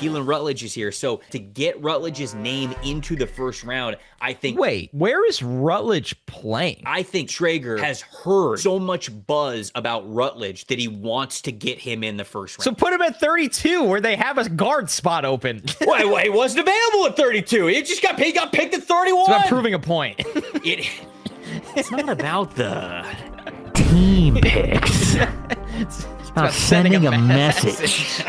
Keelan Rutledge is here. So to get Rutledge's name into the first round, I think... Wait, where is Rutledge playing? I think Traeger has heard so much buzz about Rutledge that he wants to get him in the first round. So put him at 32 where they have a guard spot open. Well, he wasn't available at 32. He got picked at 31. It's about proving a point. It's not about the team picks. It's about sending a message.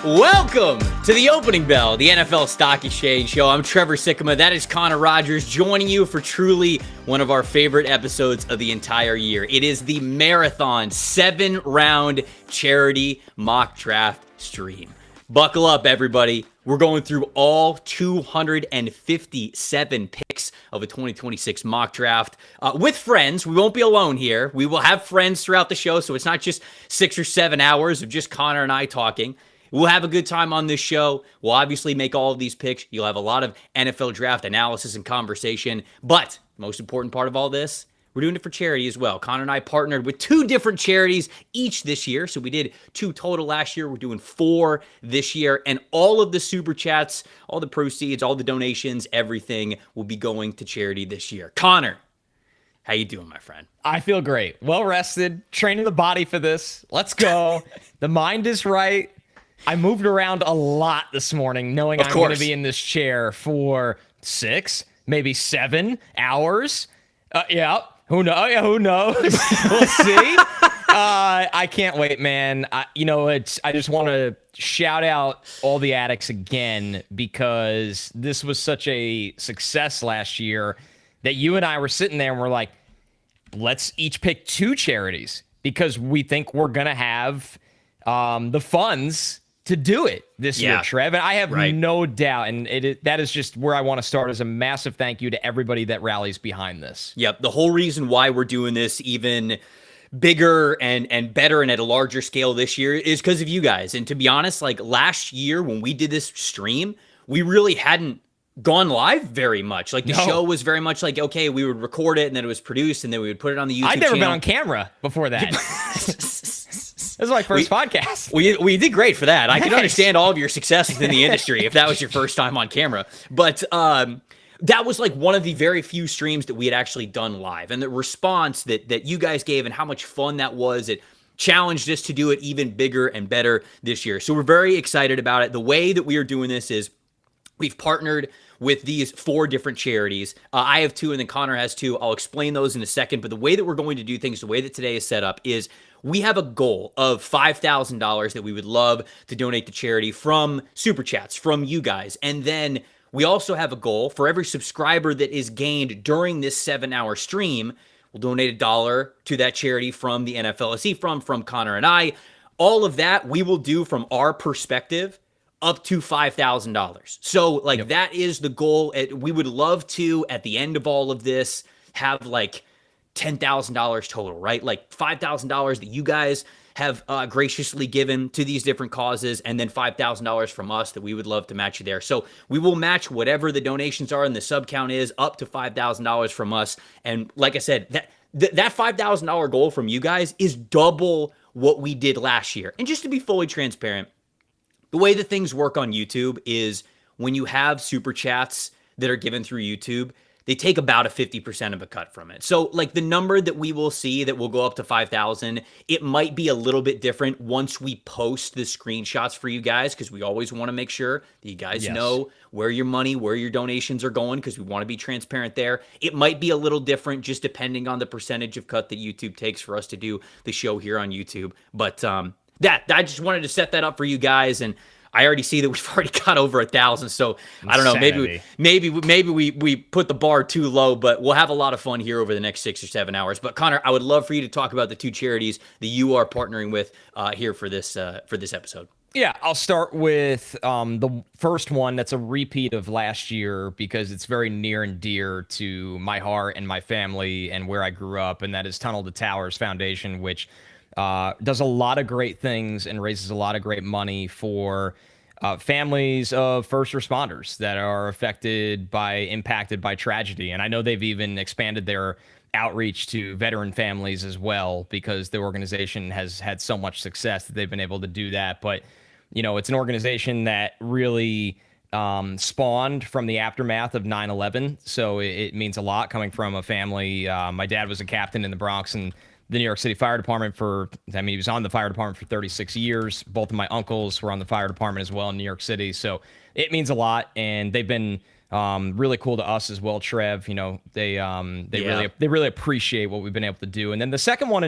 Welcome to the opening bell, the NFL Stock Exchange Show. I'm Trevor Sikkema. That is Connor Rogers joining you for truly one of our favorite episodes of the entire year. It is the Marathon 7-round charity mock draft stream. Buckle up, everybody. We're going through all 257 picks of a 2026 mock draft with friends. We won't be alone here. We will have friends throughout the show, so it's not just 6 or 7 hours of just Connor and I talking. We'll have a good time on this show. We'll obviously make all of these picks. You'll have a lot of NFL draft analysis and conversation. But the most important part of all this, we're doing it for charity as well. Connor and I partnered with 2 different charities each this year. So we did 2 total last year. We're doing 4 this year. And all of the super chats, all the proceeds, all the donations, everything will be going to charity this year. Connor, how you doing, my friend? I feel great. Well rested. Training the body for this. Let's go. The mind is right. I moved around a lot this morning knowing I'm going to be in this chair for 6, maybe 7 hours. Yeah, who knows? Who knows? We'll see. I can't wait, man. I just want to shout out all the addicts again because this was such a success last year that you and I were sitting there and we're like, let's each pick 2 charities because we think we're going to have the funds to do it this year, Trev. And I have no doubt, and that is just where I want to start, as a massive thank you to everybody that rallies behind this. Yep, the whole reason why we're doing this even bigger and better and at a larger scale this year is because of you guys. And to be honest, like last year when we did this stream, we really hadn't gone live very much. Like the show was very much like, okay, we would record it and then it was produced and then we would put it on the YouTube channel. I'd never been on camera before that. This is my first podcast. We did great for that. I can understand all of your success within the industry if that was your first time on camera. But that was like one of the very few streams that we had actually done live. And the response that you guys gave and how much fun that was, it challenged us to do it even bigger and better this year. So we're very excited about it. The way that we are doing this is we've partnered with these 4 different charities. I have 2 and then Connor has 2. I'll explain those in a second. But the way that we're going to do things, the way that today is set up is we have a goal of $5,000 that we would love to donate to charity from Super Chats, from you guys. And then we also have a goal for every subscriber that is gained during this 7-hour stream. We'll donate $1 to that charity from the NFLSE, from Connor and I. All of that we will do from our perspective up to $5,000. So like that is the goal. We would love to, at the end of all of this, have like $10,000 total, right? Like $5,000 that you guys have graciously given to these different causes, and then $5,000 from us that we would love to match you there. So we will match whatever the donations are and the sub count is up to $5,000 from us. And like I said, that $5,000 goal from you guys is double what we did last year. And just to be fully transparent, the way that things work on YouTube is when you have super chats that are given through YouTube, they take about a 50% of a cut from it. So like the number that we will see that will go up to 5,000, it might be a little bit different once we post the screenshots for you guys, because we always want to make sure that you guys know where your money, where your donations are going, because we want to be transparent there. It might be a little different just depending on the percentage of cut that YouTube takes for us to do the show here on YouTube. But I just wanted to set that up for you guys, and I already see that we've already got over 1,000. So I don't know, maybe we put the bar too low, but we'll have a lot of fun here over the next 6 or 7 hours. But Connor, I would love for you to talk about the 2 charities that you are partnering with here for this episode. Yeah, I'll start with the first one that's a repeat of last year because it's very near and dear to my heart and my family and where I grew up, and that is Tunnel to Towers Foundation, which does a lot of great things and raises a lot of great money for families of first responders that are impacted by tragedy. And I know they've even expanded their outreach to veteran families as well, because the organization has had so much success that they've been able to do that. But, it's an organization that really spawned from the aftermath of 9/11. So it means a lot coming from a family. My dad was a captain in the Bronx and the New York City Fire Department he was on the fire department for 36 years. Both of my uncles were on the fire department as well in New York City. So it means a lot. And they've been really cool to us as well, Trev. They really appreciate what we've been able to do. And then the second one,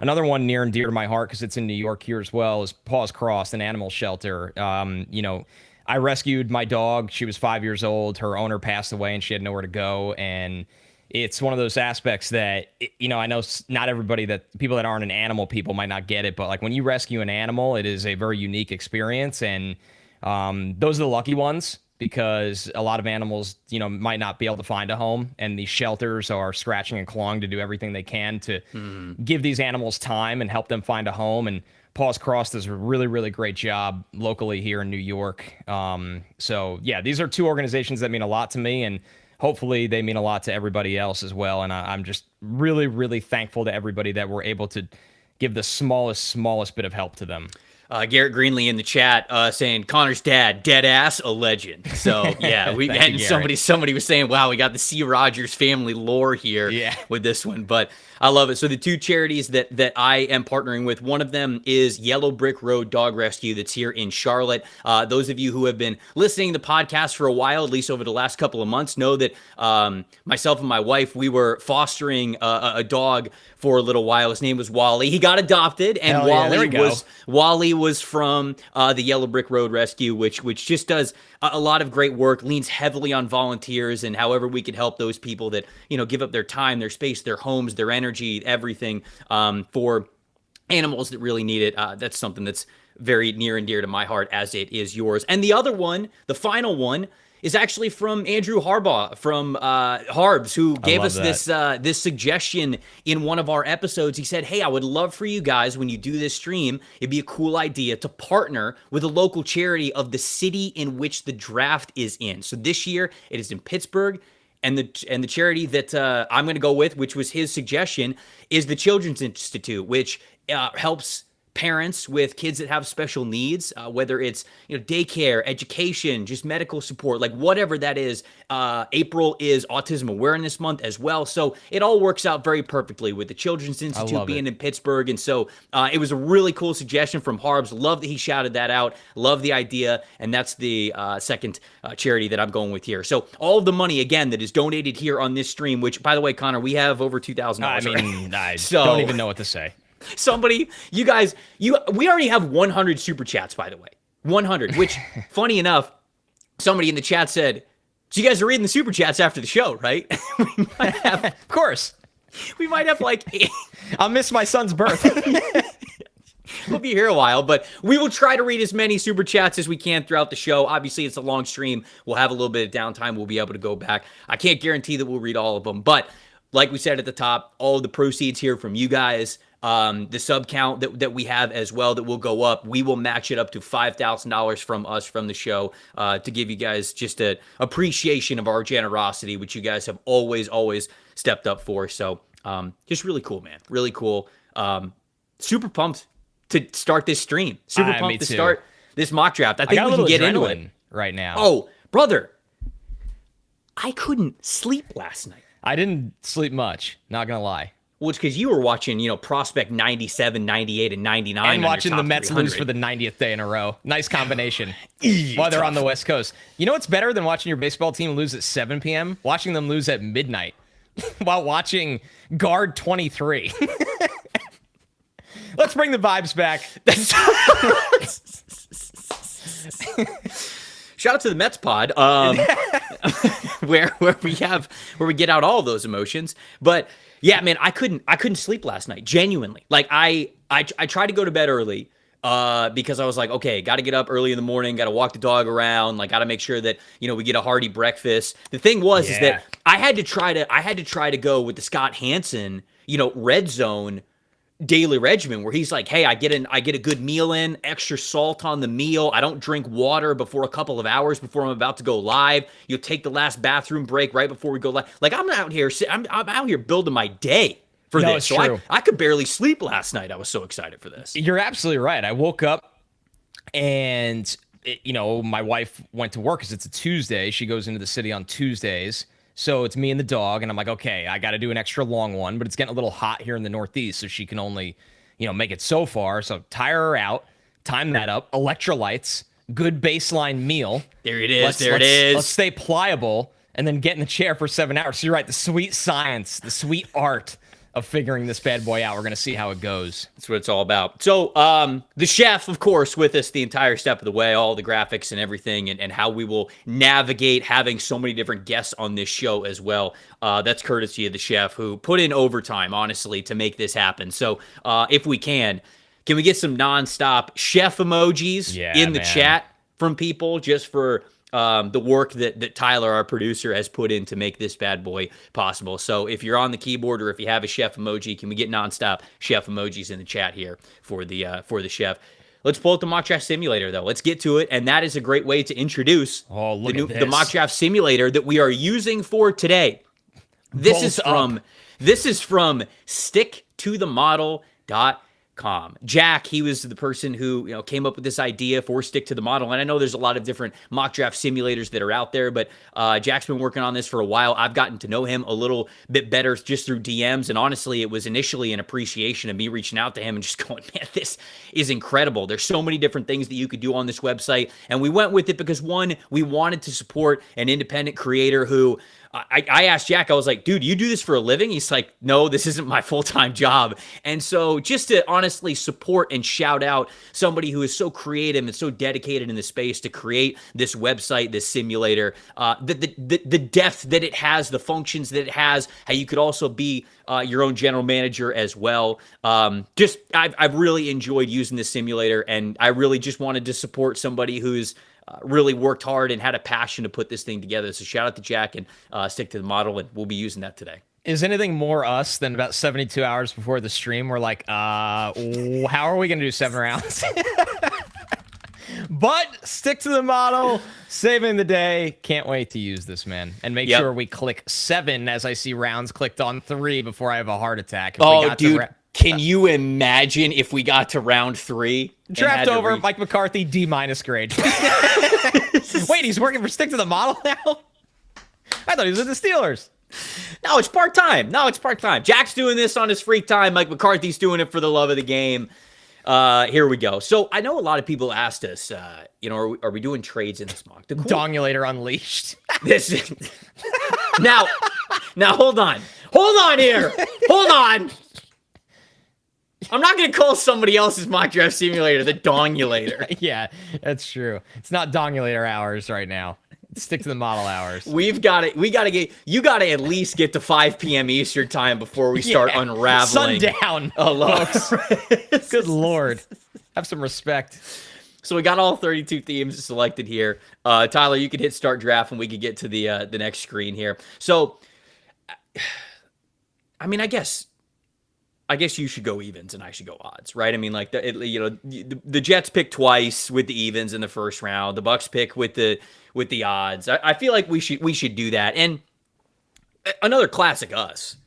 another one near and dear to my heart, because it's in New York here as well, is Paws Crossed, an animal shelter. I rescued my dog. She was 5 years old. Her owner passed away and she had nowhere to go. And it's one of those aspects that, I know not everybody, that people that aren't an animal people might not get it, but like when you rescue an animal, it is a very unique experience. And those are the lucky ones, because a lot of animals, might not be able to find a home, and these shelters are scratching and clawing to do everything they can to give these animals time and help them find a home. And Paws Crossed does a really, really great job locally here in New York. So yeah, these are two organizations that mean a lot to me, and hopefully they mean a lot to everybody else as well. And I'm just really, really thankful to everybody that we're able to give the smallest bit of help to them. Garrett Greenlee in the chat saying Connor's dad, dead ass, a legend. So yeah, somebody was saying, wow, we got the C. Rogers family lore here with this one, but I love it. So the two charities that I am partnering with, one of them is Yellow Brick Road Dog Rescue that's here in Charlotte. Those of you who have been listening to the podcast for a while, at least over the last couple of months, know that myself and my wife, we were fostering a dog for a little while. His name was Wally. He got adopted, and Wally was from the Yellow Brick Road Rescue, which just does a lot of great work, leans heavily on volunteers, and however we could help those people that give up their time, their space, their homes, their energy, everything for animals that really need it. That's something that's very near and dear to my heart, as it is yours. And the other one, the final one, is actually from Andrew Harbaugh from Harbs, who gave us this suggestion in one of our episodes. He said, hey, I would love for you guys, when you do this stream, it'd be a cool idea to partner with a local charity of the city in which the draft is in. So this year it is in Pittsburgh, and the charity that I'm going to go with, which was his suggestion, is the Children's Institute, which helps parents with kids that have special needs, whether it's daycare, education, just medical support, like whatever that is. April is Autism Awareness Month as well, so it all works out very perfectly with the Children's Institute being in Pittsburgh. And so it was a really cool suggestion from Harbs. Love that he shouted that out. Love the idea, and that's the second charity that I'm going with here. So all of the money, again, that is donated here on this stream, which, by the way, Connor, we have over $2,000. I mean, I don't even know what to say. Somebody, you guys, we already have 100 super chats, by the way. 100, which, funny enough, somebody in the chat said, so you guys are reading the super chats after the show, right? We might have, of course. We might have I'll miss my son's birth. We'll be here a while, but we will try to read as many super chats as we can throughout the show. Obviously, it's a long stream. We'll have a little bit of downtime. We'll be able to go back. I can't guarantee that we'll read all of them, but like we said at the top, all of the proceeds here from you guys, the sub count that we have as well that will go up, we will match it up to $5,000 from us, from the show, to give you guys just an appreciation of our generosity, which you guys have always stepped up for. So just really cool, man. Really cool. Super pumped to start this stream. Super pumped to start this mock draft. I think we can get into it right now. Oh, brother, I couldn't sleep last night. I didn't sleep much, not gonna lie. Well, it's because you were watching, Prospect 97, 98, and 99. And watching the Mets lose for the 90th day in a row. Nice combination. While they're on the West Coast. You know what's better than watching your baseball team lose at 7 p.m.? Watching them lose at midnight while watching Guard 23. Let's bring the vibes back. Shout out to the Mets pod, where we get out all of those emotions. But yeah, man, I couldn't sleep last night. Genuinely, like I tried to go to bed early because I was like, okay, got to get up early in the morning, got to walk the dog around, like got to make sure that we get a hearty breakfast. The thing was is that I had to try to go with the Scott Hansen red zone daily regimen where he's like, hey, I get a good meal in, extra salt on the meal. I don't drink water before a couple of hours before I'm about to go live. You'll take the last bathroom break right before we go live. Like I'm out here building my day for this. So I could barely sleep last night. I was so excited for this. You're absolutely right. I woke up and my wife went to work because it's a Tuesday. She goes into the city on Tuesdays. So it's me and the dog, and I'm like, okay, I got to do an extra long one, but it's getting a little hot here in the Northeast, so she can only, make it so far. So tire her out, time that up, electrolytes, good baseline meal. There it is. It is. Let's stay pliable, and then get in the chair for 7 hours. So you're right, the sweet science, the sweet art of figuring this bad boy out. We're going to see how it goes. That's what it's all about. So the chef, of course, with us the entire step of the way, all the graphics and everything, and how we will navigate having so many different guests on this show as well. That's courtesy of the chef who put in overtime, honestly, to make this happen. So if we can we get some nonstop chef emojis in the chat from people just for the work that Tyler, our producer, has put in to make this bad boy possible. So if you're on the keyboard or if you have a chef emoji, can we get nonstop chef emojis in the chat here for the chef? Let's pull up the mock draft simulator, though. Let's get to it, and that is a great way to introduce the mock draft simulator that we are using for today. This is from sticktothemodel.com. Jack, he was the person who came up with this idea for Stick to the Model, and I know there's a lot of different mock draft simulators that are out there, but Jack's been working on this for a while. I've gotten to know him a little bit better just through DMs, and honestly, it was initially an appreciation of me reaching out to him and just going, man, this is incredible. There's so many different things that you could do on this website, and we went with it because, one, we wanted to support an independent creator who I asked Jack, I was like, dude, you do this for a living? He's like, no, this isn't my full-time job. And so just to honestly support and shout out somebody who is so creative and so dedicated in the space to create this website, this simulator, the depth that it has, the functions that it has, how you could also be your own general manager as well. I've really enjoyed using this simulator, and I really just wanted to support somebody who's really worked hard and had a passion to put this thing together. So shout out to Jack and Stick to the Model, and we'll be using that today. Is anything more us than about 72 hours before the stream? We're like, how are we going to do 7 rounds? But Stick to the Model, saving the day. Can't wait to use this, man. And make sure we click 7 as I see rounds clicked on 3 before I have a heart attack. Dude. Can you imagine if we got to round 3? Draft over, Mike McCarthy, D- grade. Wait, he's working for Stick to the Model now? I thought he was with the Steelers. No, it's part-time. Jack's doing this on his free time. Mike McCarthy's doing it for the love of the game. Here we go. So I know a lot of people asked us, are we doing trades in this mock? Dongulator Unleashed. Now, hold on. Hold on here. Hold on. I'm not going to call somebody else's mock draft simulator the Dongulator. Yeah, that's true. It's not Dongulator hours right now. Stick to the Model hours. You got to at least get to 5 p.m. Eastern time before we start unraveling. Sundown, folks. Good Lord. Have some respect. So we got all 32 themes selected here. Tyler, you could hit start draft and we could get to the next screen here. So, I mean, I guess you should go evens and I should go odds, right? I mean, like the Jets pick twice with the evens in the first round. The Bucks pick with the odds. I feel like we should do that. And another classic us.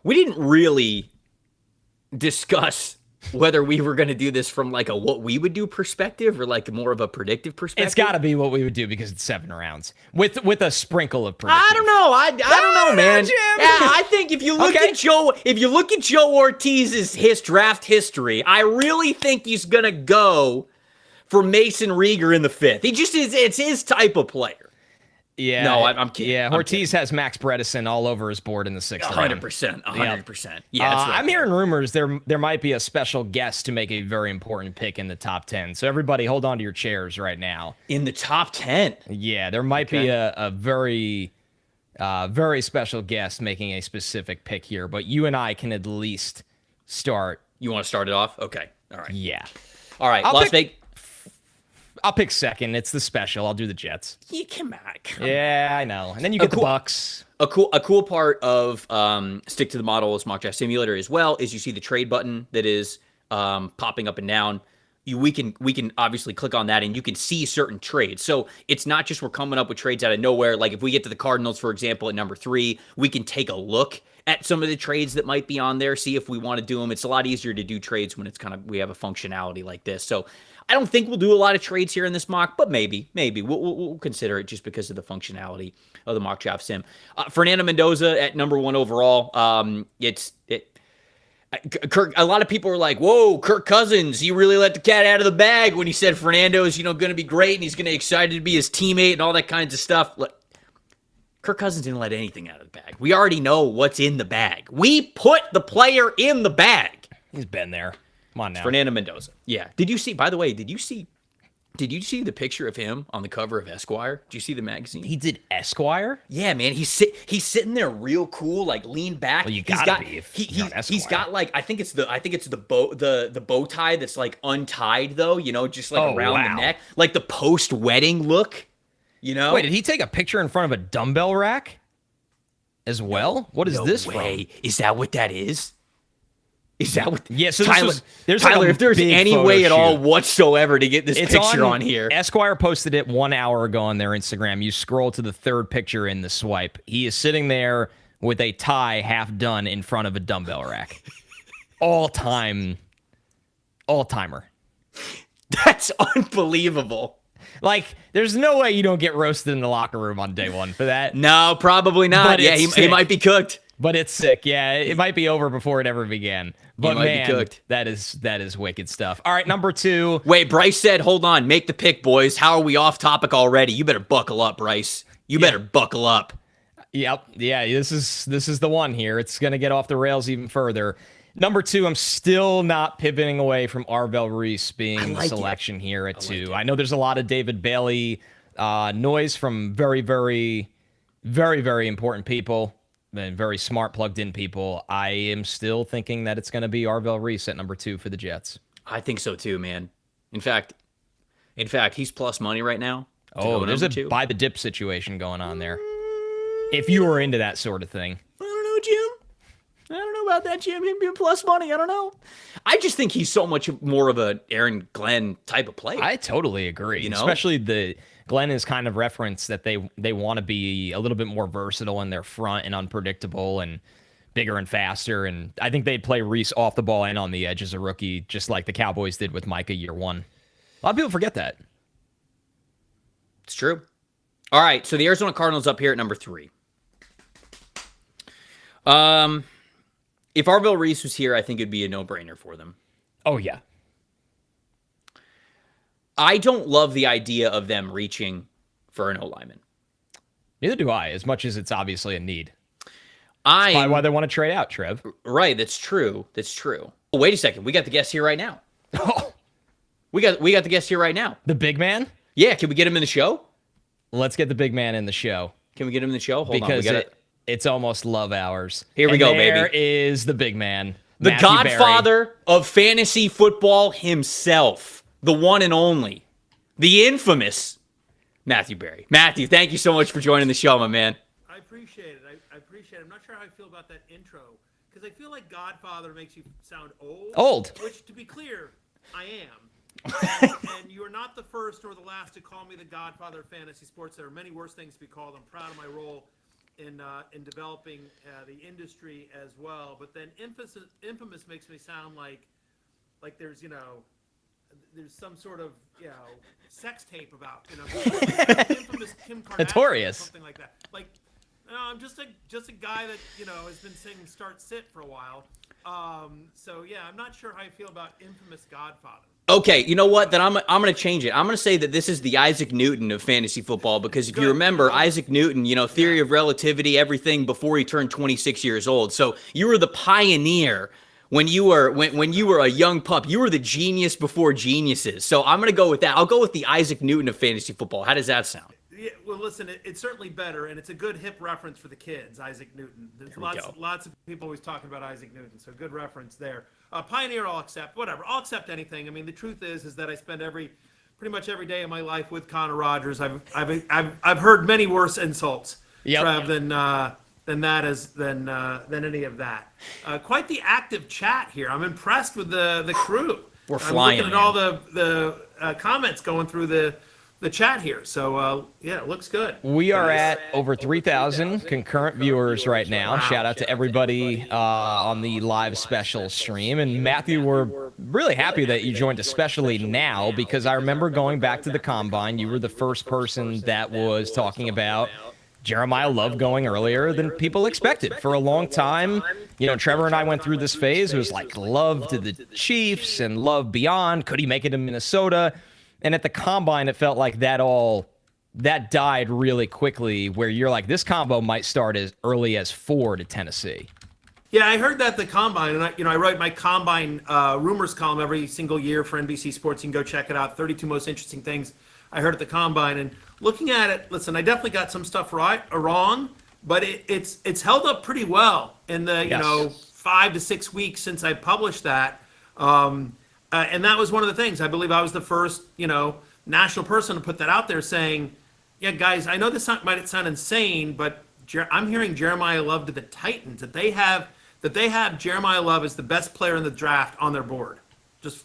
We didn't really discuss whether we were going to do this from like a what we would do perspective or like more of a predictive perspective. It's got to be what we would do because it's 7 rounds with a sprinkle of predictive. I don't know. I don't know, man. Jim. Yeah, I think if you look at Joe Ortiz's draft history, I really think he's going to go for Mason Rieger in the 5th. He just is. It's his type of player. Yeah. No, I'm kidding. Yeah, Ortiz has Max Bredesen all over his board in the 6th round. 100%. 100%. Yeah, that's right. I'm hearing rumors there might be a special guest to make a very important pick in the top 10. So everybody hold on to your chairs right now. In the top 10? Yeah, there might be a very, very special guest making a specific pick here. But you and I can at least start. You want to start it off? Okay. All right. Yeah. All right. Las Vegas. I'll pick 2nd. It's the special. I'll do the Jets. Yeah, come on. Yeah, I know. And then you get the Bucks. A cool part of Stick to the Model Mock Draft Simulator as well is you see the trade button that is popping up and down. We can obviously click on that and you can see certain trades. So it's not just we're coming up with trades out of nowhere. Like if we get to the Cardinals, for example, at number 3, we can take a look at some of the trades that might be on there, see if we want to do them. It's a lot easier to do trades when it's we have a functionality like this. So I don't think we'll do a lot of trades here in this mock, but maybe we'll consider it just because of the functionality of the mock draft sim. Fernando Mendoza at number 1 overall. Kirk, a lot of people are like, whoa, Kirk Cousins, he really let the cat out of the bag when he said Fernando is, going to be great and he's going to be excited to be his teammate and all that kinds of stuff. Look, Kirk Cousins didn't let anything out of the bag. We already know what's in the bag. We put the player in the bag. He's been there. Come on now. It's Fernando Mendoza. Yeah. By the way, did you see the picture of him on the cover of Esquire? Did you see the magazine? He did Esquire? Yeah, man. He's sitting there real cool, like leaned back. Well, you gotta be. He's got like I think it's the bow tie that's like untied though, just like around the neck, like the post wedding look. Wait, did he take a picture in front of a dumbbell rack as well? What is this way. From? Is that what that is? Is that what? Yeah, so Tyler, there's Tyler, like if there's any way at all whatsoever to get this picture on here. Esquire posted it 1 hour ago on their Instagram. You scroll to the third picture in the swipe. He is sitting there with a tie half done in front of a dumbbell rack. All-timer. That's unbelievable. Like, there's no way you don't get roasted in the locker room on day 1 for that. No, probably not. But yeah, he might be cooked. But it's sick. Yeah, it might be over before it ever began. But man, that is wicked stuff. All right, number 2. Wait, Bryce said, hold on, make the pick, boys. How are we off topic already? You better buckle up, Bryce. You better buckle up. Yep. Yeah, this is the one here. It's going to get off the rails even further. Number 2, I'm still not pivoting away from Arvell Reese being the selection here at 2. I know there's a lot of David Bailey noise from very, very, very, very important people. And very smart, plugged-in people. I am still thinking that it's going to be Arvell Reese at number 2 for the Jets. I think so too, man. In fact, he's plus money right now. Oh, there's a buy the dip situation going on there. If you were into that sort of thing. I don't know, Jim. I don't know about that, Jim. Him being plus money, I don't know. I just think he's so much more of a Aaron Glenn type of player. I totally agree. Especially Glenn is kind of referenced that they want to be a little bit more versatile in their front and unpredictable and bigger and faster. And I think they'd play Reese off the ball and on the edge as a rookie, just like the Cowboys did with Micah year 1. A lot of people forget that. It's true. All right, so the Arizona Cardinals up here at number 3. If Arvell Reese was here, I think it'd be a no-brainer for them. Oh, yeah. I don't love the idea of them reaching for an O-lineman. Neither do I, as much as it's obviously a need. That's probably why they want to trade out, Trev. Right, that's true. Oh, wait a second. We got the guest here right now. Oh. We got the guest here right now. The big man? Yeah, can we get him in the show? Let's get the big man in the show. Can we get him in the show? Hold on. Because it's almost love hours. Here we go, baby. There is the big man. The godfather of fantasy football himself. The one and only, the infamous Matthew Berry. Matthew, thank you so much for joining the show, my man. I appreciate it. I appreciate it. I'm not sure how I feel about that intro because I feel like Godfather makes you sound old. Which, to be clear, I am. And you are not the first or the last to call me the Godfather of fantasy sports. There are many worse things to be called. I'm proud of my role in developing the industry as well. But then infamous makes me sound like there's there's some sort of sex tape about infamous Kim Kardashian Notorious. or something like that. Like, no, I'm just a guy that has been singing Start Sit for a while. So yeah, I'm not sure how I feel about infamous Godfather. Okay, you know what? Then I'm going to change it. I'm going to say that this is the Isaac Newton of fantasy football because if you remember, Isaac Newton, theory of relativity, everything before he turned 26 years old. So you were the pioneer when you were a young pup. You were the genius before geniuses. So I'm going to go with that. I'll go with the Isaac Newton of fantasy football. How does that sound? Yeah, well, listen, it's certainly better, and it's a good hip reference for the kids, Isaac Newton. There's lots of people always talking about Isaac Newton, so good reference there. Pioneer, I'll accept. Whatever, I'll accept anything. I mean, the truth is that I spend pretty much every day of my life with Connor Rogers. I've heard many worse insults, Trev, than than any of that. Quite the active chat here. I'm impressed with the crew. We're flying. I'm looking at all the comments going through the chat here. So yeah, it looks good. We are at over 3,000 concurrent viewers right now. Wow. Shout out to everybody on the live special stream. And Matthew, we're really happy that you joined, especially now, because I remember going back to the Combine, you were the first person that was talking about Jeremiah Love going earlier than people expected. For a long time, Trevor and I went through this phase. It was like Love to the Chiefs and Love beyond. Could he make it to Minnesota? And at the Combine, it felt like that died really quickly, where you're like, this combo might start as early as 4 to Tennessee. Yeah, I heard that at the Combine, and I write my Combine rumors column every single year for NBC Sports. You can go check it out. 32 most interesting things I heard at the Combine. And looking at it, listen, I definitely got some stuff right or wrong, but it's held up pretty well in the 5 to 6 weeks since I published that. And that was one of the things. I believe I was the first, national person to put that out there, saying, yeah, guys, I know this might sound insane, but I'm hearing Jeremiah Love to the Titans, that they have Jeremiah Love as the best player in the draft on their board. Just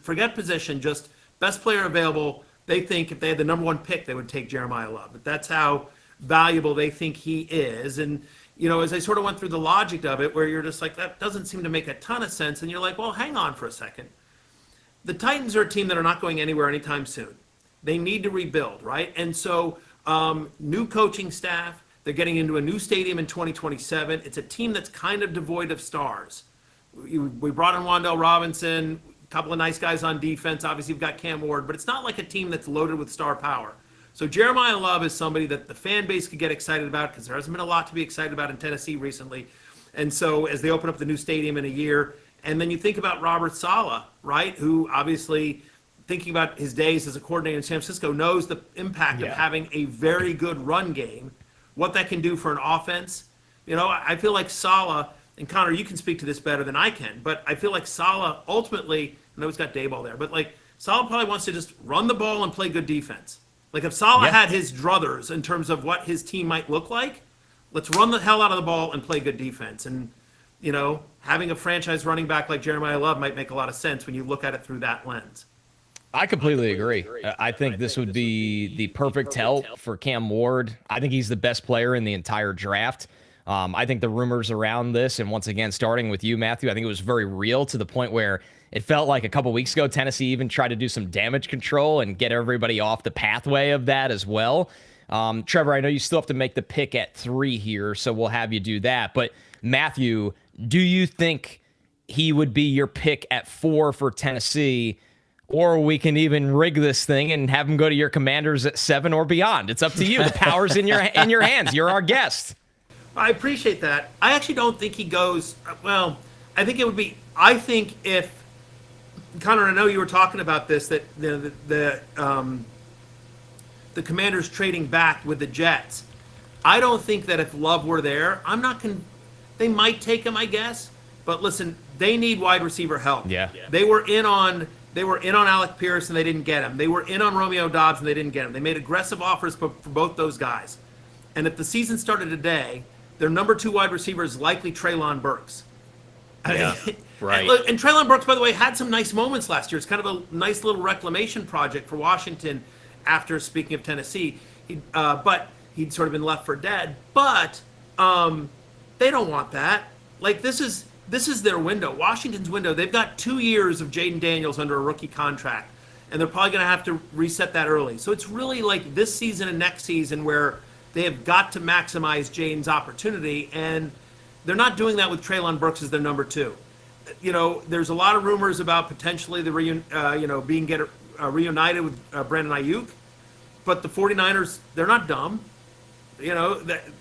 forget position, just best player available. They think if they had the number 1 pick, they would take Jeremiah Love. But that's how valuable they think he is. And, as I sort of went through the logic of it, where you're just like, that doesn't seem to make a ton of sense. And you're like, well, hang on for a second. The Titans are a team that are not going anywhere anytime soon. They need to rebuild, right? And so new coaching staff, they're getting into a new stadium in 2027. It's a team that's kind of devoid of stars. We brought in Wan'Dale Robinson, a couple of nice guys on defense. Obviously, you've got Cam Ward, but it's not like a team that's loaded with star power. So Jeremiah Love is somebody that the fan base could get excited about, because there hasn't been a lot to be excited about in Tennessee recently. And so as they open up the new stadium in a year, and then you think about Robert Saleh, right, who obviously, thinking about his days as a coordinator in San Francisco, knows the impact of having a very good run game, what that can do for an offense. I feel like Saleh, and Connor, you can speak to this better than I can, but I feel like Saleh ultimately, I know he's got Dayball there, but like Saleh probably wants to just run the ball and play good defense. Like if Saleh had his druthers in terms of what his team might look like, let's run the hell out of the ball and play good defense. And having a franchise running back like Jeremiah Love might make a lot of sense when you look at it through that lens. I completely agree. I think this would be the perfect help for Cam Ward. I think he's the best player in the entire draft. I think the rumors around this, and once again, starting with you, Matthew, I think it was very real, to the point where it felt like a couple weeks ago, Tennessee even tried to do some damage control and get everybody off the pathway of that as well. Trevor, I know you still have to make the pick at 3 here, so we'll have you do that. But Matthew, do you think he would be your pick at 4 for Tennessee? Or we can even rig this thing and have him go to your Commanders at 7 or beyond. It's up to you. The power's in your hands. You're our guest. I appreciate that. I actually don't think he goes, well, I think if, Connor, I know you were talking about this, that the Commanders trading back with the Jets. I don't think that if Love were there, they might take him, I guess. But listen, they need wide receiver help. Yeah. They were in on Alec Pierce and they didn't get him. They were in on Romeo Doubs and they didn't get him. They made aggressive offers for both those guys. And if the season started today, their number 2 wide receiver is likely Treylon Burks. Yeah, right. And Treylon Burks, by the way, had some nice moments last year. It's kind of a nice little reclamation project for Washington after, speaking of Tennessee. But he'd sort of been left for dead. But they don't want that. Like, this is their window, Washington's window. They've got 2 years of Jaden Daniels under a rookie contract, and they're probably going to have to reset that early. So it's really like this season and next season where they have got to maximize Jaden's opportunity, and they're not doing that with Treylon Burks as their number 2. There's a lot of rumors about potentially the reunited with Brandon Ayuk, but the 49ers, they're not dumb.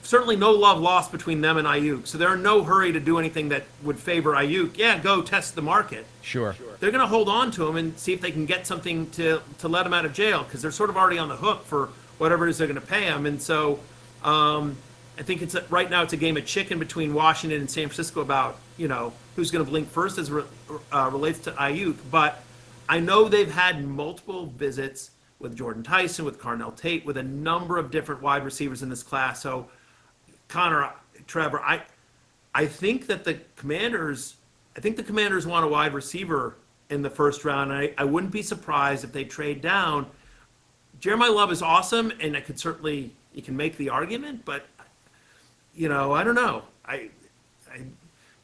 Certainly no love lost between them and Ayuk. So they're in no hurry to do anything that would favor Ayuk. Yeah, go test the market. Sure. They're going to hold on to him and see if they can get something to let him out of jail, because they're sort of already on the hook for whatever it is they're going to pay him. And so I think right now it's a game of chicken between Washington and San Francisco about, who's going to blink first as relates to Ayuk. But I know they've had multiple visits with Jordan Tyson, with Carnell Tate, with a number of different wide receivers in this class. So, Connor, Trevor, I think that the Commanders want a wide receiver in the first round. And I wouldn't be surprised if they trade down. Jeremiah Love is awesome, and you can make the argument, but I don't know.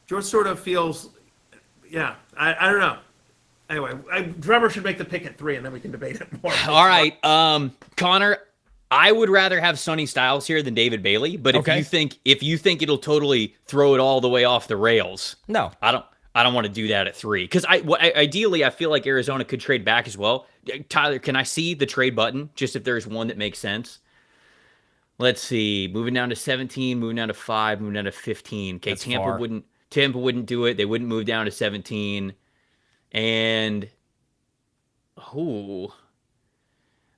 George sort of feels, I don't know. Anyway, Trevor should make the pick at 3, and then we can debate it more. All right, Connor, I would rather have Sonny Styles here than David Bailey, but if you think it'll totally throw it all the way off the rails, no, I don't want to do that at 3 because ideally I feel like Arizona could trade back as well. Tyler, can I see the trade button just if there's one that makes sense? Let's see, moving down to 17, moving down to 5, moving down to 15. Okay, That's Tampa far. wouldn't do it. They wouldn't move down to 17, and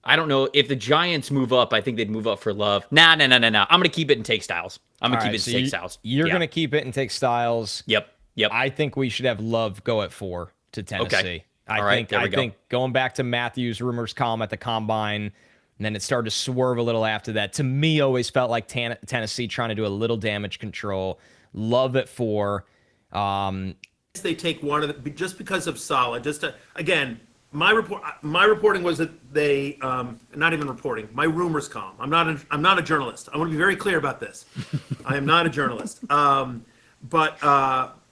I don't know if the Giants move up. I think they'd move up for Love. Nah. I'm gonna keep it and take Styles. I'm gonna keep it and take Styles. You're gonna keep it and take Styles. Yep. I think we should have Love go at 4 to Tennessee. Okay. I think going back to Matthews' rumors column at the Combine, and then it started to swerve a little after that. To me, always felt like Tennessee trying to do a little damage control. Love at 4. They take one of the just because of Saleh. Again, my reporting was that they not even reporting. My rumors column. I'm not a journalist. I want to be very clear about this. I am not a journalist. But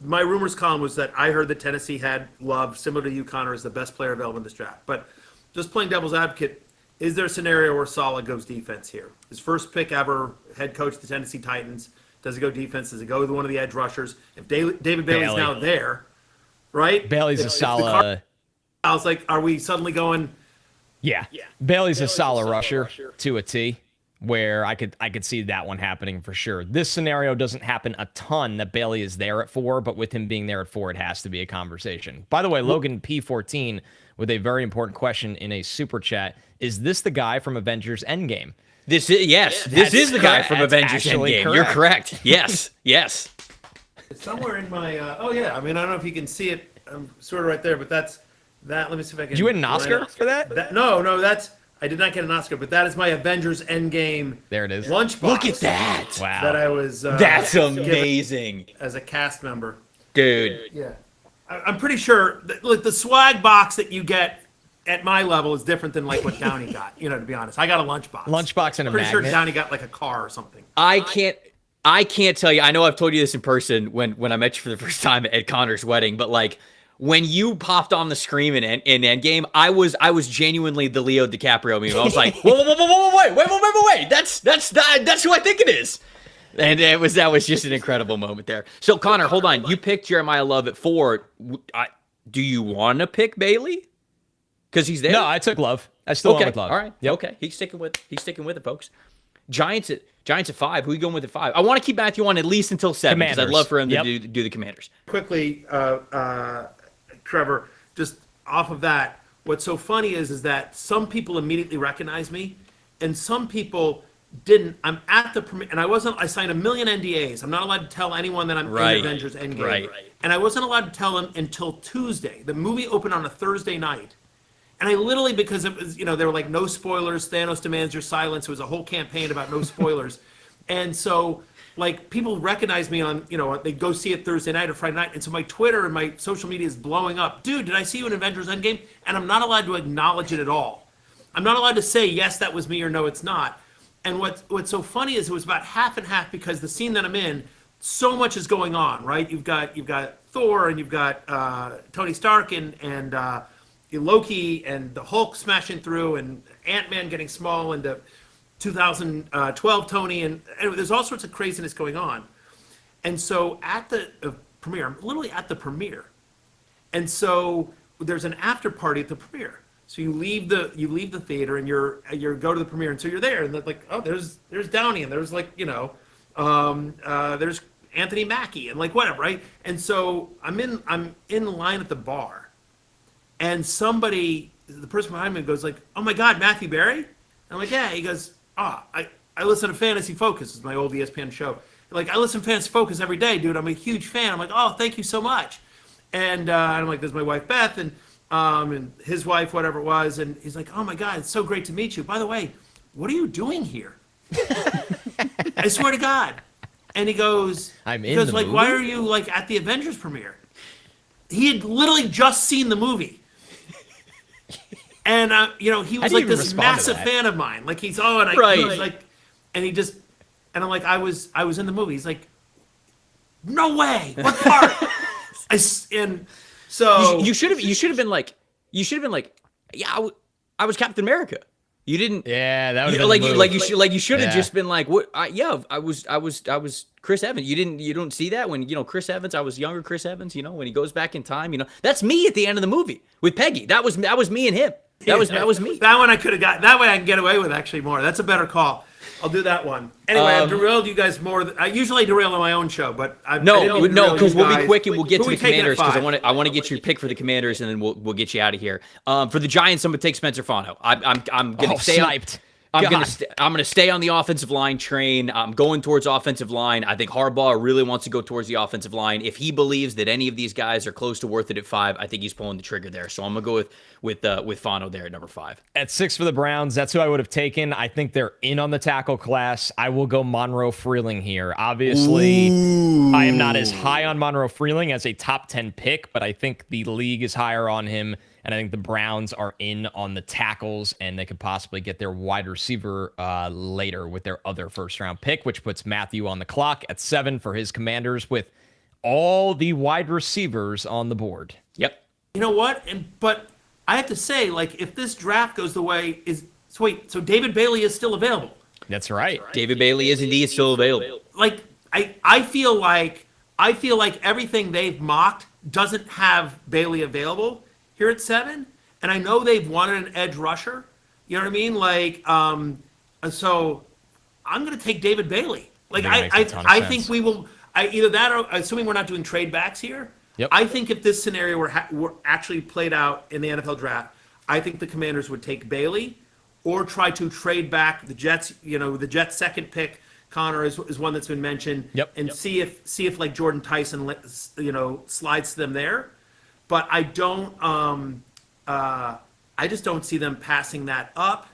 my rumors column was that I heard that Tennessee had Love, similar to you, Connor, as the best player available in this draft. But just playing devil's advocate, is there a scenario where Saleh goes defense here? His first pick ever, head coach of the Tennessee Titans. Does he go defense? Does he go with one of the edge rushers? If David Bailey's now there, right? Bailey's a solid. I was like, are we suddenly going? Yeah. Bailey's a solid rusher to a T, where I could see that one happening for sure. This scenario doesn't happen a ton that Bailey is there at 4, but with him being there at 4, it has to be a conversation. By the way, Logan P14 with a very important question in a super chat. Is this the guy from Avengers Endgame? This is the guy from Avengers Endgame. Correct. You're correct. Yes. It's somewhere in my. I mean, I don't know if you can see it. I'm sort of right there, but that's that. Let me see if I can. Did you win an Oscar for that? No, that's. I did not get an Oscar, but that is my Avengers Endgame. There it is. Lunchbox. Look at that! Wow. That I was. That's amazing, as a cast member, dude. Yeah, I'm pretty sure. Look, the swag box that you get at my level is different than like what Downey got. To be honest, I got a lunchbox. Lunchbox and a pretty magnet. sure Downey got like a car or something. I can't tell you. I know I've told you this in person when I met you for the first time at Connor's wedding, but like when you popped on the screen in Endgame, I was genuinely the Leo DiCaprio meme. I was like, wait, that's who I think it is. And that was just an incredible moment there. So Connor, hold on. You picked Jeremiah Love at 4. Do you want to pick Bailey? Because he's there. No, I took Love. I still went with Love. All right. Yep. Okay. He's sticking with it, folks. Giants at 5. Who are you going with at 5? I want to keep Matthew on at least until 7 because I'd love for him to do the Commanders. Quickly, Trevor, just off of that, what's so funny is that some people immediately recognize me, and some people didn't. I'm at the premiere, and I signed a million NDAs. I'm not allowed to tell anyone that I'm in Avengers Endgame. Right. And I wasn't allowed to tell them until Tuesday. The movie opened on a Thursday night. And I literally, because it was, they were like, no spoilers, Thanos demands your silence. It was a whole campaign about no spoilers. And so, like, people recognize me on, they go see it Thursday night or Friday night. And so my Twitter and my social media is blowing up. Dude, did I see you in Avengers Endgame? And I'm not allowed to acknowledge it at all. I'm not allowed to say, yes, that was me, or no, it's not. And what's so funny is it was about half and half, because the scene that I'm in, so much is going on, right? You've got Thor, and you've got Tony Stark and Loki, and the Hulk smashing through, and Ant-Man getting small, and the 2012 Tony, and there's all sorts of craziness going on. And so at the premiere, I'm literally at the premiere, and so there's an after party at the premiere. So you leave the theater, and you go to the premiere, and so you're there, and they're like, oh, there's Downey, and there's like there's Anthony Mackie, and like whatever, right? And so I'm in line at the bar. And the person behind me goes like, oh my God, Matthew Berry? And I'm like, yeah. He goes, I listen to Fantasy Focus. It's my old ESPN show. Like, I listen to Fantasy Focus every day, dude. I'm a huge fan. I'm like, oh, thank you so much. And I'm like, there's my wife, Beth, and his wife, whatever it was. And he's like, oh my God, it's so great to meet you. By the way, what are you doing here? I swear to God. And he goes, I'm he in goes the like, movie? why are you like at the Avengers premiere? He had literally just seen the movie. And you know, he was like this massive fan of mine. Like he's and he's like, and he just, and I'm like, I was in the movie. He's like, no way, what part? And so you should have been like, yeah, I was Captain America. You didn't. Yeah, that would you should have just been like, what? I was Chris Evans. You don't see that when Chris Evans. I was younger Chris Evans. When he goes back in time. That's me at the end of the movie with Peggy. That was me and him. That was me. That one I could have got. That way I can get away with actually more. That's a better call. I'll do that one. Anyway, I've derailed you guys more. I usually derail on my own show, but no, because we'll be quick and we'll get to the Commanders because I want to get your pick for the Commanders and then we'll get you out of here. For the Giants, I'm gonna take Spencer Fano. I'm gonna stay sniped. I'm gonna stay on the offensive line train. I'm going towards offensive line. I think Harbaugh really wants to go towards the offensive line. If he believes that any of these guys are close to worth it at 5, I think he's pulling the trigger there. So I'm gonna go with Fano there at number 5. At 6 for the Browns, that's who I would have taken. I think they're in on the tackle class. I will go Monroe Freeling here. Obviously, I am not as high on Monroe Freeling as a top 10 pick, but I think the league is higher on him. And I think the Browns are in on the tackles, and they could possibly get their wide receiver later with their other first-round pick, which puts Matthew on the clock at 7 for his Commanders with all the wide receivers on the board. Yep. You know what? But I have to say, like, if this draft goes the way so David Bailey is still available. That's right. David Bailey is indeed still available. Like, I feel like everything they've mocked doesn't have Bailey available here at 7, and I know they've wanted an edge rusher. You know what I mean? Like, so I'm going to take David Bailey. Like, I think we will. Either that, or assuming we're not doing trade backs here. Yep. I think if this scenario were actually played out in the NFL draft, I think the Commanders would take Bailey, or try to trade back the Jets. The Jets' second pick, Connor, is one that's been mentioned. Yep. And see if like Jordan Tyson, slides to them there. But I don't. I just don't see them passing that up.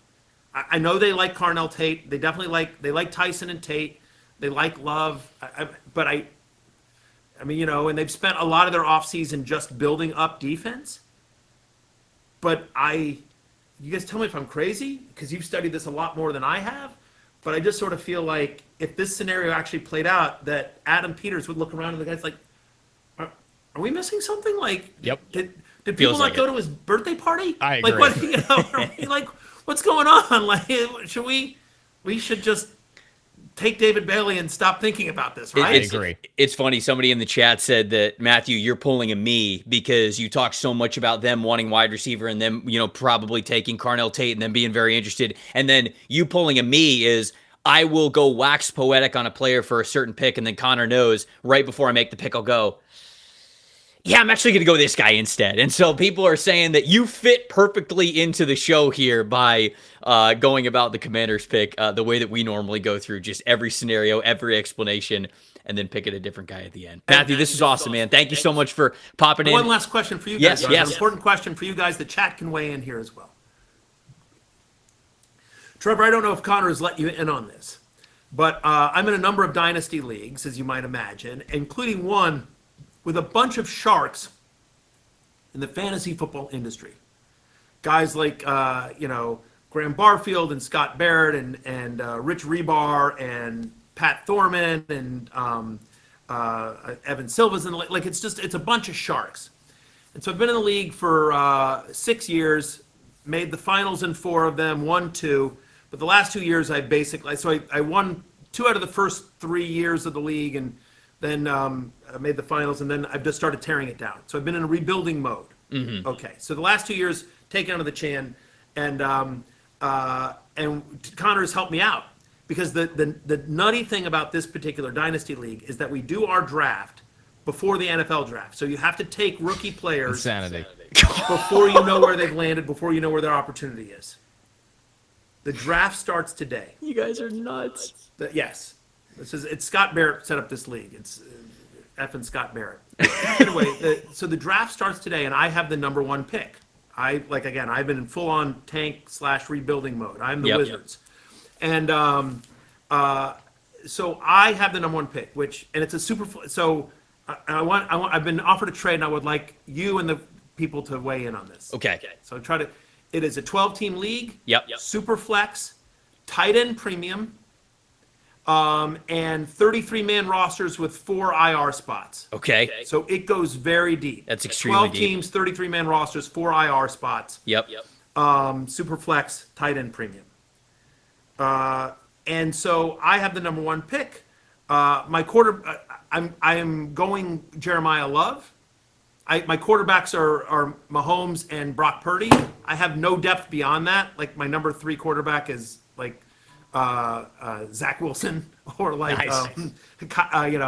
I know they like Carnell Tate. They definitely like Tyson and Tate. They like Love. But I mean, and they've spent a lot of their offseason just building up defense. But you guys tell me if I'm crazy, because you've studied this a lot more than I have. But I just sort of feel like if this scenario actually played out, that Adam Peters would look around and the guy's like, are we missing something? Like, yep. Did people not go to his birthday party? I agree. Like, what's going on? Like, we should just take David Bailey and stop thinking about this, right? I agree. It's funny. Somebody in the chat said that, Matthew, you're pulling a me because you talk so much about them wanting wide receiver and them, probably taking Carnell Tate and them being very interested. And then you pulling a me is, I will go wax poetic on a player for a certain pick, and then Connor knows right before I make the pick, I'll go, yeah, I'm actually going to go this guy instead. And so people are saying that you fit perfectly into the show here by going about the Commanders pick the way that we normally go through just every scenario, every explanation, and then picking a different guy at the end. Matthew, this is awesome, man. Thank you so much for popping in. One last question for you guys. Yes. An important question for you guys. The chat can weigh in here as well. Trevor, I don't know if Connor has let you in on this, but I'm in a number of dynasty leagues, as you might imagine, including one with a bunch of sharks in the fantasy football industry. Guys like, Graham Barfield and Scott Barrett and Rich Rebar and Pat Thorman and Evan Silva's. And it's a bunch of sharks. And so I've been in the league for 6 years, made the finals in 4 of them, won 2. But the last 2 years I won 2 out of the first 3 years of the league, and then I made the finals, and then I've just started tearing it down. So I've been in a rebuilding mode. Mm-hmm. Okay, so the last 2 years, taken out of the chin, and Connor has helped me out, because the nutty thing about this particular dynasty league is that we do our draft before the NFL draft. So you have to take rookie players Insanity. before you know where they've landed, before you know where their opportunity is. The draft starts today. You guys are nuts. Yes. It's Scott Barrett set up this league. It's effing Scott Barrett. Anyway, so the draft starts today, and I have the number 1 pick. I've been in full-on tank/rebuilding mode. I'm the Wizards. And so I have the number 1 pick, and it's a super. So I've been offered a trade, and I would like you and the people to weigh in on this. Okay. So it is a 12-team league. Yep. Super flex, tight end premium, and 33-man rosters with 4 IR spots. Okay. So it goes very deep. That's extremely 12 teams, 33-man rosters, 4 IR spots. Yep. Super flex, tight end premium. And so I have the number 1 pick. I am going Jeremiah Love. My quarterbacks are Mahomes and Brock Purdy. I have no depth beyond that. Like my number 3 quarterback is like Zach Wilson or like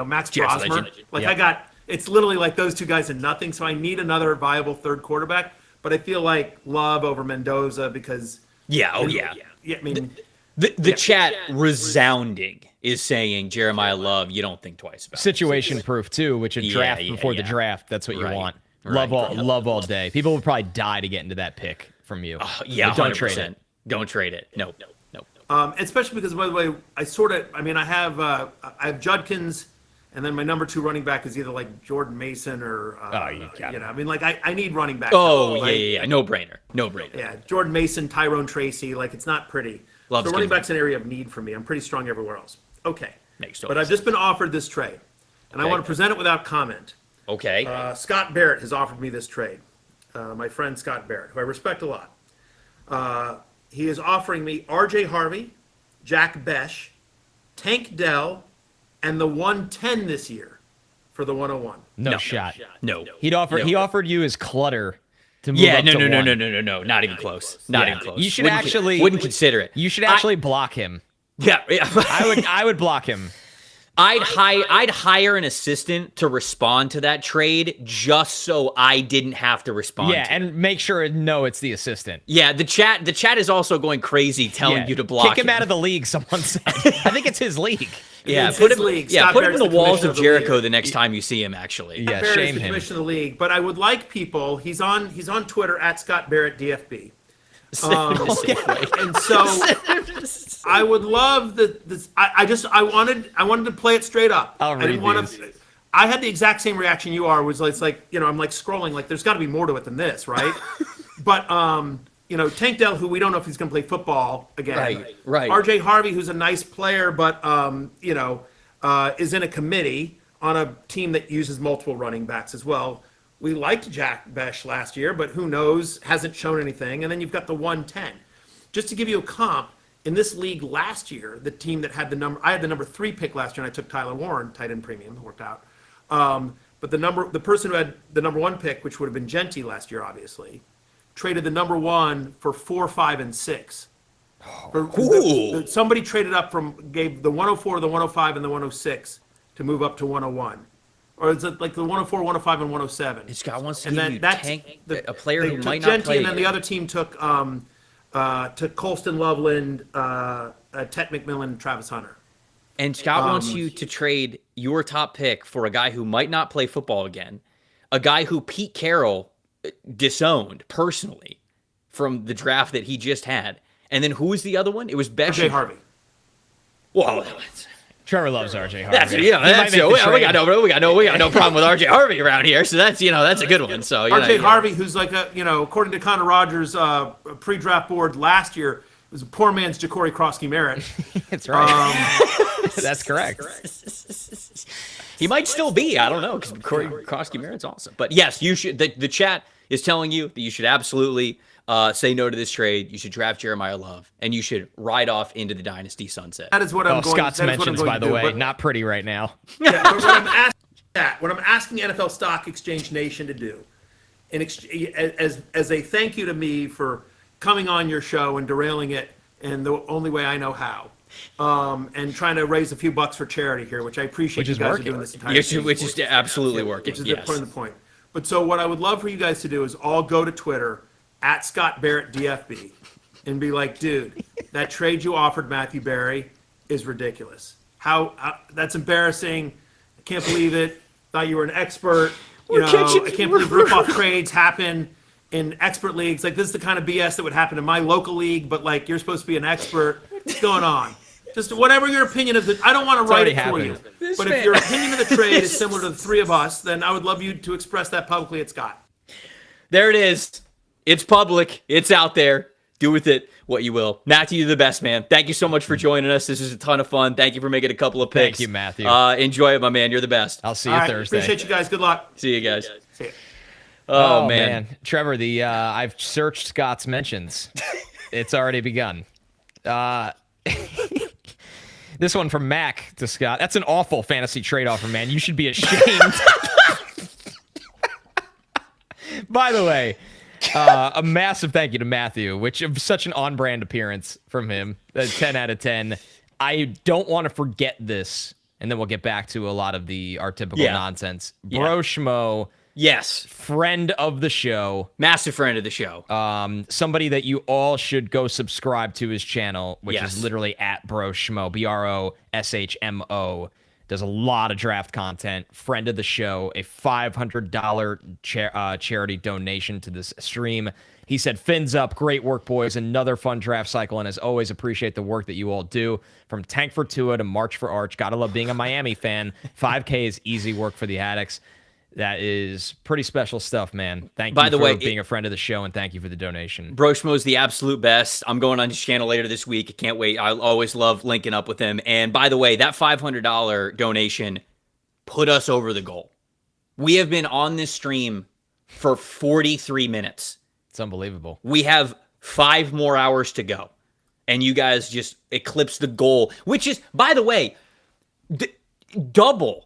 Max Wasserman. Like it's literally like those 2 guys and nothing. So I need another viable 3rd quarterback. But I feel like Love over Mendoza because I mean. The chat resounding is saying Jeremiah Love, you don't think twice about it. Situation proof too, which a draft before the draft, that's what you want. Love all day. People would probably die to get into that pick from you. Don't trade it. Don't trade it. No. Especially because, by the way, I have Judkins, and then my number 2 running back is either like Jordan Mason or I need running back. No brainer. Yeah, Jordan Mason, Tyrone Tracy, like it's not pretty. So running back's an area of need for me. I'm pretty strong everywhere else. Okay. But I've just been offered this trade, and I want to present it without comment. Okay. Scott Barrett has offered me this trade. My friend Scott Barrett, who I respect a lot. He is offering me R.J. Harvey, Jack Besh, Tank Dell, and the 110 this year for the 101. No shot. No. He offered you his clutter. No, not even close. Not even close. You should wouldn't consider it. You should actually block him. Yeah. I would block him. I'd hire an assistant to respond to that trade just so I didn't have to respond. Yeah, and make sure it's the assistant. Yeah, the chat is also going crazy telling you to block him out of the league, someone said. I think it's his league. Yeah, put him in the walls of Jericho the next time you see him, actually. Yeah, Barrett shame is the him. commissioner of the league, but I would like people. He's on Twitter at Scott Barrett DFB. And so I would love this. I wanted to play it straight up. I didn't want to. I had the exact same reaction you are. Was it's like I'm like scrolling. Like there's got to be more to it than this, right? But Tank Dell, who we don't know if he's going to play football again. Right. R.J. Harvey, who's a nice player, but is in a committee on a team that uses multiple running backs as well. We liked Jack Besh last year, but who knows? Hasn't shown anything. And then you've got the 110. Just to give you a comp, in this league last year, the team that had I had the number 3 pick last year, and I took Tyler Warren, tight end premium, it worked out. But the person who had the number 1 pick, which would have been Genty last year, obviously, traded the number 1 for 4, 5, and 6. Somebody traded up gave the 104, the 105, and the 106 to move up to 101. Or is it like the 104, 105, and 107? Scott wants to tank a player who might Genty, not play. And then the other team took Colston Loveland, Tet McMillan, Travis Hunter. And Scott wants you to trade your top pick for a guy who might not play football again, a guy who Pete Carroll disowned personally from the draft that he just had. And then who was the other one? It was Besh. R.J. Harvey. Well, Trevor loves R.J. Harvey. We got no problem with R.J. Harvey around here. So that's a good one. So R.J. Harvey, who's like according to Connor Rogers' pre-draft board last year, was a poor man's Ja'Cory Krosky-Merritt. That's right. That's correct. He might still be. I don't know, because Krosky-Merritt's awesome. But yes, you should. The chat is telling you that you should absolutely say no to this trade. You should draft Jeremiah Love, and you should ride off into the dynasty sunset. That is what I'm going. Scott's mentions, by the way, not pretty right now. Yeah, but what I'm asking NFL Stock Exchange Nation to do, as a thank you to me for coming on your show and derailing it in the only way I know how, and trying to raise a few bucks for charity here, which I appreciate. Which you is guys working. are doing this entire season. Which is absolutely working. Which is the point. But so what I would love for you guys to do is all go to Twitter at Scott Barrett DFB and be like, dude, that trade you offered Matthew Berry is ridiculous. How that's embarrassing. I can't believe it. Thought you were an expert. I can't believe rip-off trades happen in expert leagues. Like, this is the kind of BS that would happen in my local league, but like, you're supposed to be an expert. What's going on? Just whatever your opinion of I don't want to write it for you. But if your opinion of the trade is similar to the three of us, then I would love you to express that publicly at Scott. There it is. It's public. It's out there. Do with it what you will. Matthew, you're the best, man. Thank you so much for joining us. This was a ton of fun. Thank you for making a couple of picks. Thank you, Matthew. Enjoy it, my man. You're the best. I'll see you Thursday. Appreciate you guys. Good luck. See you guys. See you. Oh man. Trevor, I've searched Scott's mentions. It's already begun. This one from Mac to Scott. That's an awful fantasy trade offer, man. You should be ashamed. By the way, a massive thank you to Matthew, which is such an on-brand appearance from him. 10 out of 10. I don't want to forget this, and then we'll get back to a lot of our typical nonsense. Bro Schmo. Yes. Friend of the show. Massive friend of the show. Somebody that you all should go subscribe to his channel, which is literally at Bro Schmo, BROSHMO. Does a lot of draft content. Friend of the show. A $500 charity donation to this stream. He said, fins up. Great work, boys. Another fun draft cycle. And as always, appreciate the work that you all do. From Tank for Tua to March for Arch. Gotta love being a Miami fan. 5K is easy work for the Addicts. That is pretty special stuff, man. Thank you for being a friend of the show, and thank you for the donation. Broshmo is the absolute best. I'm going on his channel later this week. I can't wait. I always love linking up with him. And by the way, that $500 donation put us over the goal. We have been on this stream for 43 minutes. It's unbelievable. We have 5 more hours to go. And you guys just eclipsed the goal, which is, by the way, double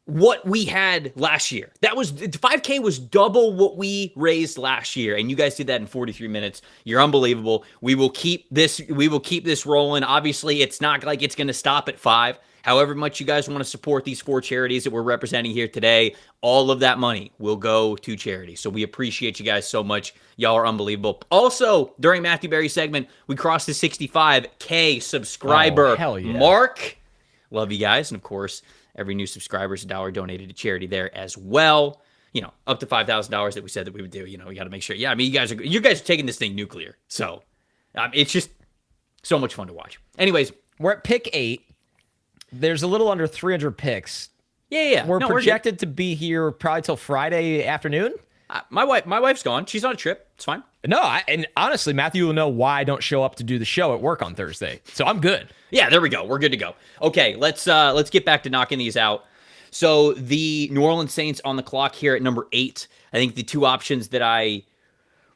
what we had last year. That was 5K was double what we raised last year, and you guys did that in 43 minutes. You're unbelievable. We will keep this rolling. Obviously, it's not like it's going to stop at 5. However much you guys want to support these 4 charities that we're representing here today, all of that money will go to charity. So we appreciate you guys so much. Y'all are unbelievable. Also, during Matthew Berry's segment, we crossed the 65K subscriber mark. Love you guys, and of course, every new subscriber is $1 donated to charity there as well. You know, up to $5,000 that we said that we would do. You know, we got to make sure. Yeah, I mean, you guys are taking this thing nuclear. So it's just so much fun to watch. Anyways, we're at pick 8. There's a little under 300 picks. Yeah. We're projected to be here probably till Friday afternoon. My wife's gone. She's on a trip. It's fine. No, and honestly, Matthew will know why I don't show up to do the show at work on Thursday. So I'm good. Yeah, there we go. We're good to go. Okay, let's get back to knocking these out. So the New Orleans Saints on the clock here at number 8. I think the 2 options that I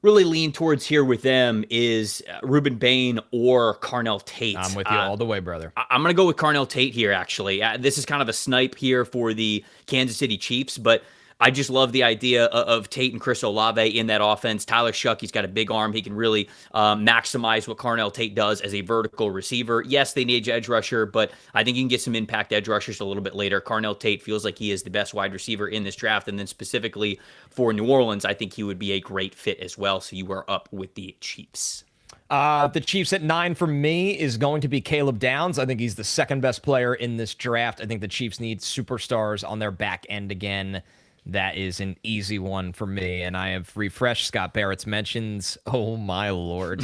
really lean towards here with them is Ruben Bain or Carnell Tate. I'm with you all the way, brother. I'm going to go with Carnell Tate here, actually. This is kind of a snipe here for the Kansas City Chiefs, but I just love the idea of Tate and Chris Olave in that offense. Tyler Shuck, he's got a big arm. He can really maximize what Carnell Tate does as a vertical receiver. Yes, they need an edge rusher, but I think you can get some impact edge rushers a little bit later. Carnell Tate feels like he is the best wide receiver in this draft, and then specifically for New Orleans, I think he would be a great fit as well, so you are up with the Chiefs. The Chiefs at 9 for me is going to be Caleb Downs. I think he's the second best player in this draft. I think the Chiefs need superstars on their back end again. That is an easy one for me, and I have refreshed Scott Barrett's mentions. Oh my lord!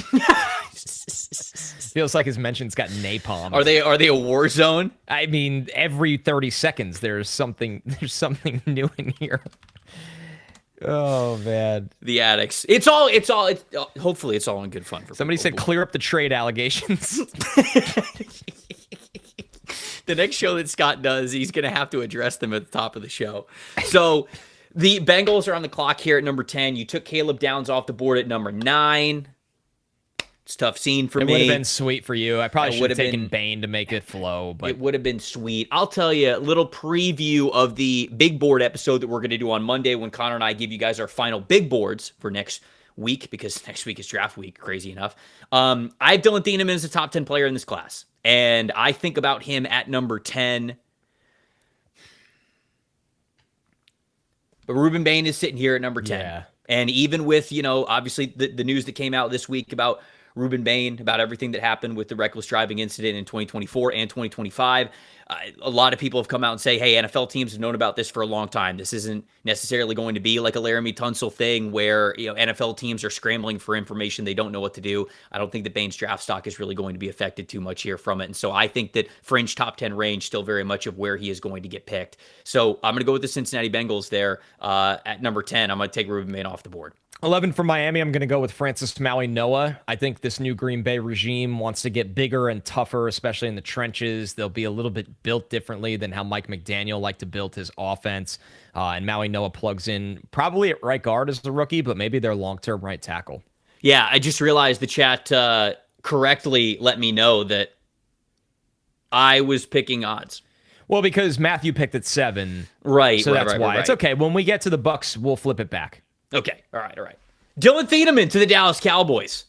Feels like his mentions got napalm. Are they a war zone? I mean, every 30 seconds there's something new in here. Oh man, the Addicts. It's all. Hopefully, it's all in good fun. Somebody said clear up the trade allegations. The next show that Scott does, he's going to have to address them at the top of the show. So the Bengals are on the clock here at number 10. You took Caleb Downs off the board at number 9. It's a tough scene for me. It would have been sweet for you. I probably should have taken Bane to make it flow. But it would have been sweet. I'll tell you a little preview of the big board episode that we're going to do on Monday when Connor and I give you guys our final big boards for next week, because next week is draft week, crazy enough. I have Dylan Thieneman as a top 10 player in this class. And I think about him at number 10. But Ruben Bain is sitting here at number 10. Yeah. And even with, obviously the news that came out this week about Ruben Bain about everything that happened with the reckless driving incident in 2024 and 2025. A lot of people have come out and say, hey, NFL teams have known about this for a long time. This isn't necessarily going to be like a Laramie Tunsil thing where, NFL teams are scrambling for information. They don't know what to do. I don't think that Bain's draft stock is really going to be affected too much here from it. And so I think that fringe top 10 range still very much of where he is going to get picked. So I'm going to go with the Cincinnati Bengals there at number 10. I'm going to take Ruben Bain off the board. 11 from Miami, I'm going to go with Francis Maui-Noah. I think this new Green Bay regime wants to get bigger and tougher, especially in the trenches. They'll be a little bit built differently than how Mike McDaniel liked to build his offense. And Maui-Noah plugs in probably at right guard as the rookie, but maybe their long-term right tackle. Yeah, I just realized the chat correctly let me know that I was picking odds. Well, because Matthew picked at 7. Right. So that's why. Right. It's okay. When we get to the Bucks, we'll flip it back. Okay. All right. Dylan Thieneman to the Dallas Cowboys.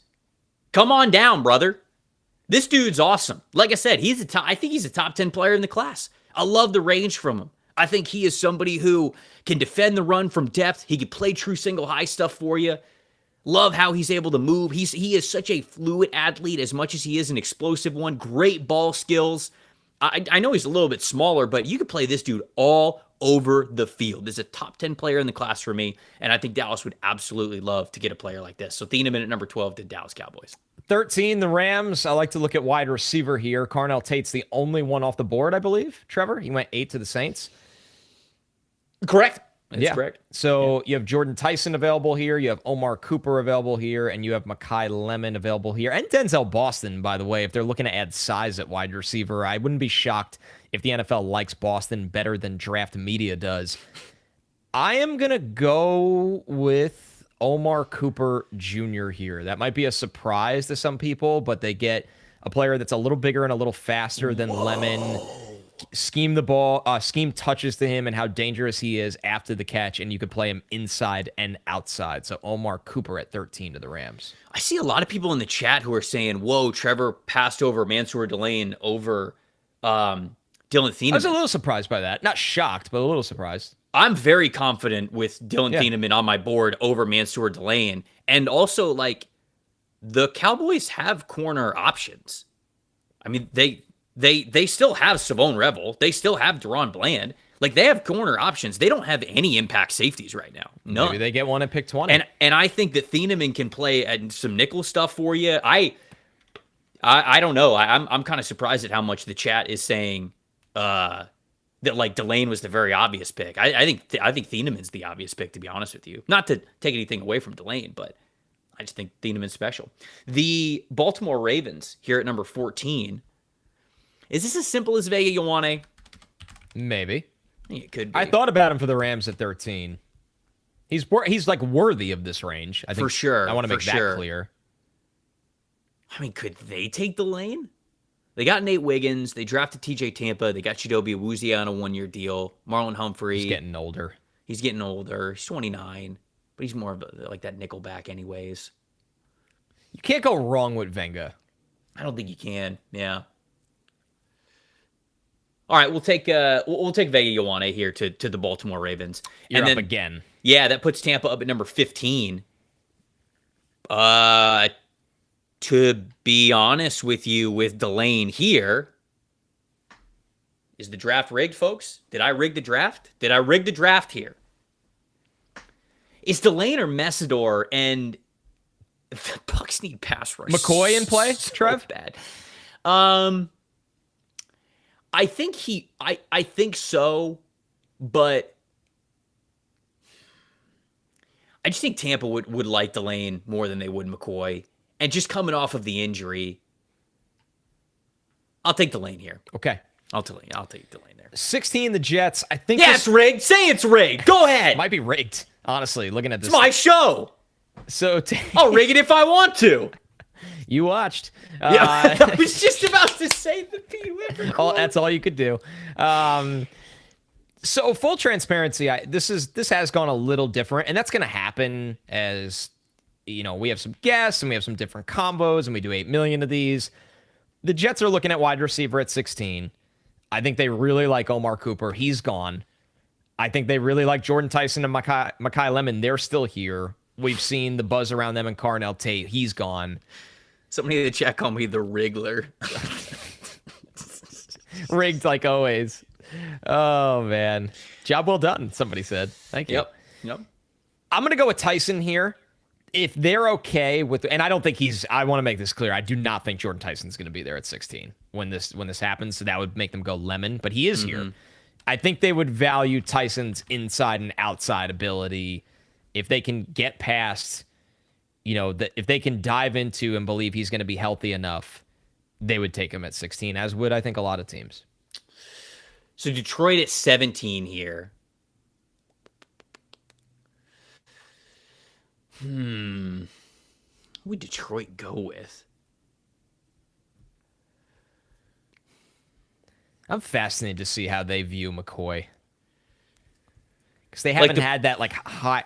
Come on down, brother. This dude's awesome. Like I said, I think he's a top 10 player in the class. I love the range from him. I think he is somebody who can defend the run from depth. He can play true single high stuff for you. Love how he's able to move. He is such a fluid athlete as much as he is an explosive one. Great ball skills. I know he's a little bit smaller, but you could play this dude all over the field. This is a top 10 player in the class for me, and I think Dallas would absolutely love to get a player like this. So Thieneman at number 12 to Dallas Cowboys. 13, the Rams. I like to look at wide receiver here. Carnell Tate's the only one off the board, I believe. Trevor, he went 8 to the Saints. Correct. That's correct. So you have Jordan Tyson available here. You have Omar Cooper available here. And you have Mekhi Lemon available here. And Denzel Boston, by the way, if they're looking to add size at wide receiver. I wouldn't be shocked if the NFL likes Boston better than draft media does. I am going to go with Omar Cooper Jr. here. That might be a surprise to some people, but they get a player that's a little bigger and a little faster than Lemon. Scheme the ball, scheme touches to him and how dangerous he is after the catch, and you could play him inside and outside. So Omar Cooper at 13 to the Rams. I see a lot of people in the chat who are saying, whoa, Trevor passed over Mansour Delane over Dylan Thieneman. I was a little surprised by that. Not shocked, but a little surprised. I'm very confident with Dylan Thieneman on my board over Mansour Delane. And also, the Cowboys have corner options. I mean, They still have Savone Revel. They still have Deron Bland. They have corner options. They don't have any impact safeties right now. None. Maybe they get one at pick 20. And I think that Thieneman can play at some nickel stuff for you. I don't know. I'm kind of surprised at how much the chat is saying that Delane was the very obvious pick. I think Thieneman's the obvious pick, to be honest with you. Not to take anything away from Delane, but I just think Thieneman's special. The Baltimore Ravens here at number 14. Is this as simple as Vega Ioane? Maybe. It could be. I thought about him for the Rams at 13. He's worthy of this range. I think, for sure. I want to make that clear. I mean, could they take the lane? They got Nate Wiggins. They drafted TJ Tampa. They got Chidobe Awuzie on a 1-year deal. Marlon Humphrey. He's getting older. He's 29. But he's more of that nickel back anyways. You can't go wrong with Venga. I don't think you can. Yeah. All right, we'll take Vega Ioane here to the Baltimore Ravens. You're up again. Yeah, that puts Tampa up at number 15. To be honest with you, with Delane here, is the draft rigged, folks? Did I rig the draft? Did I rig the draft here? Is Delane or Messidor, and the Bucks need pass rush. McCoy in play, so Trev? Bad. I think so, but I just think Tampa would like Delane more than they would McCoy. And just coming off of the injury, I'll take Delane here. Okay. I'll take Delane there. 16, the Jets. I think it's rigged. Say it's rigged. Go ahead. Might be rigged, honestly, looking at this. It's my show. So I'll rig it if I want to. You watched. Yeah, I was just about to say the Pete Whipper quote. That's all you could do. So full transparency, this has gone a little different, and that's going to happen as we have some guests and we have some different combos, and we do 8 million of these. The Jets are looking at wide receiver at 16. I think they really like Omar Cooper. He's gone. I think they really like Jordan Tyson and Mekhi Lemon. They're still here. We've seen the buzz around them and Carnell Tate. He's gone. Somebody in the chat called me the Wriggler. Rigged like always. Oh, man. Job well done, somebody said. Thank you. Yep. I'm going to go with Tyson here. If they're okay with, and I don't think I want to make this clear, I do not think Jordan Tyson's going to be there at 16 when this happens, so that would make them go lemon, but he is here. I think they would value Tyson's inside and outside ability if they can get past, if they can dive into and believe he's going to be healthy enough, they would take him at 16, as would, I think, a lot of teams. So Detroit at 17 here. Who would Detroit go with? I'm fascinated to see how they view McCoy. Because they haven't had that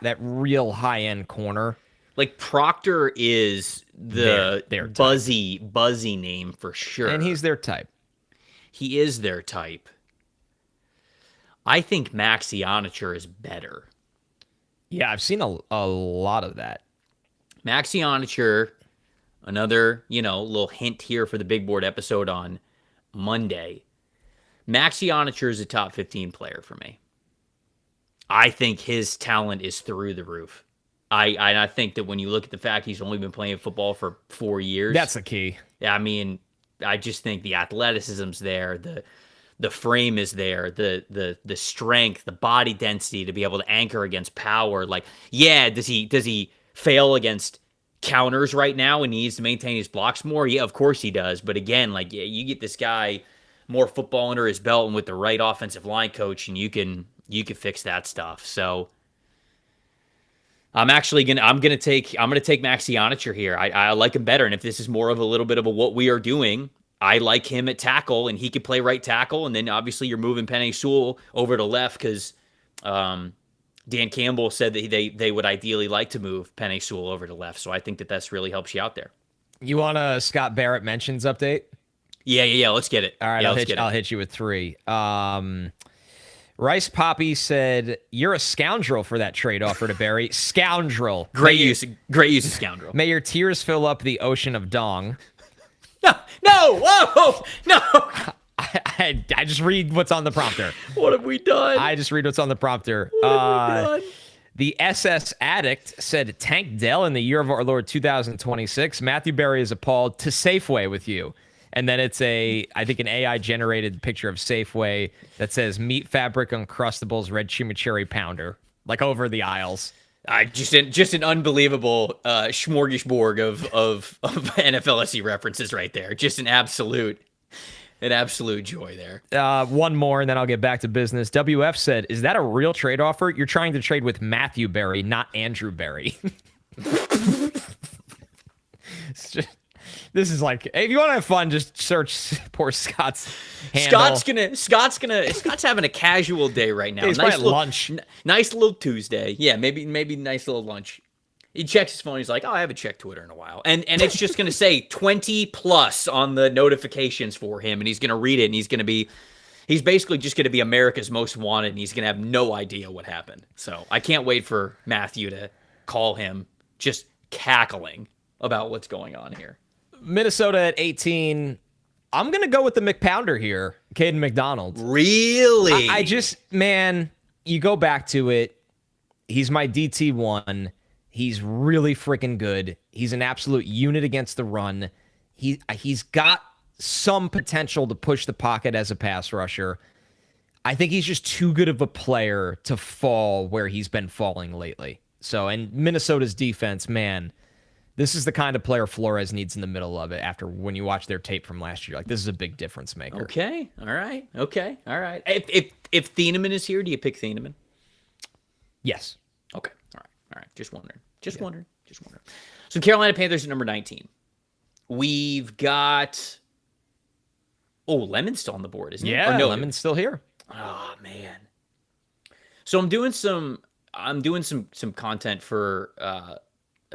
that real high-end corner. Like Proctor is the buzzy name for sure. And he's their type. He is their type. I think Maxi Onacher is better. Yeah, I've seen a lot of that. Maxi Onacher, another, little hint here for the Big Board episode on Monday. Maxi Onacher is a top 15 player for me. I think his talent is through the roof. I think that when you look at the fact he's only been playing football for 4 years. That's the key. I mean, I just think the athleticism's there, the frame is there, the strength, the body density to be able to anchor against power. Like, yeah, does he fail against counters right now and he needs to maintain his blocks more? Yeah, of course he does. But again, you get this guy more football under his belt and with the right offensive line coach, and you can fix that stuff. So I'm gonna take Maxi Onacher here. I like him better, and if this is more of a little bit of a what we are doing, I like him at tackle, and he could play right tackle. And then obviously you're moving Penei Sewell over to left because Dan Campbell said that they would ideally like to move Penei Sewell over to left. So I think that really helps you out there. You want a Scott Barrett mentions update? Yeah. Let's get it. All right, yeah, I'll hit you with 3. Rice Poppy said, "You're a scoundrel for that trade offer to Barry." Scoundrel. Great use of scoundrel. May your tears fill up the ocean of dong. No, whoa, no. I just read what's on the prompter. What have we done? I just read what's on the prompter. What have we done? The SS Addict said, "Tank Dell in the year of our Lord 2026. Matthew Berry is appalled to Safeway with you." And then it's I think an AI-generated picture of Safeway that says, "Meat Fabric Uncrustables Red Chimichurri Pounder," like over the aisles. Just an unbelievable smorgasbord of NFLSE references right there. Just an absolute joy there. One more, and then I'll get back to business. WF said, "Is that a real trade offer? You're trying to trade with Matthew Berry, not Andrew Berry." This is like, if you want to have fun, just search poor Scott's handle. Scott's having a casual day right now. He's nice little, lunch. Nice little Tuesday. Yeah, maybe nice little lunch. He checks his phone. He's like, "Oh, I haven't checked Twitter in a while," and it's just going to say 20+ on the notifications for him, and he's going to read it, and he's basically just going to be America's Most Wanted, and he's going to have no idea what happened. So I can't wait for Matthew to call him, just cackling about what's going on here. Minnesota at 18. I'm going to go with the McPounder here, Caden McDonald. Really? I just, man, you go back to it. He's my DT1. He's really freaking good. He's an absolute unit against the run. He's got some potential to push the pocket as a pass rusher. I think he's just too good of a player to fall where he's been falling lately. So, and Minnesota's defense, man, this is the kind of player Flores needs in the middle of it after when you watch their tape from last year. Like, this is a big difference maker. Okay. All right. If Thieneman is here, do you pick Thieneman? Yes. Okay. All right. Just wondering. So Carolina Panthers at number 19. We've got... Oh, Lemon's still on the board, isn't he? Yeah, no, Lemon's still here. Oh, man. So I'm doing some content for...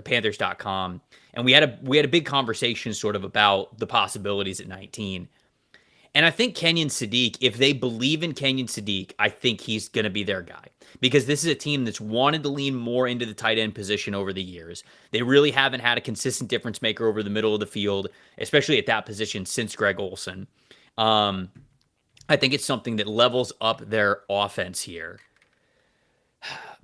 Panthers.com, and we had a big conversation sort of about the possibilities at 19. And I think Kenyon Sadiq, if they believe in Kenyon Sadiq, I think he's going to be their guy. Because this is a team that's wanted to lean more into the tight end position over the years. They really haven't had a consistent difference maker over the middle of the field, especially at that position since Greg Olsen. I think it's something that levels up their offense here.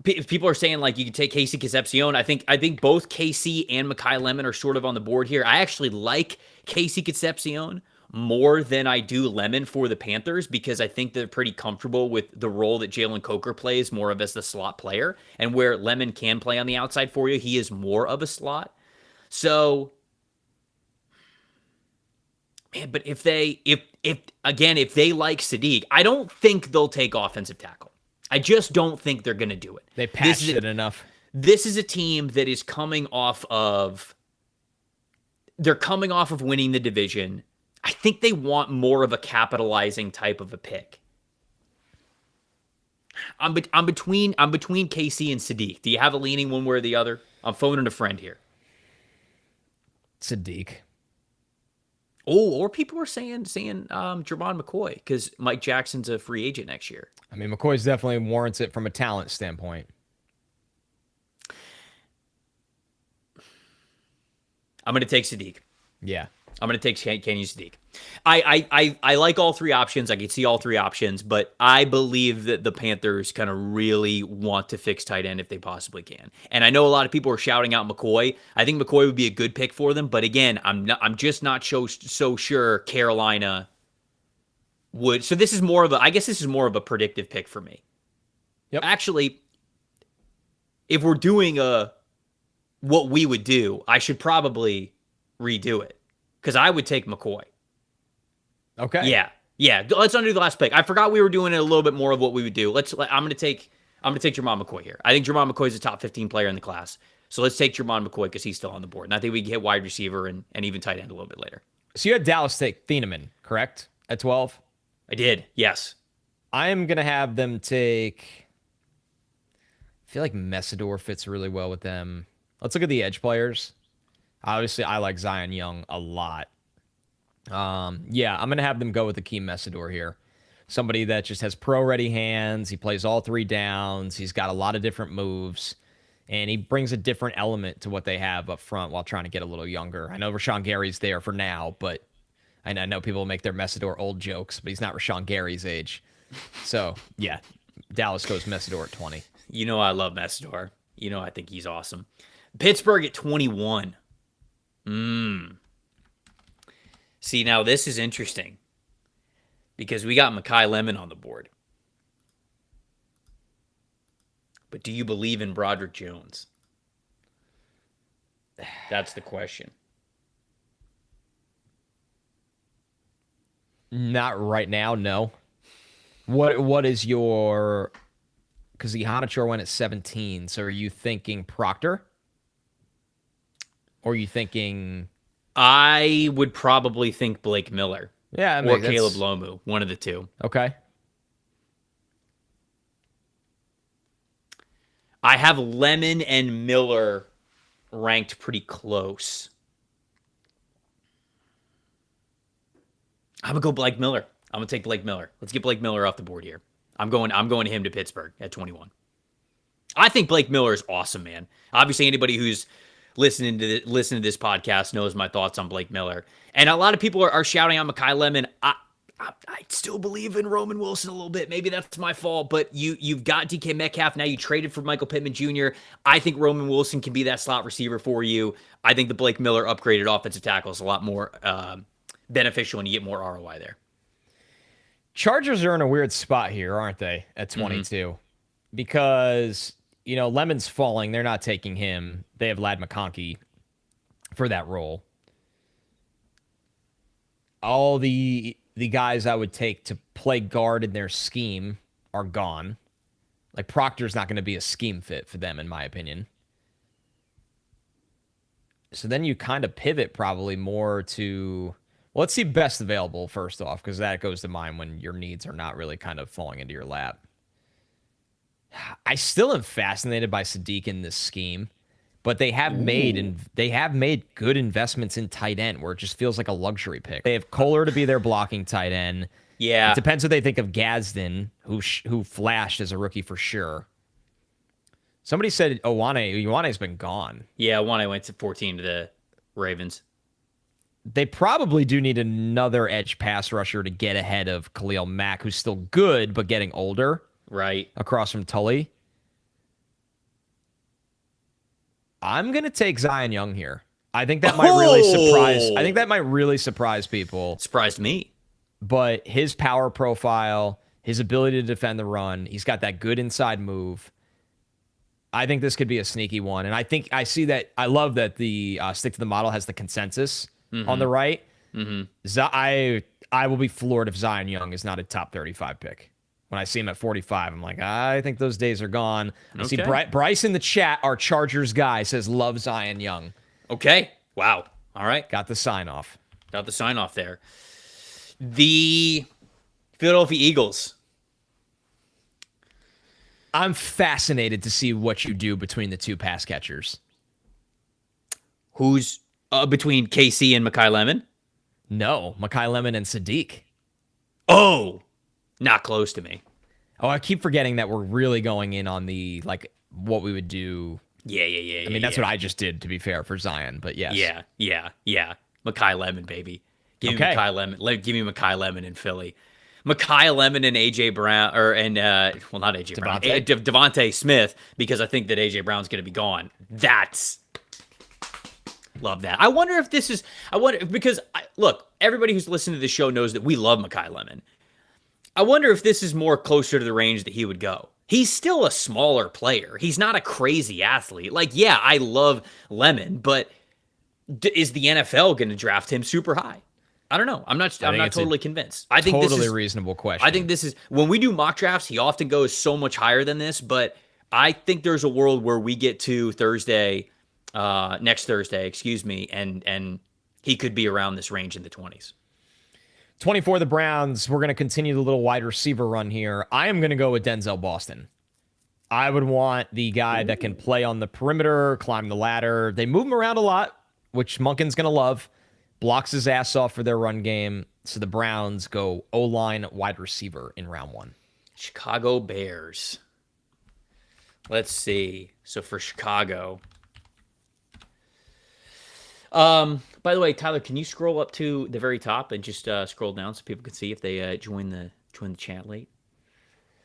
People are saying like you could take Casey Concepcion. I think both KC and Mekhi Lemon are sort of on the board here. I actually like Casey Concepcion more than I do Lemon for the Panthers because I think they're pretty comfortable with the role that Jalen Coker plays more of as the slot player, and where Lemon can play on the outside for you, he is more of a slot. So, man, but if they like Sadiq, I don't think they'll take offensive tackle. I just don't think they're going to do it. They patched it enough. This is a team that is coming off of winning the division. I think they want more of a capitalizing type of a pick. I'm between KC and Sadiq. Do you have a leaning one way or the other? I'm phoning a friend here. Sadiq. Oh, or people were saying Jermon McCoy because Mike Jackson's a free agent next year. I mean, McCoy's definitely warrants it from a talent standpoint. I'm going to take Sadiq. Yeah. I'm going to take Kenyon Sadiq. I like all three options. I can see all three options, but I believe that the Panthers kind of really want to fix tight end if they possibly can. And I know a lot of people are shouting out McCoy. I think McCoy would be a good pick for them, but again, I'm just not so sure Carolina would. So this is more of a predictive pick for me. Yep. Actually, if we're doing what we would do, I should probably redo it. Because I would take McCoy. Okay. Yeah. Let's undo the last pick. I forgot we were doing it a little bit more of what we would do. I'm gonna take Jermon McCoy here. I think Jermon McCoy is a top 15 player in the class. So let's take Jermon McCoy because he's still on the board. And I think we can hit wide receiver and even tight end a little bit later. So you had Dallas take Thieneman, correct? At 12? I did, yes. I am gonna have them take. I feel like Messidor fits really well with them. Let's look at the edge players. Obviously, I like Zion Young a lot. Yeah, I'm going to have them go with Akeem Messidor here. Somebody that just has pro-ready hands. He plays all three downs. He's got a lot of different moves. And he brings a different element to what they have up front while trying to get a little younger. I know Rashawn Gary's there for now, but I know people make their Messidor old jokes, but he's not Rashawn Gary's age. So, yeah, Dallas goes Messidor at 20. You know I love Messidor. You know I think he's awesome. Pittsburgh at 21. See, now this is interesting because we got Mekhi Lemon on the board. But do you believe in Broderick Jones? That's the question. Not right now, no. What is your... Because the Hanachor went at 17, so are you thinking Proctor? Or are you thinking... I would probably think Blake Miller. Yeah, or Caleb Lomu, one of the two. Okay. I have Lemon and Miller ranked pretty close. I'm gonna go Blake Miller. I'm gonna take Blake Miller. Let's get Blake Miller off the board here. I'm going him to Pittsburgh at 21. I think Blake Miller is awesome, man. Obviously, anybody who's listening to this podcast knows my thoughts on Blake Miller. And a lot of people are shouting out Mekhi Lemon. I still believe in Roman Wilson a little bit. Maybe that's my fault, but you've got DK Metcalf. Now you traded for Michael Pittman Jr. I think Roman Wilson can be that slot receiver for you. I think the Blake Miller upgraded offensive tackle is a lot more beneficial and you get more ROI there. Chargers are in a weird spot here, aren't they, at 22? Because, Lemon's falling. They're not taking him. They have Ladd McConkey for that role. All the guys I would take to play guard in their scheme are gone. Like, Proctor's not going to be a scheme fit for them, in my opinion. So then you kind of pivot probably more to... Well, let's see best available first off, because that goes to mind when your needs are not really kind of falling into your lap. I still am fascinated by Sadiq in this scheme but they have made good investments in tight end where it just feels like a luxury pick. They have Kohler to be their blocking tight end. Yeah. It depends what they think of Gadsden, who flashed as a rookie for sure. Somebody said Owane's been gone. Yeah, Owane went to 14 to the Ravens. They probably do need another edge pass rusher to get ahead of Khalil Mack, who's still good, but getting older. Right. Across from Tully. I'm going to take Zion Young here. I think that might really surprise people. Surprised me. But his power profile, his ability to defend the run, he's got that good inside move. I think this could be a sneaky one. And I love that the stick to the model has the consensus on the right. I will be floored if Zion Young is not a top 35 pick. When I see him at 45, I'm like, I think those days are gone. I see Bryce in the chat, our Chargers guy, says love Zion Young. Okay. Wow. All right. Got the sign off there. The Philadelphia Eagles. I'm fascinated to see what you do between the two pass catchers. Who's between KC and Mekhi Lemon? No, Mekhi Lemon and Sadiq. Oh, not close to me. Oh, I keep forgetting that we're really going in on the, like, what we would do. Yeah. I mean, that's what I just did, to be fair, for Zion, but yes. Yeah. Mekhi Lemon, baby. Give me Mekhi Lemon. Give me Mekhi Lemon in Philly. Mekhi Lemon and AJ Brown, not AJ Brown, Devontae Smith, because I think that AJ Brown's going to be gone. Love that. I wonder if this is, because look, everybody who's listening to the show knows that we love Mekhi Lemon. I wonder if this is more closer to the range that he would go. He's still a smaller player. He's not a crazy athlete. Like, yeah, I love Lemon, but is the NFL going to draft him super high? I don't know. I'm not totally convinced. I think this is a reasonable question. I think this is, when we do mock drafts, he often goes so much higher than this, but I think there's a world where we get to next Thursday, and he could be around this range in the 20s. 24, the Browns. We're going to continue the little wide receiver run here. I am going to go with Denzel Boston. I would want the guy that can play on the perimeter, climb the ladder. They move him around a lot, which Monken's going to love. Blocks his ass off for their run game. So the Browns go O-line wide receiver in round 1. Chicago Bears. Let's see. So for Chicago. By the way, Tyler, can you scroll up to the very top and just scroll down so people can see if they join the chat late?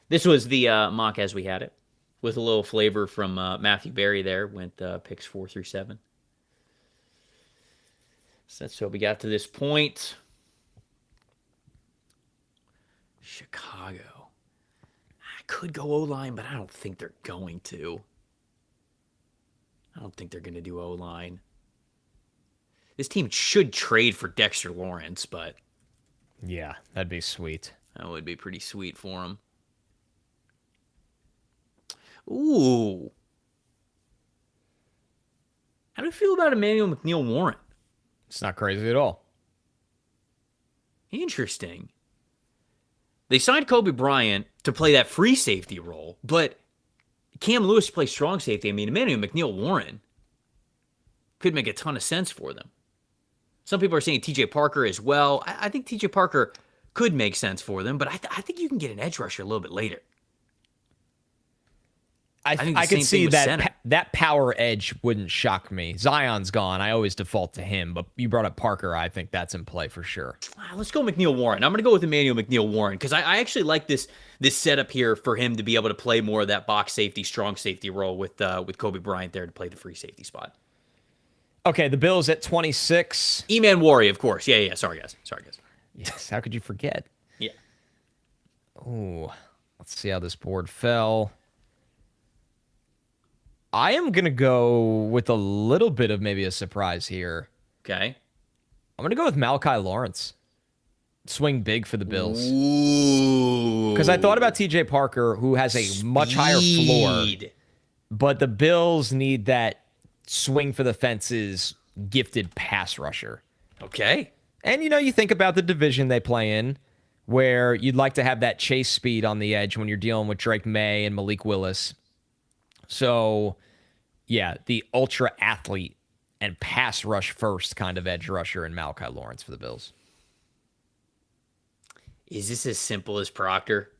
This was the mock as we had it, with a little flavor from Matthew Berry there, went picks 4 through 7. So that's what we got to this point. Chicago. I could go O-line, but I don't think they're going to. I don't think they're going to do O-line. This team should trade for Dexter Lawrence, but... yeah, that'd be sweet. That would be pretty sweet for him. Ooh. How do you feel about Emmanuel McNeil-Warren? It's not crazy at all. Interesting. They signed Kobe Bryant to play that free safety role, but Cam Lewis plays strong safety. I mean, Emmanuel McNeil-Warren could make a ton of sense for them. Some people are saying TJ Parker as well. I think TJ Parker could make sense for them, but I think you can get an edge rusher a little bit later. I could see that power edge wouldn't shock me. Zion's gone. I always default to him, but you brought up Parker. I think that's in play for sure. Let's go McNeil-Warren. I'm going to go with Emmanuel McNeil-Warren because I actually like this setup here for him to be able to play more of that box safety, strong safety role with Kobe Bryant there to play the free safety spot. Okay, the Bills at 26. E-Man Warrior, of course. Yeah. Sorry, guys. Yes, how could you forget? Yeah. Ooh, let's see how this board fell. I am going to go with a little bit of maybe a surprise here. Okay. I'm going to go with Malachi Lawrence. Swing big for the Bills. Ooh. Because I thought about TJ Parker, who has a much higher floor. But the Bills need that swing for the fences gifted pass rusher. Okay. And, you think about the division they play in, where you'd like to have that chase speed on the edge when you're dealing with Drake May and Malik Willis. So Yeah, the ultra athlete and pass rush first kind of edge rusher in Malachi Lawrence for the Bills. Is this as simple as Proctor?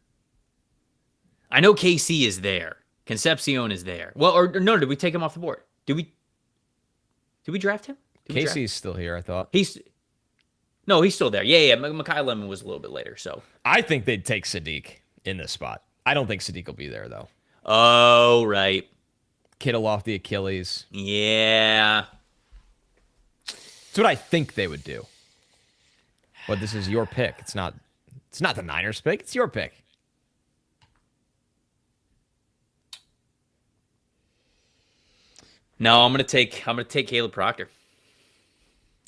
I know KC is there. Concepcion is there. Well, or no, did we take him off the board? Did we draft him? KC's still here, I thought. He's still there. Yeah. Mekhi Lemon was a little bit later, so. I think they'd take Sadiq in this spot. I don't think Sadiq will be there, though. Oh, right. Kittle off the Achilles. Yeah. That's what I think they would do. But this is your pick. It's not the Niners' pick. It's your pick. No, I'm gonna take Caleb Proctor.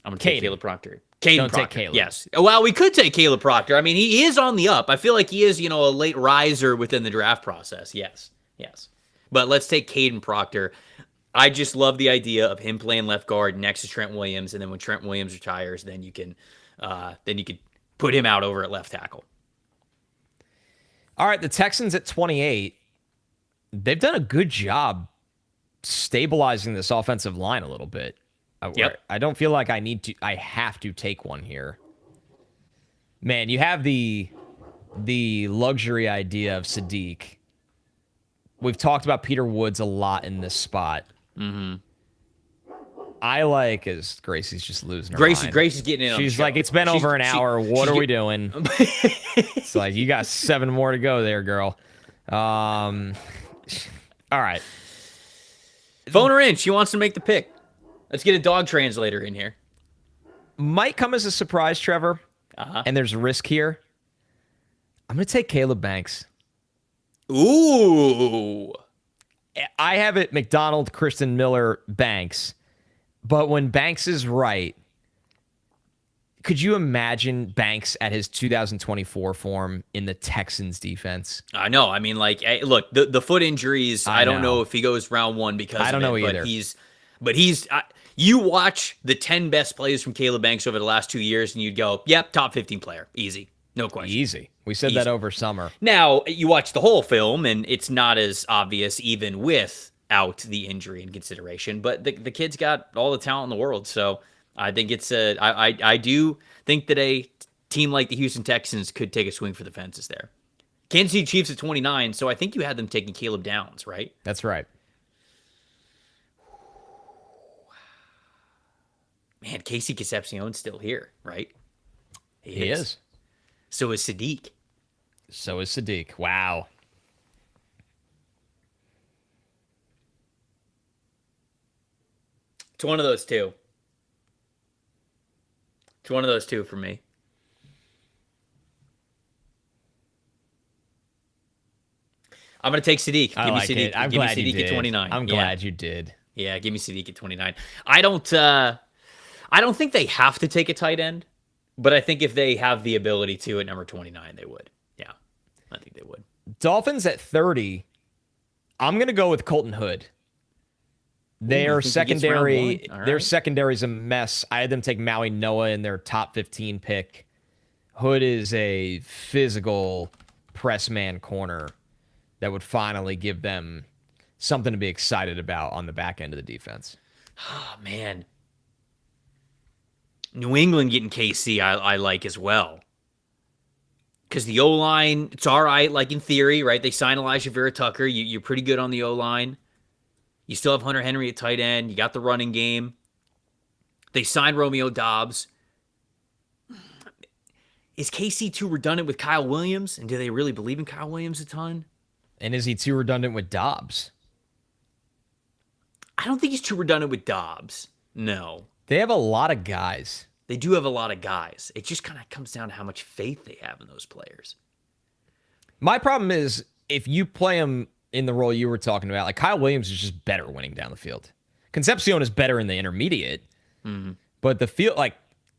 I'm gonna take Caleb Proctor. Don't take Caleb. Yes. Well, we could take Caleb Proctor. I mean, he is on the up. I feel like he is, a late riser within the draft process. Yes. But let's take Caden Proctor. I just love the idea of him playing left guard next to Trent Williams, and then when Trent Williams retires, then you can put him out over at left tackle. All right, the Texans at 28. They've done a good job stabilizing this offensive line a little bit. Yep. I don't feel like I have to take one here. Man, you have the luxury idea of Sadiq. We've talked about Peter Woods a lot in this spot. Mm-hmm. I like as Gracie's just losing her mind. Gracie's getting in on the She's show. like, it's been over an hour. What are we doing? It's like, you got 7 more to go there, girl. All right. Phone her in. She wants to make the pick. Let's get a dog translator in here. Might come as a surprise, Trevor. And there's risk here. I'm going to take Caleb Banks. Ooh. I have it McDonald, Kristen Miller, Banks. But when Banks is right, could you imagine Banks at his 2024 form in the Texans defense? I know. I mean, look, the foot injuries, I don't know if he goes round 1 because I don't know either. But you watch the 10 best plays from Caleb Banks over the last 2 years, and you'd go, yep, top 15 player. Easy. No question. Easy. We said that over summer. Now, you watch the whole film, and it's not as obvious even without the injury in consideration, but the kid's got all the talent in the world, so I think I do think that a team like the Houston Texans could take a swing for the fences there. Kansas City Chiefs at 29, so I think you had them taking Caleb Downs, right? That's right. Man, Casey Concepcion's still here, right? He is. So is Sadiq. Wow. It's one of those two. It's one of those two for me. I'm going to take Sadiq. Give me Sadiq. I'm glad you did. At 29. I'm glad you did. Yeah, give me Sadiq at 29. I don't think they have to take a tight end, but I think if they have the ability to at number 29, they would. Yeah, I think they would. Dolphins at 30. I'm going to go with Colton Hood. Their secondary, right. Their secondary's a mess. I had them take Maui Noah in their top 15 pick. Hood is a physical press man corner that would finally give them something to be excited about on the back end of the defense. Oh, man. New England getting KC I like as well. Because the O-line, it's all right, like in theory, right? They signed Elijah Vera-Tucker. You're pretty good on the O-line. You still have Hunter Henry at tight end. You got the running game. They signed Romeo Doubs. Is KC too redundant with Kyle Williams? And do they really believe in Kyle Williams a ton? And is he too redundant with Doubs? I don't think he's too redundant with Doubs. No. They have a lot of guys. They do have a lot of guys. It just kind of comes down to how much faith they have in those players. My problem is if you play him in the role you were talking about, like Kyle Williams is just better winning down the field. Concepcion is better in the intermediate. Mm-hmm. But the field,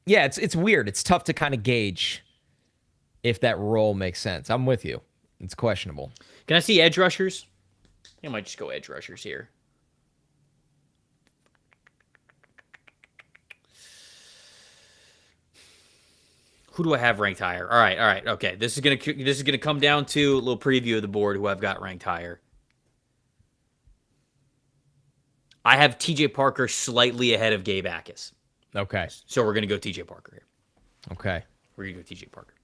it's weird. It's tough to kind of gauge if that role makes sense. I'm with you. It's questionable. Can I see edge rushers? I might just go edge rushers here. Who do I have ranked higher? All right. Okay, this is gonna come down to a little preview of the board. Who I've got ranked higher. I have TJ Parker slightly ahead of Gabe Akis. Okay. So we're going to go TJ Parker here. Okay. We're going to go TJ Parker.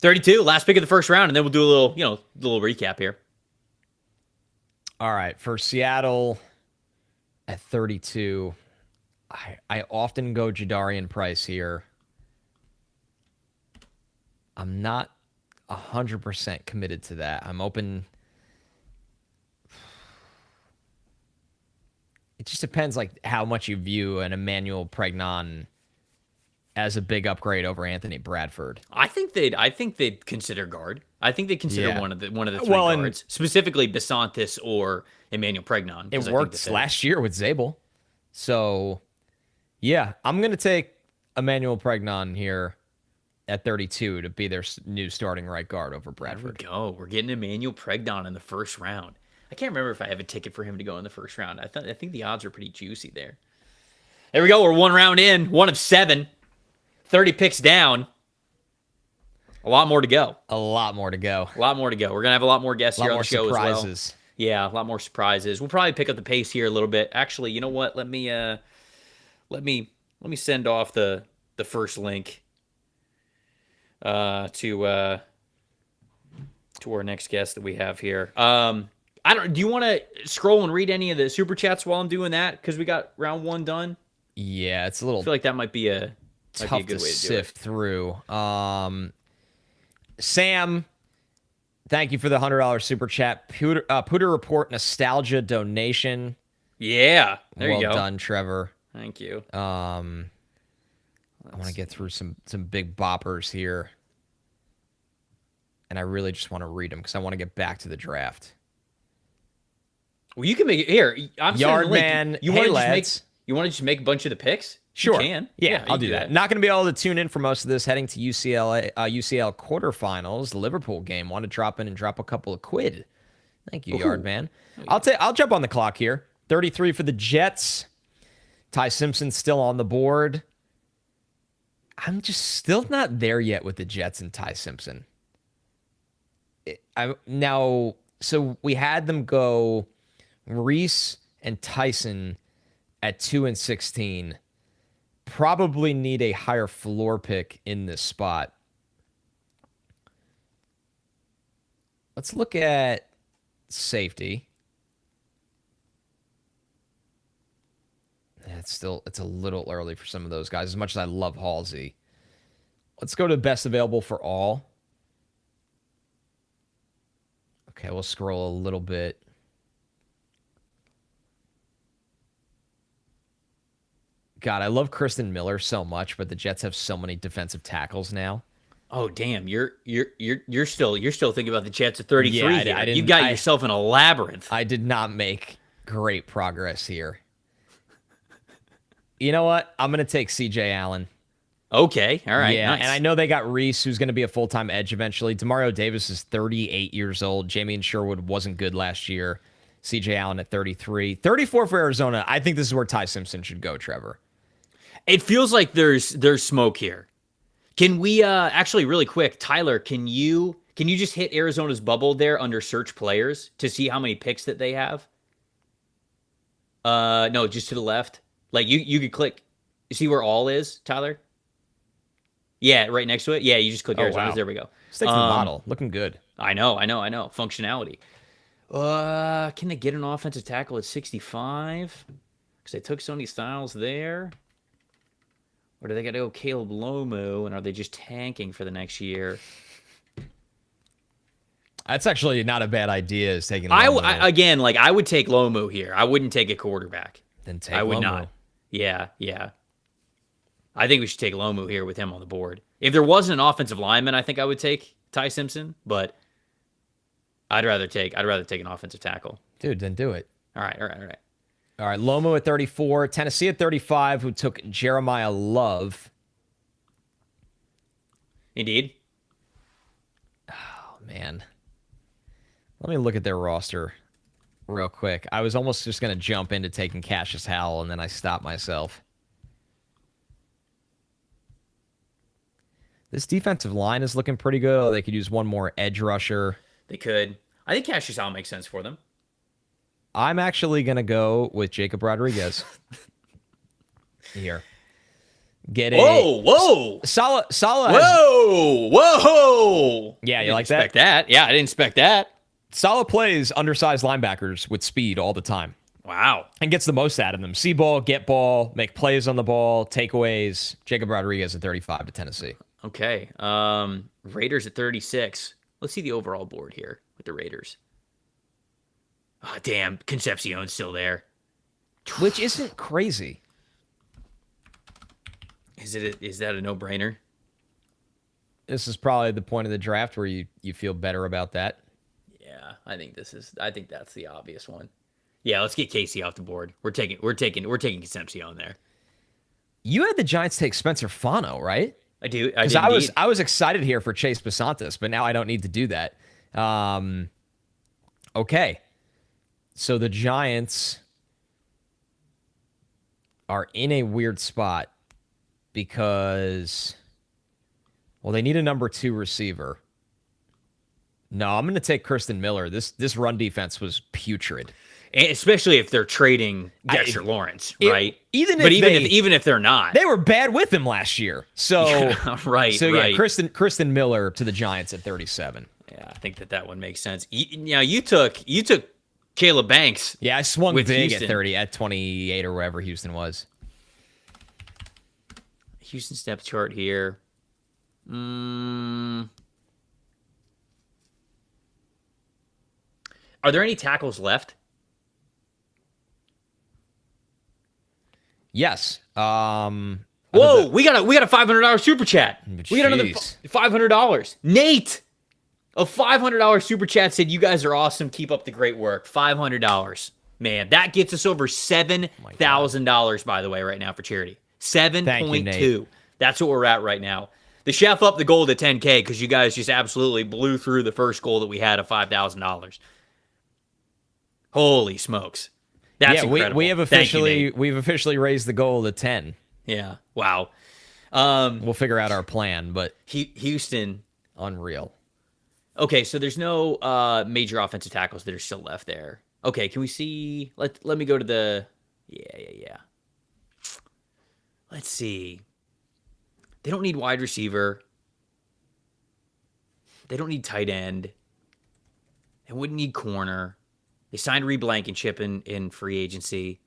32, last pick of the first round, and then we'll do a little recap here. All right. For Seattle at 32, I often go Jadarian Price here. I'm not 100% committed to that. I'm open. It just depends like how much you view an Emmanuel Pregnon as a big upgrade over Anthony Bradford. I think they'd consider guard. I think they'd consider one of the three guards, specifically Besantis or Emmanuel Pregnon. It worked last year with Zabel. So, yeah, I'm going to take Emmanuel Pregnon here at 32 to be their new starting right guard over Bradford. There we go. We're getting Emmanuel Pregnon in the first round. I can't remember if I have a ticket for him to go in the first round. I think the odds are pretty juicy there. There we go. We're 1 round in, 1 of 7, 30 picks down. A lot more to go. A lot more to go. We're gonna have a lot more guests here on the show surprises. as well. Yeah, a lot more surprises. We'll probably pick up the pace here a little bit. Actually, you know what? Let me send off the first link to our next guest that we have here. Do you want to scroll and read any of the super chats while I'm doing that? Because we got round 1 done. Yeah, it's a little. I feel like that might be a tough good way to sift through. Sam, thank you for the $100 super chat. Pooter Report nostalgia donation. Yeah, there you go. Well done, Trevor. Thank you. I want to get through some big boppers here, and I really just want to read them because I want to get back to the draft. Well, you can make it here. I'm Yardman. You want to just make a bunch of the picks? Sure. You can. Yeah, I'll do that. Not going to be able to tune in for most of this. Heading to UCL quarterfinals, the Liverpool game. Want to drop in and drop a couple of quid. Thank you, Yardman. I'll jump on the clock here. 33 for the Jets. Ty Simpson still on the board. I'm just still not there yet with the Jets and Ty Simpson. So we had them go Reese and Tyson at 2 and 16. Probably need a higher floor pick in this spot. Let's look at safety. It's a little early for some of those guys, as much as I love Halsey. Let's go to best available for all. Okay, we'll scroll a little bit. God, I love Kristen Miller so much, but the Jets have so many defensive tackles now. Oh damn, you're still thinking about the Jets at 33. Yeah, you got yourself in a labyrinth. I did not make great progress here. You know what? I'm going to take CJ Allen. Okay, all right. Yeah, nice. And I know they got Reese, who's going to be a full-time edge eventually. Demario Davis is 38 years old. Jamie Sherwood wasn't good last year. CJ Allen at 33. 34 for Arizona. I think this is where Ty Simpson should go, Trevor. It feels like there's smoke here. Can we actually really quick, Tyler, can you just hit Arizona's bubble there under search players to see how many picks that they have? No, just to the left. Like you could click. You see where all is, Tyler? Yeah, right next to it. Yeah, you just click Arizona. Wow. There we go. Stick to the model. Looking good. I know. Functionality. Can they get an offensive tackle at 65? Because they took Sonny Styles there. Or do they got to go Caleb Lomu, and are they just tanking for the next year? That's actually not a bad idea, is taking Lomu. I would take Lomu here. I wouldn't take a quarterback. Then take I would Lomu. not. Yeah. I think we should take Lomu here with him on the board. If there wasn't an offensive lineman, I think I would take Ty Simpson, but I'd rather take an offensive tackle. Dude, then do it. All right. All right, Lomu at 34, Tennessee at 35, who took Jeremiah Love. Indeed. Oh, man. Let me look at their roster real quick. I was almost just going to jump into taking Cassius Howell, and then I stopped myself. This defensive line is looking pretty good. They could use one more edge rusher. They could. I think Cassius Howell makes sense for them. I'm actually going to go with Jacob Rodriguez here. Get it. Whoa. Salah Whoa. Yeah, you like that? Yeah, I didn't expect that. Salah plays undersized linebackers with speed all the time. Wow. And gets the most out of them. See ball, get ball, make plays on the ball, takeaways. Jacob Rodriguez at 35 to Tennessee. Okay. Raiders at 36. Let's see the overall board here with the Raiders. Oh, damn. Concepcion's still there. Which isn't crazy. Is that a no-brainer? This is probably the point of the draft where you feel better about that. Yeah, I think that's the obvious one. Yeah, let's get Casey off the board. We're taking Concepcion there. You had the Giants take Spencer Fano, right? I do. Because I was excited here for Chase Basantis, but now I don't need to do that. Okay. So the Giants are in a weird spot because, well, they need a number 2 receiver. No, I'm going to take Kristen Miller. This run defense was putrid. And especially if they're trading Dexter Lawrence, right? Even if they're not. They were bad with him last year. So yeah, right. Yeah, Kristen Miller to the Giants at 37. Yeah, I think that one makes sense. You took Caleb Banks. Yeah, I swung big Houston. at 28 or wherever Houston was. Houston depth chart here. Are there any tackles left? Yes. Whoa, we got a $500 super chat. Jeez. We got another $500. Nate, a $500 super chat said, "You guys are awesome. Keep up the great work." $500. Man, that gets us over $7,000, by the way, right now for charity. 7.2. That's what we're at right now. The chef upped the goal to 10K because you guys just absolutely blew through the first goal that we had of $5,000. Holy smokes. That's incredible. We've officially raised the goal to 10. Yeah. Wow. We'll figure out our plan, but Houston, unreal. Okay, so there's no major offensive tackles that are still left there. Okay, can we see? Let me go to the. Yeah. Let's see. They don't need wide receiver. They don't need tight end. They wouldn't need corner. They signed Reid Blankenship in free agency.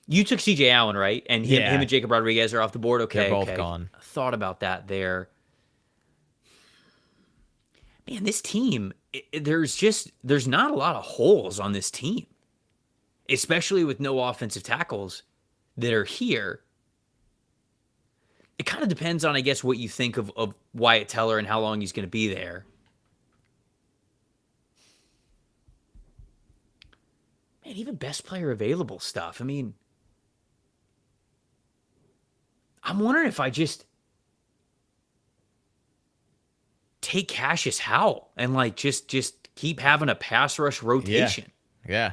You took C.J. Allen, right? And him and Jacob Rodriguez are off the board. Okay, they're both gone. I thought about that there. Man, this team, there's not a lot of holes on this team, especially with no offensive tackles that are here. It kind of depends on, I guess, what you think of Wyatt Teller and how long he's going to be there. Man, even best player available stuff. I mean, I'm wondering if I just take Cassius Howell and just keep having a pass rush rotation. Yeah.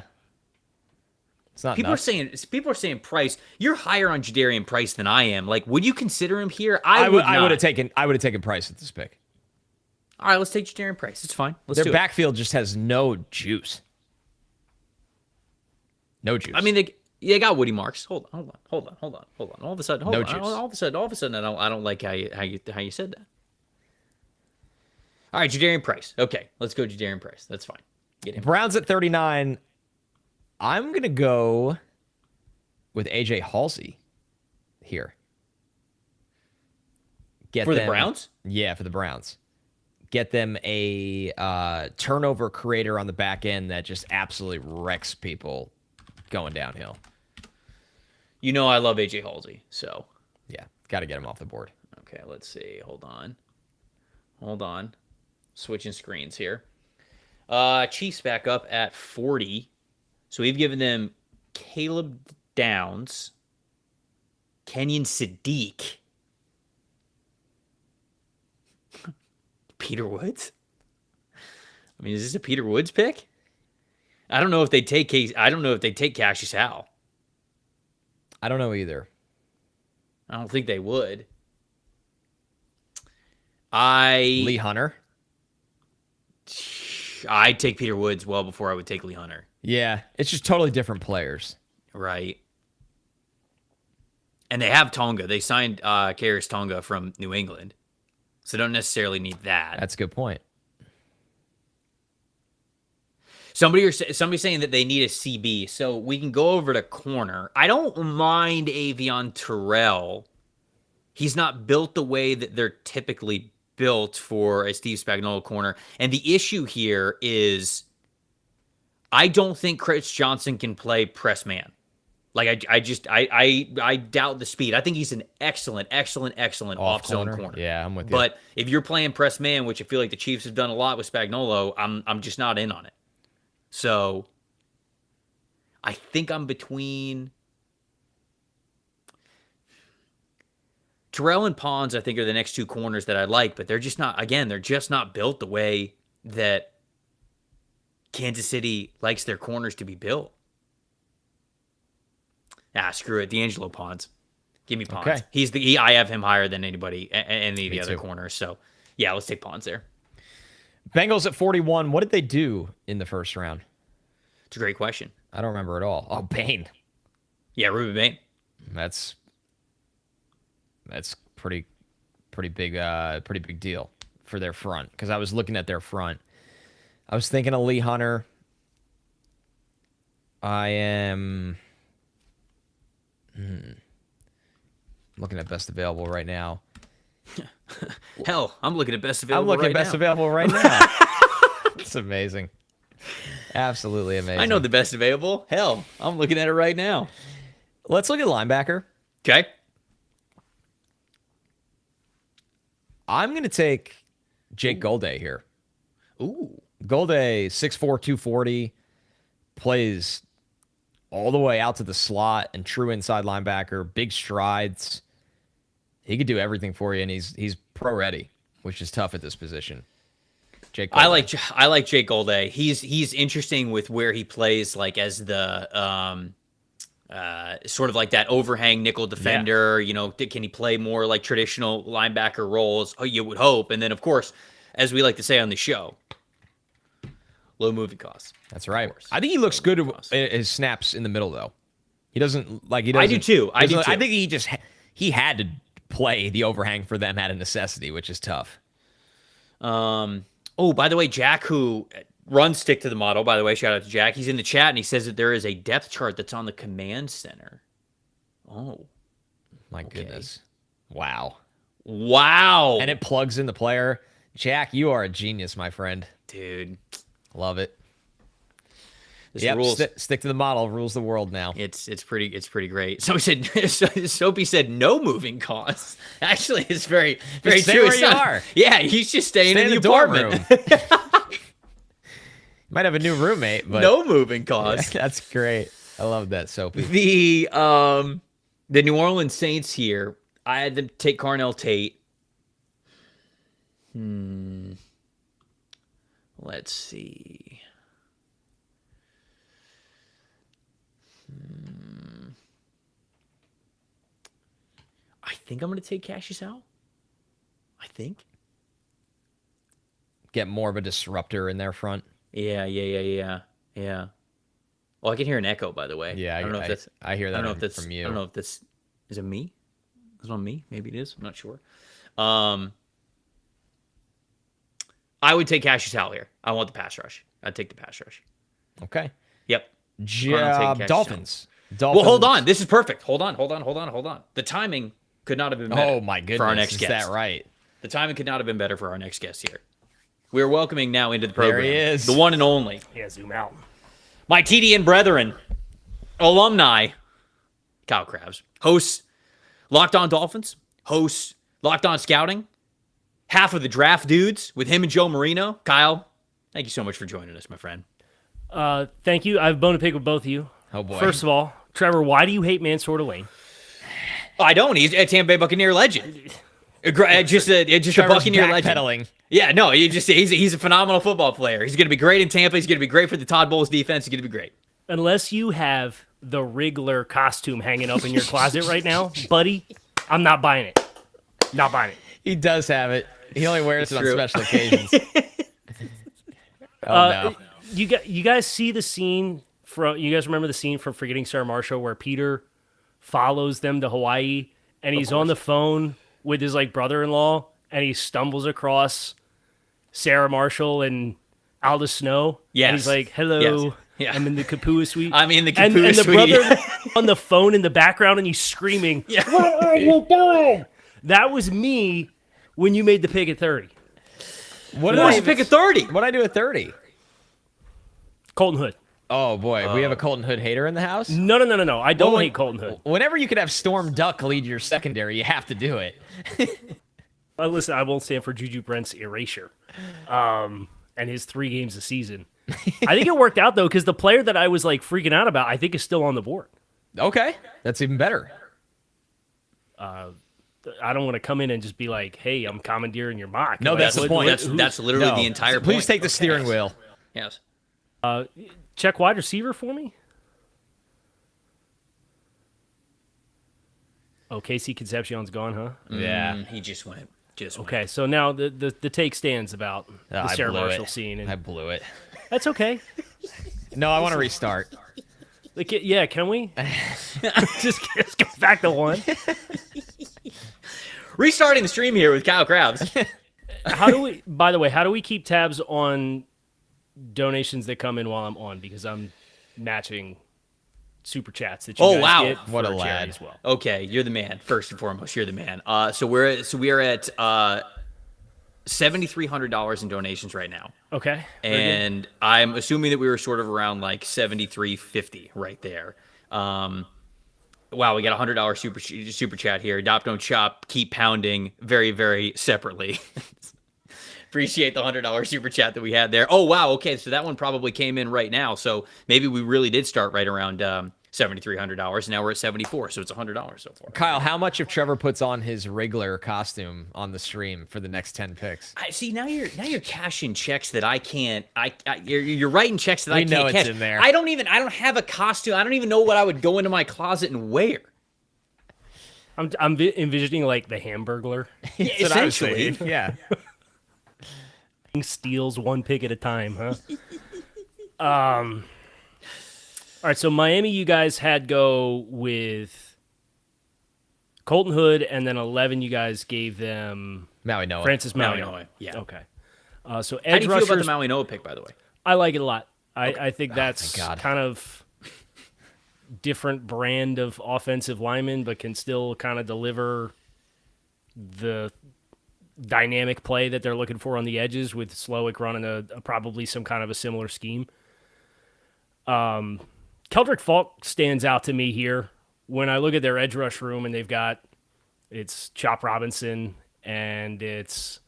It's not people are saying Price. You're higher on Jadarian Price than I am. Like, would you consider him here? I would have taken Price at this pick. All right, let's take Jadarian Price. It's fine. Their backfield just has no juice. No juice. I mean, they got Woody Marks. Hold on. All of a sudden, all of a sudden, I don't like how you said that. All right, Jadarian Price. Okay, let's go Jadarian Price. That's fine. Get him. Browns at 39. I'm gonna go with AJ Halsey here. For the Browns? Yeah, for the Browns. Get them a turnover creator on the back end that just absolutely wrecks people going downhill. You know I love AJ Halsey, so. Yeah, got to get him off the board. Okay, let's see. Hold on. Switching screens here. Chiefs back up at 40. So we've given them Caleb Downs, Kenyon Sadiq, Peter Woods. I mean, is this a Peter Woods pick? I don't know if they take Cassius Howell. I don't know either. I don't think they would. Lee Hunter. I'd take Peter Woods well before I would take Lee Hunter. Yeah, it's just totally different players. Right. And they have Tonga. They signed Khyiris Tonga from New England. So don't necessarily need that. That's a good point. Somebody's saying that they need a CB. So we can go over to corner. I don't mind Avion Terrell. He's not built the way that they're typically built for a Steve Spagnuolo corner. And the issue here is I don't think Chris Johnson can play press man. Like, I doubt the speed. I think he's an excellent off-zone corner. Yeah, I'm with you. But if you're playing press man, which I feel like the Chiefs have done a lot with Spagnuolo, I'm just not in on it. So I think I'm between Terrell and Paws. I think are the next two corners that I like, but they're just not. Again, they're just not built the way that Kansas City likes their corners to be built. Screw it. D'Angelo Paws. Give me Paws. Okay. I have him higher than anybody, any of the other corners. So, yeah, let's take Paws there. Bengals at 41. What did they do in the first round? It's a great question. I don't remember at all. Oh, Bain. Yeah, Ruben Bain. That's pretty big deal for their front. Because I was looking at their front. I was thinking of Lee Hunter. I am looking at best available right now. Hell, I'm looking at best available right now. It's amazing. Absolutely amazing. I know the best available. Hell, I'm looking at it right now. Let's look at linebacker. Okay. I'm going to take Jake Golday here. Ooh. Golday, 6'4", 240, plays all the way out to the slot and true inside linebacker, big strides. He could do everything for you, and he's pro ready, which is tough at this position. Jake Golday. I like Jake Golday. He's interesting with where he plays, like as the sort of like that overhang nickel defender. Yeah. You know, can he play more like traditional linebacker roles? Oh, you would hope. And then, of course, as we like to say on the show, low moving costs. That's right. I think he looks good at his snaps in the middle, though. He doesn't like he doesn't. I do too. I think he had to play the overhang for them out of necessity, which is tough. Oh, by the way, Jack, who runs Stick to the Model, by the way, shout out to Jack. He's in the chat, and he says that there is a depth chart that's on the command center. Oh. My goodness. Wow. And it plugs in the player. Jack, you are a genius, my friend. Dude. Love it. Rules. Stick to the Model rules the world now. It's pretty great. Soapy said no moving costs. Actually, it's very just true. Where you are. Yeah, he's just staying in the apartment. Might have a new roommate, but no moving costs. That's great. I love that, Soapy. The New Orleans Saints here. I had them take Carnell Tate. Let's see. I think I'm going to take Cassius out. I think. Get more of a disruptor in their front. Yeah. Well, I can hear an echo, by the way. Yeah, I don't know if that's. I hear that. I don't know if that's from you. I don't know if this is it me. Is it on me? Maybe it is. I'm not sure. I would take Cassius Howell here. I want the pass rush. I'd take the pass rush. Okay. Yep. Dolphins. Well, hold on. This is perfect. Hold on. The timing could not have been better. Oh, my goodness. For our next guest. Is that right? The timing could not have been better for our next guest here. We are welcoming now into the program. There he is. The one and only. Yeah, zoom out. My TDN brethren, alumni, Kyle Krabs, hosts Locked On Dolphins, hosts Locked On Scouting, half of the Draft Dudes with him and Joe Marino. Kyle, thank you so much for joining us, my friend. Thank you. I have a bone to pick with both of you. Oh, boy. First of all, Trevor, why do you hate Mansour Lane? I don't. He's a Tampa Bay Buccaneer legend. Just a Buccaneer legend. Yeah, no, he's a phenomenal football player. He's going to be great in Tampa. He's going to be great for the Todd Bowles defense. He's going to be great. Unless you have the Wriggler costume hanging up in your closet right now, buddy, I'm not buying it. Not buying it. He does have it. He only wears it on special occasions. No. You guys see the scene from? You guys remember the scene from Forgetting Sarah Marshall where Peter follows them to Hawaii and he's on the phone with his like brother-in-law and he stumbles across Sarah Marshall and Aldous Snow. Yes. And he's like, "Hello, Yes. Yeah. I'm in the Kapua suite." I'm in the and Kapua the suite. brother on the phone in the background and he's screaming, Yeah. "What are you doing?" That was me when you made the pick at 30. What Why did you pick a 30? What did I do at 30? Colton Hood. Oh boy, we have a Colton Hood hater in the house. No. I don't hate Colton Hood. Whenever you could have Storm Duck lead your secondary, you have to do it. Listen, I won't stand for Juju Brent's erasure, and his 3 games a season. I think it worked out though because the player that I was like freaking out about, I think is still on the board. Okay, that's even better. I don't want to come in and just be like, "Hey, I'm commandeering your mock." No, that's the point. That's literally the entire point. Please take the steering wheel. Yes. Check wide receiver for me. Oh, Casey Concepcion's gone, huh? Yeah. He just went. Okay, so now the take stands the Sarah Marshall scene. And I blew it. that's okay. No, I want to restart. Like, yeah, can we? just go back to 1. Restarting the stream here with Kyle Krabs. By the way, how do we keep tabs on donations that come in while I'm on? Because I'm matching super chats that you guys get what a for charity lad as well. Okay, you're the man. First and foremost, you're the man. So we are at $7,300 in donations right now. Okay. And I'm assuming that we were sort of around like $7,350 right there. Wow, we got a $100 super chat here. Adopt, don't chop, keep pounding, very, very separately. Appreciate the $100 super chat that we had there. Oh, wow. Okay, so that one probably came in right now. So maybe we really did start right around $7,300. Now we're at $74, so it's $100 so far. Kyle, how much if Trevor puts on his Wriggler costume on the stream for the next 10 picks? I see. Now you're cashing checks that I can't. You're writing checks that I can't know it's cash. in there. I don't have a costume. I don't even know what I would go into my closet and wear. I'm envisioning like the Hamburglar. Yeah, essentially. Yeah. Steals 1 pick at a time, huh? All right, so Miami, you guys had go with Colton Hood, and then 11, you guys gave them Maui Noah. Francis Maui. Noah. Yeah. Okay. So How edge do you feel about the rushers, Maui Noah pick, by the way? I like it a lot. I think that's God. kind of different brand of offensive lineman, but can still kind of deliver the dynamic play that they're looking for on the edges with Slowick running a probably some kind of a similar scheme. Keldrick Falk stands out to me here when I look at their edge rush room, and it's Chop Robinson and it's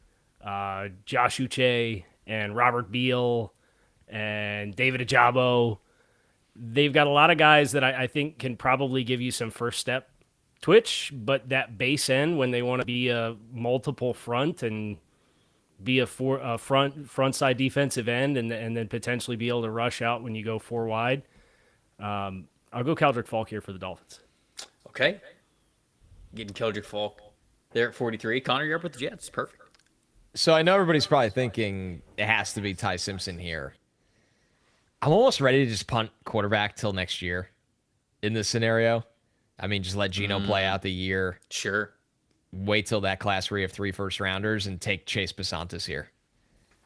Josh Uche and Robert Beal and David Ajabo. They've got a lot of guys that I think can probably give you some first step twitch, but that base end when they want to be a multiple front and be a front side defensive end and then potentially be able to rush out when you go 4 wide. I'll go Keldrick Falk here for the Dolphins. Okay. Getting Keldrick Falk there at 43. Connor, you're up with the Jets. Perfect. So I know everybody's probably thinking it has to be Ty Simpson here. I'm almost ready to just punt quarterback till next year in this scenario. I mean, just let Geno play out the year. Sure. Wait till that class where you have 3 first-rounders and take Chase Basantis here.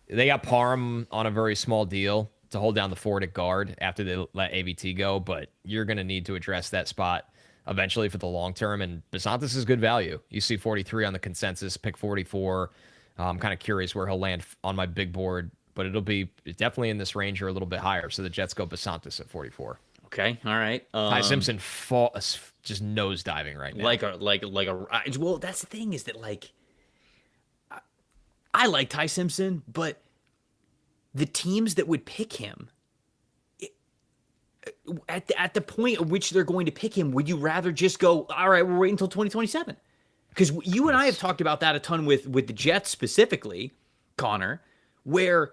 They got Parham on a very small deal to hold down the fort at guard after they let AVT go, but you're going to need to address that spot eventually for the long term, and Basantis is good value. You see 43 on the consensus, pick 44. I'm kind of curious where he'll land on my big board, but it'll be definitely in this range or a little bit higher, so the Jets go Basantis at 44. Okay, all right. Ty Simpson just nose diving right now. Like a well, that's the thing is that like I like Ty Simpson, but the teams that would pick him at the point at which they're going to pick him, would you rather just go, all right, we're waiting until 2027? Because you and I have talked about that a ton with the Jets specifically, Connor, where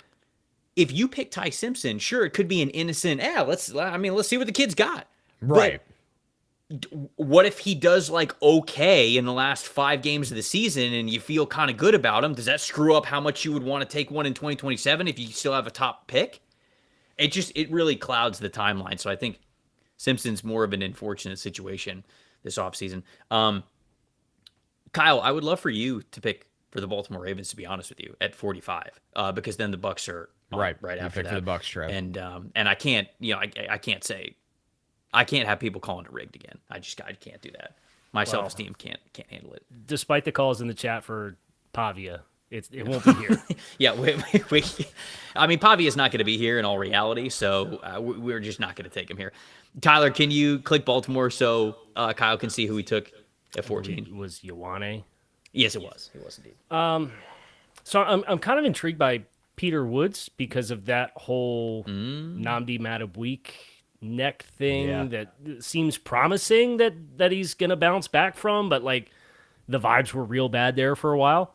if you pick Ty Simpson, sure, it could be an innocent, let's see what the kid's got. Right. what if he does like okay in the last 5 games of the season and you feel kind of good about him? Does that screw up how much you would want to take one in 2027 if you still have a top pick? It really clouds the timeline. So I think Simpson's more of an unfortunate situation this offseason. Kyle, I would love for you to pick for the Baltimore Ravens, to be honest with you, at 45, because then the Bucs are right after that. For the Bucs, Trev. And I can't, I can't say, I can't have people calling it rigged again. I can't do that. My self-esteem can't handle it. Despite the calls in the chat for Pavia, it won't be here. Yeah, I mean, Pavia's not going to be here in all reality, so we're just not going to take him here. Tyler, can you click Baltimore so Kyle can see who he took at 14? Was Ioane? Yes, it was. It was indeed. So I'm kind of intrigued by Peter Woods because of that whole Nnamdi Madubuike neck thing that seems promising that he's going to bounce back from, but like the vibes were real bad there for a while.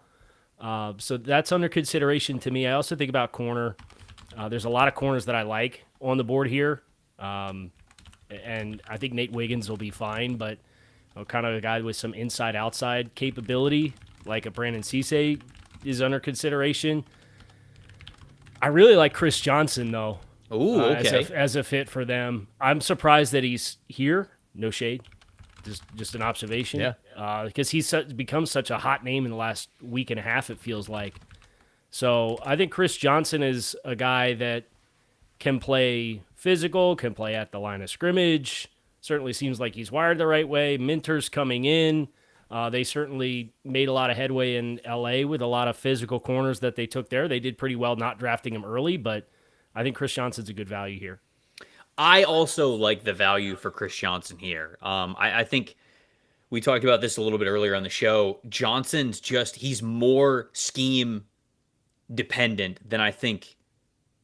So that's under consideration to me. I also think about corner. There's a lot of corners that I like on the board here. And I think Nate Wiggins will be fine, but kind of a guy with some inside-outside capability, like a Brandon Cisse, is under consideration. I really like Chris Johnson, though. Ooh, okay. As a fit for them. I'm surprised that he's here. No shade. Just an observation. Yeah. Because he's become such a hot name in the last week and a half, it feels like. So I think Chris Johnson is a guy that can play physical, can play at the line of scrimmage. Certainly seems like he's wired the right way. Minter's coming in. They certainly made a lot of headway in L.A. with a lot of physical corners that they took there. They did pretty well not drafting him early, but I think Chris Johnson's a good value here. I also like the value for Chris Johnson here. I think we talked about this a little bit earlier on the show. Johnson's he's more scheme dependent than I think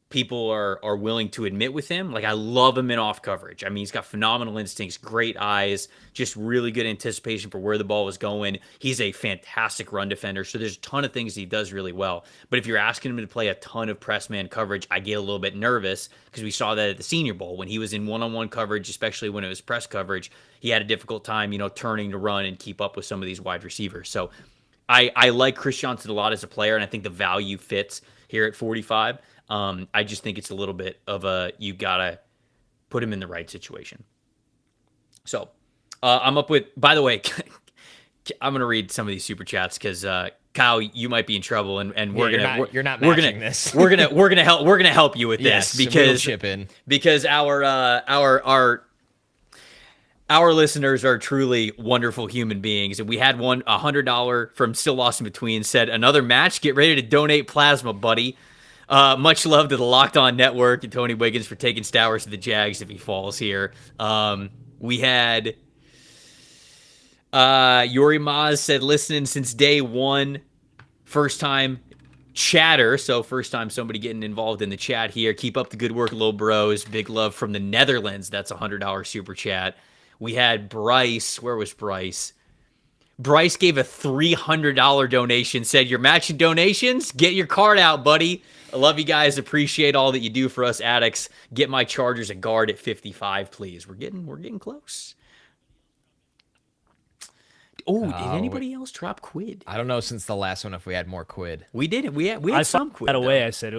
people are willing to admit with him. Like, I love him in off coverage. I mean, he's got phenomenal instincts, great eyes, just really good anticipation for where the ball was going. He's a fantastic run defender. So there's a ton of things he does really well. But if you're asking him to play a ton of press man coverage, I get a little bit nervous because we saw that at the Senior Bowl when he was in one-on-one coverage, especially when it was press coverage. He had a difficult time, turning to run and keep up with some of these wide receivers. So I like Chris Johnson a lot as a player, and I think the value fits here at 45. I just think it's a little bit of you got to put him in the right situation. So I'm up with, by the way, I'm going to read some of these super chats because Kyle, you might be in trouble and we're going to help you with this because our listeners are truly wonderful human beings. And we had one $100 from Still Lost in Between said, another match, get ready to donate plasma, buddy. Much love to the Locked On Network and Tony Wiggins for taking Stowers to the Jags if he falls here. We had Yuri Maz said, listening since day one, first time chatter. So first time somebody getting involved in the chat here. Keep up the good work, little bros. Big love from the Netherlands. That's $100 super chat. We had Bryce. Where was Bryce? Bryce gave a $300 donation, said, you're matching donations? Get your card out, buddy. I love you guys. Appreciate all that you do for us addicts. Get my Chargers a guard at 55, please. We're getting close. Oh, did anybody else drop quid? I don't know since the last one if we had more quid. We did. We had some quid. By the way, I said,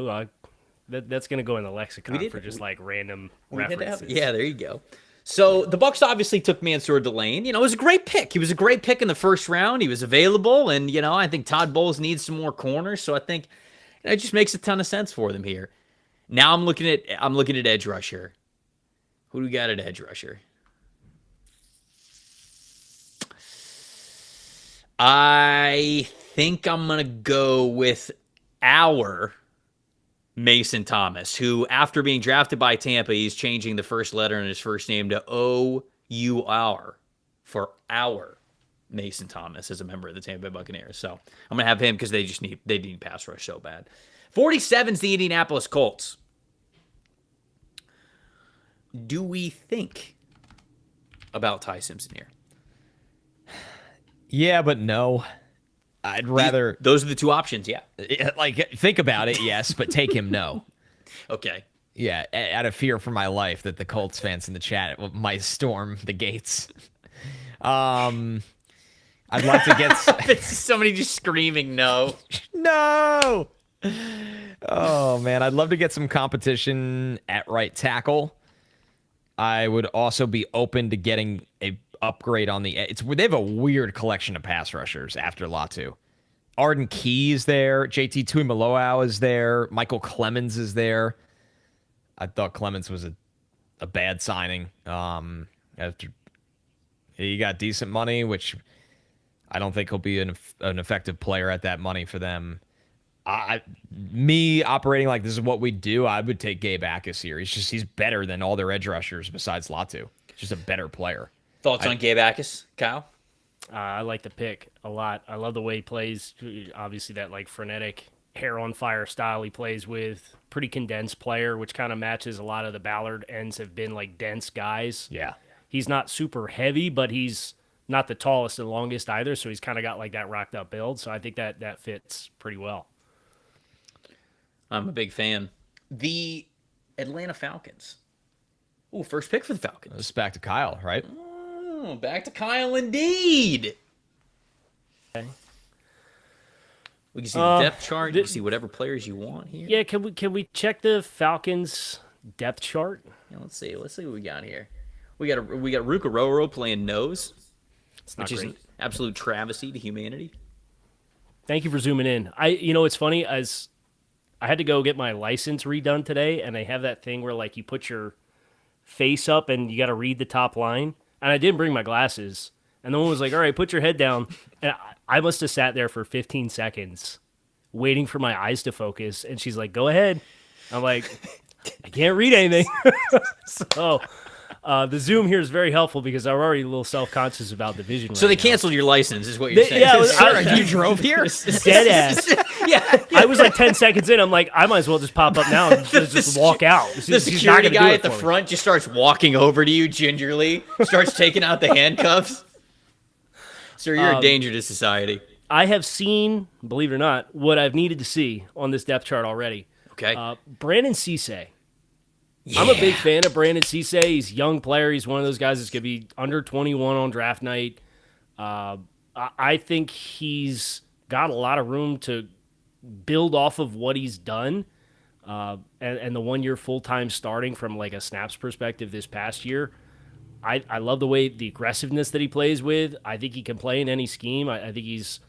that's going to go in the lexicon for just like random references. Yeah, there you go. So the Bucs obviously took Mansour Delane. It was a great pick. He was a great pick in the first round. He was available, and I think Todd Bowles needs some more corners. So I think it just makes a ton of sense for them here. Now I'm looking at edge rusher. Who do we got at edge rusher? I think I'm gonna go with our Mason Thomas, who, after being drafted by Tampa, he's changing the first letter in his first name to O-U-R for our Mason Thomas as a member of the Tampa Bay Buccaneers. So I'm going to have him because they need pass rush so bad. 47's the Indianapolis Colts. Do we think about Ty Simpson here? Yeah, but no. I'd rather... Those are the two options, yeah. Like, think about it, yes, but take him, no. Okay. Yeah, out of fear for my life that the Colts fans in the chat might storm the gates. I'd like to get somebody just screaming no. No. Oh man, I'd love to get some competition at right tackle. I would also be open to getting a upgrade on the. They have a weird collection of pass rushers after Latu. Arden Key is there. JT Tuimoloau is there. Michael Clemens is there. I thought Clemens was a bad signing. After he got decent money, which I don't think he'll be an effective player at that money for them. Me operating like this is what we do, I would take Gabe Akis here. He's better than all their edge rushers besides Latu. Just a better player. Thoughts on Gabe Akis, Kyle? I like the pick a lot. I love the way he plays. Obviously, that like frenetic, hair on fire style he plays with. Pretty condensed player, which kind of matches a lot of the Ballard ends have been like dense guys. Yeah. He's not super heavy, but he's not the tallest and longest either. So he's kind of got like that rocked up build. So I think that fits pretty well. I'm a big fan. The Atlanta Falcons. Ooh, first pick for the Falcons. It's back to Kyle, right? Oh, back to Kyle indeed. Okay. We can see the depth chart. You can see whatever players you want here. Yeah, can we check the Falcons depth chart? Yeah, let's see what we got here. We got Ruka Roro playing nose, which is an absolute travesty to humanity. Thank you for zooming in. It's funny, as I had to go get my license redone today, and they have that thing where like you put your face up and you got to read the top line. And I didn't bring my glasses. And the one was like, all right, put your head down. And I must have sat there for 15 seconds waiting for my eyes to focus. And she's like, go ahead. I'm like, I can't read anything. So the Zoom here is very helpful because I'm already a little self-conscious about the vision. So they canceled your license is what you're saying. Yeah, you drove here? Dead ass. Yeah. I was like 10 seconds in. I'm like, I might as well just pop up now and just walk out. The security guy at the front just starts walking over to you gingerly, starts taking out the handcuffs. Sir, you're a danger to society. I have seen, believe it or not, what I've needed to see on this depth chart already. Okay. Brandon Cisse. Yeah. I'm a big fan of Brandon Cisse. He's a young player. He's one of those guys that's going to be under 21 on draft night. I think he's got a lot of room to build off of what he's done. And the 1 year full-time starting from like a snaps perspective this past year. I love the way the aggressiveness that he plays with. I think he can play in any scheme. I think he's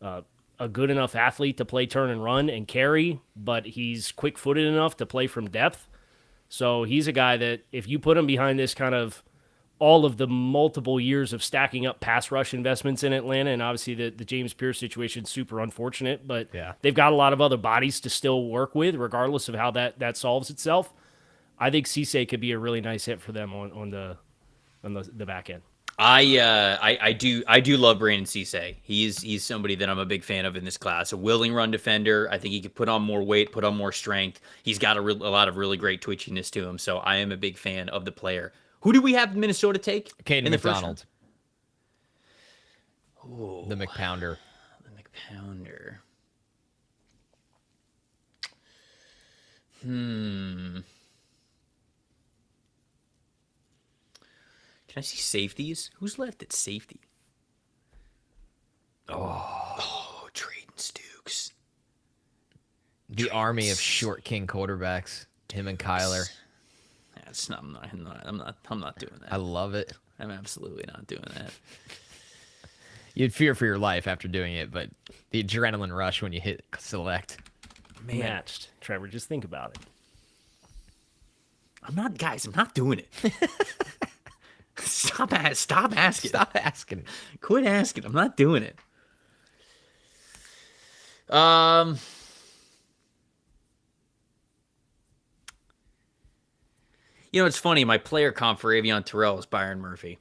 a good enough athlete to play turn and run and carry, but he's quick-footed enough to play from depth. So he's a guy that if you put him behind this kind of all of the multiple years of stacking up pass rush investments in Atlanta, and obviously the James Pierce situation is super unfortunate, but they've got a lot of other bodies to still work with regardless of how that solves itself. I think Cisse could be a really nice hit for them on the back end. I do love Brandon Cisse. He's somebody that I'm a big fan of in this class. A willing run defender. I think he could put on more weight, put on more strength. He's got a lot of really great twitchiness to him. So I am a big fan of the player. Who do we have Minnesota take? Caden McDonald. Oh, the McPounder. Can I see safeties? Who's left at safety? Oh, Trayden Stukes. The army of short king quarterbacks. Him and Kyler. I'm not doing that. I love it. I'm absolutely not doing that. You'd fear for your life after doing it, but the adrenaline rush when you hit select. Man. Matched. Trevor, just think about it. I'm not doing it. Stop asking. Stop asking. Quit asking. I'm not doing it. It's funny. My player comp for Avion Terrell is Byron Murphy.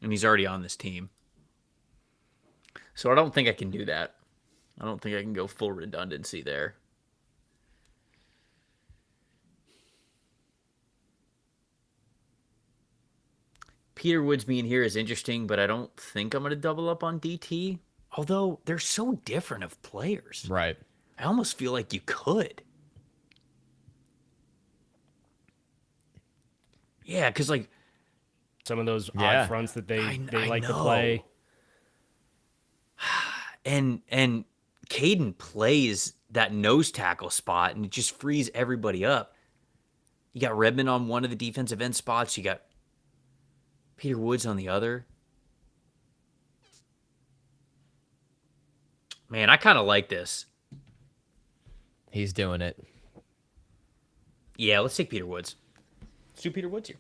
And he's already on this team. So I don't think I can do that. I don't think I can go full redundancy there. Peter Woods being here is interesting, but I don't think I'm going to double up on DT. Although they're so different of players. Right. I almost feel like you could. Yeah, because Some of those odd fronts that they like to play. And Caden plays that nose tackle spot, and it just frees everybody up. You got Redmond on one of the defensive end spots. You got Peter Woods on the other. Man, I kind of like this. He's doing it. Yeah, let's take Peter Woods. Let's do Peter Woods here.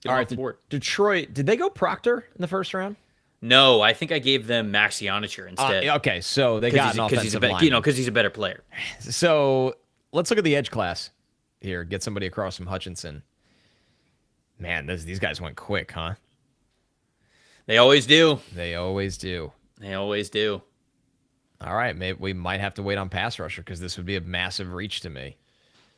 All right, the board. Detroit, did they go Proctor in the first round? No, I think I gave them Max Yonicher instead. Okay, so they got an offensive line. Because he's a better player. So let's look at the edge class here. Get somebody across from Hutchinson. Man, these guys went quick, huh? They always do. They always do. They always do. All right, maybe we might have to wait on pass rusher because this would be a massive reach to me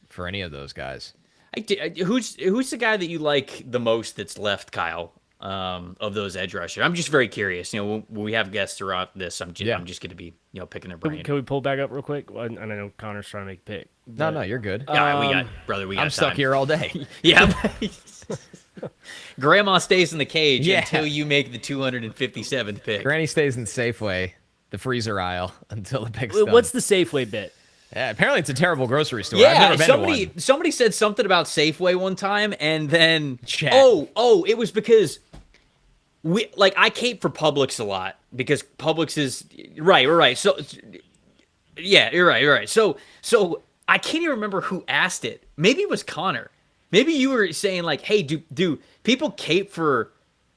for any of those guys. Who's the guy that you like the most that's left, Kyle? Of those edge rushers, I'm just very curious. When we have guests throughout this, I'm just going to be picking their brain. Can we pull back up real quick? And I know Connor's trying to make a pick. No, you're good. Yeah, we got I'm stuck here all day. Yeah. Grandma stays in the cage until you make the 257th pick. Granny stays in Safeway, the freezer aisle, until the pick's done. What's the Safeway bit? Yeah, apparently it's a terrible grocery store. Yeah, I've never been to one. Somebody said something about Safeway one time, and then it was because I cape for Publix a lot because Publix is right. So yeah, you're right. So I can't even remember who asked it. Maybe it was Connor. Maybe you were saying like, hey, do people cape for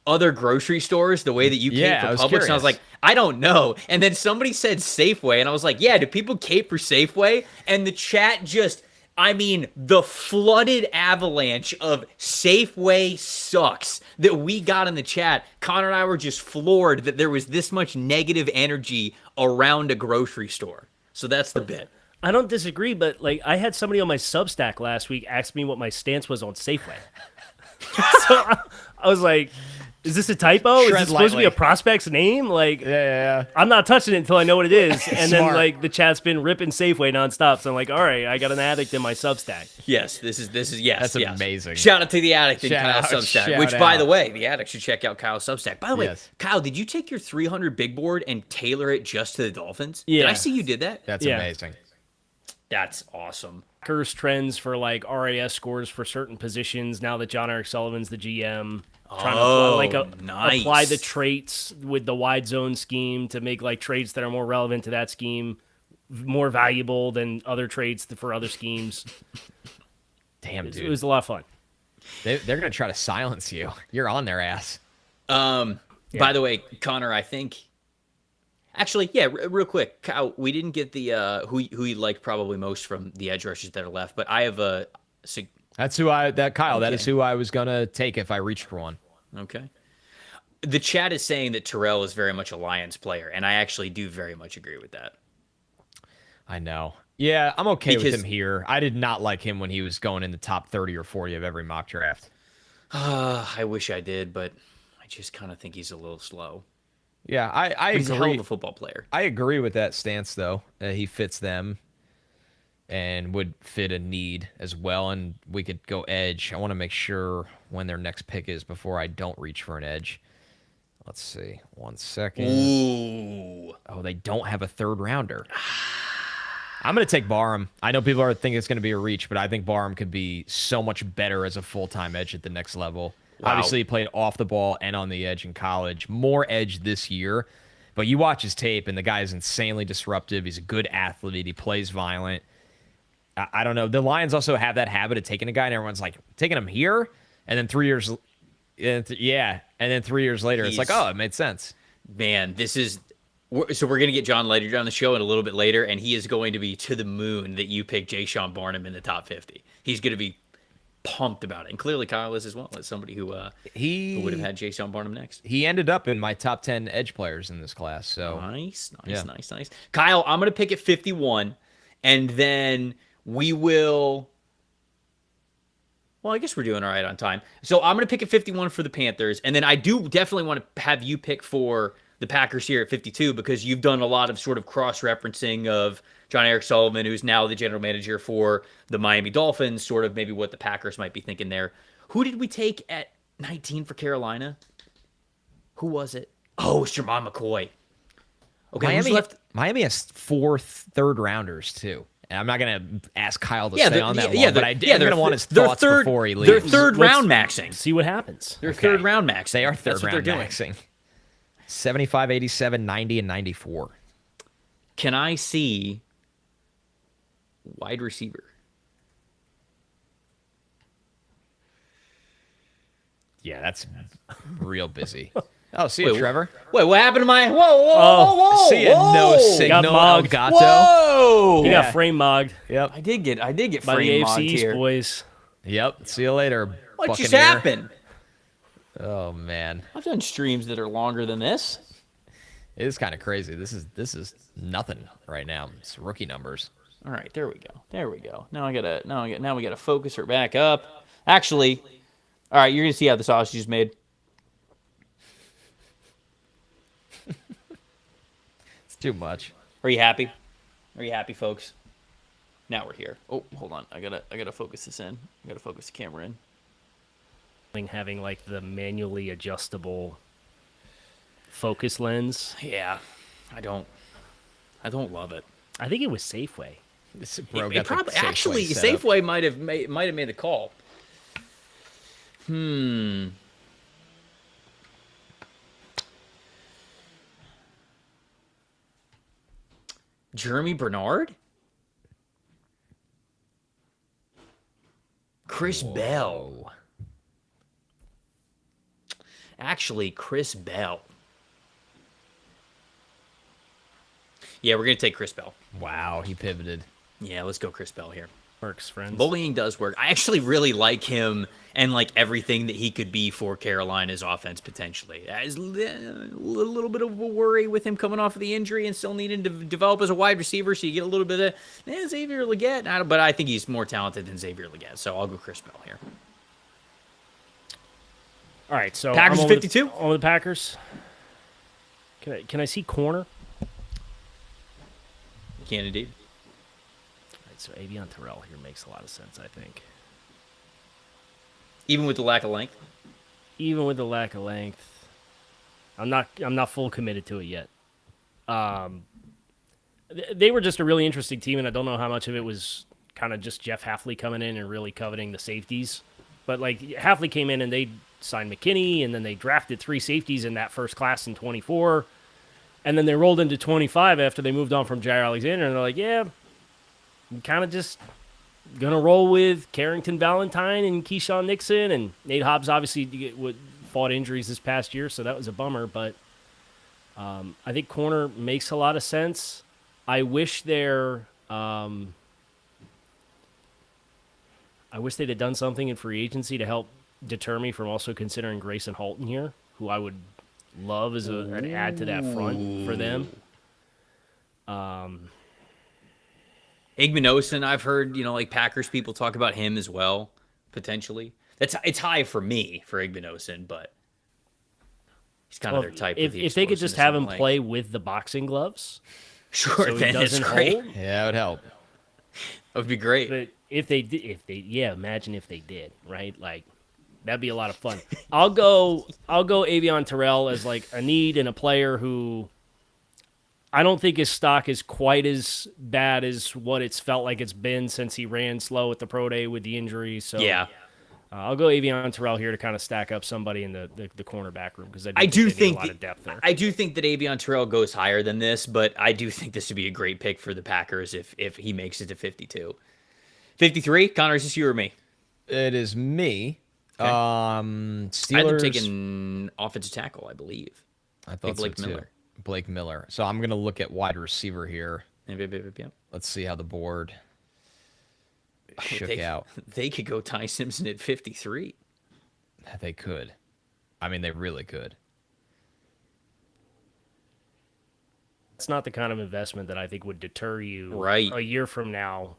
other grocery stores the way that you cape for Publix? And I was like, I don't know. And then somebody said Safeway, and I was like, yeah, do people cape for Safeway? And the chat the flooded avalanche of Safeway sucks that we got in the chat. Connor and I were just floored that there was this much negative energy around a grocery store. So that's the bit. I don't disagree, but I had somebody on my Substack last week ask me what my stance was on Safeway. So I was like, is this a typo? Is this supposed to be a prospect's name? I'm not touching it until I know what it is. And then the chat's been ripping Safeway nonstop. So I'm like, all right, I got an addict in my Substack. Yes, this is yes. That's amazing. Shout out to the addict in Kyle's Substack. Which, by the way, the addict should check out Kyle's Substack. By the way, Kyle, did you take your 300 big board and tailor it just to the Dolphins? Yeah. Did I see you did that? That's amazing. That's awesome. Packers trends for RAS scores for certain positions now that John Eric Sullivan's the GM. Trying to apply the traits with the wide zone scheme to make traits that are more relevant to that scheme more valuable than other traits for other schemes. Damn, dude. It was a lot of fun. They're going to try to silence you. You're on their ass. By the way, Connor, I think... Actually, real quick, Kyle, we didn't get the who you like probably most from the edge rushers that are left, but I have a... That is who I was going to take if I reached for one. Okay. The chat is saying that Terrell is very much a Lions player, and I actually do very much agree with that. I know. Yeah, I'm okay with him here. I did not like him when he was going in the top 30 or 40 of every mock draft. I wish I did, but I just kind of think he's a little slow. Yeah, I agree. He's a hell of a football player. I agree with that stance, though. He fits them and would fit a need as well, and we could go edge. I want to make sure when their next pick is before I don't reach for an edge. Let's see. 1 second. Ooh. Oh, they don't have a third rounder. I'm going to take Barham. I know people are thinking it's going to be a reach, but I think Barham could be so much better as a full-time edge at the next level. Wow. Obviously, he played off the ball and on the edge in college. More edge this year. But you watch his tape, and the guy is insanely disruptive. He's a good athlete. He plays violent. I don't know. The Lions also have that habit of taking a guy, and everyone's like, taking him here? And then 3 years... And then 3 years later, it's like, oh, it made sense. Man, so we're going to get Jon Ledyard on the show in a little bit later, and he is going to be to the moon that you picked Jaysean Barnum in the top 50. He's going to be pumped about it. And clearly Kyle is as well, as somebody who would have had Jaysean Barnum next. He ended up in my top 10 edge players in this class. So Nice. Kyle, I'm going to pick at 51, and then we will... Well, I guess we're doing all right on time. So I'm going to pick at 51 for the Panthers, and then I do definitely want to have you pick for the Packers here at 52 because you've done a lot of sort of cross-referencing of John Eric Sullivan, who's now the general manager for the Miami Dolphins, sort of maybe what the Packers might be thinking there. Who did we take at 19 for Carolina. Who was it? Oh, it's Jermon McCoy. Okay, who's left? Miami has 4 third-rounders, too. And I'm not going to ask Kyle to stay on that long, but I'm going to want his thoughts before he leaves. They're third-round maxing. See what happens. They're third-round maxing. They are third-round maxing. 75, 87, 90, and 94. Can I see wide receiver? Yeah, that's real busy. Oh, see you, Trevor. Wait, what happened to my... Whoa. See you, no signal, Elgato. Whoa! He got frame mogged. Yep. I did get by the frame AFC mogged East here. boys. Yep. See you later, What Buccaneer. just happened? Oh, man. I've done streams that are longer than this. It is kind of crazy. This is nothing right now. It's rookie numbers. All right, there we go. Now we gotta focus her back up. Actually, all right, you're gonna see how the sausage is made. It's too much. Are you happy? Are you happy, folks? Now we're here. Oh, hold on. I gotta focus this in. I gotta focus the camera in. Having like the manually adjustable focus lens. Yeah, I don't love it. I think it was Safeway. It probably actually Safeway might have made the call. Jeremy Bernard? Chris Bell. Actually, Chris Bell. Yeah, we're going to take Chris Bell. Wow, he pivoted. Yeah, let's go Chris Bell here. Works, friends. Bullying does work. I actually really like him and like everything that he could be for Carolina's offense potentially. There's a little bit of a worry with him coming off of the injury and still needing to develop as a wide receiver, so you get a little bit of Xavier Legette. But I think he's more talented than Xavier Legette, so I'll go Chris Bell here. All right, so Packers 52 on the Packers. Can I see corner? You can indeed. All right, so Avion Terrell here makes a lot of sense, I think. Even with the lack of length. Even with the lack of length, I'm not full committed to it yet. They were just a really interesting team, and I don't know how much of it was kind of just Jeff Hafley coming in and really coveting the safeties. But like Hafley came in and they signed McKinney, and then they drafted 3 safeties in that first class in 24. And then they rolled into 25 after they moved on from Jair Alexander, and they're like, yeah, I'm kind of just going to roll with Carrington Valentine and Keyshawn Nixon. And Nate Hobbs obviously fought injuries this past year, so that was a bummer. But I think corner makes a lot of sense. I wish they'd have done something in free agency to help deter me from also considering Grayson Halton here, who I would love as an add to that front for them. Igmanosin, I've heard, like Packers people talk about him as well, potentially. It's high for me for Igmanosin, but he's kind of their type. If they could just have him play with the boxing gloves, sure, so then it's great. Hold. Yeah, it would help. That would be great. But imagine if they did, right? Like, that'd be a lot of fun. I'll go Avion Terrell as like a need and a player who I don't think his stock is quite as bad as what it's felt like it's been since he ran slow at the pro day with the injury. So yeah, I'll go Avion Terrell here to kind of stack up somebody in the cornerback room because I do think a lot of depth there. I do think that Avion Terrell goes higher than this, but I do think this would be a great pick for the Packers if he makes it to 52. 53, Connor, is this you or me? It is me. Okay. Steelers. I had them taking offensive tackle, I believe. I thought Blake so too. Miller. Blake Miller. So I'm going to look at wide receiver here. Yep. Let's see how the board shook out. They could go Ty Simpson at 53. They could. I mean, they really could. It's not the kind of investment that I think would deter you a year from now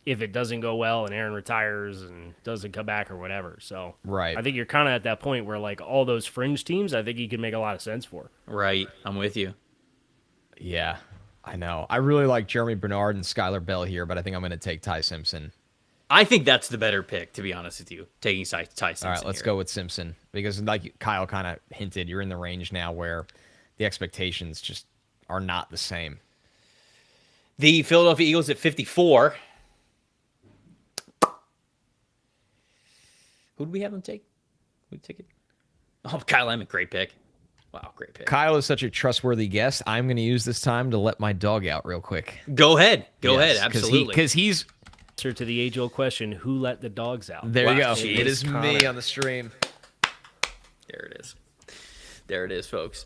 if it doesn't go well and Aaron retires and doesn't come back or whatever. So right. I think you're kind of at that point where like all those fringe teams, I think he could make a lot of sense for. Right. I'm with you. Yeah, I know. I really like Jeremy Bernard and Skylar Bell here, but I think I'm going to take Ty Simpson. I think that's the better pick, to be honest with you, taking Ty Simpson. All right, let's go with Simpson because, like Kyle kind of hinted, you're in the range now where the expectations just are not the same. The Philadelphia Eagles at 54. Who do we have them take? Who take it? Oh, Kyle Emmett, great pick. Wow, great pick. Kyle is such a trustworthy guest. I'm going to use this time to let my dog out real quick. Go ahead. Go ahead. Absolutely. Because he's... Answer to the age-old question, who let the dogs out? There you go. Geez, it is Connor. me on the stream. There it is. There it is, folks.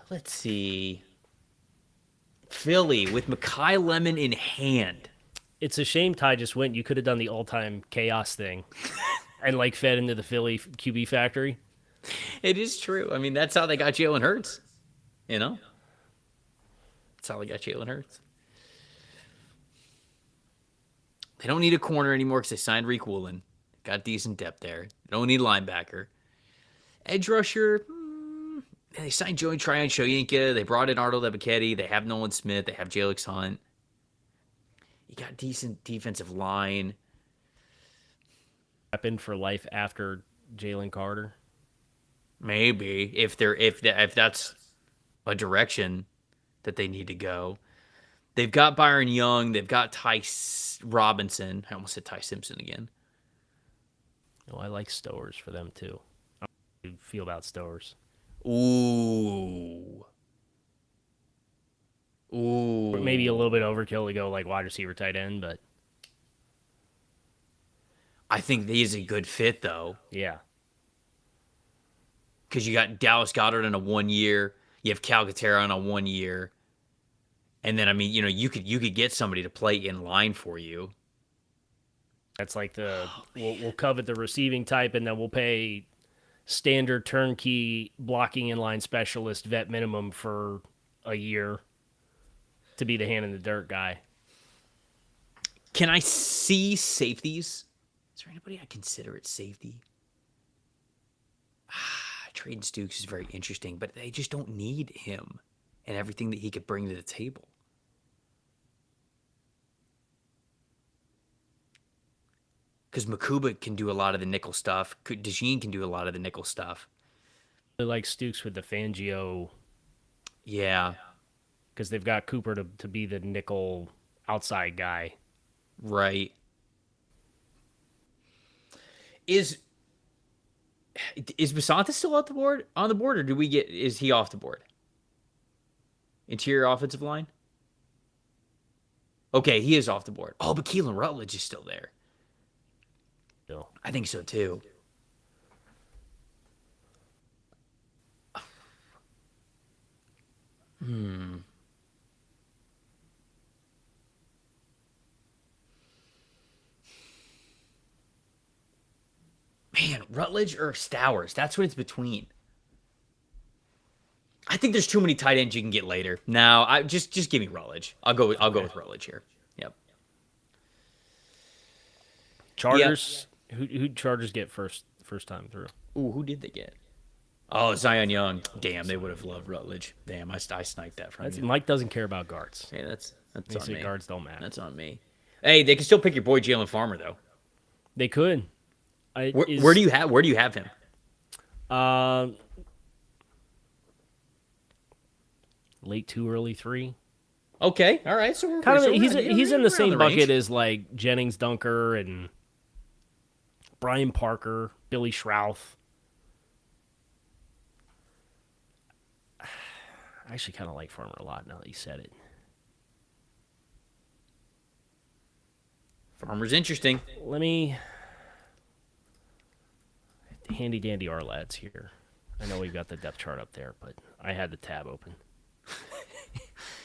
Let's see. Philly with Mekhi Lemon in hand. It's a shame Ty just went. You could have done the all-time chaos thing and, like, fed into the Philly QB factory. It is true. I mean, that's how they got Jalen Hurts. You know? That's how they got Jalen Hurts. They don't need a corner anymore because they signed Reek Woolen. Got decent depth there. They don't need linebacker. Edge rusher, they signed Joey Tryon Shoyinka. They brought in Arnold Ebiketie. They have Nolan Smith. They have Jalix Hunt. You got decent defensive line. Weapon for life after Jalen Carter. Maybe if that's a direction that they need to go. They've got Byron Young. They've got Ty Robinson. I almost said Ty Simpson again. Oh, I like Stowers for them too. How do you feel about Stowers? Ooh. Maybe a little bit overkill to go like wide receiver, tight end, but I think he's a good fit though. yeah. Because you got Dallas Goedert on a 1 year. You have Calcaterra on a 1 year. And then, I mean, you know, you could get somebody to play in line for you. That's like we'll covet the receiving type, and then we'll pay standard turnkey blocking inline specialist vet minimum for a year to be the hand in the dirt guy. Can I see safeties? Is there anybody I consider at safety? Trading Stukes is very interesting, but they just don't need him and everything that he could bring to the table. Because Makuba can do a lot of the nickel stuff. DeJean can do a lot of the nickel stuff. I like Stukes with the Fangio. Yeah. Because they've got Cooper to be the nickel outside guy. Right. Is Basanta still on the board, or is he off the board? Interior offensive line? Okay, he is off the board. Oh, but Keelan Rutledge is still there. Still. I think so too. Man, Rutledge or Stowers? That's what it's between. I think there's too many tight ends you can get later. No, I just give me Rutledge. I'll go with Rutledge here. Yep. Chargers. Yep. Who Chargers get first time through? Ooh, who did they get? Oh, Zion Young. Damn, they would have loved Rutledge. Damn, I sniped that from you. Mike doesn't care about guards. Hey, that's They on say me. guards don't matter. That's on me. Hey, they can still pick your boy Jalen Farmer though. They could. Where do you have him? Late 2, early 3. Okay, all right. So he's in the same bucket as like Jennings Dunker and Brian Parker, Billy Schrouth. I actually kind of like Farmer a lot now that you said it. Farmer's interesting. Let me handy dandy our lads here. I know we've got the depth chart up there, but I had the tab open.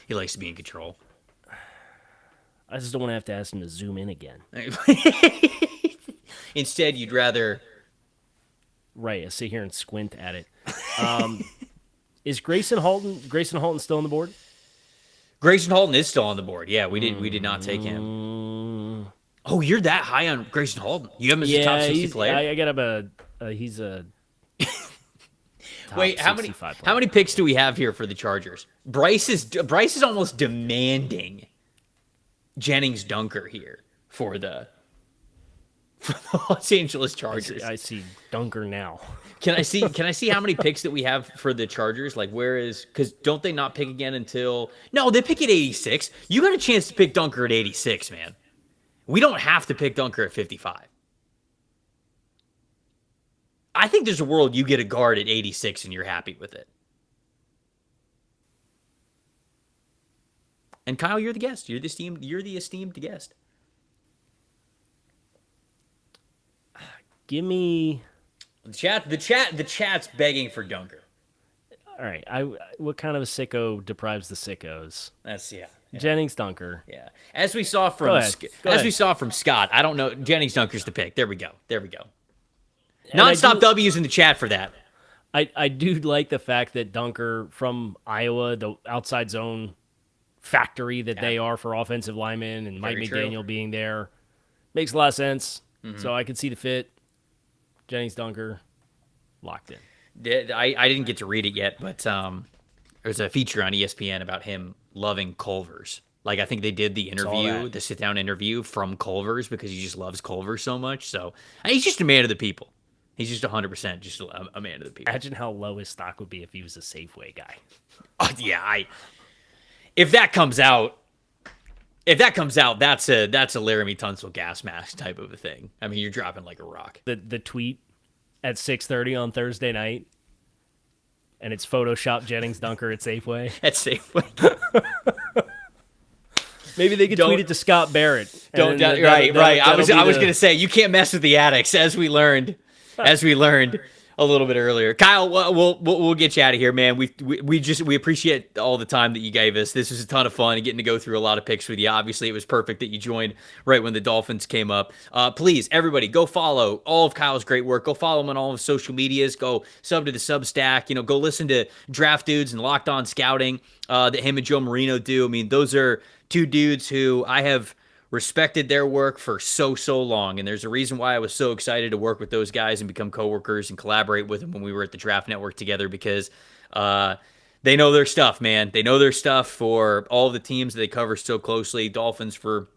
He likes to be in control. I just don't want to have to ask him to zoom in again. Instead, you'd rather... Right, I sit here and squint at it. Is Grayson Halton still on the board? Grayson Halton is still on the board. Yeah, we did not take him. Oh, you're that high on Grayson Halton? You have him as a top 60 player? I got him he's a Wait, how many picks do we have here for the Chargers? Bryce is almost demanding Jennings dunker here for the Los Angeles Chargers. I see dunker now. Can I see how many picks that we have for the Chargers? Like, because don't they not pick again until... No, they pick at 86. You got a chance to pick dunker at 86, man. We don't have to pick dunker at 55. I think there's a world you get a guard at 86 and you're happy with it. And Kyle, you're the guest. You're the esteemed guest. Give me the chat's begging for dunker. All right. What kind of a sicko deprives the sickos? That's yeah. Jennings dunker. Yeah. As we saw from Scott, I don't know. Jennings dunker's the pick. There we go. Nonstop W's in the chat for that. I do like the fact that dunker from Iowa, the outside zone factory that they are for offensive linemen, and Mike McDaniel being there, makes a lot of sense. Mm-hmm. So I could see the fit. Jennings dunker, locked in. I didn't get to read it yet, but there's a feature on ESPN about him loving Culver's. Like, I think they did the interview, the sit-down interview from Culver's because he just loves Culver's so much. So he's just a man of the people. He's just 100% just a man of the people. Imagine how low his stock would be if he was a Safeway guy. Yeah, if that comes out, that's a Laramie Tunsil gas mask type of a thing. I mean, you're dropping like a rock. The tweet at 6:30 on Thursday night, and it's Photoshop Jennings dunker at Safeway. At Safeway. Maybe they could tweet it to Scott Barrett. Right. I was gonna say you can't mess with the addicts, as we learned a little bit earlier. Kyle, we'll get you out of here, man. We appreciate all the time that you gave us. This was a ton of fun and getting to go through a lot of picks with you. Obviously, it was perfect that you joined right when the Dolphins came up. Please, everybody, go follow all of Kyle's great work. Go follow him on all of his social medias. Go sub to the Substack. Go listen to Draft Dudes and Locked On Scouting that him and Joe Marino do. I mean, those are two dudes who I have respected their work for so long, and there's a reason why I was so excited to work with those guys and become coworkers and collaborate with them when we were at the Draft Network together, because they know their stuff, man. They know their stuff for all the teams that they cover so closely. Dolphins for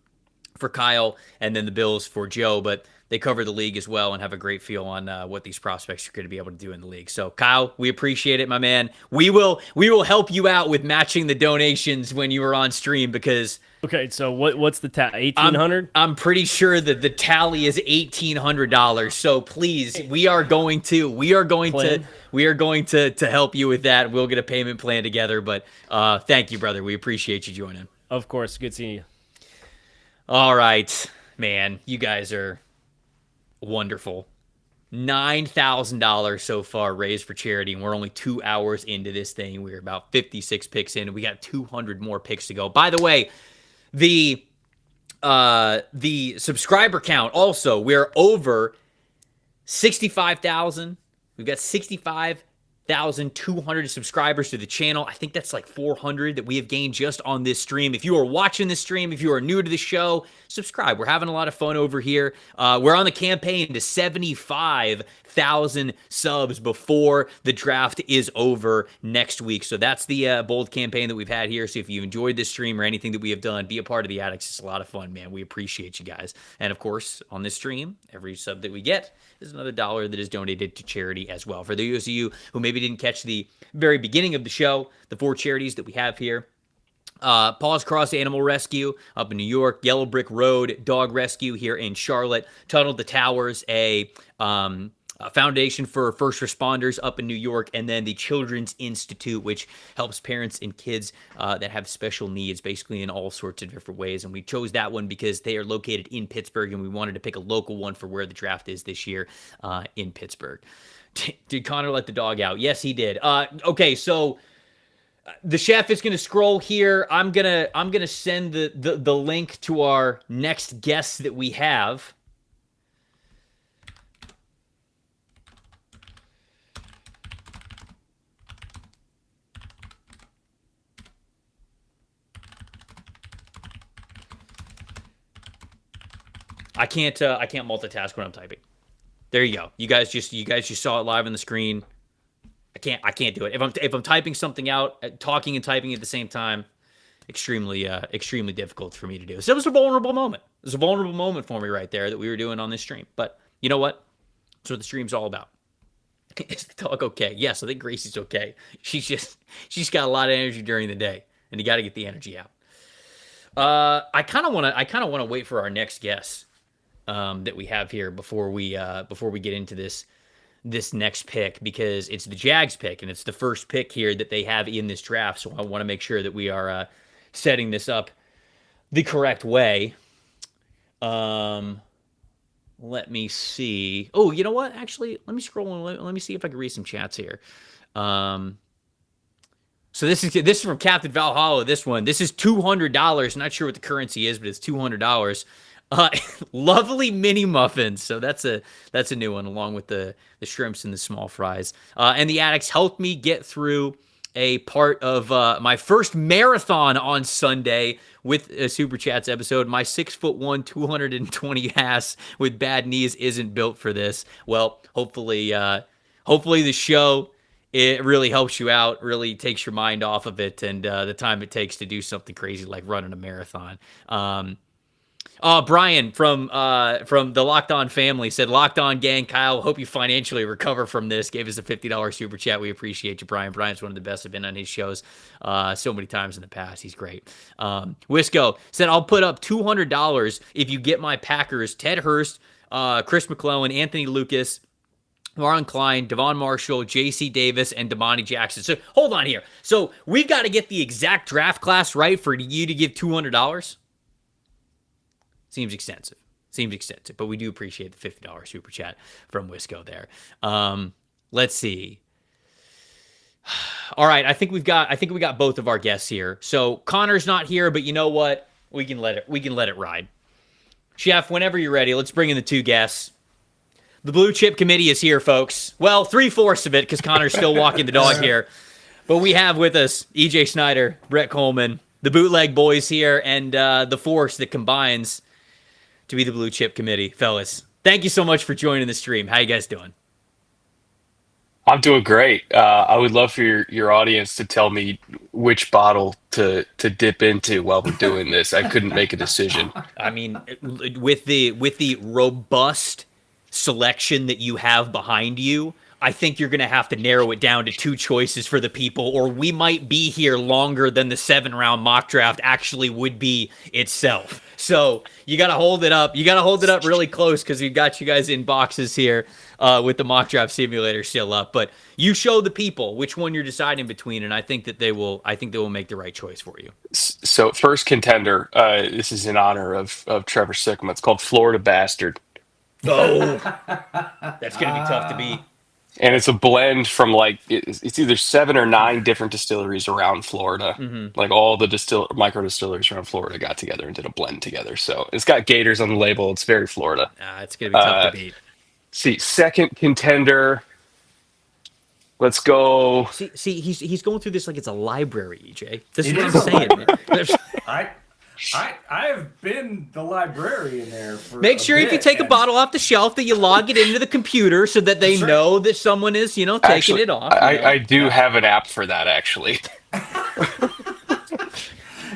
Kyle, and then the Bills for Joe, but they cover the league as well and have a great feel on what these prospects are going to be able to do in the league. So, Kyle, we appreciate it, my man. We will help you out with matching the donations when you are on stream, because... Okay, so what's the tally? $1,800? I'm pretty sure that the tally is $1,800. So please, we are going to help you with that. We'll get a payment plan together. But thank you, brother. We appreciate you joining. Of course, good seeing you. All right, man. You guys are wonderful. $9,000 so far raised for charity, and we're only 2 hours into this thing. We're about 56 picks in, and we got 200 more picks to go. By the way, the subscriber count also, we're over 65,000. We've got 65,200 subscribers to the channel. I think that's like 400 that we have gained just on this stream. If you are watching this stream, if you are new to the show, subscribe. We're having a lot of fun over here. We're on the campaign to 75,000 subs before the draft is over next week. So that's the bold campaign that we've had here. So if you enjoyed this stream or anything that we have done, be a part of the Addicts. It's a lot of fun, man. We appreciate you guys. And of course, on this stream, every sub that we get is another dollar that is donated to charity as well. For those of you who maybe didn't catch the very beginning of the show, the 4 charities that we have here: Paws Cross Animal Rescue up in New York, Yellow Brick Road Dog Rescue here in Charlotte, Tunnel to Towers, a foundation for first responders up in New York, and then the Children's Institute, which helps parents and kids that have special needs, basically in all sorts of different ways. And we chose that one because they are located in Pittsburgh, and we wanted to pick a local one for where the draft is this year in Pittsburgh. Did Connor let the dog out? Yes, he did. Okay, so the chef is going to scroll here. I'm gonna send the link to our next guest that we have. I can't multitask when I'm typing. There you go. You guys just saw it live on the screen. I can't do it. If I'm typing something out, talking and typing at the same time, extremely difficult for me to do. So it was a vulnerable moment. It was a vulnerable moment for me right there that we were doing on this stream. But you know what? That's what the stream's all about. Is the dog okay? Yes, I think Gracie's okay. She's got a lot of energy during the day, and you got to get the energy out. I kind of want to wait for our next guest that we have here before we get into this next pick, because it's the Jags pick and it's the first pick here that they have in this draft. So I want to make sure that we are setting this up the correct way. Let me see. Oh, you know what? Actually, let me scroll and let me see if I can read some chats here. So this is from Captain Valhalla. This is $200. Not sure what the currency is, but it's $200. Lovely mini muffins. So that's a new one, along with the shrimps and the small fries. And the Addicts helped me get through a part of my first marathon on Sunday with a Super Chats episode. My 6'1", 220 ass with bad knees isn't built for this. Well, hopefully the show, it really helps you out, really takes your mind off of it and the time it takes to do something crazy like running a marathon. Brian from the Locked On family said, "Locked On gang, Kyle, hope you financially recover from this." Gave us a $50 super chat. We appreciate you, Brian. Brian's one of the best. I've been on his shows so many times in the past. He's great. Wisco said, "I'll put up $200 if you get my Packers, Ted Hurst, Chris McClellan, Anthony Lucas, Marlon Klein, Devon Marshall, J.C. Davis, and Damani Jackson." So hold on here. So we've got to get the exact draft class right for you to give $200? Seems extensive, but we do appreciate the $50 super chat from Wisco there. Let's see. All right, I think we got both of our guests here. So Connor's not here, but you know what? We can let it ride. Chef, whenever you're ready, let's bring in the two guests. The Blue Chip Committee is here, folks. Well, 3/4 of it, because Connor's still walking the dog here. But we have with us EJ Snyder, Brett Kollmann, the Bootleg boys here, and the force that combines to be the Blue Chip Committee. Fellas, thank you so much for joining the stream. How you guys doing? I'm doing great. I would love for your audience to tell me which bottle to dip into while we're doing this. I couldn't make a decision. I mean, with the robust selection that you have behind you, I think you're going to have to narrow it down to two choices for the people, or we might be here longer than the 7-round mock draft actually would be itself. So you got to hold it up. You got to hold it up really close, because we've got you guys in boxes here with the mock draft simulator still up. But you show the people which one you're deciding between, and I think that they will make the right choice for you. So first contender, this is in honor of Trevor Sickman. It's called Florida Bastard. Oh, that's going to be tough to beat. And it's a blend from it's either 7 or 9 different distilleries around Florida. Mm-hmm. Like all the micro distilleries around Florida got together and did a blend together. So it's got Gators on the label. It's very Florida. It's going to be tough to beat. See, second contender. Let's go. See, he's going through this like it's a library, EJ. This is what I'm saying, man. I have been the librarian there for Make sure if you take a bottle off the shelf that you log it into the computer so that they know that someone is, taking it off. I do have an app for that, actually.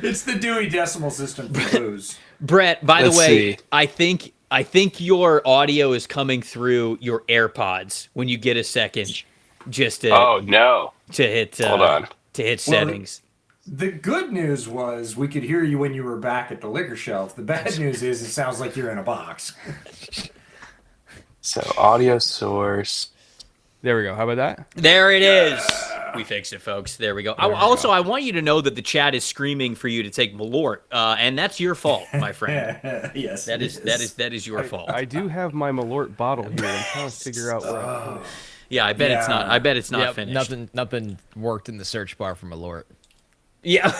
It's the Dewey Decimal System for booze. Brett, by the way, I think your audio is coming through your AirPods when you get a second. Just to hit Hold on. To hit settings. The good news was we could hear you when you were back at the liquor shelf. The bad news is it sounds like you're in a box. So audio source. There we go. How about that? There it is. We fixed it, folks. There we go. I want you to know that the chat is screaming for you to take Malort, and that's your fault, my friend. Yes, that is your fault. I do have my Malort bottle here. I'm trying to figure out where I put it. Yeah, I bet it's not. I bet it's not finished. Nothing worked in the search bar for Malort. Yeah.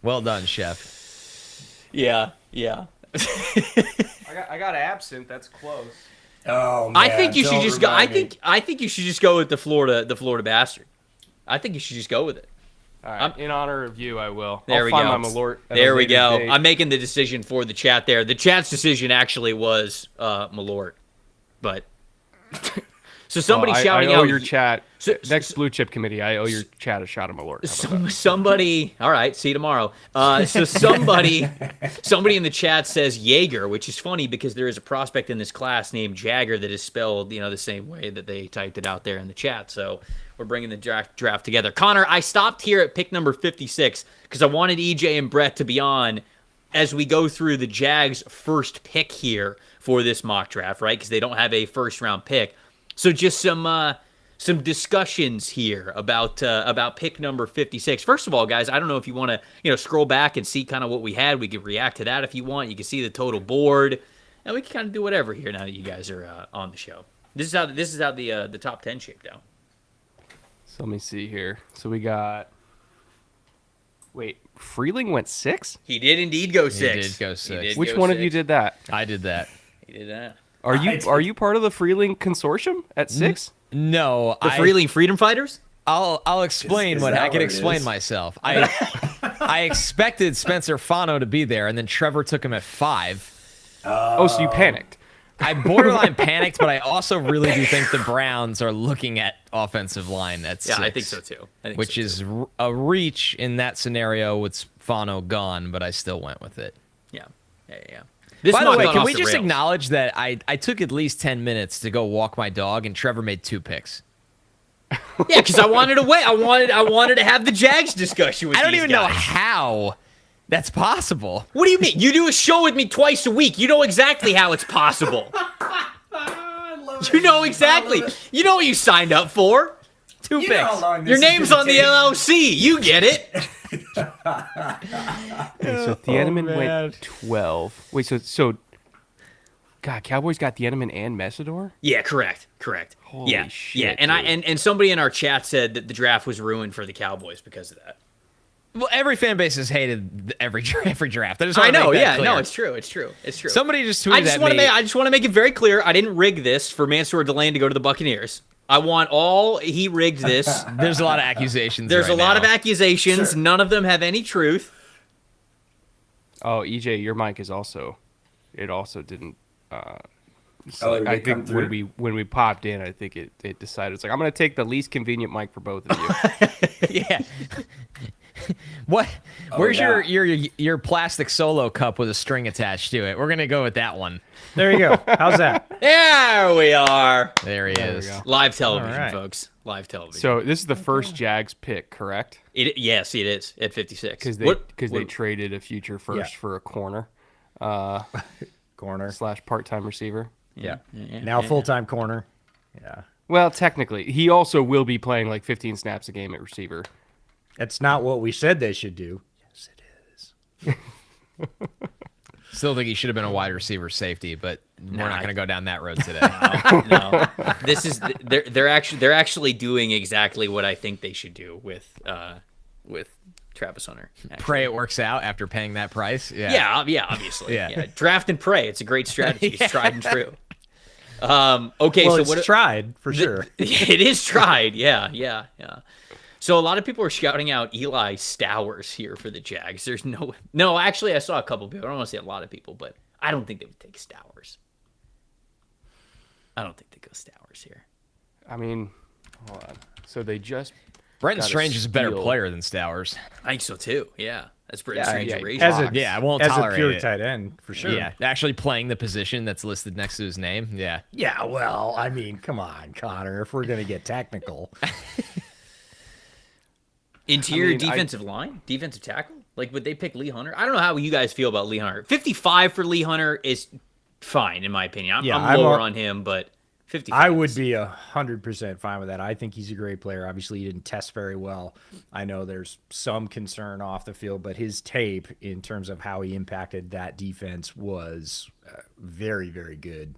Well done, chef. Yeah. I got absinthe. That's close. Oh man, I think you should just go. I think you should just go with the Florida Bastard. I think you should just go with it. All right. In honor of you, I will. There we go. Find my Malort. There we go. Date. I'm making the decision for the chat there. The chat's decision actually was Malort, but. So somebody I shouting owe out your chat. Next so- blue chip committee, I owe your chat a shot of Malort. Somebody, all right, see you tomorrow. So somebody in the chat says Jaeger, which is funny because there is a prospect in this class named Jagger that is spelled, the same way that they typed it out there in the chat. So we're bringing the draft together. Connor, I stopped here at pick number 56 because I wanted EJ and Brett to be on as we go through the Jags' first pick here for this mock draft, right? Because they don't have a first-round pick. So just some discussions here about pick number 56. First of all, guys, I don't know if you want to scroll back and see kind of what we had. We could react to that if you want. You can see the total board, and we can kind of do whatever here now that you guys are on the show. This is how the top 10 shaped out. So let me see here. So we got. Wait, Freeling went 6? He did indeed go 6. He did go 6. Which one of you did that? I did that. He did that. Are you part of the Freeling consortium at 6? No, The Freeling Freedom Fighters? I'll explain I can explain myself. I expected Spencer Fano to be there, and then Trevor took him at 5. Oh, so you panicked. I borderline panicked, but I also really do think the Browns are looking at offensive line at 6. Yeah, I think so too. Which is a reach in that scenario with Fano gone, but I still went with it. Yeah. By the way, can we just acknowledge that I took at least 10 minutes to go walk my dog, and Trevor made 2 picks. Yeah, because I wanted to wait. I wanted to have the Jags discussion with you. I don't even know how that's possible. What do you mean? You do a show with me twice a week. You know exactly how it's possible. You know exactly. You know what you signed up for. 2 picks. Your name's on the LLC. You get it. So Thieneman went 12. Wait, so God, Cowboys got Thieneman and Messidor? Yeah, correct. Holy shit. Yeah, and somebody in our chat said that the draft was ruined for the Cowboys because of that. Well, every fan base has hated every draft. I know, yeah, no, it's true. Somebody just tweeted at me. I just want to make it very clear. I didn't rig this for Mansour Delane to go to the Buccaneers. I want he rigged this. There's a lot of accusations. There's a lot of accusations. Sure. None of them have any truth. Oh, EJ, your mic is also. It also didn't. I think when we popped in, I think it decided it's like I'm going to take the least convenient mic for both of you. Yeah. What? Where's your plastic solo cup with a string attached to it? We're gonna go with that one. There you go. How's that? There we are. There he is. Live television, folks. Live television. So this is the first Jags pick, correct? Yes, it is at 56. Because they traded a future first for a corner, corner / part-time receiver. Yeah. Now full-time corner. Yeah. Well, technically, he also will be playing like 15 snaps a game at receiver. That's not what we said they should do. Yes, it is. Still think he should have been a wide receiver safety, but we're not going to go down that road today. No. This is they're actually doing exactly what I think they should do with Travis Hunter. Actually. Pray it works out after paying that price. Yeah, obviously. Yeah. Draft and pray. It's a great strategy. It's tried and true. Okay, well, so it's tried for sure. It is tried. Yeah. So a lot of people are shouting out Eli Stowers here for the Jags. There's no. Actually, I saw a couple people. I don't want to say a lot of people, but I don't think they would take Stowers. I don't think they go Stowers here. I mean, hold on. So they just Brenton Strange is a better player than Stowers. I think so too. Yeah, that's Brenton Strange. I won't tolerate a pure it. tight end for sure. Yeah, actually playing the position that's listed next to his name. Yeah. Yeah. Well, I mean, come on, Connor. If we're gonna get technical. Interior defensive line? Defensive tackle? Like, would they pick Lee Hunter? I don't know how you guys feel about Lee Hunter. 55 for Lee Hunter is fine, in my opinion. I'm lower on him, but 55. I would be 100% fine with that. I think he's a great player. Obviously, he didn't test very well. I know there's some concern off the field, but his tape in terms of how he impacted that defense was very, very good.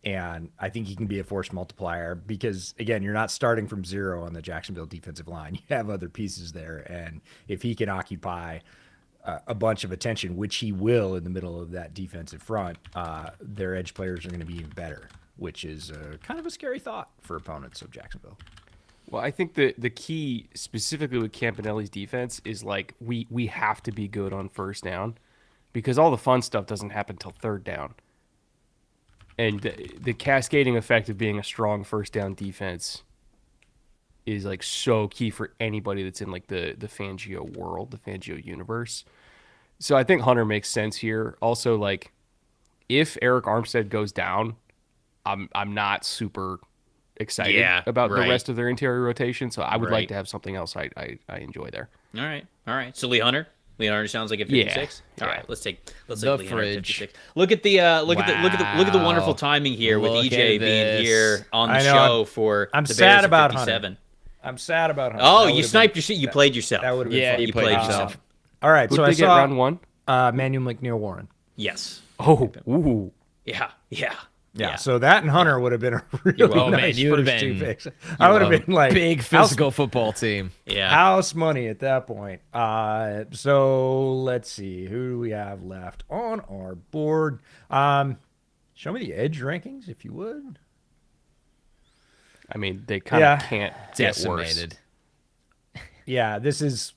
And I think he can be a force multiplier because, again, you're not starting from zero on the Jacksonville defensive line. You have other pieces there. And if he can occupy a bunch of attention, which he will in the middle of that defensive front, their edge players are going to be even better, which is kind of a scary thought for opponents of Jacksonville. Well, I think the key specifically with Campanelli's defense is like we have to be good on first down because all the fun stuff doesn't happen till third down. And the cascading effect of being a strong first down defense is like so key for anybody that's in like the Fangio world, the Fangio universe. So I think Hunter makes sense here. Also, like if Eric Armstead goes down, I'm not super excited about the rest of their interior rotation. So I would like to have something else I enjoy there. All right. So Lee Hunter sounds like a 56. All right, let's take Lee Hunter at 56. Look at the look at the wonderful timing here with EJ being here on the show for I'm the sad Bears about 57. Hunter. I'm sad about Hunter. Oh, you sniped your shit. You played yourself. That would have been fun. you played yourself. All right, Who so did I they get saw round 1? Manuel McNeil Warren. Yes. Oh, ooh. Yeah, so that and Hunter would have been a really nice you would have first two been. picks. I would have been like Big physical football team. Yeah. house money at that point. So let's see, who do we have left on our board? Show me the edge rankings if you would. I mean, they kind of can't get worse. Decimated. Yeah, this is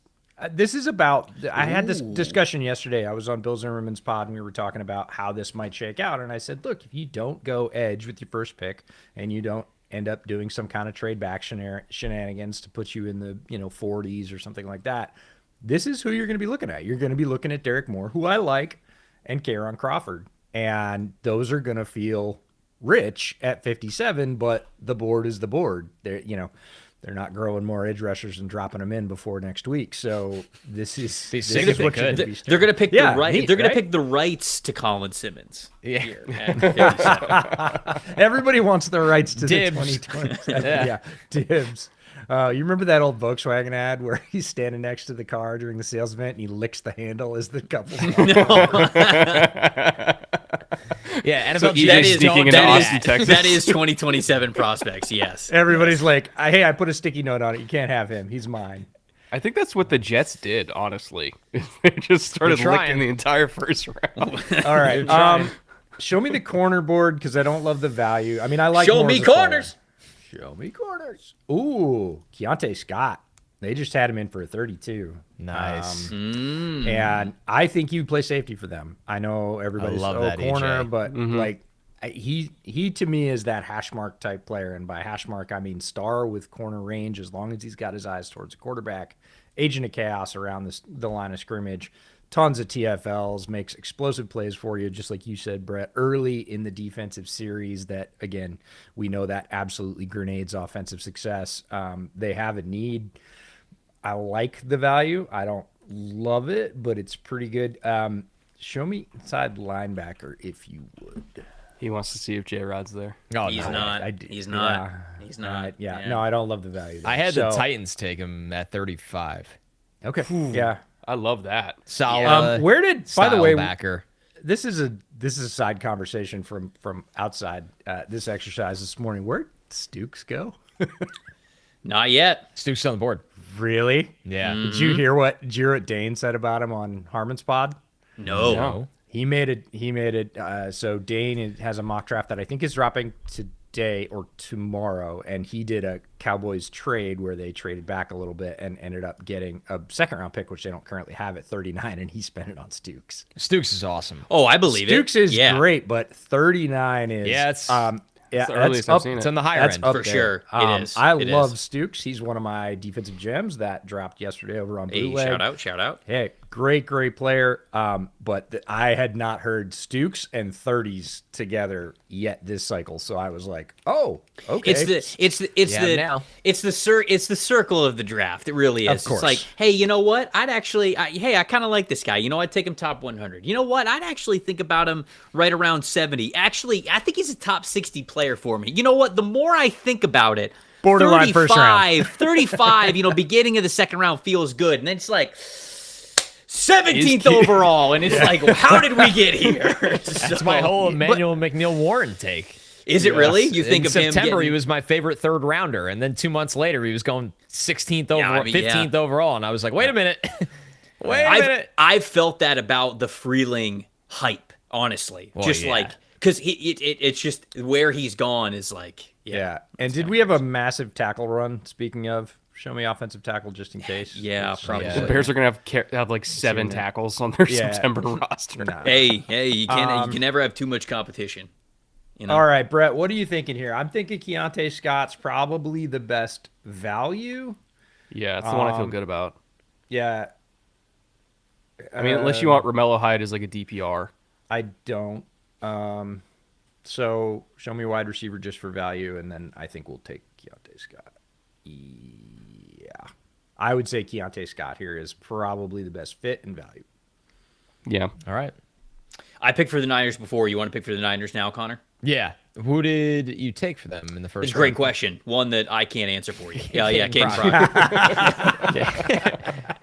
about. I had this discussion yesterday. I was on Bill Zimmerman's pod, and we were talking about how this might shake out. And I said, look, if you don't go edge with your first pick, and you don't end up doing some kind of trade back shenanigans to put you in the 40s or something like that, this is who you're going to be looking at. You're going to be looking at Derek Moore, who I like, and K'Ron Crawford, and those are going to feel rich at 57. But the board is the board. They're not growing more edge rushers and dropping them in before next week. So this is what they're going to pick the right. They're going to pick the rights to Colin Simmons. Yeah. Here at 57. Everybody wants their rights to Dibs. the 2020. Yeah, dibs. You remember that old Volkswagen ad where he's standing next to the car during the sales event and he licks the handle as the couple? Yeah, NFL So EJ sneaking into Austin, Texas. That is 2027 prospects. Yes. Everybody's like, hey, I put a sticky note on it. You can't have him. He's mine. I think that's what the Jets did, honestly. They just started licking the entire first round. All right. Show me the corner board because I don't love the value. I mean, I like Show Moore me as a player. corners. Show me corners. Ooh, Keontae Scott. They just had him in for a 32. Nice. And I think you play safety for them. I know everybody's that, corner, EJ. but like he to me is that hash mark type player. And by hash mark, I mean star with corner range as long as he's got his eyes towards the quarterback. Agent of chaos around the line of scrimmage. Tons of TFLs, makes explosive plays for you, just like you said, Brett, early in the defensive series that, again, we know that absolutely grenades offensive success. They have a need. I like the value. I don't love it, but it's pretty good. Show me inside linebacker if you would. He wants to see if J-Rod's there. Oh, He's not. He's not. He's not. Yeah. No, I don't love the value there. I had the Titans take him at 35. Okay. Yeah. I love that. Solid. Where did, by the way, backer. This is a side conversation from outside this exercise this morning. Where'd Stukes go? Not yet. Stukes on the board. Really? Yeah. Did you hear what Dane said about him on Harmon's pod? No. He made it. So Dane has a mock draft that I think is dropping today or tomorrow, and he did a Cowboys trade where they traded back a little bit and ended up getting a second round pick, which they don't currently have at 39, and he spent it on Stukes. Stukes is awesome. Oh, I believe Stukes it. is great, but 39 is it's that's the earliest I've seen it. It's on the higher end. up For there. sure. It is. I It love is. Stukes. He's one of my defensive gems that dropped yesterday over on Hey, Bootleg. shout out. Hey, great player. But I had not heard Stukes and 30s together yet this cycle, so I was like, oh, okay. It's the circle of the draft. It really is. Of course. It's like, hey, you know what? I kind of like this guy. You know, I'd take him top 100. You know what? I'd actually think about him right around 70. Actually, I think he's a top 60 player for me. You know what? The more I think about it, Borderline first round. 35, beginning of the second round feels good. And then it's like 17th overall. And it's like, how did we get here? That's my whole Emmanuel McNeil Warren take. Is it really? You think in of him September, getting... he was my favorite third rounder, and then 2 months later, he was going 16th overall, 15th overall, and I was like, wait a minute, I've felt that about the Freeling hype, honestly, because it's just where he's gone is like, yeah. And did we have a massive tackle run? Speaking of, show me offensive tackle just in case. Yeah, probably. The Bears are gonna have like 7 tackles on their September roster. No. Hey, you can never have too much competition. You know? All right, Brett, what are you thinking here? I'm thinking Keontae Scott's probably the best value. Yeah, it's the one I feel good about. Yeah. I mean, unless you want Romello Hyde as like a DPR. I don't. So show me a wide receiver just for value, and then I think we'll take Keontae Scott. Yeah. I would say Keontae Scott here is probably the best fit and value. Yeah. All right. I picked for the Niners before. You want to pick for the Niners now, Connor? Yeah. Who did you take for them in the first It's a great round? question. One that I can't answer for you. Yeah, Caden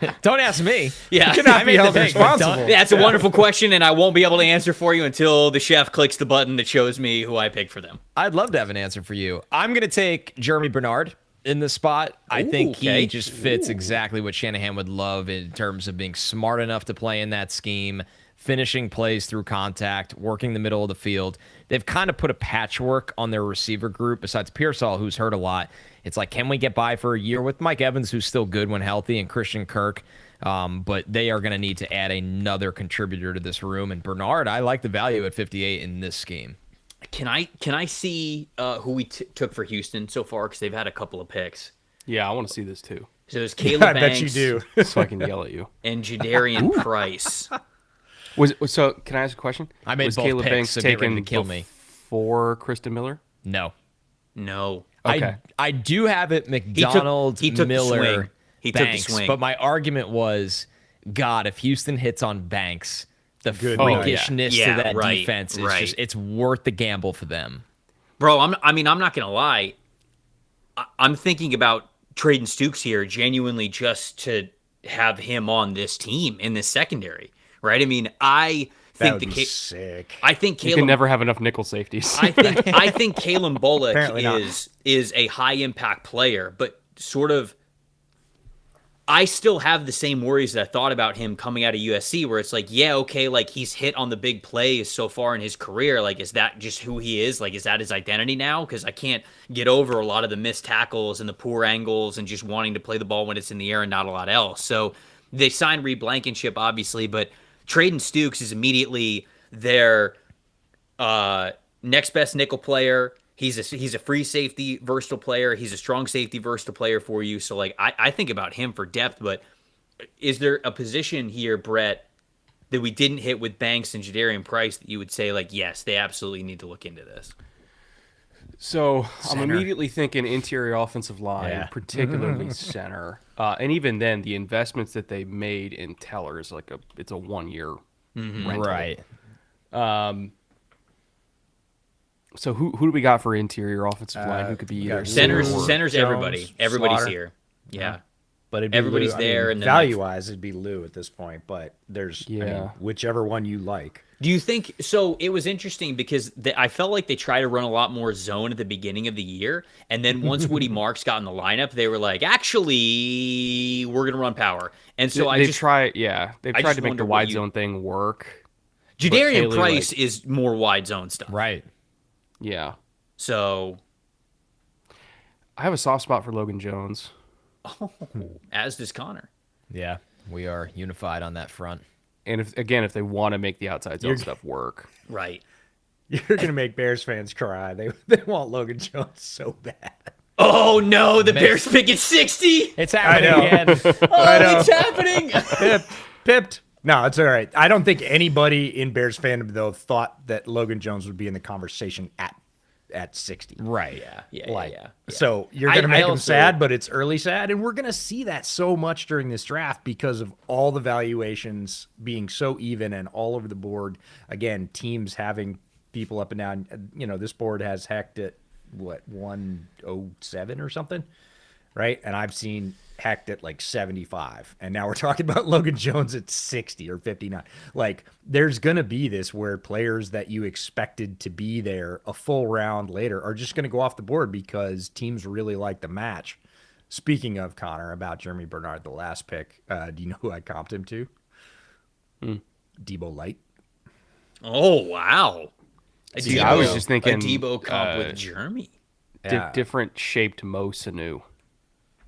Frog. Don't ask me. Yeah. You cannot I be made the held pick, but responsible. don't- Yeah, it's a wonderful question, and I won't be able to answer for you until the chef clicks the button that shows me who I picked for them. I'd love to have an answer for you. I'm going to take Jeremy Bernard in the spot. I think okay. he just fits exactly what Shanahan would love in terms of being smart enough to play in that scheme, finishing plays through contact, working the middle of the field. They've kind of put a patchwork on their receiver group besides Pearsall, who's hurt a lot. It's like, can we get by for a year with Mike Evans, who's still good when healthy, and Christian Kirk? But they are going to need to add another contributor to this room. And Bernard, I like the value at 58 in this scheme. Can I see who we took for Houston so far? Because they've had a couple of picks. Yeah, I want to see this too. So it's Caleb I Banks bet you do. So I can yell at you. and Jadarian Price. So can I ask a question? I made was both Caleb picks, Banks so get ready taken to kill me. before Kristen Miller? No. No. Okay. I do have it McDonald, he took the Miller, swing. He took the Banks, swing. but my argument was, God, if Houston hits on Banks, the night. freakishness Yeah, to that right, defense is right. just, it's worth the gamble for them. Bro, I'm not going to lie. I'm thinking about trading Stooks here genuinely just to have him on this team in this secondary, right? I mean, I That think would be sick. I think You Caleb can never have enough nickel safeties. I think Kalen Bullock Apparently not. is a high impact player, but sort of I still have the same worries that I thought about him coming out of USC, where it's like, yeah, okay, like he's hit on the big plays so far in his career. Like, is that just who he is? Like, is that his identity now? Because I can't get over a lot of the missed tackles and the poor angles and just wanting to play the ball when it's in the air and not a lot else. So they signed Reed Blankenship, obviously, but trading Stooks is immediately their next best nickel player. He's a free safety, versatile player. He's a strong safety, versatile player for you. So, like, I think about him for depth, but is there a position here, Brett, that we didn't hit with Banks and Jadarian Price that you would say, like, yes, they absolutely need to look into this? So I'm immediately thinking interior offensive line, particularly center. And even then, the investments that they made in Teller is like it's a 1 year rental. Right. So who do we got for interior offensive line? Who could be either Centers, or- centers, Jones, everybody. Everybody's Slaughter. here. Yeah. But it'd be Everybody's Lou. there, and then value-wise, it'd be Lou at this point. But there's, Yeah. whichever one you like. Do you think so? It was interesting because I felt like they tried to run a lot more zone at the beginning of the year, and then once Woody Marks got in the lineup, they were like, "Actually, we're gonna run power." And so they've just tried to make just the wonder what wide you- zone thing work. Jadarian Kaylee, Price is more wide zone stuff, Right. Yeah, So, I have a soft spot for Logan Jones. as does Connor. Yeah. We are unified on that front. And if they want to make the outside zone stuff work, Right. You're gonna make Bears fans cry. They want Logan Jones so bad. Oh no, the Bears pick at 60. It's happening know. again. know. It's happening. Pipped. No, it's all right. I don't think anybody in Bears fandom though thought that Logan Jones would be in the conversation at 60. Right. Yeah. So you're I going to make him also- sad, but it's early sad. And we're going to see that so much during this draft because of all the valuations being so even and all over the board. Again, teams having people up and down. You know, this board has Hecht at, 107 or something, right? And I've seen Hecht at like 75. And now we're talking about Logan Jones at 60 or 59. Like, there's going to be this where players that you expected to be there a full round later are just going to go off the board because teams really like the match. Speaking of, Connor, about Jeremy Bernard, the last pick, do you know who I comped him to? Debo Light. Oh wow. See, I was just thinking a Debo comp with Jeremy. different shaped Mo Sanu.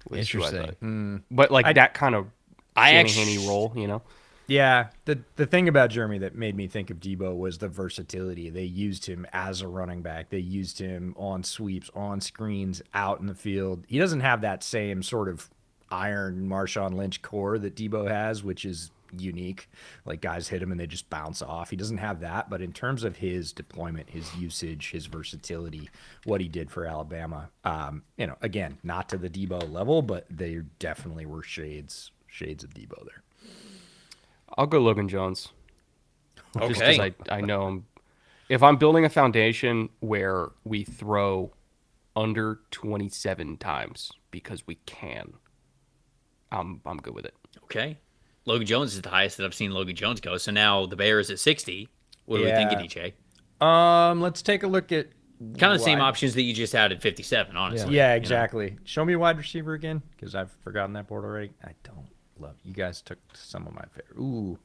was who I Interesting. thought. But like that kind of I Shanahan-y role, you know. Yeah, the thing about Jeremy that made me think of Debo was the versatility. They used him as a running back. They used him on sweeps, on screens, out in the field. He doesn't have that same sort of iron Marshawn Lynch core that Debo has, which is unique. Like guys hit him and they just bounce off. He doesn't have that, but in terms of his deployment, his usage, his versatility, what he did for Alabama, again, not to the Debo level, but they definitely were shades of Debo there. I'll go Logan Jones. Okay. Just because I know him. If I'm building a foundation where we throw under 27 times because we can, I'm good with it. Okay. Logan Jones is the highest that I've seen Logan Jones go. So now the Bears at 60. What are we thinking, DJ? Let's take a look at kind of the same options that you just had at 57, honestly. Yeah, exactly. You know? Show me a wide receiver again, because I've forgotten that board already. I don't love you guys took some of my favorite. Ooh,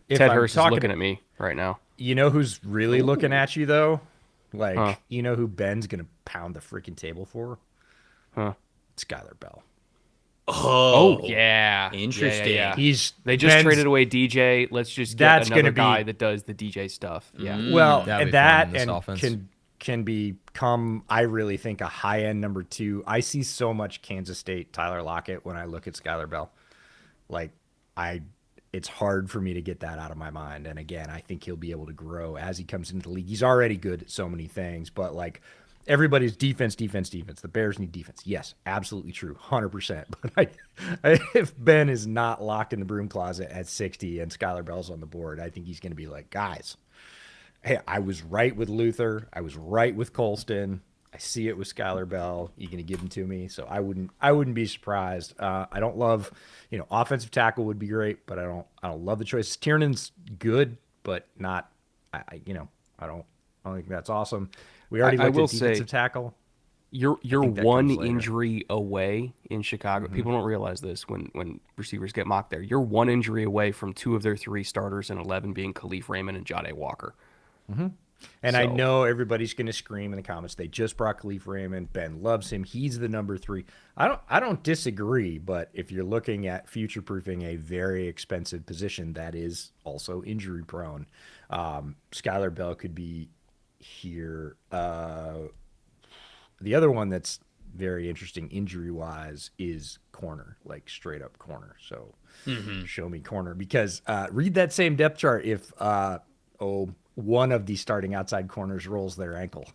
Ted Hurst is looking at me right now. You know who's really looking at you though? Like, you know who Ben's gonna pound the freaking table for? Skylar Bell. Oh yeah, interesting. Yeah. They just traded away DJ. Let's just get another guy that does the DJ stuff. Yeah. Well, and can become, I really think, a high end number 2. I see so much Kansas State Tyler Lockett when I look at Skylar Bell. Like, it's hard for me to get that out of my mind. And again, I think he'll be able to grow as he comes into the league. He's already good at so many things, but like, everybody's defense. The Bears need defense. Yes, absolutely true, 100%. But if Ben is not locked in the broom closet at 60 and Skylar Bell's on the board, I think he's going to be like, guys, hey, I was right with Luther. I was right with Colston. I see it with Skylar Bell. You're going to give him to me, so I wouldn't be surprised. I don't love, offensive tackle would be great, but I don't love the choice. Tiernan's good, but not. I don't think that's awesome. We already looked at defensive tackle. You're one injury away in Chicago. Mm-hmm. People don't realize this when receivers get mocked there. You're one injury away from 2 of their 3 starters in 11 being Khalif Raymond and Jahdae Walker. Mm-hmm. And I know everybody's going to scream in the comments. They just brought Khalif Raymond. Ben loves him. He's the number 3. I don't disagree, but if you're looking at future-proofing a very expensive position that is also injury-prone, Skylar Bell could be here. The other one that's very interesting injury-wise is corner, like straight-up corner. So show me corner. Because read that same depth chart if one of the starting outside corners rolls their ankle.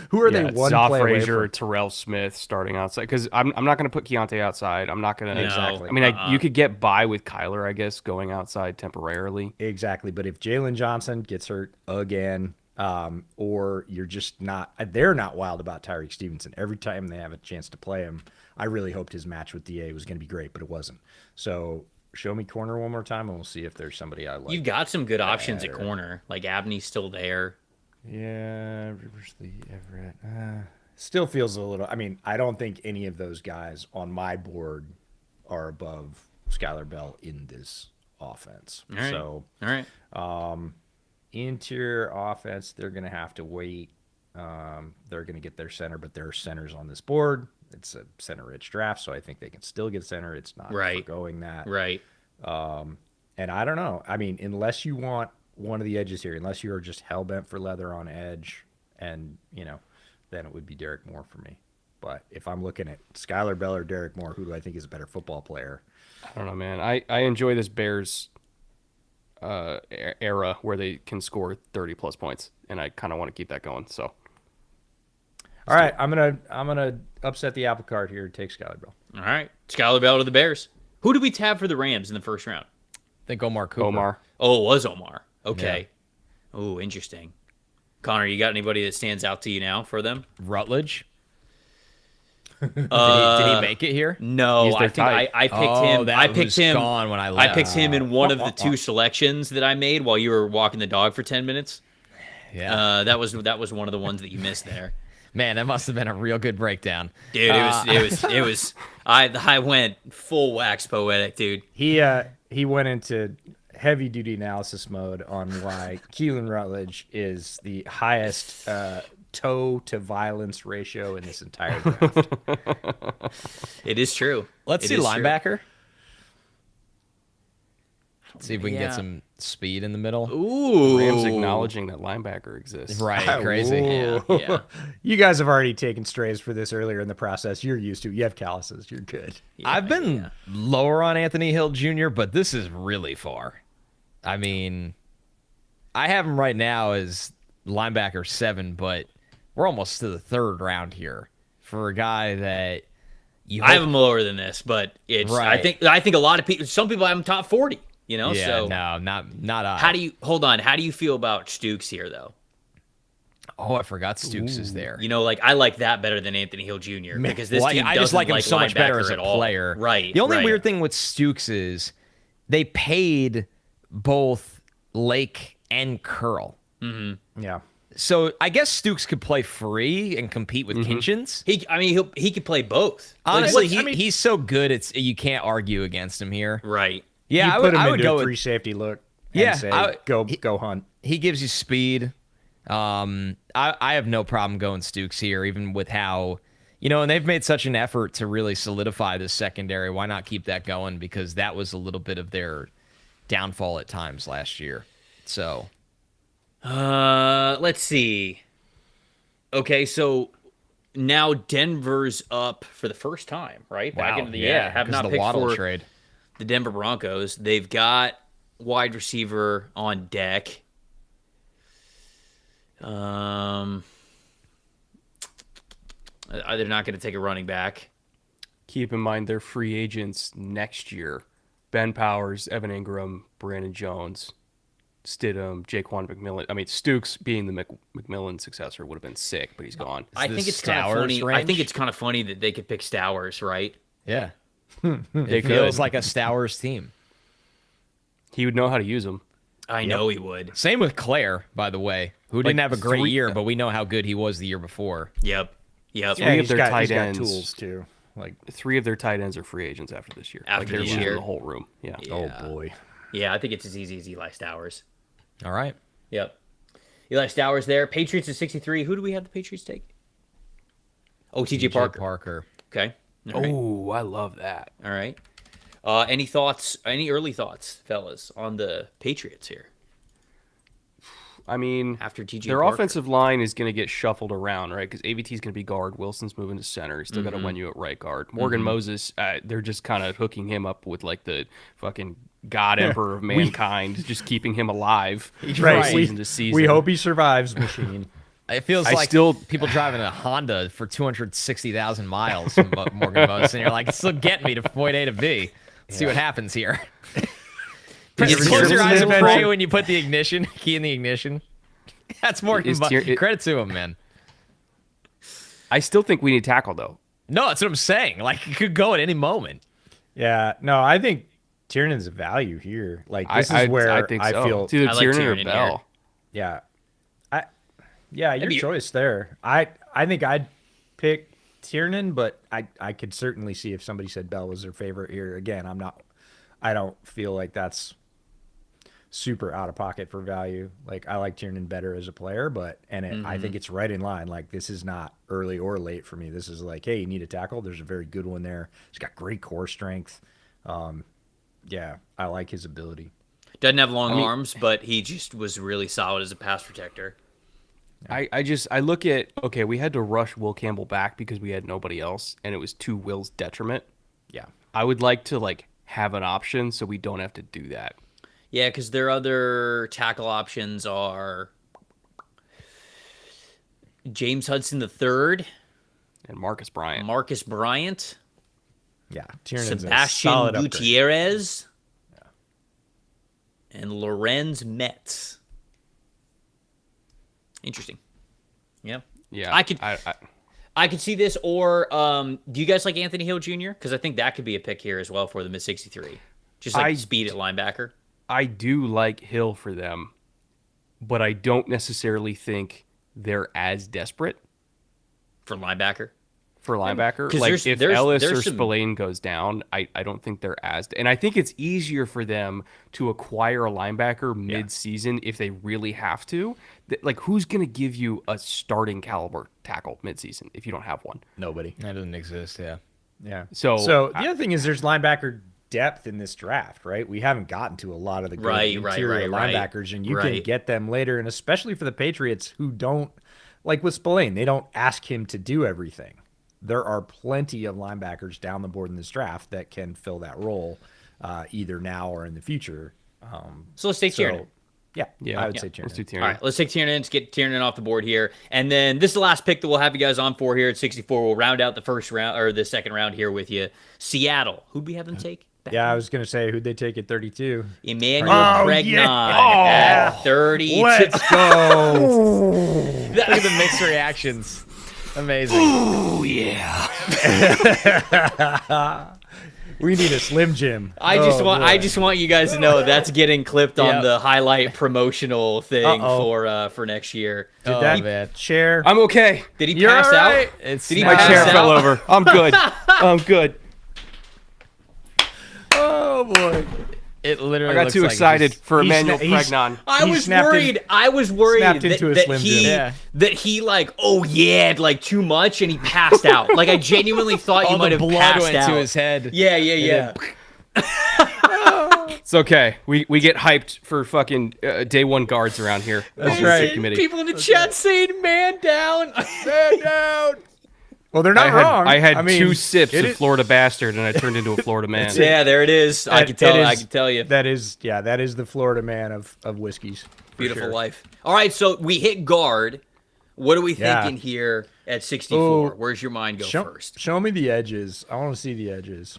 Who are they one play away from? Terrell Smith starting outside. Because I'm not going to put Keontae outside. I'm not going to. Exactly. I mean, you could get by with Kyler, I guess, going outside temporarily. Exactly. But if Jalen Johnson gets hurt again, or you're just not, they're not wild about Tyreek Stevenson. Every time they have a chance to play him, I really hoped his match with DA was going to be great, but it wasn't. So show me corner one more time, and we'll see if there's somebody I like. You've got some good options at corner. Like Abney's still there. Yeah, Riversley, Everett. Still feels a little. I mean, I don't think any of those guys on my board are above Skylar Bell in this offense. All right. So, all right. Interior offense, they're going to have to wait. They're going to get their center, but there are centers on this board. It's a center-rich draft, so I think they can still get center. It's not forgoing that. Right. And I don't know. I mean, unless you want one of the edges here, unless you are just hell-bent for leather on edge, and, then it would be Derek Moore for me. But if I'm looking at Skylar Bell or Derek Moore, who do I think is a better football player? I don't know, man. I enjoy this Bears era where they can score 30-plus points, and I kind of want to keep that going, so... All right, I'm gonna upset the apple cart here and take Skylar Bell. All right, Skylar Bell to the Bears. Who did we tab for the Rams in the first round? I think Omar Cooper. Oh, it was Omar. Okay. Yeah. Oh, interesting. Connor, you got anybody that stands out to you now for them? Rutledge. Did he make it here? No, I think I picked him. I picked him. Gone when I left. I picked him in one of the 2 selections that I made while you were walking the dog for 10 minutes. Yeah, that was one of the ones that you missed there. Man, that must have been a real good breakdown, dude. It was. I went full wax poetic, dude. He went into heavy duty analysis mode on why Keelan Rutledge is the highest toe to violence ratio in this entire draft. It is true. Let's see linebacker. See if we can get some speed in the middle. Ooh. Rams acknowledging that linebacker exists. Right, crazy. Yeah. You guys have already taken strays for this earlier in the process. You're used to. You have calluses. You're good. I've been lower on Anthony Hill Jr., but this is really far. I mean, I have him right now as linebacker 7, but we're almost to the 3rd round here for a guy that I have him lower than this, but it's right. I think a lot of people, some people have him top 40. You know, yeah, so no, not I. How do you feel about Stukes here, though? Oh, I forgot Stukes is there. You know, like I like that better than Anthony Hill Jr. because this team I doesn't just like him so much better as a player. Right. The only weird thing with Stukes is they paid both Lake and Curl. Mm-hmm. Yeah. So I guess Stukes could play free and compete with Kinchins. He could play both. Honestly, he's so good. You can't argue against him here. Right. Yeah, I would go with 3 safety look. And say, go hunt. He gives you speed. I have no problem going Stukes here, even with how, and they've made such an effort to really solidify this secondary. Why not keep that going? Because that was a little bit of their downfall at times last year. So, let's see. Okay, so now Denver's up for the first time, right? Wow, have not the picked Waddle for trade. The Denver Broncos. They've got wide receiver on deck. They're not going to take a running back. Keep in mind they're free agents next year. Ben Powers, Evan Ingram, Brandon Jones, Stidham, Jaquan McMillan. I mean, Stukes being the McMillan successor would have been sick, but he's gone. I think it's kind of funny. I think it's kind of funny that they could pick Stowers, right? Yeah. It feels like a Stowers team. He would know how to use them. I know he would. Same with Claire, by the way, who didn't have a great year, but we know how good he was the year before. Yep. Three of their tight ends. Tools too. Like 3 of their tight ends are free agents after this year. After this they're year, the whole room. Yeah. Oh boy. Yeah, I think it's as easy as Eli Stowers. All right. Yep. Eli Stowers there. Patriots at 63. Who do we have the Patriots take? Oh, TJ Parker. Okay. Oh, I love that. All right. Any thoughts? Any early thoughts, fellas, on the Patriots here? I mean, after TJ their Parker. offensive line is going to get shuffled around, right? Because AVT is going to be guard. Wilson's moving to center. He's still got to win you at right guard. Morgan Moses, they're just kind of hooking him up with like the fucking God Emperor of mankind, just keeping him alive. Right. Season to season. We hope he survives, machine. It feels like people driving a Honda for 260,000 miles, Morgan Moses, and you're like, still getting me to point A to B. Let's see what happens here. Just close your eyes and pray when you put the ignition key in the ignition. That's Morgan. Credit to him, man. I still think we need tackle though. No, that's what I'm saying. Like it could go at any moment. Yeah. No, I think Tiernan's a value here. Like this is where I think feel it's either Tiernan or Tiernan Bell. here. Yeah. Your choice there. I think I'd pick Tiernan, but I could certainly see if somebody said Bell was their favorite here. Again, I don't feel like that's super out of pocket for value. Like I like Tiernan better as a player, but I think it's right in line. Like this is not early or late for me. This is like, hey, you need a tackle. There's a very good one there. He's got great core strength. Yeah, I like his ability. Doesn't have long arms, but he just was really solid as a pass protector. I look at, okay, we had to rush Will Campbell back because we had nobody else, and it was to Will's detriment. Yeah. I would like to have an option so we don't have to do that. Yeah, because their other tackle options are James Hudson III and Marcus Bryant. Yeah. Tiernan's Sebastian Gutierrez. And Lorenz Metz. Interesting. Yeah. Yeah. I could see this, or do you guys like Anthony Hill Jr.? Because I think that could be a pick here as well for them at 63. Just speed at linebacker. I do like Hill for them, but I don't necessarily think they're as desperate for linebacker. If Ellis or Spillane goes down, I don't think they're as... And I think it's easier for them to acquire a linebacker mid-season if they really have to. Like, who's going to give you a starting caliber tackle mid-season if you don't have one? Nobody. That doesn't exist, yeah. Yeah. So the other thing is there's linebacker depth in this draft, right? We haven't gotten to a lot of the good interior linebackers, and you can get them later, and especially for the Patriots who don't, like with Spillane, they don't ask him to do everything. There are plenty of linebackers down the board in this draft that can fill that role either now or in the future. So let's take Tiernan. Yeah, I would say Tiernan. Let's do Tiernan. All right, let's take Tiernan. Let's get Tiernan off the board here. And then this is the last pick that we'll have you guys on for here at 64. We'll round out the first round or the second round here with you. Seattle. Who'd we have them take? Yeah, I was going to say, who'd they take at 32? Emmanuel Pregnon at 32. Let's go. Look at the mixed reactions. Amazing. Oh, yeah. We need a Slim Jim. I just want you guys to know that's getting clipped on the highlight promotional thing for next year. Did that chair? I'm okay. Did he pass out? Did he My chair fell over. I'm good. I'm good. Oh boy. It literally. I got too excited for Emmanuel Pregnon. I was worried that he like, oh yeah, like too much, and he passed out. Like I genuinely thought you might have passed went out. To his head. Yeah. It's okay. We get hyped for fucking day one guards around here. That's right. People in the chat saying, "Man down, man down." Well, they're not wrong. I had 2 sips of Florida Bastard, and I turned into a Florida man. Yeah, there it is. I can tell you. That is the Florida man of whiskeys. Beautiful life. All right, so we hit guard. What are we thinking here at 64? Where's your mind go first? Show me the edges. I want to see the edges.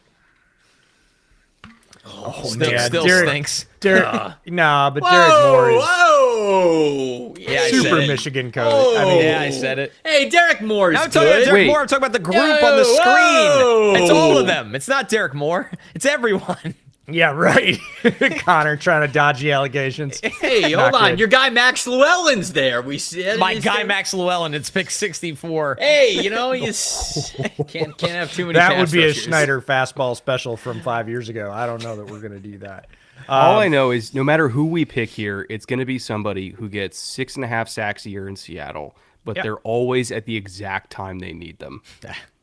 Still stinks. Derek, but Derek Moore is super Michigan coach. I said it. Hey, Derek Moore is I'm talking about Derek Moore. I'm talking about the group on the screen. It's all of them. It's not Derek Moore. It's everyone. Yeah, right. Connor trying to dodge the allegations. Hey, hold on. Your guy Max Llewellyn's there. We said my guy Max Llewellyn. It's pick 64. Hey, you know, you can't have too many. That would be a Snyder fastball special from 5 years ago. I don't know that we're going to do that. All I know is no matter who we pick here, it's going to be somebody who gets 6.5 sacks a year in Seattle, but they're always at the exact time they need them.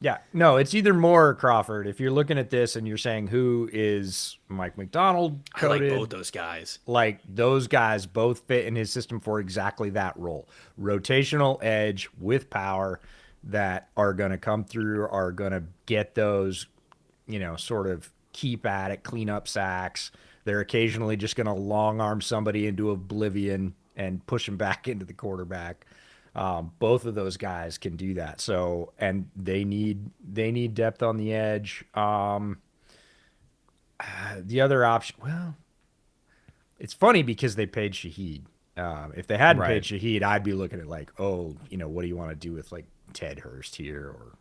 Yeah, no, it's either Moore or Crawford. If you're looking at this and you're saying who is Mike McDonald coded, I like both those guys. Like those guys both fit in his system for exactly that role. Rotational edge with power that are going to come through, are going to get those, sort of keep at it, clean up sacks. They're occasionally just going to long arm somebody into oblivion and push them back into the quarterback. Both of those guys can do that. So, and they need depth on the edge. The other option, well, it's funny because they paid Shaheed. If they hadn't paid Shaheed, I'd be looking at like, what do you want to do with like Ted Hurst here, or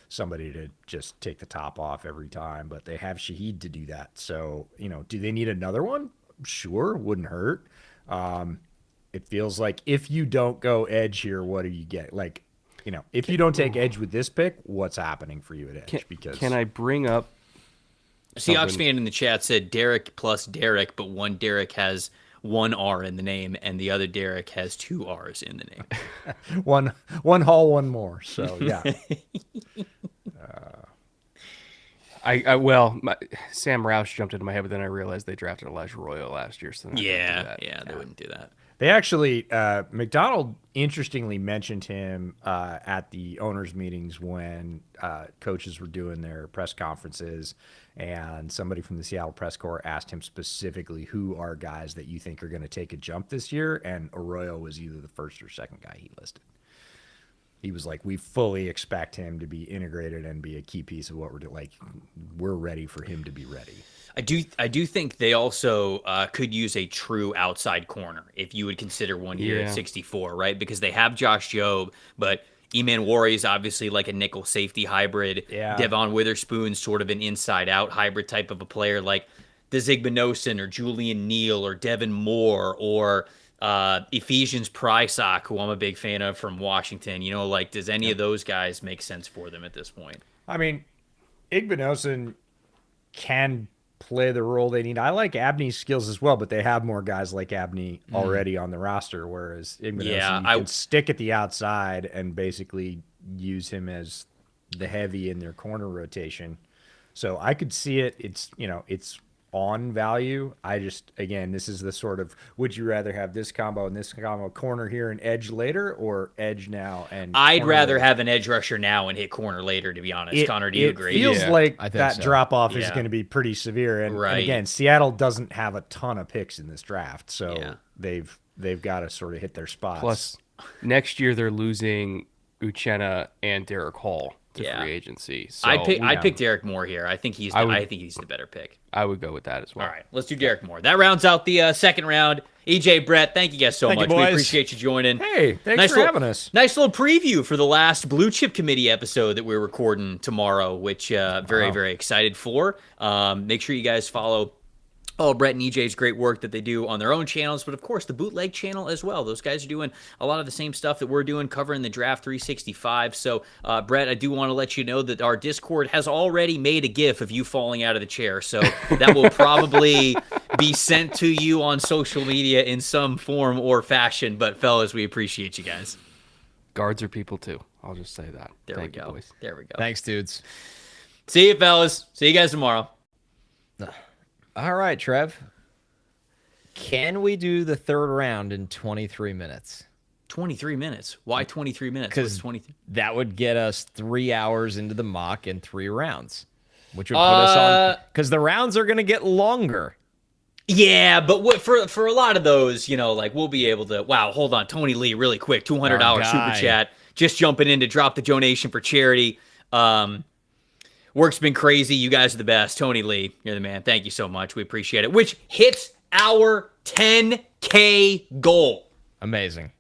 somebody to just take the top off every time? But they have Shaheed to do that. So, do they need another one? Sure, wouldn't hurt. It feels like if you don't go edge here, what do you get? Like, if you don't take edge with this pick, what's happening for you at edge? Can I bring up? Seahawks fan in the chat said Derek plus Derek, but one Derek has one R in the name, and the other Derek has 2 R's in the name. one Hall, one more. So yeah. Sam Roush jumped into my head, but then I realized they drafted Elijah Royal last year. So they wouldn't do that. They actually, McDonald interestingly mentioned him at the owners' meetings when coaches were doing their press conferences, and somebody from the Seattle Press Corps asked him specifically, who are guys that you think are going to take a jump this year? And Arroyo was either the first or second guy he listed. He was like, we fully expect him to be integrated and be a key piece of what we're doing. Like, we're ready for him to be ready. I do think they also could use a true outside corner if you would consider one here at 64, right? Because they have Josh Jobe, but Eman Wari is obviously like a nickel safety hybrid. Yeah. Devon Witherspoon's sort of an inside-out hybrid type of a player, like the Zigbinosin or Julian Neal or Devin Moore or Ephesians Prysock, who I'm a big fan of from Washington. Does any of those guys make sense for them at this point? I mean, Igbinosin can play the role they need. I like Abney's skills as well, but they have more guys like Abney already on the roster, whereas Igbinosin, you can stick at the outside and basically use him as the heavy in their corner rotation. So I could see it. It's on value. I just, again, this is the sort of, would you rather have this combo and this combo, corner here and edge later, or edge now and I'd rather later? have an edge rusher now and hit corner later, to be honest. Connor, do you agree? It feels like that so. drop off is going to be pretty severe. And again, Seattle doesn't have a ton of picks in this draft, so they've got to sort of hit their spots. Plus, next year they're losing Uchenna and Derek Hall to free agency. So I'd pick Derek Moore here. I think he's the better pick. I would go with that as well. All right, let's do Derek Moore. That rounds out the second round. EJ, Brett, thank you guys so much. We appreciate you joining. Hey, thanks for having us. Nice little preview for the last Blue Chip Committee episode that we're recording tomorrow, which very excited for. Make sure you guys follow all Brett and EJ's great work that they do on their own channels, but of course the Bootleg channel as well. Those guys are doing a lot of the same stuff that we're doing, covering the Draft 365. So, Brett, I do want to let you know that our Discord has already made a GIF of you falling out of the chair. So that will probably be sent to you on social media in some form or fashion. But fellas, we appreciate you guys. Guards are people too. I'll just say that. There we go. Thanks, dudes. See you, fellas. See you guys tomorrow. All right, Trev. Can we do the third round in 23 minutes? 23 minutes? Why 23 minutes? Because that would get us 3 hours into the mock and 3 rounds, which would put us on. Because the rounds are going to get longer. Yeah, but for a lot of those, we'll be able to. Wow, hold on, Tony Lee, really quick, $200 super chat, just jumping in to drop the donation for charity. Work's been crazy. You guys are the best. Tony Lee, you're the man. Thank you so much. We appreciate it. Which hits our 10K goal. Amazing.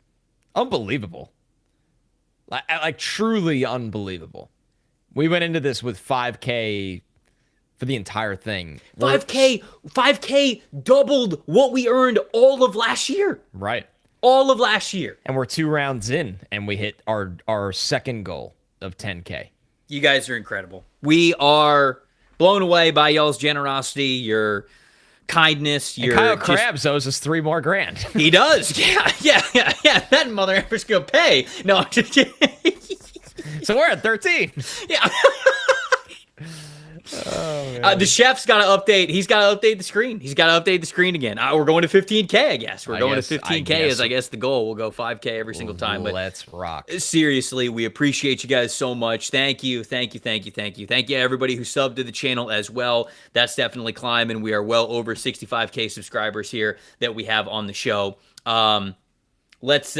Unbelievable. Like truly unbelievable. We went into this with 5K for the entire thing. 5K doubled what we earned all of last year. Right. All of last year. And we're 2 rounds in, and we hit our second goal of 10K. You guys are incredible. We are blown away by y'all's generosity, your kindness. And Kyle Krabs owes us 3 more grand. He does. Yeah. That mother effer's gonna pay. No, I'm just kidding. So we're at 13. Yeah. The chef's got to update. He's got to update the screen. He's got to update the screen again. We're going to 15K, I guess. We're going to 15K I guess the goal. We'll go 5K every single time. But let's rock. Seriously, we appreciate you guys so much. Thank you. Thank you everybody who subbed to the channel as well. That's definitely climbing. We are well over 65K subscribers here that we have on the show. Let's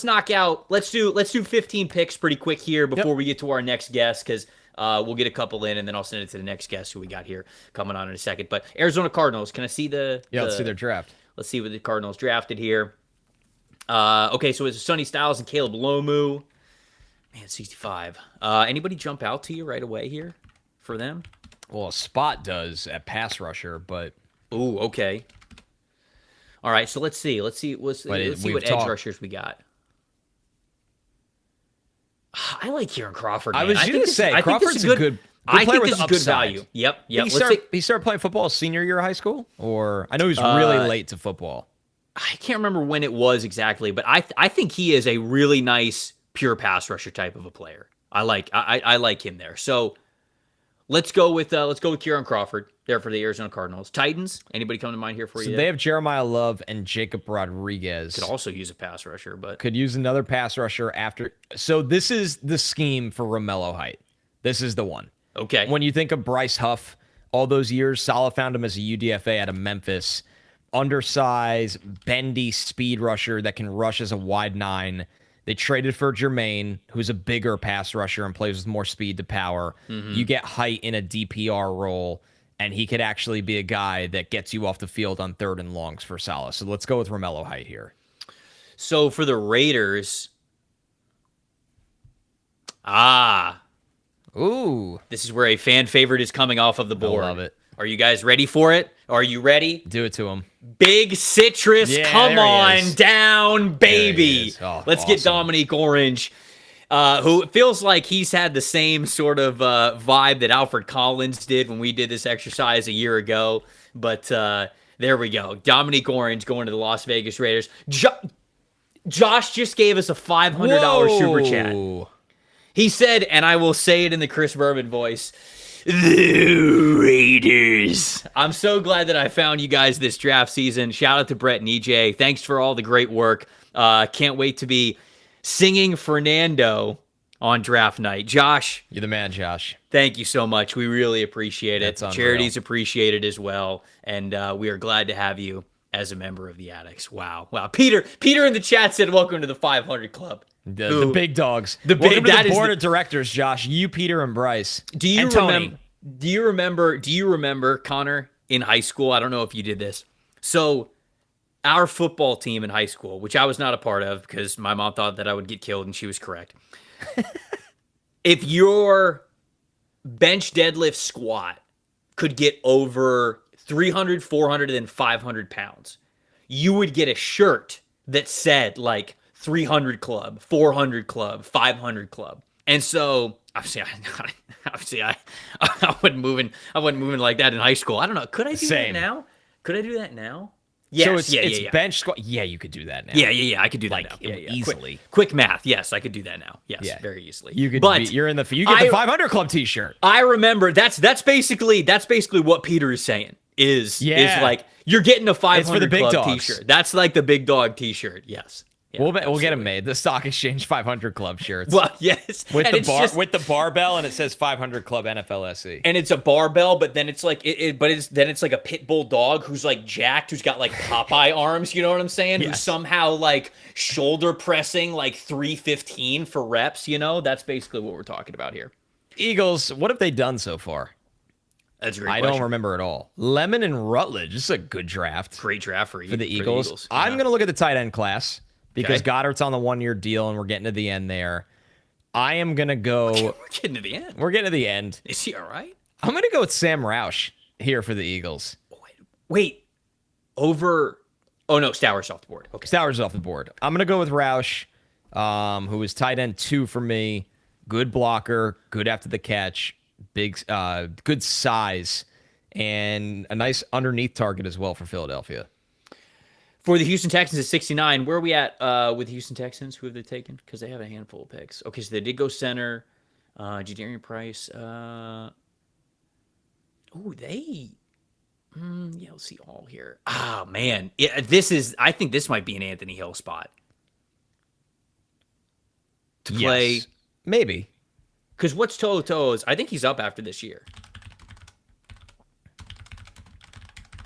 knock out. Let's do 15 picks pretty quick here before we get to our next guest, because we'll get a couple in, and then I'll send it to the next guest who we got here coming on in a second. But Arizona Cardinals, can I see let's see their draft. Let's see what the Cardinals drafted here. Okay, so it's Sonny Styles and Caleb Lomu. Man, 65. Anybody jump out to you right away here for them? Well, Spot does at pass rusher, but... Ooh, okay. All right, so let's see. Let's see what edge rushers we got. I like Kieran Crawford. Man. I was going to say, Crawford's a good I player think this with is good value. Yep. He started playing football senior year of high school? Or I know he's really late to football. I can't remember when it was exactly, but I think he is a really nice pure pass rusher type of a player. I like him there. So let's go with Kieran Crawford there for the Arizona Cardinals. Titans, anybody come to mind here for you? So they have Jeremiah Love and Jacob Rodriguez. Could also use a pass rusher, but could use another pass rusher after. So this is the scheme for Romello Height. This is the one. Okay. When you think of Bryce Huff, all those years, Saleh found him as a UDFA out of Memphis. Undersized, bendy speed rusher that can rush as a wide 9. They traded for Jermaine, who's a bigger pass rusher and plays with more speed to power. Mm-hmm. You get Height in a DPR role, and he could actually be a guy that gets you off the field on 3rd and longs for Saleh. So let's go with Romello Height here. So for the Raiders, ooh, this is where a fan favorite is coming off of the board. I love it. Are you guys ready for it? Are you ready? Do it to him. Big Citrus, come on down, baby. Let's get Dominique Orange, who feels like he's had the same sort of vibe that Alfred Collins did when we did this exercise a year ago. But there we go. Dominique Orange going to the Las Vegas Raiders. Josh just gave us a $500 super chat. He said, and I will say it in the Chris Berman voice, The Raiders. I'm so glad that I found you guys this draft season. Shout out to Brett and EJ. Thanks for all the great work. Can't wait to be singing Fernando on draft night. Josh. You're the man, Josh. Thank you so much. We really appreciate it. That's Charities appreciate it as well. And we are glad to have you as a member of the Addicts. Wow. Peter in the chat said, welcome to the 500 Club. The big dogs. Welcome to the board of directors, Josh. You, Peter, and Bryce. Do you remember, Connor, in high school? I don't know if you did this. So our football team in high school, which I was not a part of because my mom thought that I would get killed, and she was correct. If your bench deadlift squat could get over 300, 400, and 500 pounds, you would get a shirt that said like 300 club, 400 club, 500 club. And so obviously I wasn't moving like that in high school. I don't know. Could I do that now? Could I do that now? Yes, so it's bench squat. Yeah, you could do that now. Yeah. I could do that now. Easily. Quick math. Yes, I could do that now. Yes, very easily. You could. You get the 500 Club T-shirt. I remember that's basically what Peter is saying. Is like you're getting a 500 Club T-shirt. That's like the big dog T-shirt. Yes. Yeah, we'll get them made. The Stock Exchange 500 Club shirts. Well, yes, with the barbell, and it says 500 Club NFLSE. And it's a barbell, but then it's like it's like a pit bull dog who's like jacked, who's got like Popeye arms. You know what I'm saying? Yes. Who's somehow like shoulder pressing like 315 for reps. You know, that's basically what we're talking about here. Eagles, what have they done so far? That's a great question. I don't remember at all. Lemon and Rutledge. This is a good draft. Great draft for the Eagles. Yeah. I'm going to look at the tight end class. Because Goddard's on the 1-year deal, and we're getting to the end there. I am going to go... We're getting to the end? We're getting to the end. Is he all right? I'm going to go with Sam Roush here for the Eagles. Wait. Over... Oh, no. Stowers off the board. Okay. Stowers off the board. I'm going to go with Roush, who is tight end 2 for me. Good blocker, good after the catch, big, good size, and a nice underneath target as well for Philadelphia. For the Houston Texans at 69, where are we at with Houston Texans? Who have they taken? Because they have a handful of picks. Okay, so they did go center. Jadarian Price. Let's see all here. Ah, man. I think this might be an Anthony Hill spot. To play. Yes, maybe. Because what's To's? I think he's up after this year.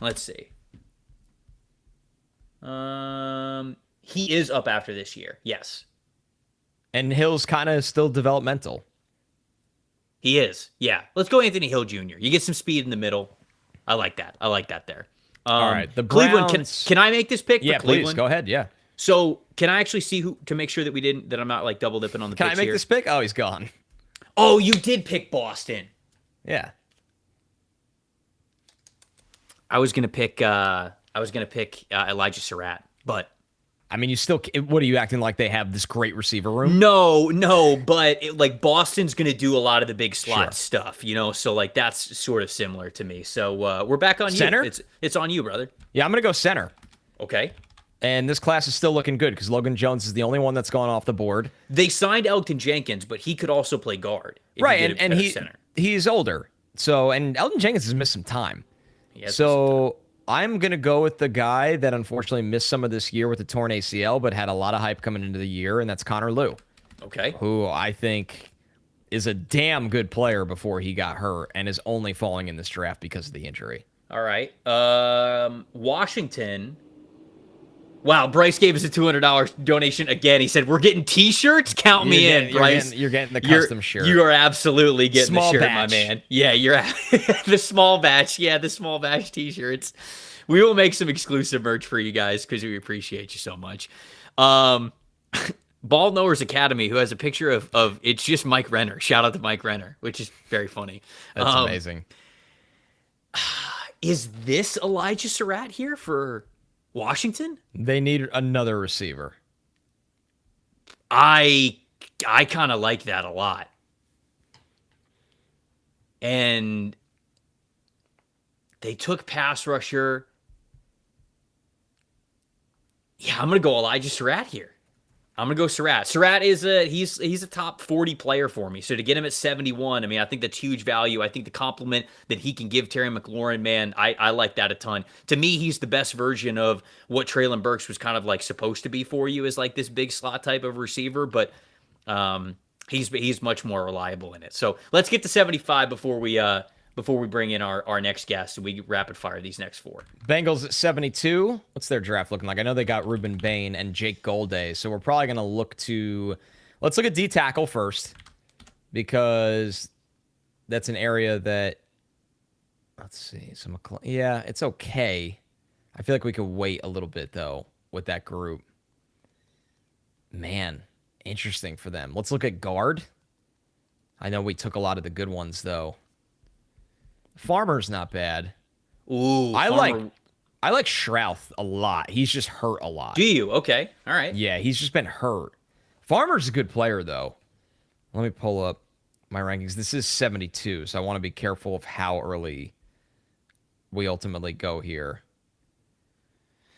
Let's see. He is up after this year. Yes. And Hill's kind of still developmental. He is. Yeah. Let's go Anthony Hill Jr. You get some speed in the middle. I like that. there. All right. The Cleveland. Can I make this pick? Yeah, for Cleveland? Please. Go ahead. Yeah. So can I actually see who to make sure that I'm not like double dipping on the picks here? Can I make this pick? Oh, he's gone. Oh, you did pick Boston. Yeah. I was gonna pick Elijah Surratt, but I mean, what are you acting like they have this great receiver room? No, but Boston's going to do a lot of the big slot stuff, you know? So that's sort of similar to me. So we're back on center? You. It's on you, brother. Yeah, I'm going to go center. Okay. And this class is still looking good because Logan Jones is the only one that's gone off the board. They signed Elton Jenkins, but he could also play guard. Right, and he's older. So, and Elton Jenkins has missed some time. I'm going to go with the guy that unfortunately missed some of this year with the torn ACL, but had a lot of hype coming into the year, and that's Connor Lew. Okay. Who I think is a damn good player before he got hurt and is only falling in this draft because of the injury. All right. Washington. Wow, Bryce gave us a $200 donation again. He said, we're getting T-shirts? Count me in, Bryce. You're getting the custom shirt. You are absolutely getting small the shirt, batch. my man. Yeah, you're the small batch. Yeah, the small batch T-shirts. We will make some exclusive merch for you guys because we appreciate you so much. Ball Knowers Academy, who has a picture of it's just Mike Renner. Shout out to Mike Renner, which is very funny. That's amazing. Is this Elijah Surratt here for Washington? They need another receiver. I kind of like that a lot. And they took pass rusher. Yeah, I'm going to go Elijah Surratt here. I'm gonna go Surratt. Surratt is he's a top 40 player for me. So to get him at 71, I mean, I think that's huge value. I think the compliment that he can give Terry McLaurin, man, I like that a ton. To me, he's the best version of what Treylon Burks was kind of like supposed to be for you, as like this big slot type of receiver, but he's much more reliable in it. So let's get to 75 before we bring in our next guest and we rapid fire these next 4. Bengals at 72. What's their draft looking like? I know they got Ruben Bain and Jake Golday, so we're probably going to let's look at D tackle first, because that's an area that, let's see, yeah, it's okay. I feel like we could wait a little bit though with that group. Man, interesting for them. Let's look at guard. I know we took a lot of the good ones though. Farmer's not bad. Ooh, I like Shrouth a lot. He's just hurt a lot. Do you? Okay. All right. Yeah, he's just been hurt. Farmer's a good player, though. Let me pull up my rankings. This is 72, so I want to be careful of how early we ultimately go here.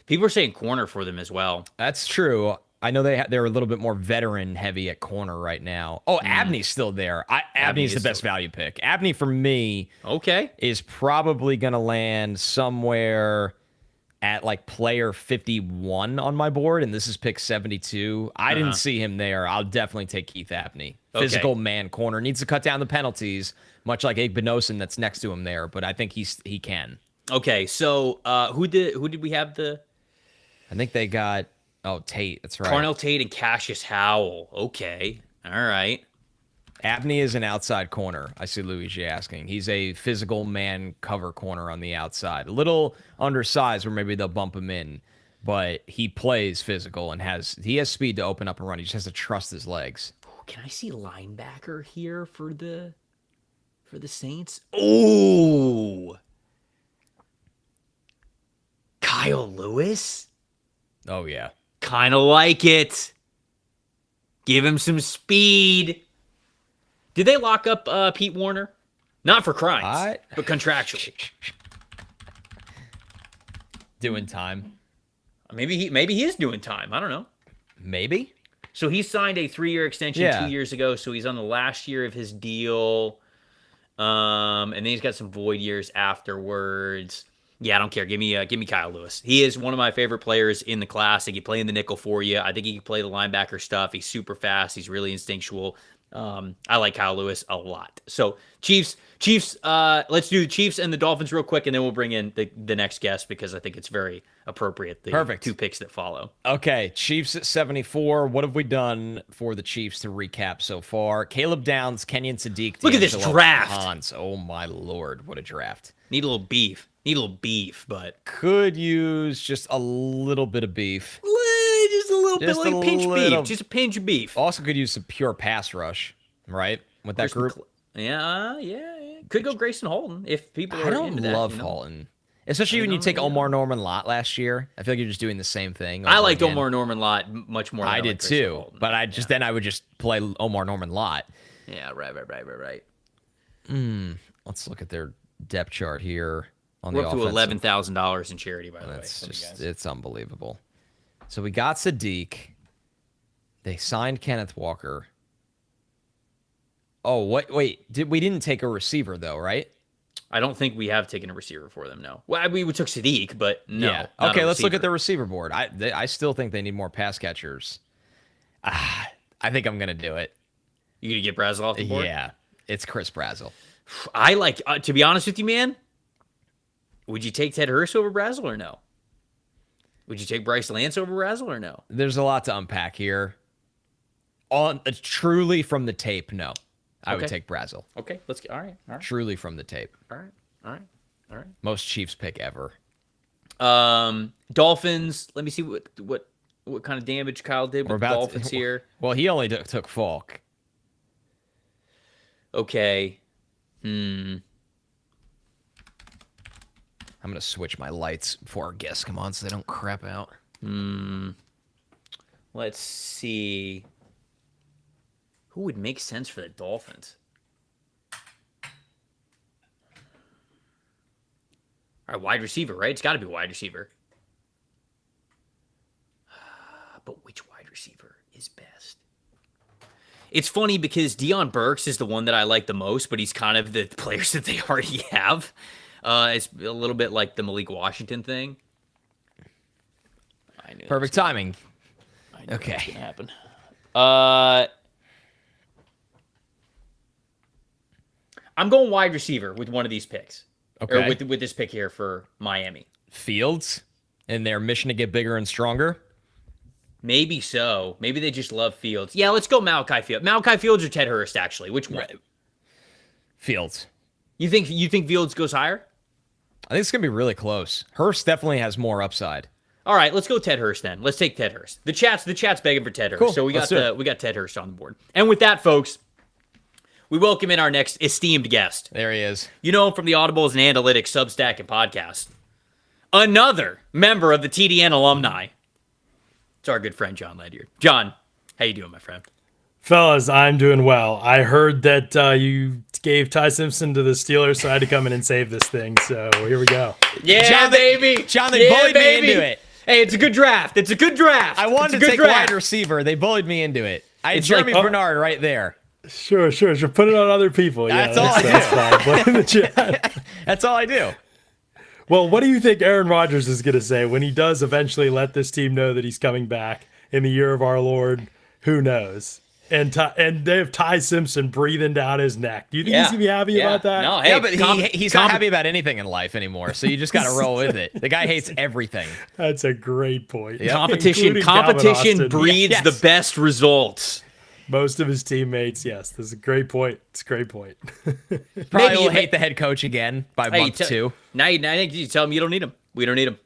People are saying corner for them as well. That's true. I know they're a little bit more veteran heavy at corner right now. Oh, Abney's still there. Abney's the best value pick. Abney for me, is probably going to land somewhere at like player 51 on my board, and this is pick 72. I didn't see him there. I'll definitely take Keith Abney. Physical man corner, needs to cut down the penalties, much like Igbinosun that's next to him there, but I think he can. Okay, so who did we have I think they got Tate, that's right. Carnell Tate and Cassius Howell. Okay. All right. Abney is an outside corner. I see Luigi asking. He's a physical man cover corner on the outside. A little undersized where maybe they'll bump him in, but he plays physical and he has speed to open up and run. He just has to trust his legs. Can I see linebacker here for the Saints? Oh, Kyle Lewis? Oh, yeah. Kind of like it. Give him some speed. Did they lock up Pete Warner? Not for crimes, but contractually. Doing time. Maybe he is doing time. I don't know. Maybe. So he signed a 3-year extension 2 years ago. So he's on the last year of his deal. And then he's got some void years afterwards. Yeah, I don't care. Give me Kyle Lewis. He is one of my favorite players in the class. He can play in the nickel for you. I think he can play the linebacker stuff. He's super fast. He's really instinctual. I like Kyle Lewis a lot. So Chiefs. Let's do the Chiefs and the Dolphins real quick, and then we'll bring in the next guest because I think it's very appropriate. Perfect. 2 picks that follow. Okay, Chiefs at 74. What have we done for the Chiefs to recap so far? Caleb Downs, Kenyon Sadiq. Look at this draft. Hans. Oh my lord, what a draft. Need a little beef, but could use just a little bit of beef. Just a little bit, like pinch beef. Just a pinch of beef. Also could use some pure pass rush, right? With that group. Yeah. Could go Grayson Holton if people are into that. I don't love Holton. Especially when you take Omar Norman Lott last year. I feel like you're just doing the same thing. I liked Omar Norman Lott much more than I did too. But I would just play Omar Norman Lott. Yeah, right. Let's look at their depth chart here. We're up to $11,000 in charity, by the way. It's unbelievable. So we got Sadiq. They signed Kenneth Walker. Oh, wait. We didn't take a receiver, though, right? I don't think we have taken a receiver for them, no. Well, we took Sadiq, but no. Yeah. Okay, let's look at the receiver board. I still think they need more pass catchers. I think I'm going to do it. You going to get Brazel off the board? Yeah, it's Chris Brazel. I like, to be honest with you, man, would you take Ted Hurst over Brazel or no? Would you take Bryce Lance over Brazel or no? There's a lot to unpack here. Truly from the tape, no. I would take Brazel. Okay, let's get all right. Truly from the tape. All right. Most Chiefs pick ever. Dolphins. Let me see what kind of damage Kyle did with the Dolphins here. Well, he only took Falk. Okay. I'm going to switch my lights before our guests come on so they don't crap out. Let's see. Who would make sense for the Dolphins? All right, wide receiver, right? It's got to be wide receiver. But which wide wide receiver is best. It's funny because Deion Burks is the one that I like the most, but he's kind of the players that they already have. It's a little bit like the Malik Washington thing. Perfect timing. Okay. What's gonna happen. I'm going wide receiver with one of these picks. Okay. Or with this pick here for Miami. Fields and their mission to get bigger and stronger. Maybe so. Maybe they just love Fields. Yeah, let's go Malachi Fields. Malachi Fields or Ted Hurst, actually. Which one? Fields. You think Fields goes higher? I think it's going to be really close. Hurst definitely has more upside. All right, let's go Ted Hurst then. Let's take Ted Hurst. The chat's begging for Ted Hurst. Cool. So we got Ted Hurst on the board. And with that, folks, we welcome in our next esteemed guest. There he is. You know him from the Audibles and Analytics Substack and podcast. Another member of the TDN alumni. It's our good friend, Jon Ledyard. John, how you doing, my friend? Fellas, I'm doing well. I heard that you gave Ty Simpson to the Steelers, so I had to come in and save this thing. So here we go. Yeah, John, baby. John, they bullied me into it. Hey, it's a good draft. It's a good draft. I wanted to take wide receiver. They bullied me into it. I had Jeremy Bernard right there. Sure. Put it on other people. That's all I do. That's fine. Blame the chat. That's all I do. Well, what do you think Aaron Rodgers is going to say when he does eventually let this team know that he's coming back in the year of our Lord? Who knows? And they have Ty Simpson breathing down his neck. Do you think he's going to be happy about that? No, hey, but he's not happy about anything in life anymore, so you just got to roll with it. The guy hates everything. That's a great point. Yeah. Competition breeds the best results. Most of his teammates, yes. This is a great point. It's a great point. Probably will hate the head coach again by month 2. Now you tell him you don't need him. We don't need him.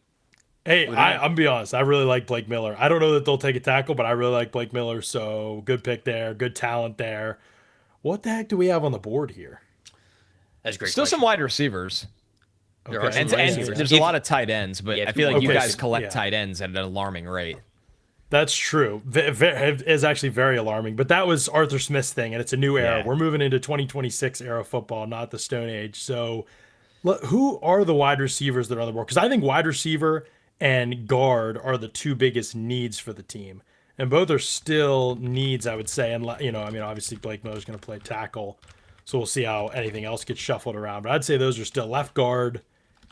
Hey, I'm going to be honest. I really like Blake Miller. I don't know that they'll take a tackle, but I really like Blake Miller. So good pick there. Good talent there. What the heck do we have on the board here? That's great. Still some wide receivers. Okay. And there's a lot of tight ends, but I feel like you guys collect tight ends at an alarming rate. That's true. It's actually very alarming. But that was Arthur Smith's thing, and it's a new era. Yeah. We're moving into 2026 era football, not the Stone Age. So who are the wide receivers that are on the board? Because I think wide receiver and guard are the two biggest needs for the team. And both are still needs, I would say. And, obviously Blake Miller's going to play tackle. So we'll see how anything else gets shuffled around. But I'd say those are still left guard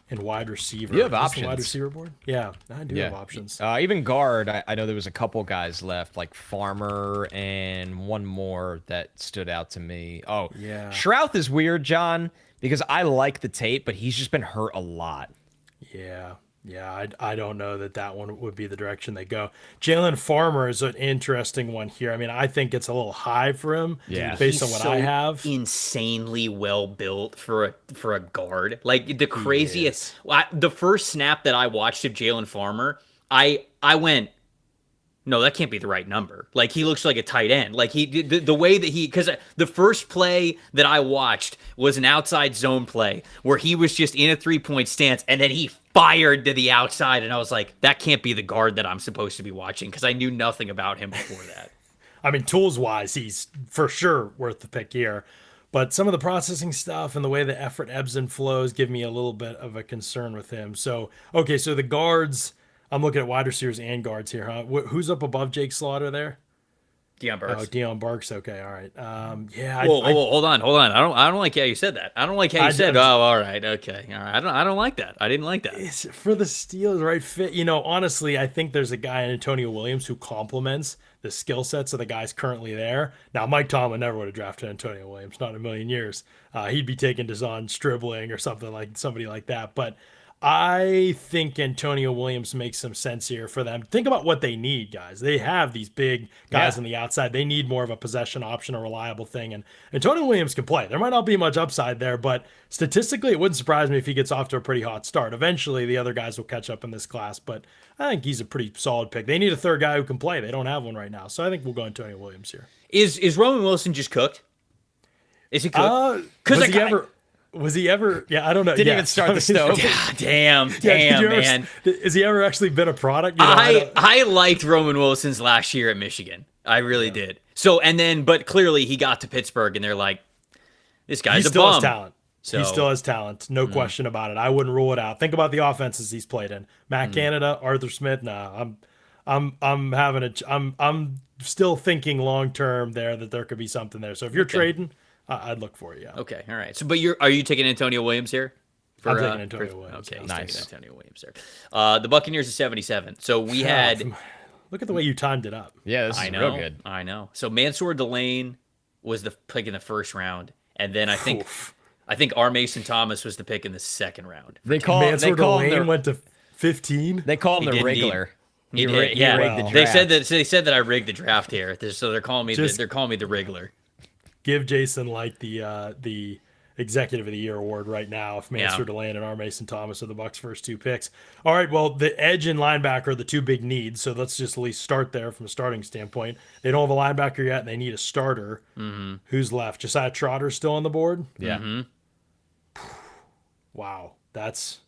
and wide receiver. You have options. Wide receiver board? Yeah, I do have options. Even guard, I know there was a couple guys left, like Farmer and one more that stood out to me. Oh, yeah. Shrouth is weird, John, because I like the tape, but he's just been hurt a lot. Yeah, I don't know that one would be the direction they go. Jalen Farmer is an interesting one here. I mean, I think it's a little high for him based on what I have. Insanely well built for a guard. Like the craziest. The first snap that I watched of Jalen Farmer, I went, no, that can't be the right number. Like he looks like a tight end. Like the way that because the first play that I watched was an outside zone play where he was just in a 3-point stance and then he fired to the outside, and I was like, that can't be the guard that I'm supposed to be watching because I knew nothing about him before that. I mean, tools-wise, he's for sure worth the pick here. But some of the processing stuff and the way the effort ebbs and flows give me a little bit of a concern with him. So, okay, so the guards, I'm looking at wide receivers and guards here, huh? Who's up above Jake Slaughter there? Deion Burks. Oh, Deion Burks. Okay, all right. Hold on. I don't like how you said that. I don't like how you said. Oh, all right, okay, all right. I don't like that. I didn't like that. It's for the Steelers, right? Fit. Honestly, I think there's a guy in Antonio Williams who complements the skill sets of the guys currently there. Now, Mike Tomlin never would have drafted Antonio Williams, not in a million years. He'd be taking Deshaun Stribling or somebody like that. But I think Antonio Williams makes some sense here for them. Think about what they need, guys. They have these big guys on the outside. They need more of a possession option, a reliable thing. And Antonio Williams can play. There might not be much upside there, but statistically, it wouldn't surprise me if he gets off to a pretty hot start. Eventually, the other guys will catch up in this class, but I think he's a pretty solid pick. They need a third guy who can play. They don't have one right now. So I think we'll go Antonio Williams here. Is Roman Wilson just cooked? Is he cooked? Was he ever? Yeah, I don't know. Didn't even start the stove. Damn, man. Has he ever actually been a product? I liked Roman Wilson's last year at Michigan. I really did. So, but clearly he got to Pittsburgh and they're like, this guy's a bum. Has talent. So, he still has talent. No question about it. I wouldn't rule it out. Think about the offenses he's played in. Matt Canada, Arthur Smith. I'm I'm still thinking long term there that there could be something there. So if you're trading, I'd look for it. Yeah. Okay. All right. So, but are you taking Antonio Williams here? I'm taking Antonio Williams. Okay. Yeah. Nice. Taking Antonio Williams there. The Buccaneers is 77. So we had. Look at the way you timed it up. Yeah, this is real good. I know. So Mansour Delane was the pick in the first round, and then I think R. Mason Thomas was the pick in the second round. Mansour Delane went to 15. They call him the Wriggler. He rigged the draft. They said that I rigged the draft here, so they're calling me the Wriggler. Give Jason the Executive of the Year award right now if Mansour Delane and R. Mason Thomas are the Bucs' first 2 picks. All right, well, the edge and linebacker are the 2 big needs, so let's just at least start there from a starting standpoint. They don't have a linebacker yet, and they need a starter. Mm-hmm. Who's left? Josiah Trotter still on the board? Yeah. Mm-hmm. Wow, that's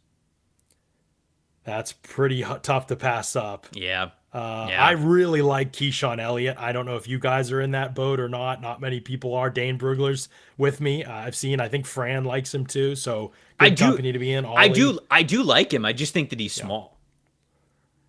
pretty tough to pass up. Yeah. I really like Keyshawn Elliott. I don't know if you guys are in that boat or not. Not many people are. Dane Brugler's with me. I think Fran likes him too. So good company to be in. I do like him. I just think that he's small.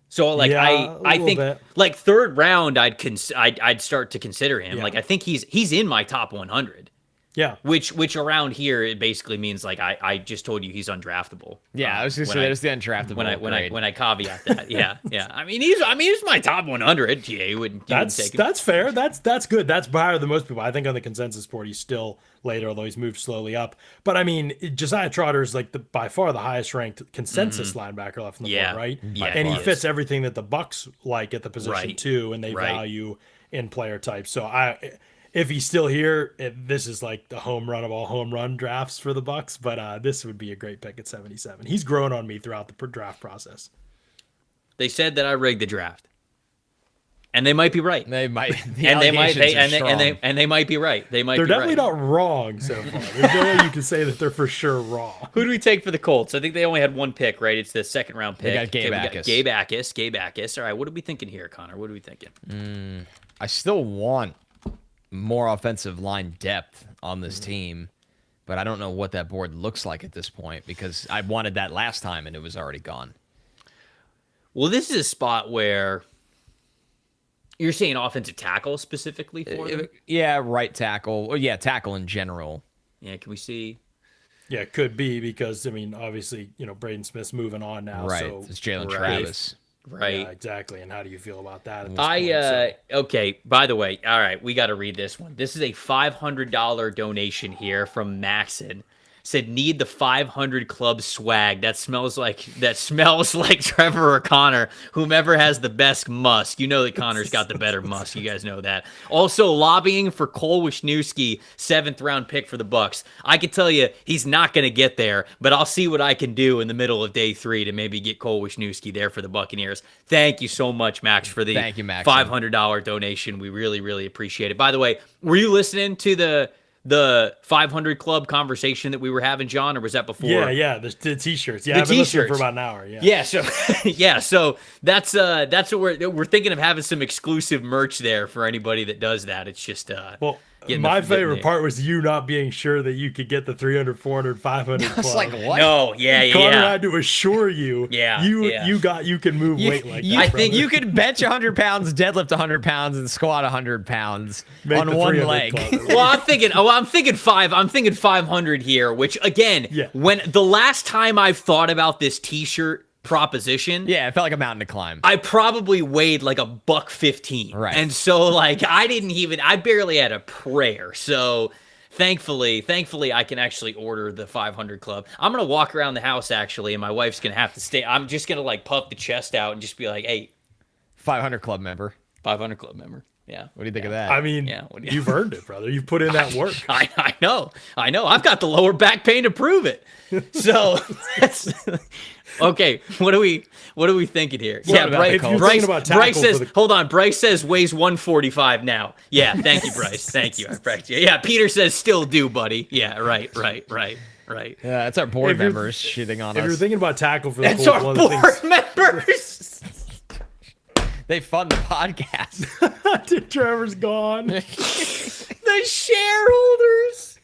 So I think bit. like third round, I'd start to consider him. Yeah. Like I think he's in my top 100. Yeah. Which around here it basically means like I just told you he's undraftable. Yeah, I was gonna say that's the undraftable. When I caveat that. Yeah. I mean he's my top 100. Yeah, you wouldn't take him. That's fair. That's good. That's higher than most people. I think on the consensus board he's still later, although he's moved slowly up. But I mean, Josiah Trotter is like by far the highest ranked consensus linebacker left on the board, right? Yeah, and he fits everything that the Bucs like at the position too, and they Right. value in player type. So if he's still here, this is like the home run of all home run drafts for the Bucs. But this would be a great pick at 77. He's grown on me throughout the draft process. They said that I rigged the draft, and they might be right. They might, and they might be right. They're definitely not wrong so far. There's no way you can say that they're for sure wrong. Who do we take for the Colts? I think they only had 1 pick, right? It's the second round pick. They got Gabe Akis. Gabe Akis. All right, what are we thinking here, Connor? What are we thinking? I still want more offensive line depth on this team, but I don't know what that board looks like at this point because I wanted that last time and it was already gone. Well, this is a spot where you're saying offensive tackle specifically for them? Yeah, right tackle. Or yeah, tackle in general. Yeah, can we see? Yeah, it could be because, I mean, obviously, Braden Smith's moving on now. Right, So it's Jalen Travis. Right. Yeah, exactly. And how do you feel about that? At this point? Okay, by the way, all right, we got to read this one. This is a $500 donation here from Maxon. Said, need the 500 club swag. That smells like Trevor or Connor, whomever has the best musk. You know that Connor's got the better musk. You guys know that. Also, lobbying for Cole Wisniewski, 7th round pick for the Bucs. I can tell you he's not going to get there, but I'll see what I can do in the middle of day 3 to maybe get Cole Wisniewski there for the Buccaneers. Thank you so much, Max, for the $500 donation. We really, really appreciate it. By the way, were you listening to the 500 club conversation that we were having, John, or was that before? Yeah, the t-shirts. Yeah, I've been listening for about an hour. So that's what we're thinking of, having some exclusive merch there for anybody that does that. It's just my favorite part was you not being sure that you could get the 300, 400, 500 club. It's like, what? No, Connor had to assure you. You can move weight like that. I think you could bench 100 pounds, deadlift 100 pounds, and squat 100 pounds on one leg. Well, I'm thinking 500 here, which again, when the last time I've thought about this t-shirt proposition, it felt like a mountain to climb. I probably weighed like $115, right? And so like I barely had a prayer. So thankfully I can actually order the 500 club. I'm gonna walk around the house actually, and my wife's gonna have to stay. I'm just gonna like puff the chest out and just be like, hey, 500 club member. 500 club member. Yeah. What do you think of that? I mean, you've earned it, brother. You've put in that work. I know. I've got the lower back pain to prove it. So that's okay. What are we thinking here? Bryce says, hold on. Bryce says weighs 145 now. Yeah. Thank you, Bryce. Thank you. Yeah. Peter says still do, buddy. Yeah. Right. Yeah, that's our board members shitting on us. If you're thinking about tackle for the Colts, our board members. They fund the podcast. Trevor's gone. The shareholders.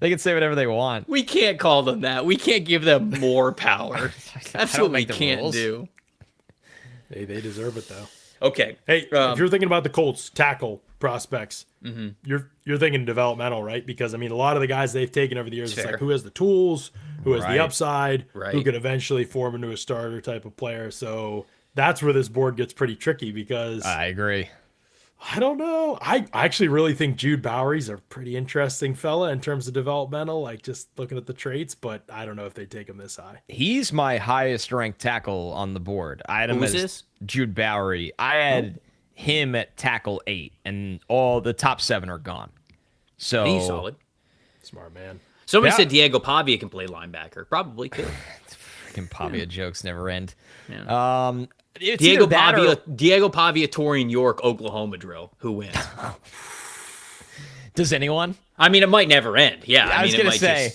They can say whatever they want. We can't call them that. We can't give them more power. That's what we can't do. They deserve it though. Okay. Hey, if you're thinking about the Colts tackle prospects, you're thinking developmental, right? Because I mean, a lot of the guys they've taken over the years, it's like who has the tools, who has the upside, who can eventually form into a starter type of player. So that's where this board gets pretty tricky because I agree. I don't know. I actually really think Jude Bowery's a pretty interesting fella in terms of developmental, like just looking at the traits, but I don't know if they take him this high. He's my highest ranked tackle on the board. I had him as this? Jude Bowery. I had him at tackle 8, and all the top 7 are gone. So he's solid. Smart man. Somebody said Diego Pavia can play linebacker. Probably could. Freaking Pavia jokes never end. Yeah. It's Diego Pavia, Torian York, Oklahoma drill. Who wins? Does anyone? I mean, it might never end. Yeah, I was mean, going to say.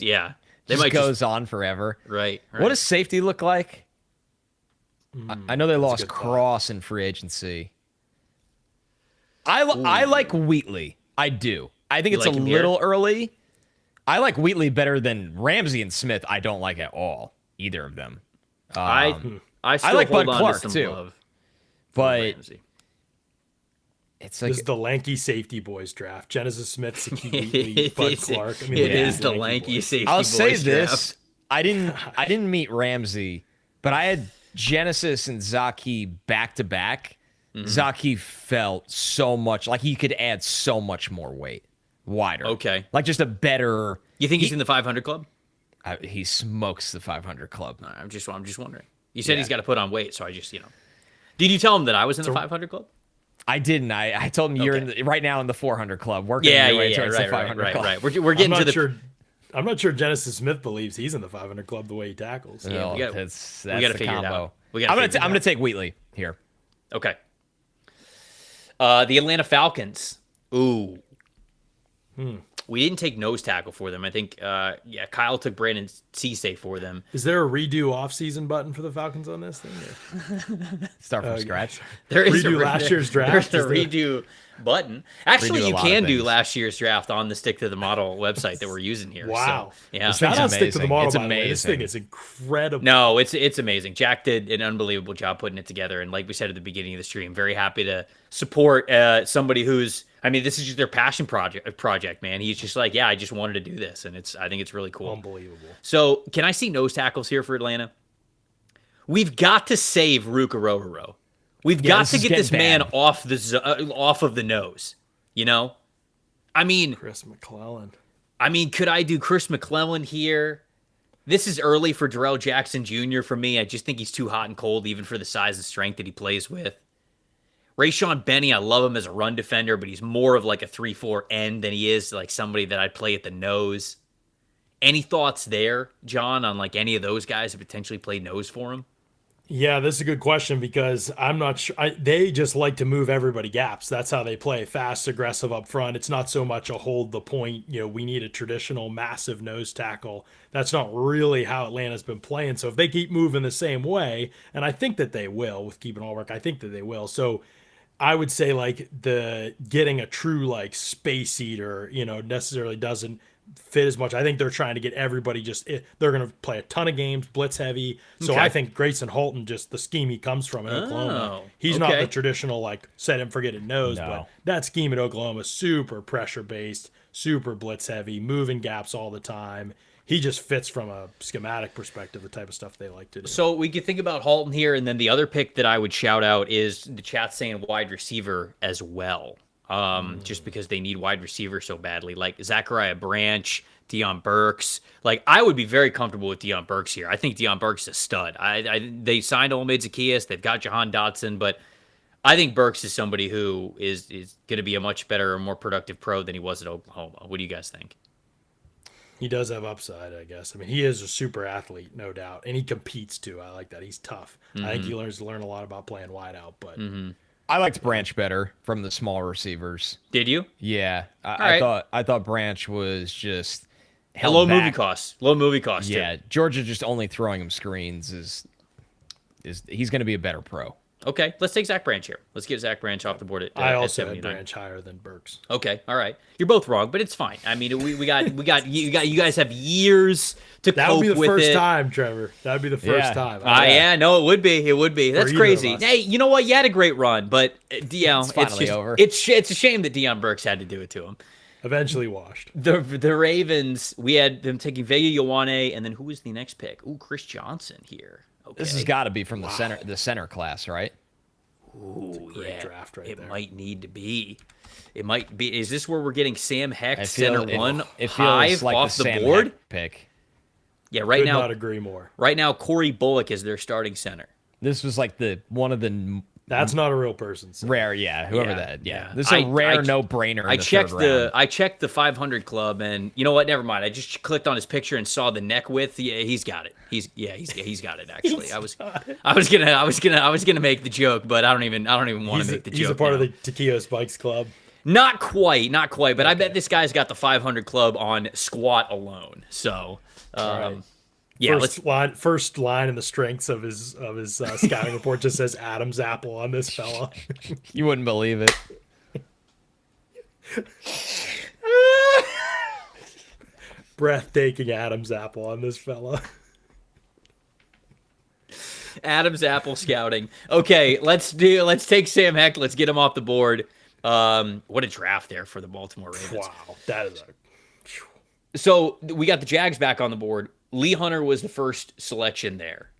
They might goes on forever. Right. What does safety look like? I know they lost Cross in free agency. I like Wheatley. I do. I think it's a little early. I like Wheatley better than Ramsey and Smith. I don't like at all either of them. I still like hold Bud on Clark to some too, love but it's like this is the lanky safety boys draft. Genesis Smith, Shaquille Wheatley, Bud Clark. I mean, it is the lanky safety boys I'll say this: draft. I didn't meet Ramsey, but I had Genesis and Zaki back to back. Zaki felt so much like he could add so much more weight, wider. Okay, like just a better. You think he's in the 500 club? He smokes the 500 club. No, I'm just wondering. You said he's got to put on weight, so I just, Did you tell him that I was in the 500 club? I didn't. I told him you're right now in the 400 club. Working your way towards the 500 club. Right. We're getting to the. I'm not sure Genesis Smith believes he's in the 500 club the way he tackles. Yeah, that's we got to the figure combo. it out. I'm gonna take Wheatley here. Okay. The Atlanta Falcons. Ooh. We didn't take nose tackle for them. I think, Kyle took Brandon Cisse for them. Is there a redo off-season button for the Falcons on this thing? Start from scratch. There is redo last year's draft. There's a redo button. Actually, you can do last year's draft on the Stick to the Model website that we're using here. Wow. So, yeah. Shout out Stick to the Model. It's amazing. This thing is incredible. No, it's amazing. Jack did an unbelievable job putting it together. And like we said at the beginning of the stream, very happy to support somebody who's, I mean, this is just their passion project, man. He's just like, I just wanted to do this. And I think it's really cool. Unbelievable. So can I see nose tackles here for Atlanta? We've got to save Ruka Rororo. We've got to get this man off of the nose. I mean, Chris McClellan. I mean, could I do Chris McClellan here? This is early for Darrell Jackson Jr. for me. I just think he's too hot and cold, even for the size and strength that he plays with. Rayshon Benny, I love him as a run defender, but he's more of like a 3-4 end than he is like somebody that I'd play at the nose. Any thoughts there, John, on like any of those guys that potentially play nose for him? Yeah, this is a good question because I'm not sure. They just like to move everybody gaps. That's how they play. Fast, aggressive up front. It's not so much a hold the point. We need a traditional massive nose tackle. That's not really how Atlanta's been playing. So if they keep moving the same way, and I think that they will with keeping all work, I think that they will. So I would say like the getting a true like space eater, necessarily doesn't fit as much. I think they're trying to get everybody they're going to play a ton of games, blitz heavy. So I think Grayson Holton, just the scheme he comes from in Oklahoma, he's not the traditional like set and forget it nose, but that scheme at Oklahoma is super pressure based, super blitz heavy, moving gaps all the time. He just fits from a schematic perspective, the type of stuff they like to do. So we could think about Halton here, and then the other pick that I would shout out is the chat saying wide receiver as well. Just because they need wide receiver so badly, like Zachariah Branch, Deion Burks. Like I would be very comfortable with Deion Burks here. I think Deion Burks is a stud. They signed Olamide Zaccheaus, they've got Jahan Dotson, but I think Burks is somebody who is going to be a much better or more productive pro than he was at Oklahoma. What do you guys think? He does have upside, I guess. I mean, he is a super athlete, no doubt, and he competes too. I like that. He's tough. I think he learns to learn a lot about playing wide out, but. I liked Branch better from the small receivers. Did you? Yeah, I thought Branch was just low movie costs. Low movie costs. Yeah, too. Georgia just only throwing him screens is he's going to be a better pro. Okay, let's take Zach Branch here. Let's get Zach Branch off the board at I also at had 79. Branch higher than Burks. Okay, all right. You're both wrong, but it's fine. I mean, we got you guys have years to That cope would be the with first it. time, Trevor. That would be the first time. Yeah, no, it would be. It would be. That's either crazy. of us. Hey, you know what? You had a great run, but it's finally over. It's a shame that Deion Burks had to do it to him. Eventually washed. The Ravens, we had them taking Vega Ioane, and then who was the next pick? Ooh, Chris Johnson here. Okay. This has got to be from the center class, right? Ooh, Great draft right it there. might need to be. It might be. Is this where we're getting Sam Heck I feel center one it high feels like off the Sam board? Heck pick. Yeah, right Could now. not agree more. Right now, Corey Bullock is their starting center. This was like one of the That's not a real person. So. rare, whoever Yeah, that, yeah. This is a rare no-brainer. I checked the 500 club, and you know what? Never mind. I just clicked on his picture and saw the neck width. Yeah, he's got it. He's got it. Actually, I was gonna make the joke, but I don't even want to make the joke. He's a part now. of the Taquillo Spikes Club. Not quite. But I bet this guy's got the 500 club on squat alone. So, yeah. First line in the strengths of his scouting report just says Adam's apple on this fella. You wouldn't believe it. Breathtaking Adam's apple on this fella. Adam's apple scouting. Okay, let's take Sam Heck. Let's get him off the board. What a draft there for the Baltimore Ravens. Wow, that is So we got the Jags back on the board. Lee Hunter was the first selection there.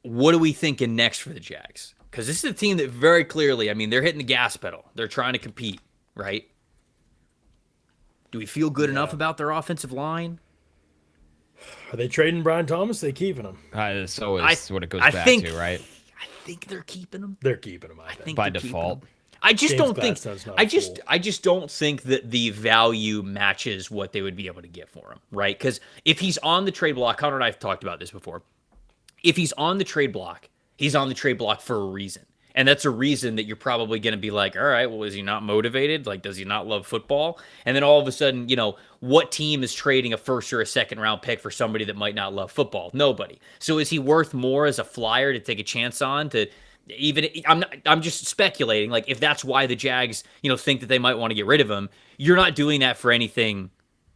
What are we thinking next for the Jags? Because this is a team that very clearly, I mean, they're hitting the gas pedal. They're trying to compete, right? Do we feel good enough about their offensive line? Are they trading Brian Thomas? They keeping him? It's always what it goes back to, right? I think they're keeping him. They're keeping him. I think by default. I just James don't think. Gladstone's not I a just fool. don't think that the value matches what they would be able to get for him, right? Because if he's on the trade block, Connor and I have talked about this before. If he's on the trade block, he's on the trade block for a reason, and that's a reason that you're probably going to be like, all right, well, is he not motivated? Like, does he not love football? And then all of a sudden, what team is trading a first or a second round pick for somebody that might not love football? Nobody. So is he worth more as a flyer to take a chance on to? I'm just speculating. Like, if that's why the Jags, think that they might want to get rid of him, you're not doing that for anything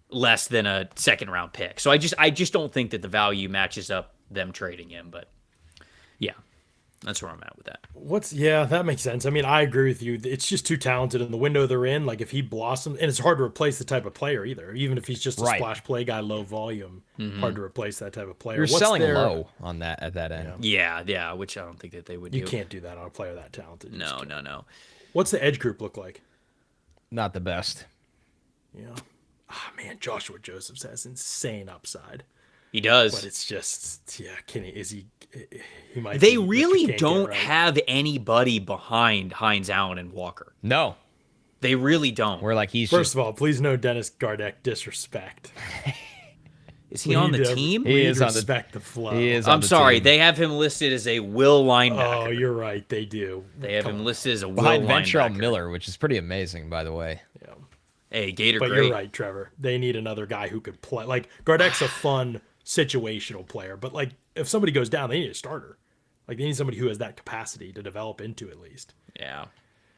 less than a second round pick. So I just don't think that the value matches up them trading him. But yeah, that's where I'm at with that. That makes sense. I mean, I agree with you. It's just too talented in the window they're in. Like, if he blossoms, and it's hard to replace the type of player either. Even if he's just a splash play guy, low volume, hard to replace that type of player. You're selling low on that at that end. Yeah, which I don't think that they would do. You can't do that on a player that talented. No. What's the edge group look like? Not the best. Yeah. Man, Joshua Josephs has insane upside. He does. But it's just, he might They really don't have anybody behind Hines Allen and Walker. No. They really don't. We're like, First of all, please no Dennis Gardeck disrespect. Is he on the team? He is on the respect the flow. He is. I'm sorry, they have him listed as a will linebacker. Oh, you're right, they do. They have him listed as a will behind linebacker. Ventrell Miller, which is pretty amazing, by the way. Yeah. Hey, Gator, but great. You're right, Trevor. They need another guy who could play. Like, Gardeck's a fun situational player, but like, if somebody goes down, they need a starter. Like, they need somebody who has that capacity to develop into at least. Yeah.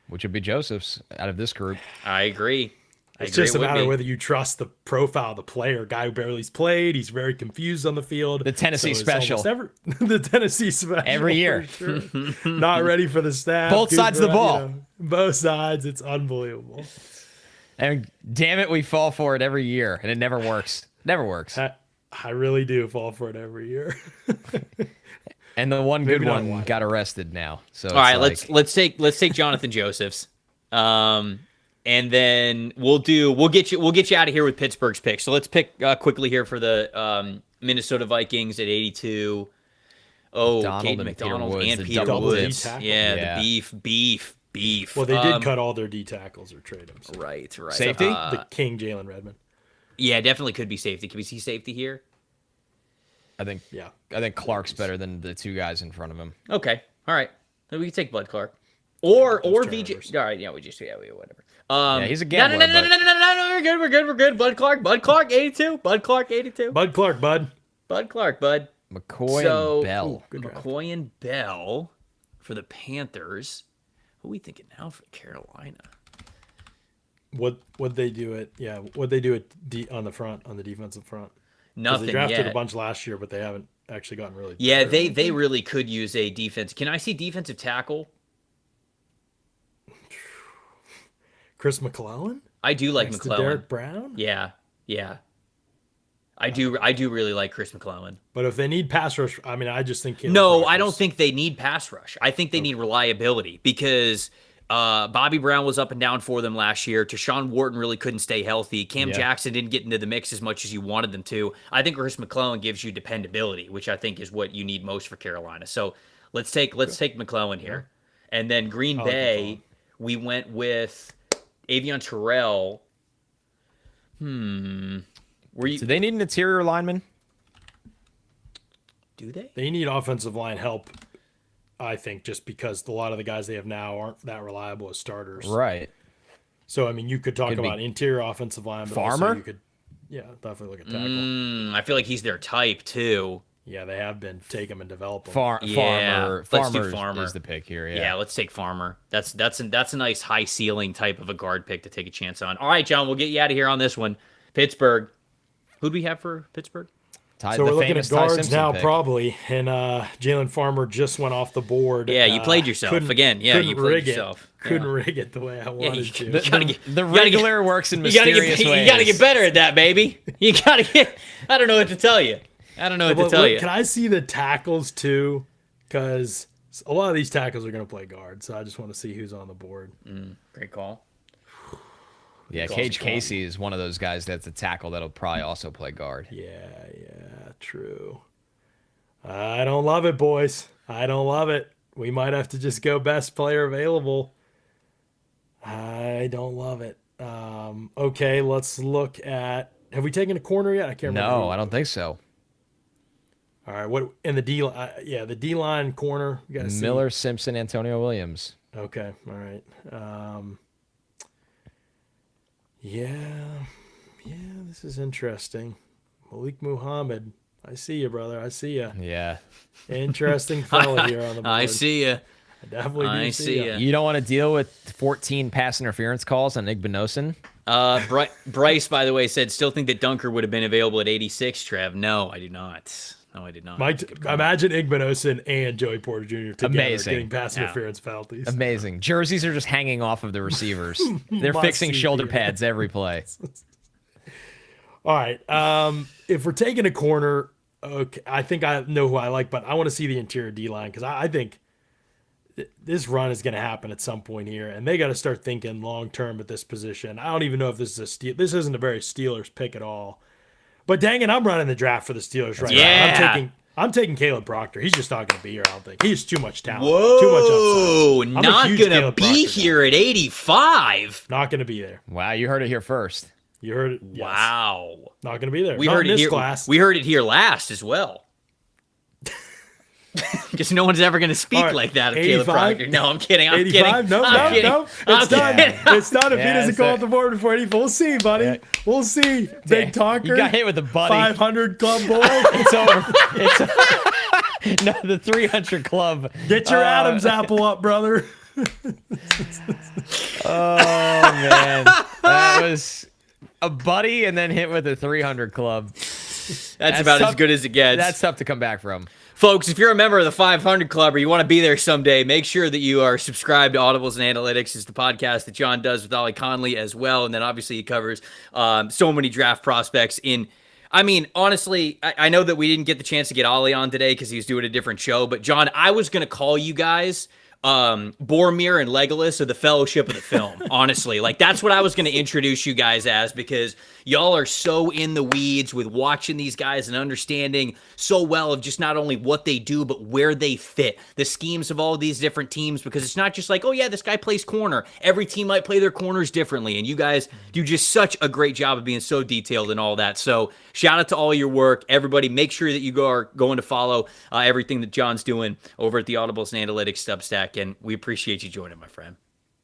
Which would be Joseph's out of this group. I agree. It's just a matter of whether you trust the profile of the player. Guy who barely's played. He's very confused on the field. The Tennessee special. The Tennessee special. Every year. Sure. Not ready for the staff. Both sides of the ball. Both sides. It's unbelievable. And damn it, we fall for it every year, and it never works. Never works. I really do fall for it every year. And the one good one got arrested now. So all right, let's take Jonathan Josephs, and then we'll get you out of here with Pittsburgh's pick. So let's pick quickly here for the Minnesota Vikings at 82. Oh, Caden McDonald and Peter Woods. Yeah, the beef. Well, they did cut all their D tackles or trade them. So. Right. Safety? The King, Jalen Redmond. Yeah, definitely could be safety. Can we see safety here? I think Clark's better than the two guys in front of him. Okay. All right. Then we can take Bud Clark. Or VJ. All right, whatever. He's a gambler. No, we're good. Bud Clark, 82. Bud Clark, 82. Bud Clark, bud. Bud Clark, bud. McCoy and Bell. McCoy and Bell for the Panthers. Who are we thinking now for Carolina? What they do it? Yeah, what they do it on the front, on the defensive front. Nothing They drafted yet. a bunch last year, but they haven't actually gotten really. Yeah, better. they really could use a defense. Can I see defensive tackle? Chris McClellan. I do like Next to McClellan. Derek Brown. Yeah. I do really like Chris McClellan. But if they need pass rush, I mean, I just think I don't think they need pass rush. I think they need reliability because Bobby Brown was up and down for them last year. Tashawn Wharton really couldn't stay healthy. Cam Jackson didn't get into the mix as much as you wanted them to. I think Chris McClellan gives you dependability, which I think is what you need most for Carolina. So let's take McClellan here. And then Green Bay, we went with Avion Terrell. Do they need an interior lineman? Do they? They need offensive line help, I think, just because a lot of the guys they have now aren't that reliable as starters. Right. So, I mean, you could talk about interior offensive line, but Farmer? Also you could, definitely look at tackle. I feel like he's their type, too. Yeah, they have been take him and develop him. Farmer. Let's do Farmer. Is the pick here. Yeah, let's take Farmer. That's a nice high ceiling type of a guard pick to take a chance on. All right, John, we'll get you out of here on this one. Pittsburgh. Who'd we have for Pittsburgh? So we're looking at guards now, probably, and Jalen Farmer just went off the board. Yeah, you played yourself again. Yeah, you played yourself. Couldn't rig it the way I wanted to. The regular works in mysterious ways. You got to get better at that, baby. You got to get. I don't know what to tell you. Can I see the tackles too? Because a lot of these tackles are going to play guard, so I just want to see who's on the board. Great call. Yeah, Cage Casey is one of those guys that's a tackle that'll probably also play guard. Yeah, true. I don't love it, boys. I don't love it. We might have to just go best player available. I don't love it. Okay, let's look at. Have we taken a corner yet? I can't remember. No, I don't think so. All right, what in the D? The D line corner. You got to see Miller, Simpson, Antonio Williams. Okay, all right. This is interesting. Malik Muhammad. I see you, brother. I see you. Yeah. Interesting fella here on the board. I see you. I definitely do see you. You don't want to deal with 14 pass interference calls on Igbinosun? Bryce, by the way, said, still think that Dunker would have been available at 86, Trev. No, I do not. No, I did not. Imagine Igbinosun and Joey Porter Jr. together getting pass interference penalties. Amazing. Jerseys are just hanging off of the receivers. They're fixing shoulder pads every play. All right. If we're taking a corner, okay, I think I know who I like, but I want to see the interior D-line because I think this run is going to happen at some point here, and they got to start thinking long-term at this position. I don't even know if this is a steal. This isn't a very Steelers pick at all. But dang it, I'm running the draft for the Steelers right now. I'm taking Caleb Proctor. He's just not going to be here, I don't think. He's too much talent. Whoa, too much upside. Not going to be here at 85. Not going to be there. Wow, you heard it here first. You heard it. Yes. Wow. Not going to be there. We heard it here. We heard it here last as well. Because no one's ever going to speak like that of Caleb Proctor. No, I'm kidding. I'm 85? kidding. No. It's done. It's done if he doesn't go off the board before 84. We'll see, buddy. Yeah. We'll see. Big talker. You got hit with a buddy. 500 club boy. It's over. No, the 300 club. Get your Adam's apple up, brother. Oh, man. That was a buddy and then hit with a 300 club. That's about tough, as good as it gets. That's tough to come back from. Folks, if you're a member of the 500 Club or you want to be there someday, make sure that you are subscribed to Audibles and Analytics. It's the podcast that John does with Ollie Conley as well. And then obviously he covers so many draft prospects honestly, I know that we didn't get the chance to get Ollie on today because he was doing a different show. But John, I was going to call you guys Boromir and Legolas of the Fellowship of the Film. Honestly, that's what I was going to introduce you guys as, because y'all are so in the weeds with watching these guys and understanding so well of just not only what they do, but where they fit, the schemes of all these different teams, because it's not just like, oh yeah, this guy plays corner. Every team might play their corners differently, and you guys do just such a great job of being so detailed and all that. So shout out to all your work. Everybody, make sure that you are going to follow everything that John's doing over at the Audibles and Analytics Substack, and we appreciate you joining, my friend.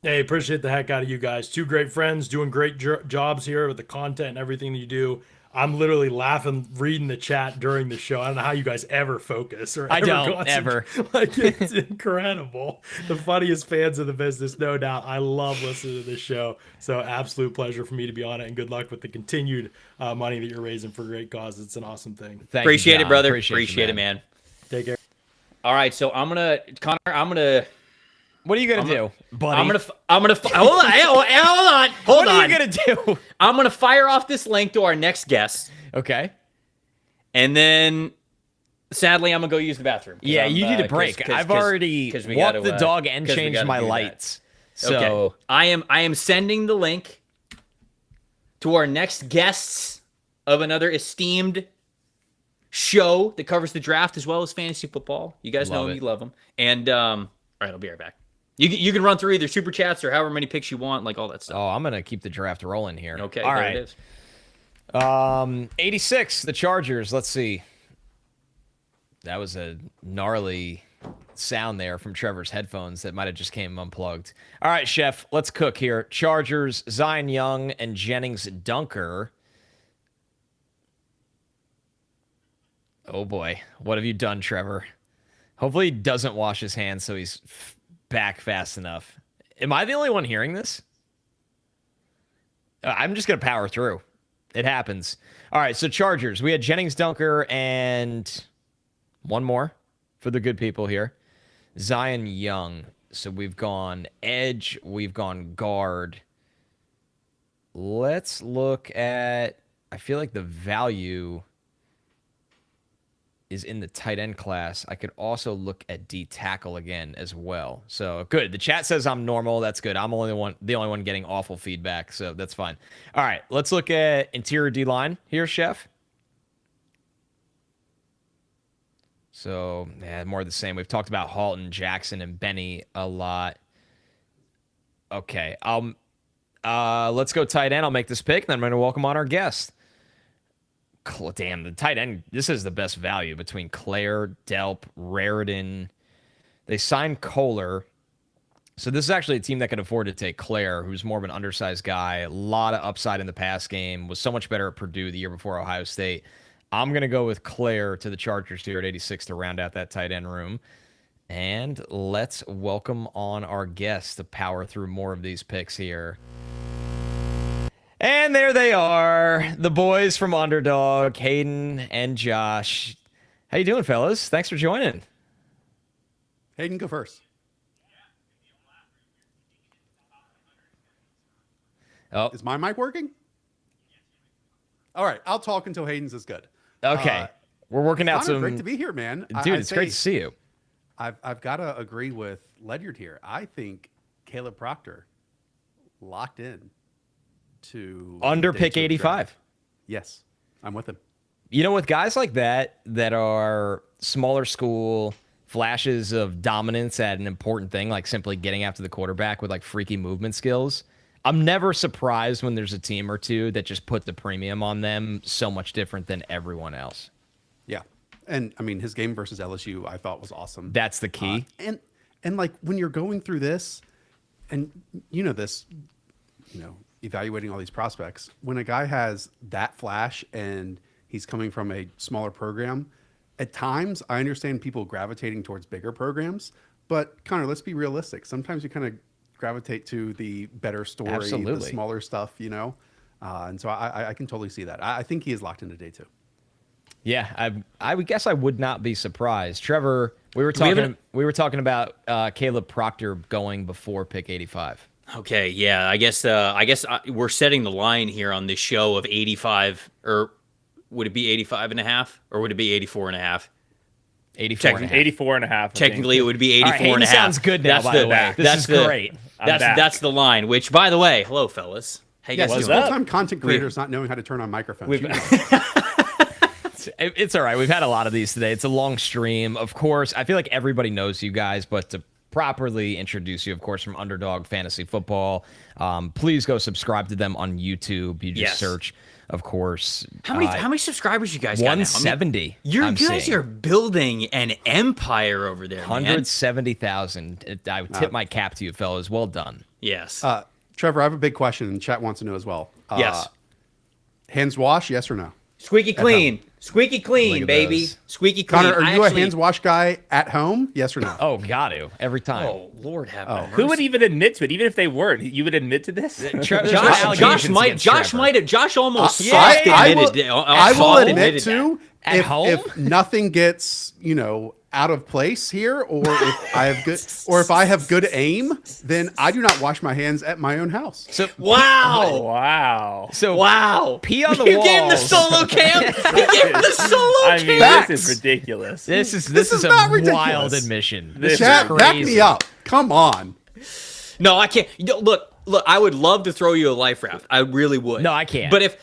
Hey, appreciate the heck out of you guys. Two great friends doing great jobs here with the content and everything that you do. I'm literally laughing, reading the chat during the show. I don't know how you guys ever focus or I don't ever. Like, it's incredible. The funniest fans of the business, no doubt. I love listening to this show. So absolute pleasure for me to be on it, and good luck with the continued money that you're raising for great cause. It's an awesome thing. Appreciate it, brother. Appreciate it, man. Take care. All right, so Connor, what are you gonna do, buddy? I'm gonna hold on. What are you gonna do? I'm gonna fire off this link to our next guest. Okay. And then, sadly, I'm gonna go use the bathroom. Yeah, you need a break. I've already walked the dog and changed my lights. So okay. I am sending the link to our next guests of another esteemed show that covers the draft as well as fantasy football. You guys know him, you love him. And all right, I'll be right back. You can run through either super chats or however many picks you want, like all that stuff. Oh, I'm gonna keep the draft rolling here. Okay, all there right. it is. 86, the Chargers. Let's see. That was a gnarly sound there from Trevor's headphones that might have just came unplugged. All right, Chef, let's cook here. Chargers, Zion Young and Jennings Dunker. Oh boy, what have you done, Trevor? Hopefully he doesn't wash his hands so he's back fast enough. Am I the only one hearing this? I'm just going to power through. It happens. All right, so Chargers. We had Jennings Dunker and one more for the good people here. Zion Young. So we've gone edge. We've gone guard. Let's look at... I feel like the value is in the tight end class. I could also look at D tackle again as well. So good. The chat says I'm normal. That's good. I'm the only one getting awful feedback, so that's fine. All right, let's look at interior D line here, Chef. So yeah, more of the same. We've talked about Halton, Jackson, and Benny a lot. Okay, let's go tight end. I'll make this pick, and then I'm going to welcome on our guest. Damn, the tight end, this is the best value between Claire, Delp, Raritan. They signed Kohler. So this is actually a team that can afford to take Claire, who's more of an undersized guy, a lot of upside in the pass game, was so much better at Purdue the year before Ohio State. I'm going to go with Claire to the Chargers here at 86 to round out that tight end room. And let's welcome on our guest to power through more of these picks here. And there they are, the boys from Underdog, Hayden and Josh. How you doing, fellas? Thanks for joining. Hayden, go first. Oh, is my mic working? All right, I'll talk until Hayden's is good. Okay, we're working out some. Great to be here, man. Dude, it's great to see you. I've got to agree with Ledyard here. I think Caleb Proctor locked in to under pick 85. Yes, I'm with him. You know, with guys like that are smaller school, flashes of dominance at an important thing, like simply getting after the quarterback with like freaky movement skills, I'm never surprised when there's a team or two that just put the premium on them so much different than everyone else. Yeah. And I mean, his game versus LSU, I thought was awesome. That's the key. And like when you're going through this, and you know this, evaluating all these prospects, when a guy has that flash and he's coming from a smaller program, at times I understand people gravitating towards bigger programs, but Connor, let's be realistic. Sometimes you kind of gravitate to the better story, Absolutely. The smaller stuff, and so I can totally see that. I think he is locked into day two. Yeah, I would guess I would not be surprised. Trevor, we were talking about Caleb Proctor going before pick 85. Okay, yeah, I guess we're setting the line here on this show of 85, or would it be 85 and a half, or would it be 84 and a half? 84 and a half. Technically, it would be 84 right, and a half. Sounds good now, by the way. This is great. That's the line, which, by the way, hello, fellas. Hey, yes, guys, full-time content creators not knowing how to turn on microphones. It's all right. We've had a lot of these today. It's a long stream. Of course, I feel like everybody knows you guys, but to properly introduce you, of course, from Underdog Fantasy Football, please go subscribe to them on YouTube. You just search, of course. How many subscribers you guys got now? 170. You guys are building an empire over there, 170,000. I would tip my cap to you, fellas. Well done. Yes. Trevor, I have a big question, and chat wants to know as well. Yes. Hands wash, yes or no? Squeaky clean. Squeaky clean, baby. those. Squeaky clean. Connor, are you a hands wash guy at home? Yes or no? Oh, got to every time. Oh, Lord have mercy. Who would even admit to it? Even if they weren't, you would admit to this? Josh might. Josh almost I will admit to At home? if nothing gets out of place here, or if I have good aim, then I do not wash my hands at my own house. So Wow. So pee on the you walls. gave him the solo cam. You gave him the solo cam. Facts. This is ridiculous. This is is a not ridiculous. wild admission. This Chat, is back crazy. me up. Come on. No, I can't. Look, I would love to throw you a life raft. I really would. No, I can't. But if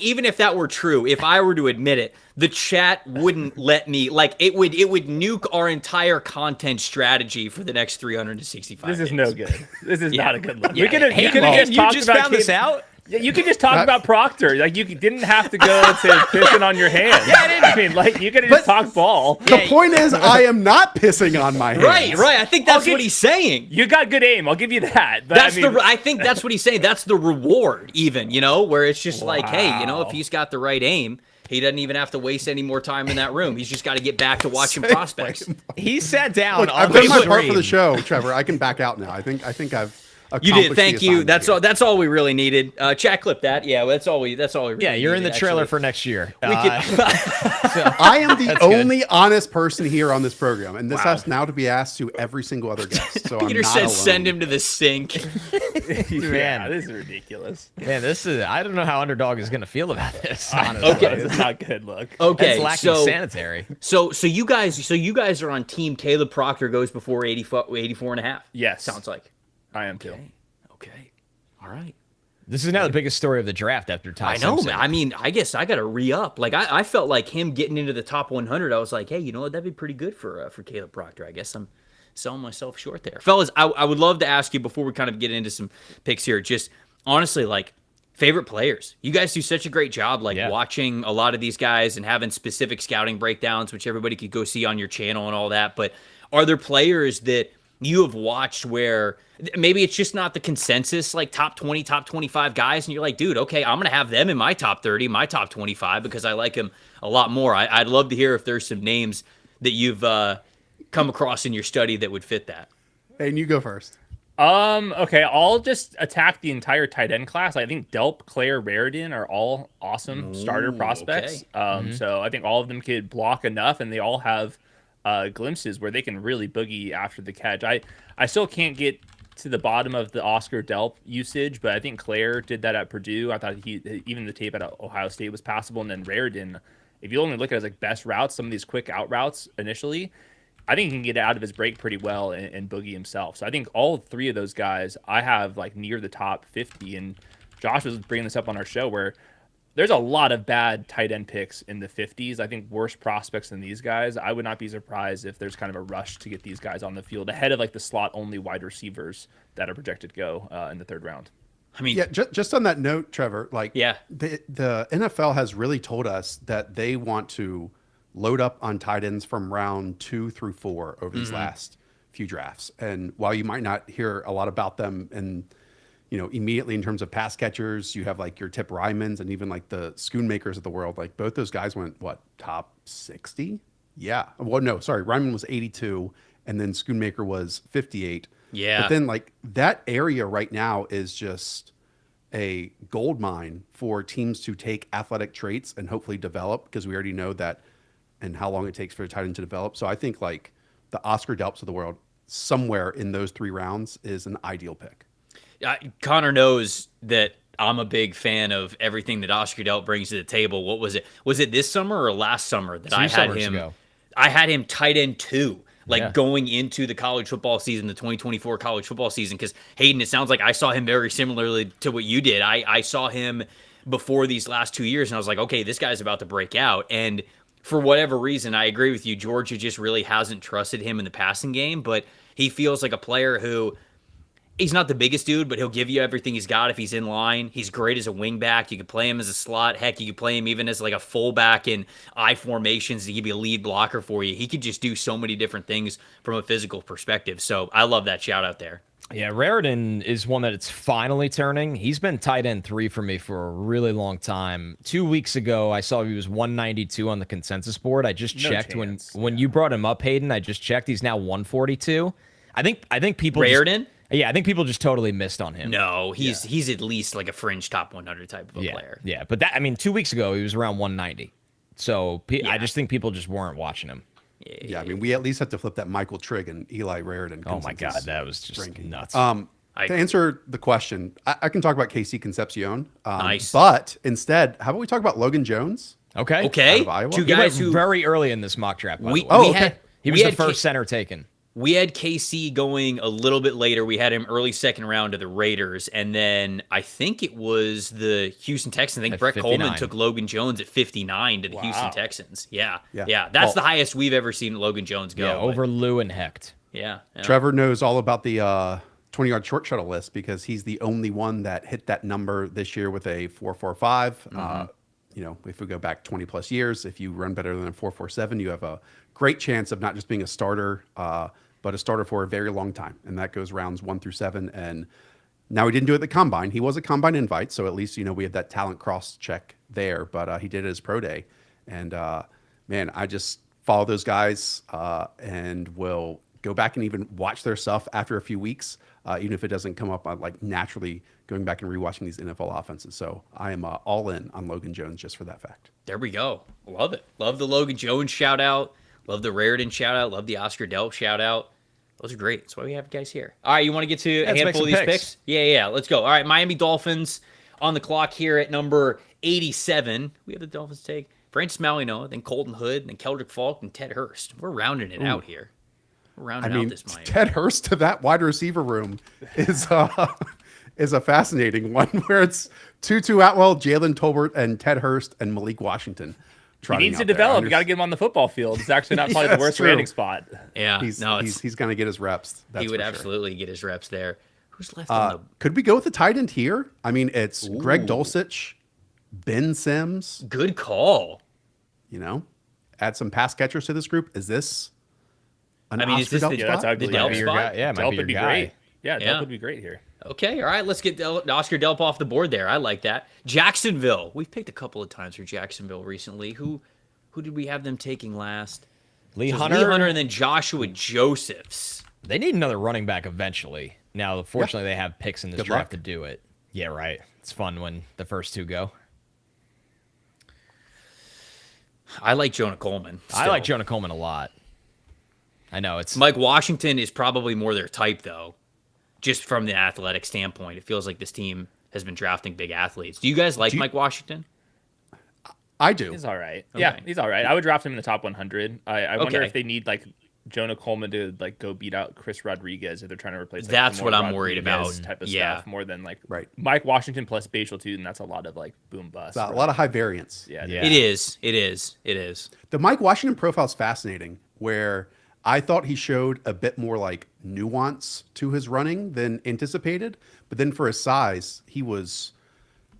even if that were true, if I were to admit it, the chat wouldn't let me. Like it would nuke our entire content strategy for the next 365 This is days. no good. This is not a good look. Yeah. You could have You just found this out? Yeah, you could just talk about Proctor. Like, you didn't have to go to pissing on your hands. Yeah, I didn't. I mean, like, you could have just talked ball. The point is, I am not pissing on my hands. Right. I think that's what he's saying. You got good aim. I'll give you that. But I think that's what he's saying. That's the reward, even, where it's just like, hey, if he's got the right aim, he doesn't even have to waste any more time in that room. He's just got to get back to watching prospects. He sat down Look, on I've the done my part for stream. the show, Trevor. I can back out now. I think I've You did. accomplished Thank the you. assignment That's all we really needed. Chat clip that. Yeah, that's all we really Yeah, you're in the needed, trailer actually. for next year. I am the only honest person here on this program, and this has now to be asked to every single other guest. So Peter I'm not said, alone. "Send him to the sink." yeah, this is ridiculous. Man, I don't know how Underdog is going to feel about this, honestly. Okay. It's not good look. Okay, It's lacking sanitary. So you guys are on team Caleb Proctor goes before 84 and a half. Yes. Sounds like. I am too. Okay. All right. This is now the biggest story of the draft after Ty I know, Simpson. man. I mean, I guess I got to re-up. Like, I felt like him getting into the top 100. I was like, hey, you know what? That'd be pretty good for Caleb Proctor. I guess I'm selling myself short there. Fellas, I would love to ask you before we kind of get into some picks here, just honestly, like, favorite players. You guys do such a great job, like, watching a lot of these guys and having specific scouting breakdowns, which everybody could go see on your channel and all that. But are there players that you have watched where maybe it's just not the consensus, like top 20, top 25 guys, and you're like, dude, okay, I'm going to have them in my top 30, my top 25, because I like them a lot more. I'd love to hear if there's some names that you've come across in your study that would fit that. And you go first. Okay, I'll just attack the entire tight end class. I think Delp, Claire, Raridan are all awesome starter prospects. Okay. So I think all of them could block enough, and they all have glimpses where they can really boogie after the catch. I still can't get to the bottom of the Oscar Delp usage, but I think Claire did that at Purdue. I thought even the tape at Ohio State was passable. And then Raridan, if you only look at his like best routes, some of these quick out routes initially, I think he can get out of his break pretty well and boogie himself. So I think all three of those guys I have like near the top 50. And Josh was bringing this up on our show where there's a lot of bad tight end picks in the 50s. I think worse prospects than these guys. I would not be surprised if there's kind of a rush to get these guys on the field ahead of like the slot only wide receivers that are projected to go in the third round. I mean, yeah, just on that note, Trevor, like, yeah, the NFL has really told us that they want to load up on tight ends from round 2 through 4 over these last few drafts. And while you might not hear a lot about them and immediately in terms of pass catchers, you have like your Tip Rymans and even like the Schoonmakers of the world. Like both those guys went top 60? Yeah. Well, no, sorry. Ryman was 82 and then Schoonmaker was 58. Yeah. But then like that area right now is just a gold mine for teams to take athletic traits and hopefully develop, because we already know that and how long it takes for a tight end to develop. So I think like the Oscar Delps of the world somewhere in those 3 rounds is an ideal pick. Connor knows that I'm a big fan of everything that Oscar Delp brings to the table. What was it? Was it this summer or last summer that I had him? I had him tight end 2, going into the college football season, the 2024 college football season. Because Hayden, it sounds like I saw him very similarly to what you did. I saw him before these last 2 years, and I was like, okay, this guy's about to break out. And for whatever reason, I agree with you. Georgia just really hasn't trusted him in the passing game, but he feels like a player who. He's not the biggest dude, but he'll give you everything he's got if he's in line. He's great as a wingback. You could play him as a slot. Heck, you could play him even as like a fullback in I formations to give you a lead blocker for you. He could just do so many different things from a physical perspective. So I love that shout out there. Yeah, Raritan is one that it's finally turning. He's been tight end 3 for me for a really long time. 2 weeks ago, I saw he was 192 on the consensus board. I just checked when you brought him up, Hayden. I just checked. He's now 142. I think people Raritan. I think people just totally missed on him. No, he's at least like a fringe top 100 type of a player. Yeah, but 2 weeks ago he was around 190. So I just think people just weren't watching him. Yeah, I mean, we at least have to flip that Michael Trigg and Eli Raritan. Oh my God, that was just nuts. To answer the question, I can talk about KC Concepcion. Nice. But instead, how about we talk about Logan Jones? Okay. Two guys who very early in this mock draft. He was the first center taken. We had KC going a little bit later. We had him early second round to the Raiders. And then I think it was the Houston Texans. I think Brett 59. Kollmann took Logan Jones at 59 to the Houston Texans. Yeah. That's the highest we've ever seen Logan Jones go. Yeah, over Lou and Hecht. Yeah. Trevor knows all about the 20-yard short shuttle list because he's the only one that hit that number this year with a 4.45. If we go back 20 plus years, if you run better than a 4.47, you have a great chance of not just being a starter, but a starter for a very long time. And that goes rounds 1 through 7. And now he didn't do it at the combine. He was a combine invite. So at least, we have that talent cross check there, but he did it as pro day. And man, I just follow those guys and will go back and even watch their stuff after a few weeks, even if it doesn't come up on like naturally going back and rewatching these NFL offenses. So I am all in on Logan Jones just for that fact. There we go. Love it. Love the Logan Jones shout out. Love the Raritan shout out. Love the Oscar Delp shout out. Those are great. That's why we have guys here. All right, you want to get to a handful of these picks? Yeah. Let's go. All right, Miami Dolphins on the clock here at number 87. We have the Dolphins take Francis Malinois, then Colton Hood, then Keldrick Falk, and Ted Hurst. We're rounding it out here. We're rounding out this Miami. Ted Hurst to that wide receiver room is a fascinating one where it's Tutu Atwell, Jalen Tolbert, and Ted Hurst and Malik Washington. He needs to develop. You got to get him on the football field. It's actually not probably the worst landing spot. Yeah, he's going to get his reps. He would absolutely get his reps there. Who's left on the? Could we go with the tight end here? I mean, it's Greg Dulcich, Ben Sims. Good call. Add some pass catchers to this group. Is this? Is this the that's ugly. The Delp spot? Yeah, Delp would be great. Yeah, Yeah. Delp would be great here. Okay, all right, let's get Oscar Delp off the board there. I like that. Jacksonville. We've picked a couple of times for Jacksonville recently. Who did we have them taking last? Lee So Hunter. Lee Hunter and then Joshua Josephs. They need another running back eventually. Now, fortunately, they have picks in this Good draft luck. to do it. Yeah, right. It's fun when the first two go. I like Jonah Coleman. I like Jonah Coleman a lot. I know it's Mike Washington is probably more their type, though, just from the athletic standpoint. It feels like this team has been drafting big athletes. Do you guys like Mike Washington? I do. He's all right. Okay. Yeah, he's all right. I would draft him in the top 100. I wonder if they need like Jonah Coleman to like go beat out Chris Rodriguez if they're trying to replace. Like, That's more what I'm worried Rodriguez about. Type of Yeah. stuff more than like Right. Mike Washington plus Bashal too, and that's a lot of like boom bust. A lot of high variance. Yeah, It is. The Mike Washington profile is fascinating, where I thought he showed a bit more like nuance to his running than anticipated. But then for his size, he was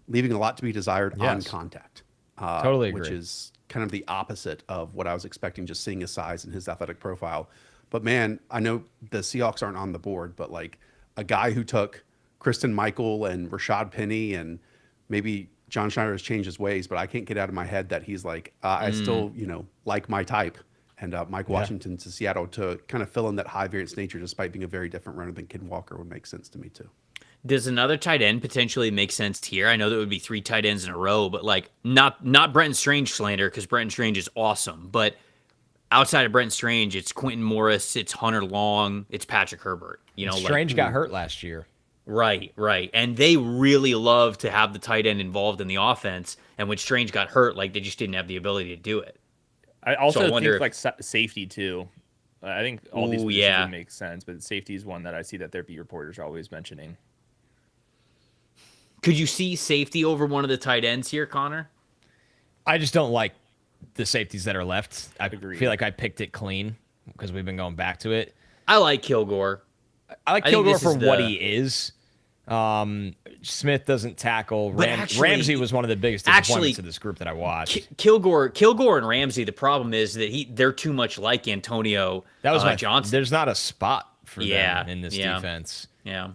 leaving a lot to be desired on contact. Totally agree. Which is kind of the opposite of what I was expecting, just seeing his size and his athletic profile. But man, I know the Seahawks aren't on the board, but like a guy who took Kristen Michael and Rashad Penny, and maybe John Schneider has changed his ways, but I can't get out of my head that he's like, I still, like my type. And Mike Washington to Seattle to kind of fill in that high variance nature, despite being a very different runner than Ken Walker, would make sense to me too. Does another tight end potentially make sense here? I know that would be 3 tight ends in a row, but like not Brenton Strange slander, because Brenton Strange is awesome. But outside of Brenton Strange, it's Quentin Morris, it's Hunter Long, it's Patrick Herbert. Strange got hurt last year. Right. And they really love to have the tight end involved in the offense. And when Strange got hurt, like they just didn't have the ability to do it. I also wonder think like safety too. I think all these positions would make sense, but safety is one that I see that their beat reporters are always mentioning. Could you see safety over one of the tight ends here, Connor? I just don't like the safeties that are left. I Agreed. feel like I picked it clean because we've been going back to it. I like Kilgore. I like Kilgore for what he is. Smith doesn't tackle. Ramsey was one of the biggest disappointments of this group that I watched. Kilgore and Ramsey, the problem is that they're too much like Antonio That was Johnson. There's not a spot for them in this defense. Yeah.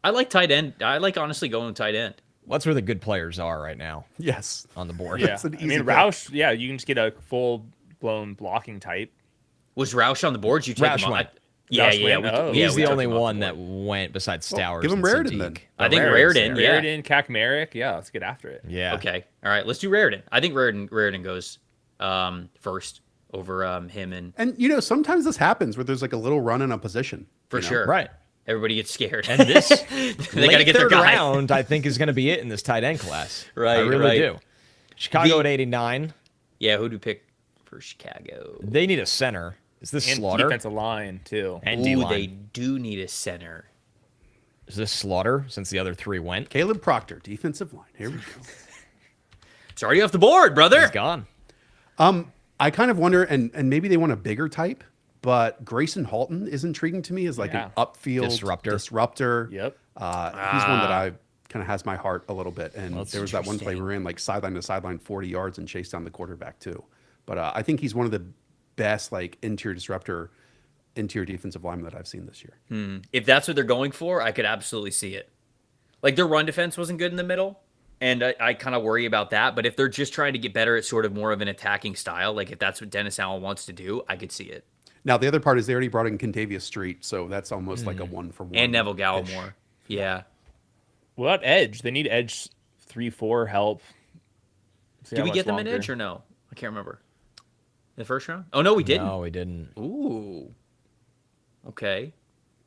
I like tight end. I like honestly going tight end. Well, that's where the good players are right now. Yes. On the board. Yeah. I mean, Roush, you can just get a full-blown blocking type. Was Roush on the board? You take him on? Yeah. He's the only one one that went besides Stowers. Give him Raritan then. I think Raritan. Yeah. Raritan, Kaczmarek. Yeah, let's get after it. Yeah. Okay. All right. Let's do Raritan. I think Raritan goes first over him and. And sometimes this happens where there's like a little run in a position. For sure. Right. Everybody gets scared. And this they got to get their guy. Round, I think, is going to be it in this tight end class. Right. I really do. Chicago at 89. Yeah. Who do you pick for Chicago? They need a center. Is this and Slaughter? Defensive line too. And D-line. They do need a center. Is this Slaughter since the other three went? Caleb Proctor, defensive line. Here we go. It's already off the board, brother. He's gone. I kind of wonder, and maybe they want a bigger type, but Grayson Halton is intriguing to me as like an upfield disruptor. Yep. He's one that I kind of has my heart a little bit. And there was that one play we ran like sideline to sideline 40 yards and chased down the quarterback too. But I think he's one of the best like interior defensive lineman that I've seen this year. If that's what they're going for, I could absolutely see it. Like their run defense wasn't good in the middle, and I kind of worry about that. But if they're just trying to get better at sort of more of an attacking style, like if that's what Dennis Allen wants to do, I could see it. Now the other part is they already brought in Contavious Street, so that's almost like a 1-for-1. And Neville Gallimore. Yeah. What edge? They need edge 3-4 help. Did we get them an edge or no? I can't remember. In the first round? Oh, no, we didn't. No, we didn't. Ooh. Okay.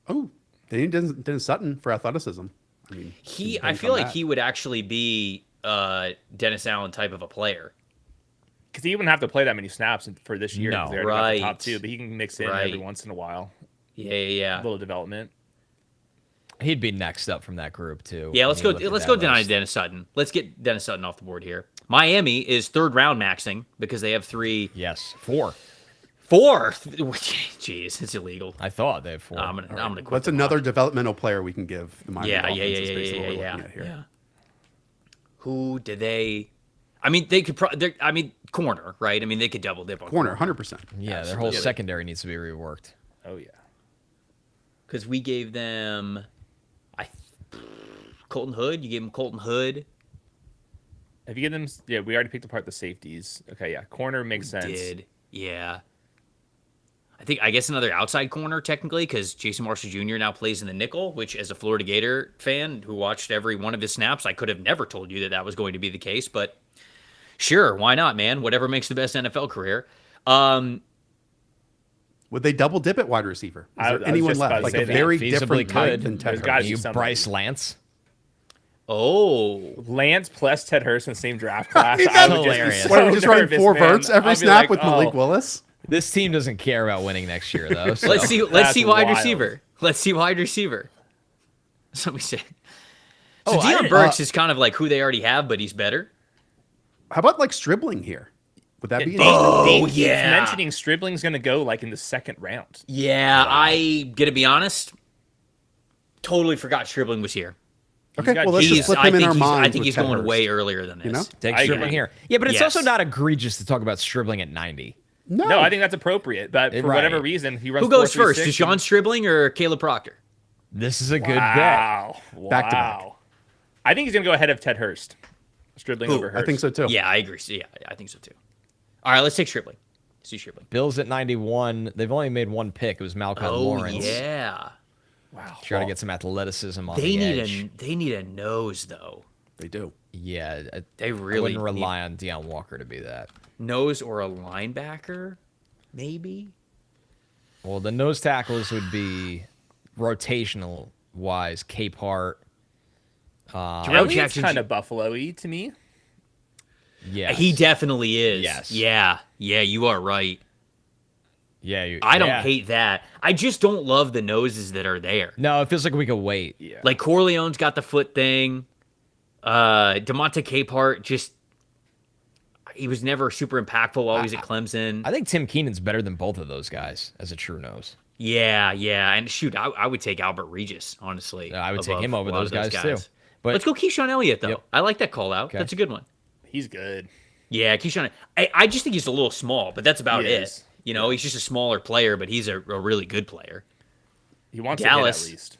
Oh, they need Dennis Sutton for athleticism. I mean, I feel like he would actually be Dennis Allen type of a player. Because he wouldn't have to play that many snaps for this year. No, they're right. The top two, but he can mix in every once in a while. Yeah. A little development. He'd be next up from that group too. Yeah, let's go deny Dennis Sutton. Let's get Dennis Sutton off the board here. Miami is third round maxing because they have 3. Yes, 4. 4. Jeez, it's illegal. I thought they have 4. I'm gonna quit. That's another developmental player we can give the Miami Dolphins. Yeah. Who did they? I mean, they could. Corner, right? I mean, they could double dip on corner, 100%. Yeah, their whole secondary needs to be reworked. Oh yeah, because we gave them, Colton Hood. You gave them Colton Hood. Have you given them? Yeah, we already picked apart the safeties. Okay, yeah, corner makes sense. Did yeah. I guess another outside corner technically because Jason Marshall Jr. now plays in the nickel, which as a Florida Gator fan who watched every one of his snaps, I could have never told you that was going to be the case, but sure, why not, man? Whatever makes the best NFL career. Would they double dip at wide receiver? Is there anyone left? Like a very different type than Ted Hurst. Bryce Lance. Oh, Lance plus Ted Hurst in the same draft class. That's hilarious. What, are we just running 4 verts every snap with Malik Willis? This team doesn't care about winning next year, though. So. Let's see wide receiver. Let's see wide receiver. So we say. So Deion Burks is kind of like who they already have, but he's better. How about like Stribling here? Would that be? Yeah. Mentioning Stribling's going to go like in the second round. Yeah, I gonna be honest. Totally forgot Stribling was here. Okay, well let's just flip him in our minds. I think he's going way earlier than this. Take Stribling here. Yeah, but it's also not egregious to talk about Stribling at 90. No, I think that's appropriate. But for whatever reason, he runs. Who goes first? Deshaun Stribling or Caleb Proctor? This is a good bet. Wow. Back to back. I think he's going to go ahead of Ted Hurst. Stribling over Hurst. I think so too. Yeah, I agree. Yeah, I think so too. All right, let's take Stribling. Let's do Stribling. Bills at 91. They've only made one pick. It was Malcolm Lawrence. Yeah. Wow. Try to get some athleticism on the edge. They need a nose though. They do. Yeah, they really I wouldn't rely on Deion Walker to be that. Nose or a linebacker, maybe. Well, the nose tackles would be rotational wise. Cape Hart. Elliott's kind of Buffalo-y to me. Yeah, he definitely is. Yes. Yeah, you are right. Yeah, I don't hate that. I just don't love the noses that are there. No, it feels like we could wait. Yeah. Like Corleone's got the foot thing. DeMonte Capehart he was never super impactful while he was at Clemson. I think Tim Keenan's better than both of those guys as a true nose. Yeah. And shoot, I would take Albert Regis, honestly. I would take him over those guys too. But let's go Keyshawn Elliott, though. Yep. I like that call out. Okay. That's a good one. He's good. Yeah, Keyshawn. I just think he's a little small, but that's about it. You know, he's just a smaller player, but he's a really good player. He wants to hit at least.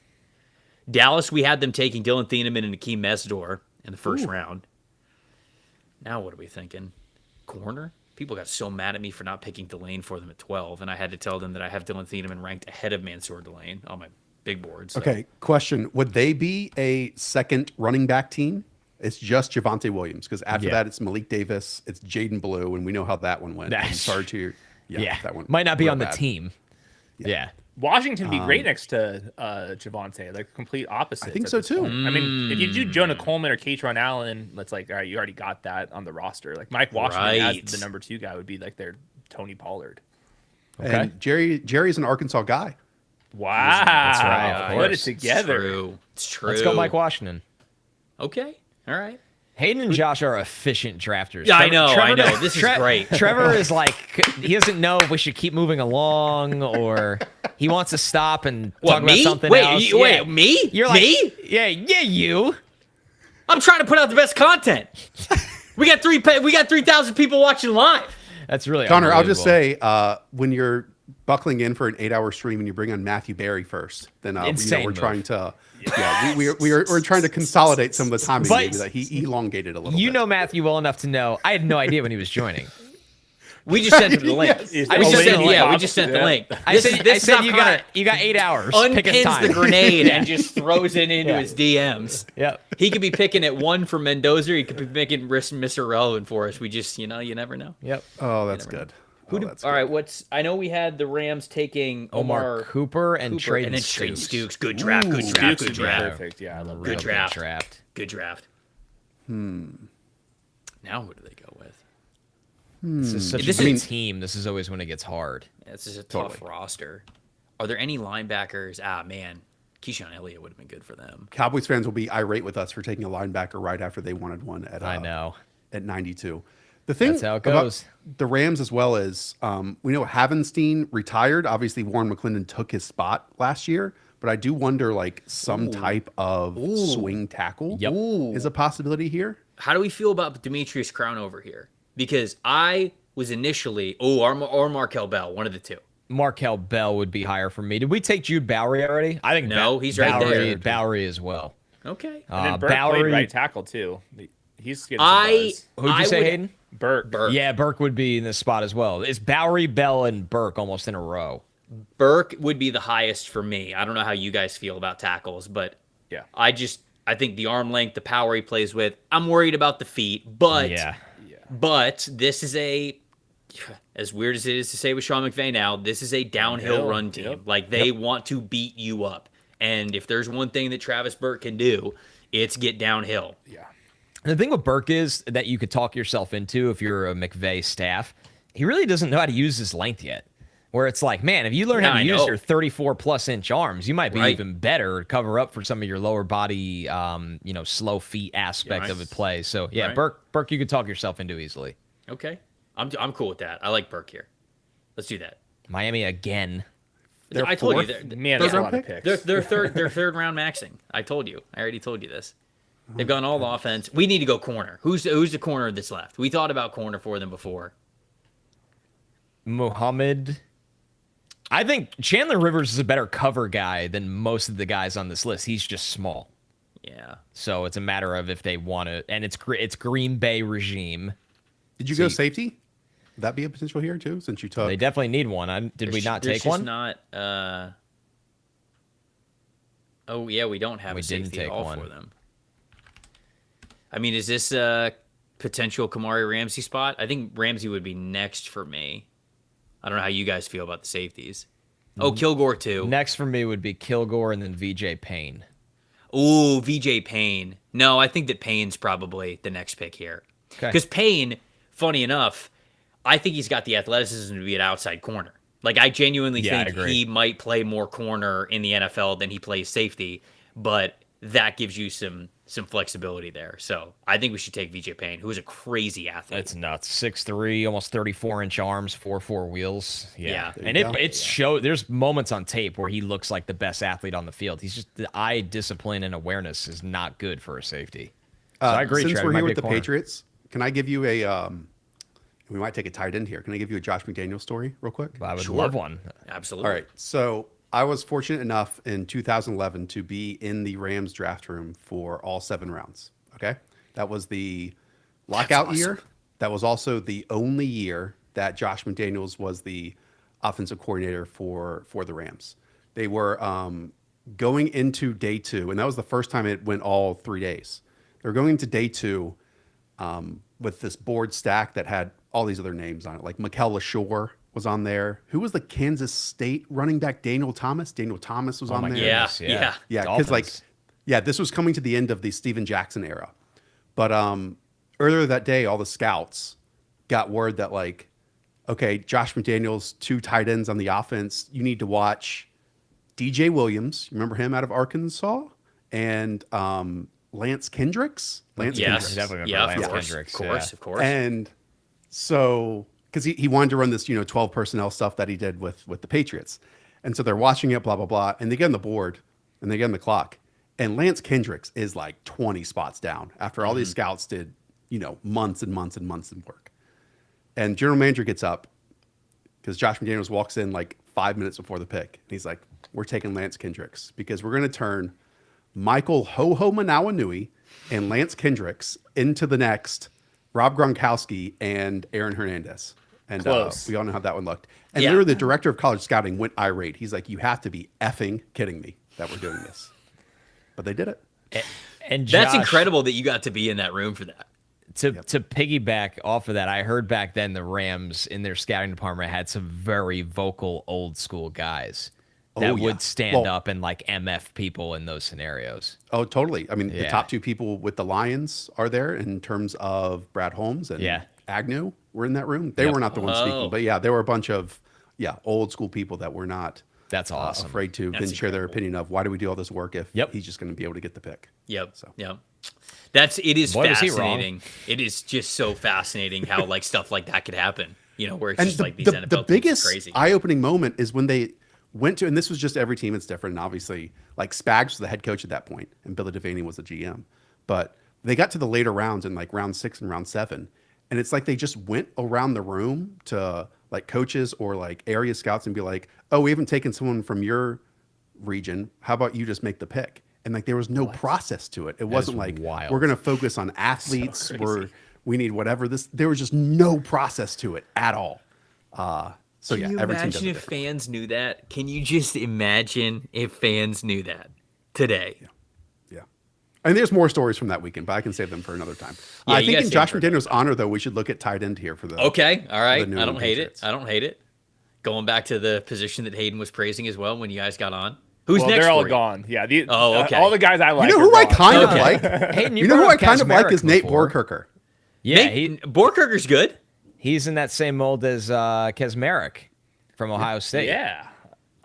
Dallas, we had them taking Dylan Thieneman and Akeem Mesdor in the first round. Now what are we thinking? Corner? People got so mad at me for not picking Delane for them at 12, and I had to tell them that I have Dylan Thieneman ranked ahead of Mansour Delane on my big board. So. Okay, question. Would they be a second running back team? It's just Javonte Williams, because after that, it's Malik Davis, it's Jaden Blue, and we know how that one went. I'm sorry to you. Yeah, that one might not be on the team. Yeah. Washington would be great next to Javonte, like complete opposite. I think so too. I mean, if you do Jonah Coleman or Katron Allen, that's like, all right, you already got that on the roster. Like Mike Washington as the number 2 guy would be like their Tony Pollard. Okay. And Jerry's an Arkansas guy. Wow, that's right. Put it together. It's true. Let's go, Mike Washington. Okay, all right. Hayden and Josh are efficient drafters. Yeah, I know. This is great. Trevor is like, he doesn't know if we should keep moving along or he wants to stop and talk about something else. Wait, me? You're like, me? Yeah, you. I'm trying to put out the best content. we got 3,000 people watching live. That's really Connor, I'll just say, when you're buckling in for an 8-hour stream and you bring on Matthew Berry first, then we're trying to... Yeah, we're trying to consolidate some of the timing. Maybe that he elongated a little bit. You know Matthew well enough to know I had no idea when he was joining. We just sent him the link. We just sent the link. I said you got 8 hours. Unpins the grenade and just throws it into his DMs. Yep. He could be picking at 1 for Mendoza. He could be picking Mr. Relevant for us. We just, you never know. Yep. Oh, that's good. All right, I know we had the Rams taking Omar Cooper and Trade Stukes. Good draft. Perfect. Yeah, I love Good draft. Good draft. Now who do they go with? This is such a team. This is always when it gets hard. Yeah, this is a tough roster. Are there any linebackers? Man, Keyshawn Elliott would have been good for them. Cowboys fans will be irate with us for taking a linebacker right after they wanted one at at 92. The thing That's how it goes. About the Rams as well is we know Havenstein retired. Obviously, Warren McClendon took his spot last year, but I do wonder some type of swing tackle is a possibility here. How do we feel about Demetrius Crown over here? Because I was initially or Markel Bell, one of the two. Markel Bell would be higher for me. Did we take Jude Bowery already? I think he's right there. Bowery as well. Okay. And then Burke played right tackle too. He's getting some buzz. Who'd you say, Hayden? Burke. Yeah, Burke would be in this spot as well. It's Bowery, Bell, and Burke almost in a row. Burke would be the highest for me. I don't know how you guys feel about tackles, but yeah, I think the arm length, the power he plays with. I'm worried about the feet, but but this is as weird as it is to say with Sean McVay now, this is a downhill run team. They want to beat you up, and if there's one thing that Travis Burke can do, it's get downhill. Yeah. And the thing with Burke is that you could talk yourself into if you're a McVay staff. He really doesn't know how to use his length yet. Where it's like, man, if you learn how to use your 34+ inch arms, you might be even better cover up for some of your lower body, slow feet aspect of the play. So yeah, Burke, you could talk yourself into easily. Okay, I'm cool with that. I like Burke here. Let's do that. Miami again. I told you, there's a lot of picks. They're third round maxing. I told you. I already told you this. They've gone all offense. We need to go corner. Who's the corner that's left? We thought about corner for them before. Muhammad. I think Chandler Rivers is a better cover guy than most of the guys on this list. He's just small. Yeah. So it's a matter of if they want to, and it's Green Bay regime. Did you go safety? Would that be a potential here too? Since you took, they definitely need one. Did we not take one? Not. Oh yeah, we don't have a safety at all for them. I mean, is this a potential Kamari Ramsey spot? I think Ramsey would be next for me. I don't know how you guys feel about the safeties. Oh, Kilgore too. Next for me would be Kilgore and then VJ Payne. Ooh, VJ Payne. No, I think that Payne's probably the next pick here. Because Payne, funny enough, I think he's got the athleticism to be an outside corner. I genuinely think he might play more corner in the NFL than he plays safety, but that gives you some flexibility there. So I think we should take VJ Payne, who is a crazy athlete. That's nuts. 6'3", almost 34-inch arms, 4.4 wheels. Yeah. And it shows. There's moments on tape where he looks like the best athlete on the field. He's just, the eye discipline and awareness is not good for a safety. So I agree. Since we're here with the Patriots, can I give you a we might take a tight end here. Can I give you a Josh McDaniels story real quick? I would love one. Absolutely. All right. So I was fortunate enough in 2011 to be in the Rams draft room for all 7 rounds. Okay. That was the lockout year. That was also the only year that Josh McDaniels was the offensive coordinator for the Rams. They were going into day 2, and that was the first time it went all 3 days. They were going into day 2 with this board stack that had all these other names on it, like Mikel LaShore was on there. Who was the Kansas State running back? Daniel Thomas. Daniel Thomas was on there. Yeah. Because this was coming to the end of the Steven Jackson era. But earlier that day, all the scouts got word that like, okay, Josh McDaniels, 2 tight ends on the offense. You need to watch DJ Williams. You remember him out of Arkansas? And Lance Kendricks. Kendricks. Definitely Lance Kendricks. Of course. And so, because he wanted to run this, 12 personnel stuff that he did with the Patriots. And so they're watching it, blah, blah, blah. And they get on the board and they get on the clock. And Lance Kendricks is like 20 spots down after all these scouts did, months and months and months of work. And general manager gets up because Josh McDaniels walks in like 5 minutes before the pick. And he's like, we're taking Lance Kendricks because we're going to turn Michael Ho-Ho Manawanui and Lance Kendricks into the next Rob Gronkowski and Aaron Hernandez. And we all know how that one looked. And literally the director of college scouting went irate. He's like, you have to be effing kidding me that we're doing this. But they did it. And Josh, that's incredible that you got to be in that room for that. To piggyback off of that, I heard back then the Rams in their scouting department had some very vocal old school guys that would stand up and like MF people in those scenarios. Oh, totally. I mean, the top 2 people with the Lions are there in terms of Brad Holmes and Agnew were in that room. They were not the ones speaking, but there were a bunch of old school people that were not That's awesome. Afraid to then share their opinion of why do we do all this work if he's just going to be able to get the pick. It is fascinating. It is just so fascinating how like stuff like that could happen. Where it's just like these NFL the biggest crazy. eye-opening moment is when they went to, and this was just every team, it's different. And obviously, like Spags was the head coach at that point, and Billy Devaney was the GM. But they got to the later rounds in like round 6 and round 7, and it's like they just went around the room to like coaches or like area scouts and be like, "Oh, we haven't taken someone from your region. How about you just make the pick?" And like there was no process to it. It wasn't like we're going to focus on athletes. We need whatever this. There was just no process to it at all. So Can you imagine if fans knew that? Can you just imagine if fans knew that today? Yeah. And there's more stories from that weekend, but I can save them for another time. I think in Josh McDaniels' honor, though, we should look at tight end here for the. Okay. All right. I don't hate it. Going back to the position that Hayden was praising as well when you guys got on. Who's next? They're all for you? gone. Yeah. Okay. All the guys I like. You know who I kind of like? Hayden, you know who I kind of like is Nate Borkirker. Yeah, Borkirker's good. He's in that same mold as Kesmerick from Ohio State. Yeah.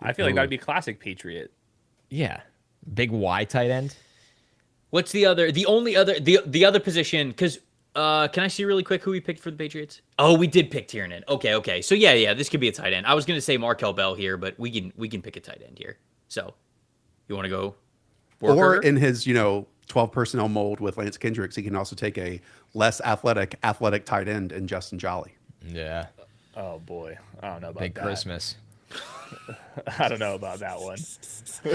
I feel like that would be classic Patriot. Yeah. Big Y tight end. What's the other position? Because can I see really quick who we picked for the Patriots? Oh, we did pick Tiernan. Okay. So yeah, this could be a tight end. I was going to say Markel Bell here, but we can pick a tight end here. So you want to go? Borkirker? Or in his 12 personnel mold with Lance Kendricks, he can also take a less athletic tight end in Justin Jolly. Yeah. Oh boy, I don't know about Big that. Christmas. I don't know about that one.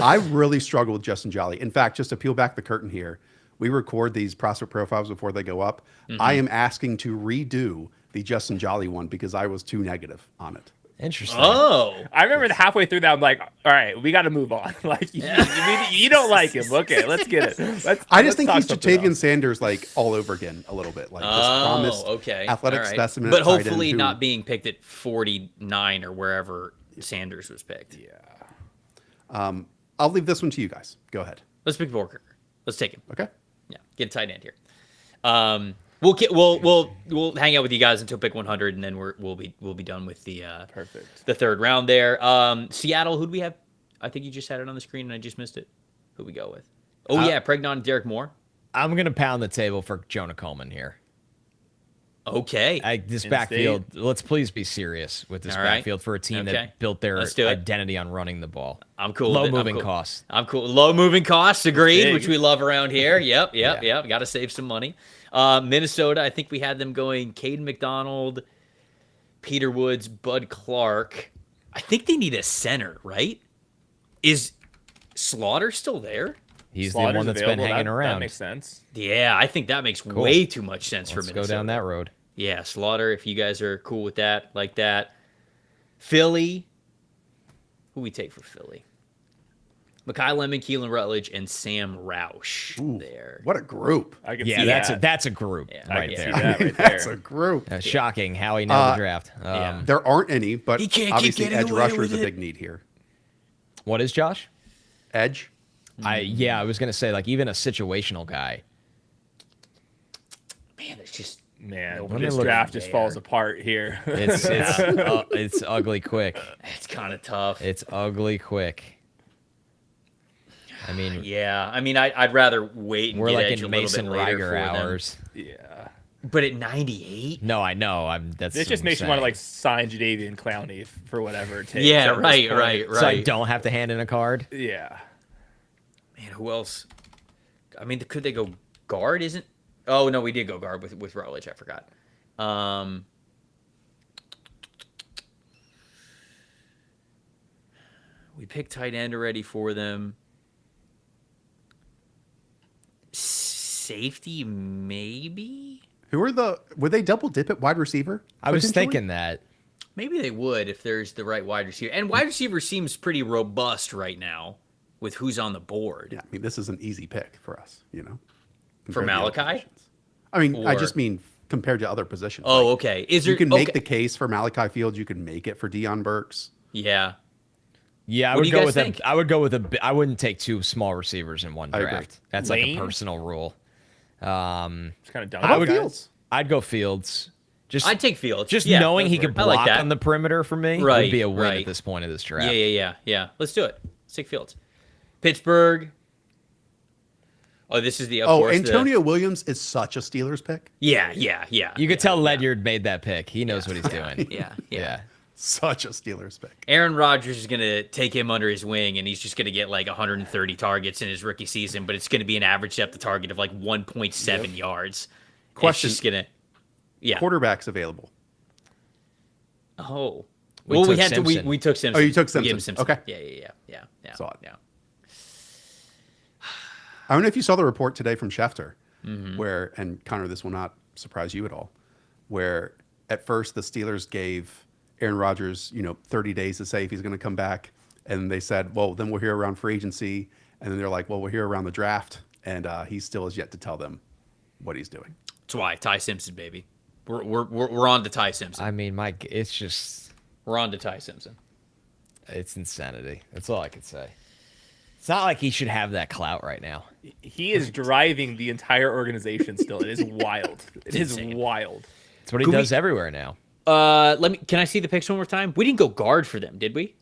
I really struggle with Justin Jolly. In fact, just to peel back the curtain here, we record these prospect profiles before they go up. Mm-hmm. I am asking to redo the Justin Jolly one because I was too negative on it. Interesting. Oh, I remember halfway through that, I'm like, all right, we got to move on. Like, you don't like him. Okay, let's get it. I just think he's Jatavian Sanders like all over again a little bit. Like this promised athletic specimen. But hopefully not being picked at 49 or wherever Sanders was picked. Yeah. I'll leave this one to you guys. Go ahead. Let's pick Borkirker. Let's take him. Okay. Yeah, get a tight end here. We'll hang out with you guys until pick 100, and then we'll be done with the the third round there. Seattle, who'd we have? I think you just had it on the screen and I just missed it. Who'd we go with? Pregnon and Derek Moore. I'm gonna pound the table for Jonah Kollmann here. Okay. This backfield. Let's please be serious with this backfield for a team that built their identity on running the ball. I'm cool. Low moving costs. I'm cool. Low moving costs. Agreed, which we love around here. Yep. Got to save some money. Minnesota, I think we had them going Caden McDonald, Peter Woods, Bud Clark. I think they need a center, right? Is Slaughter still there? He's Slaughter's the one that's been available. hanging That around. makes sense. Yeah, I think that makes way too much sense for Let's Minnesota. go down that road. Yeah, Slaughter, if you guys are cool with that, like that. Philly. Who we take for Philly? Mekhi Lemon, Keelan Rutledge, and Sam Roush there. What a group. I can Yeah, see that's that. that's a group Yeah, right I can there. see that right That's there. a group. Shocking how he nailed the draft. Yeah. There aren't any, but He can't keep obviously getting edge away rusher with is a it. big need here. What is Josh? Edge. I was gonna say like even a situational guy. Man, it's just Man, me this look draft just there. falls apart here. It's ugly quick. it's kind of tough. It's ugly quick. I mean, Yeah, I mean, I'd rather wait and we're get like Edge in a little Mason bit later Riger for them. hours. Yeah. But at 98? No, I know. This That's just what makes I'm you want to saying. like sign Jadeveon Clowney for whatever it takes. Yeah, at this right, point. right. So I don't have to hand in a card. Yeah. Man, who else? I mean, could they go guard? Isn't? Oh no, we did go guard with Rutledge. I forgot. We picked tight end already for them. Safety, maybe. Would they double dip at wide receiver? I was potentially? thinking that. Maybe they would if there's the right wide receiver. And wide receiver seems pretty robust right now with who's on the board. Yeah, I mean, this is an easy pick for us, you know. For compared to other Malachi? positions. I mean, I Or- just mean compared to other positions. Oh, Like, okay. Is you there? can make okay. the case for Malachi Fields. You can make it for Deion Burks. Yeah. Yeah, I What would do you go guys with think? I would go with I wouldn't take two small receivers in one I agree. draft. That's like Lane? a personal rule. It's kind of dumb. How about Fields? I'd go Fields. Just I'd take Fields. just Yeah, knowing go he for could it. I like block that. on the perimeter for me Right, would be a win right. at this point of this draft. Yeah. Let's do it. Let's take Fields. Pittsburgh. Oh, this is the. Of Oh, course, Antonio Williams is such a Steelers pick. Yeah. You could tell Ledyard made that pick. He knows what he's doing. Yeah. Such a Steelers pick. Aaron Rodgers is going to take him under his wing, and he's just going to get like 130 targets in his rookie season, but it's going to be an average depth of target of like 1.7 yards. Question. It's just going to. Yeah. Quarterbacks available. Oh. We Well, we took had to. Simpson. We took Simpson. Oh, you took We gave him Simpson. Okay. Yeah. Saw it. Yeah. I don't know if you saw the report today from Schefter, Mm-hmm. where, and Connor, this will not surprise you at all, where at first the Steelers gave Aaron Rodgers, 30 days to say if he's going to come back. And they said, well, then we're here around free agency. And then they're like, well, we're here around the draft. And he still has yet to tell them what he's doing. That's why Ty Simpson, baby. We're on to Ty Simpson. I mean, Mike, it's just We're on to Ty Simpson. it's insanity. That's all I could say. It's not like he should have that clout right now. He is driving the entire organization still. It is wild. It is insane. wild. It's what he Could does everywhere now. Can I see the picks one more time? We didn't go guard for them, did we?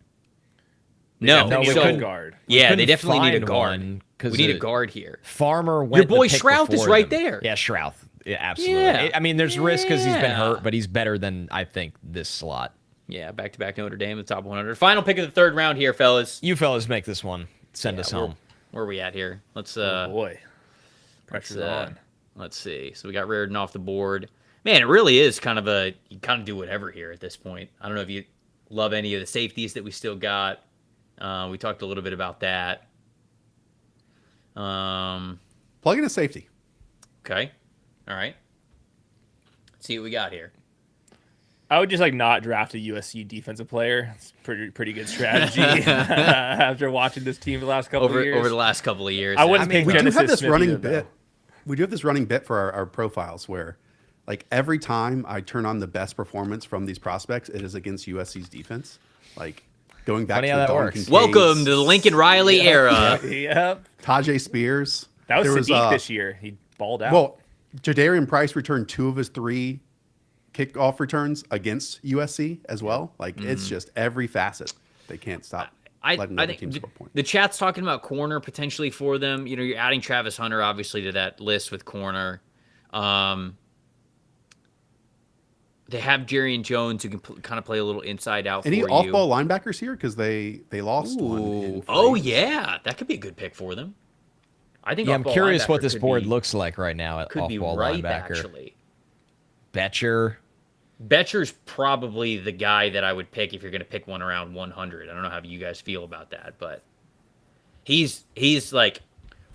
No, No, we so- couldn't guard. Yeah, they couldn't definitely need a find guard. one We 'cause need a it- guard here. Farmer went. boy the pick Shrouth is before right them. there. Yeah, Shrouth. Yeah, absolutely. Yeah. I mean, there's risk because he's been Yeah. hurt, but he's better than I think this slot. Yeah, back-to-back Notre Dame, the top 100. Final pick of the third round here, fellas. You fellas make this one. Send us home. Where are we at here? Let's Oh boy, pressure's on. Let's see. So we got Reardon off the board. Man, it really is kind of you kind of do whatever here at this point. I don't know if you love any of the safeties that we still got. We talked a little bit about that. Plug in a safety. Okay. All right. Let's see what we got here. I would just like not draft a USC defensive player. It's pretty good strategy after watching this team the last couple of years. Over the last couple of years. I wouldn't pick We do Genesis have this Smith running either, bit. though. We do have this running bit for our profiles where, like, every time I turn on the best performance from these prospects, it is against USC's defense. Like, going back Funny to how the that Dalton works. Kincaid's, Welcome to the Lincoln Riley era. Yep. Tajay Spears. That was There Sadiq this year. He balled out. Well, Jadarian Price returned 2 of his 3 kickoff returns against USC as well. Like, it's just every facet. They can't stop letting I other teams think score points. the chat's talking about corner potentially for them. You're adding Travis Hunter obviously to that list with corner. They have Jerry Jones who can kind of play a little inside out. Any for you. off-ball linebackers here? Because they lost one. in Oh free. yeah, that could be a good pick for them. I think. Yeah, I'm off-ball curious what linebacker this could board be- looks like right now at Could be off-ball right linebacker. actually. Betcher. Betcher's probably the guy that I would pick if you're going to pick one around 100. I don't know how you guys feel about that, but He's like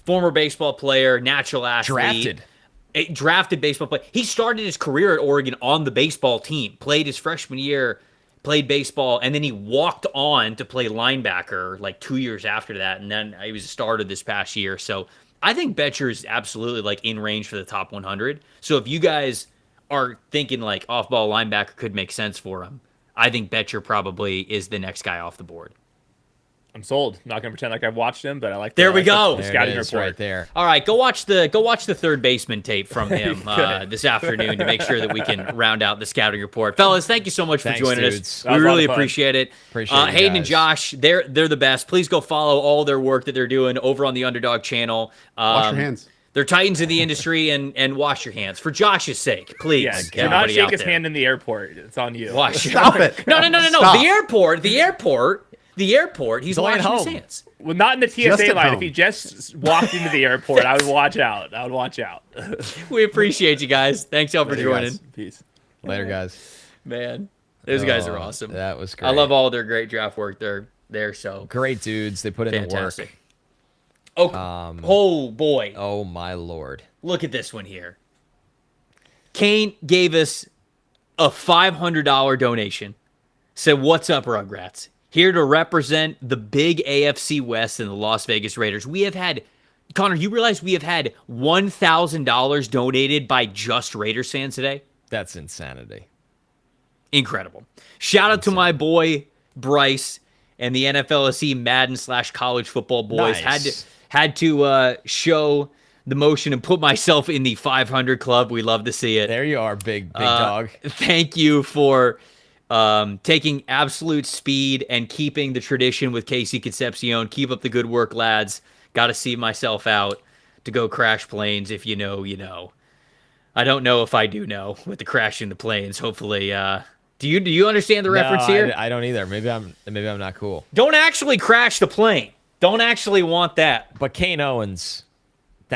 former baseball player, natural athlete. Drafted baseball player. He started his career at Oregon on the baseball team, played his freshman year, played baseball, and then he walked on to play linebacker like 2 years after that, and then he was a starter this past year. So I think Betcher is absolutely like in range for the top 100. So if you guys are thinking like off-ball linebacker could make sense for him, I think Betcher probably is the next guy off the board. I'm sold. I'm not gonna pretend like I've watched him, but I like. There we go. The scouting report right there. All right, go watch the third baseman tape from him this afternoon to make sure that we can round out the scouting report. Fellas, thank you so much for joining us. We really appreciate it. Hayden and Josh, they're the best. Please go follow all their work that they're doing over on the Underdog channel. Wash your hands. They're titans in the industry, and wash your hands for Josh's sake, please. Yeah, do not shake his hand in the airport. It's on you. Stop it. No. Stop. The airport. He's washing his hands. Well, not in the TSA line. If he just walked into the airport, I would watch out. We appreciate you guys. Thanks y'all for joining. Guys. Peace. Later, guys. Man, those guys are awesome. That was great. I love all their great draft work. They're so great dudes. They put in the work. Oh boy. Oh my Lord. Look at this one here. Kane gave us a $500 donation. Said, "What's up, Rugrats? Here to represent the big AFC West and the Las Vegas Raiders." We have had, Connor, you realize we have had $1,000 donated by just Raiders fans today? That's insanity. Incredible. Shout out to my boy Bryce and the NFLSE Madden / college football boys. Nice. Had to show the motion and put myself in the 500 club. We love to see it. There you are, big dog. Thank you for taking absolute speed and keeping the tradition with Casey Concepcion. Keep up the good work, lads. Got to see myself out to go crash planes. If you know, you know. I don't know if I do know with the crashing the planes. Hopefully, do you understand the reference here? I don't either. Maybe I'm not cool. Don't actually crash the plane. Don't actually want that. But Kane Owens,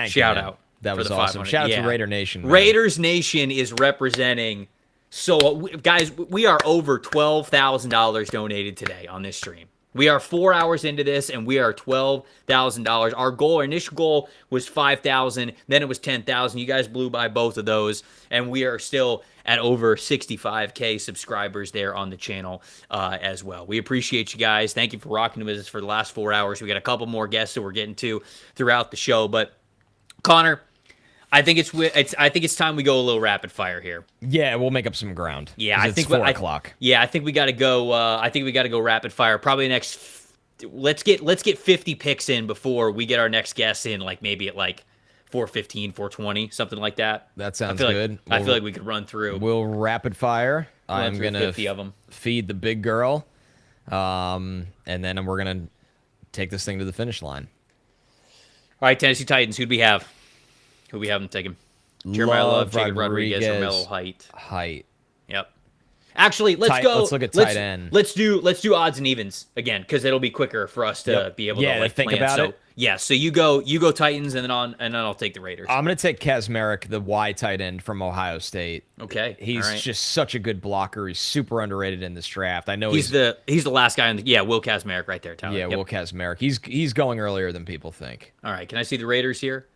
shout out. That was awesome. Shout out to Raider Nation. Man. Raiders Nation is representing. So, guys, we are over $12,000 donated today on this stream. We are 4 hours into this, and we are $12,000. Our initial goal was $5,000. Then it was $10,000. You guys blew by both of those, and we are still at over 65K subscribers there on the channel as well. We appreciate you guys. Thank you for rocking with us for the last 4 hours. We got a couple more guests that we're getting to throughout the show, but Connor, I think it's time we go a little rapid fire here. Yeah, we'll make up some ground. Yeah, I think 4 o'clock. Yeah, I think we got to go. I think we got to go rapid fire. Probably next. Let's get 50 picks in before we get our next guest in. Like maybe at like 4:15, 4:20, something like that. That sounds good. Like, I feel like we could run through. We'll rapid fire. I'm gonna 50 of them. Feed the big girl, and then we're gonna take this thing to the finish line. All right, Tennessee Titans. Who'd we have? Who we haven't taken? Jeremiah Love, Jacob Rodriguez, or Mello Height. Yep. Actually, let's go. Let's look at tight end. Let's do odds and evens again because it'll be quicker for us to be able to think plan. about it. Yeah. So you go Titans and then I'll take the Raiders. I'm gonna take Kazmarek, the Y tight end from Ohio State. Okay. He's just such a good blocker. He's super underrated in this draft. I know he's the last guy on the Will Kazmarek right there, Tyler. Yeah, Will Kazmarek. He's going earlier than people think. All right. Can I see the Raiders here?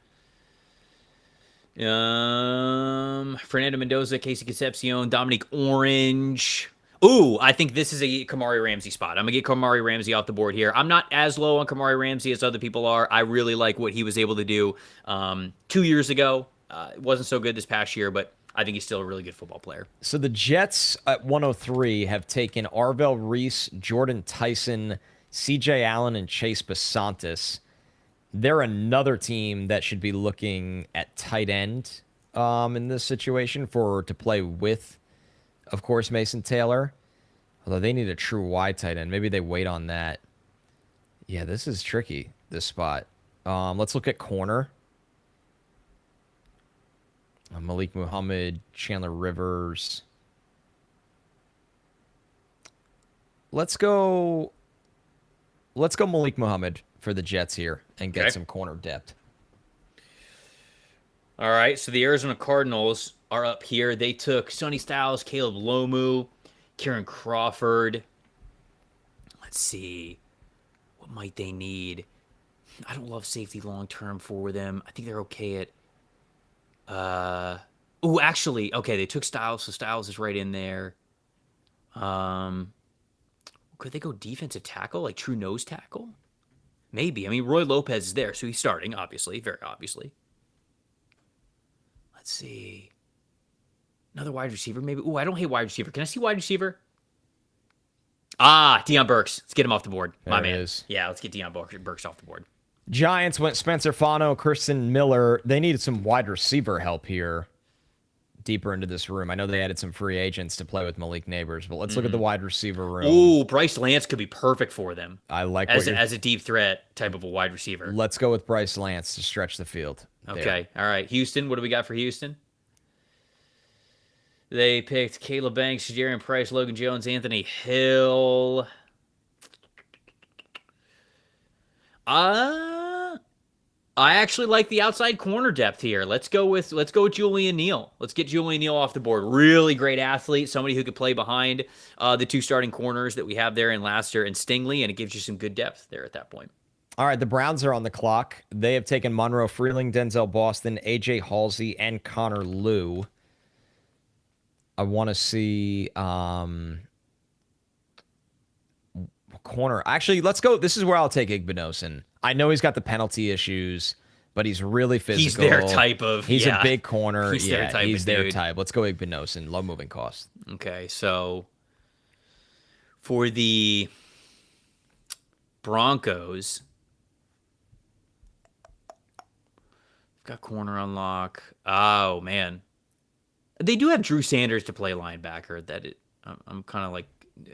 Fernando Mendoza, Casey Concepcion, Dominique Orange. Ooh, I think this is a Kamari Ramsey spot. I'm going to get Kamari Ramsey off the board here. I'm not as low on Kamari Ramsey as other people are. I really like what he was able to do 2 years ago. It wasn't so good this past year, but I think he's still a really good football player. So the Jets at 103 have taken Arvell Reese, Jordan Tyson, C.J. Allen, and Chase Basantis. They're another team that should be looking at tight end in this situation to play with, of course, Mason Taylor. Although they need a true wide tight end. Maybe they wait on that. Yeah, this is tricky, this spot. Let's look at corner. Malik Muhammad, Chandler Rivers. Let's go Malik Muhammad for the Jets here and get some corner depth. All right, so the Arizona Cardinals are up here. They took Sonny Styles, Caleb Lomu, Kieran Crawford. Let's see. What might they need? I don't love safety long term for them. I think they're okay at. Actually, okay, they took Styles, so Styles is right in there. Could they go defensive tackle, like true nose tackle? Maybe. I mean, Roy Lopez is there, so he's starting, obviously, very obviously. Let's see. Another wide receiver, maybe. Ooh, I don't hate wide receiver. Can I see wide receiver? Deion Burks. Let's get him off the board. My man. Is. Yeah, let's get Deion Burks off the board. Giants went Spencer Fano, Kristen Miller. They needed some wide receiver help here deeper into this room. I know they added some free agents to play with Malik Neighbors, but let's look at the wide receiver room. Ooh, Bryce Lance could be perfect for them. I like as a deep threat type of a wide receiver. Let's go with Bryce Lance to stretch the field. Okay, all right. Houston, what do we got for Houston? They picked Caleb Banks, Jarian Price, Logan Jones, Anthony Hill. I actually like the outside corner depth here. Let's go with Julian Neal. Let's get Julian Neal off the board. Really great athlete, somebody who could play behind the two starting corners that we have there in Laster and Stingley, and it gives you some good depth there at that point. All right, the Browns are on the clock. They have taken Monroe Freeling, Denzel Boston, AJ Halsey, and Connor Liu. I want to see corner. Actually, let's go. This is where I'll take Igbinosun. I know he's got the penalty issues, but he's really physical. He's their type of. He's a big corner. He's their type. He's their type. Let's go Igbinosun. Low moving cost. Okay, so for the Broncos, got corner on lock. Oh man, they do have Drew Sanders to play linebacker. I'm kind of like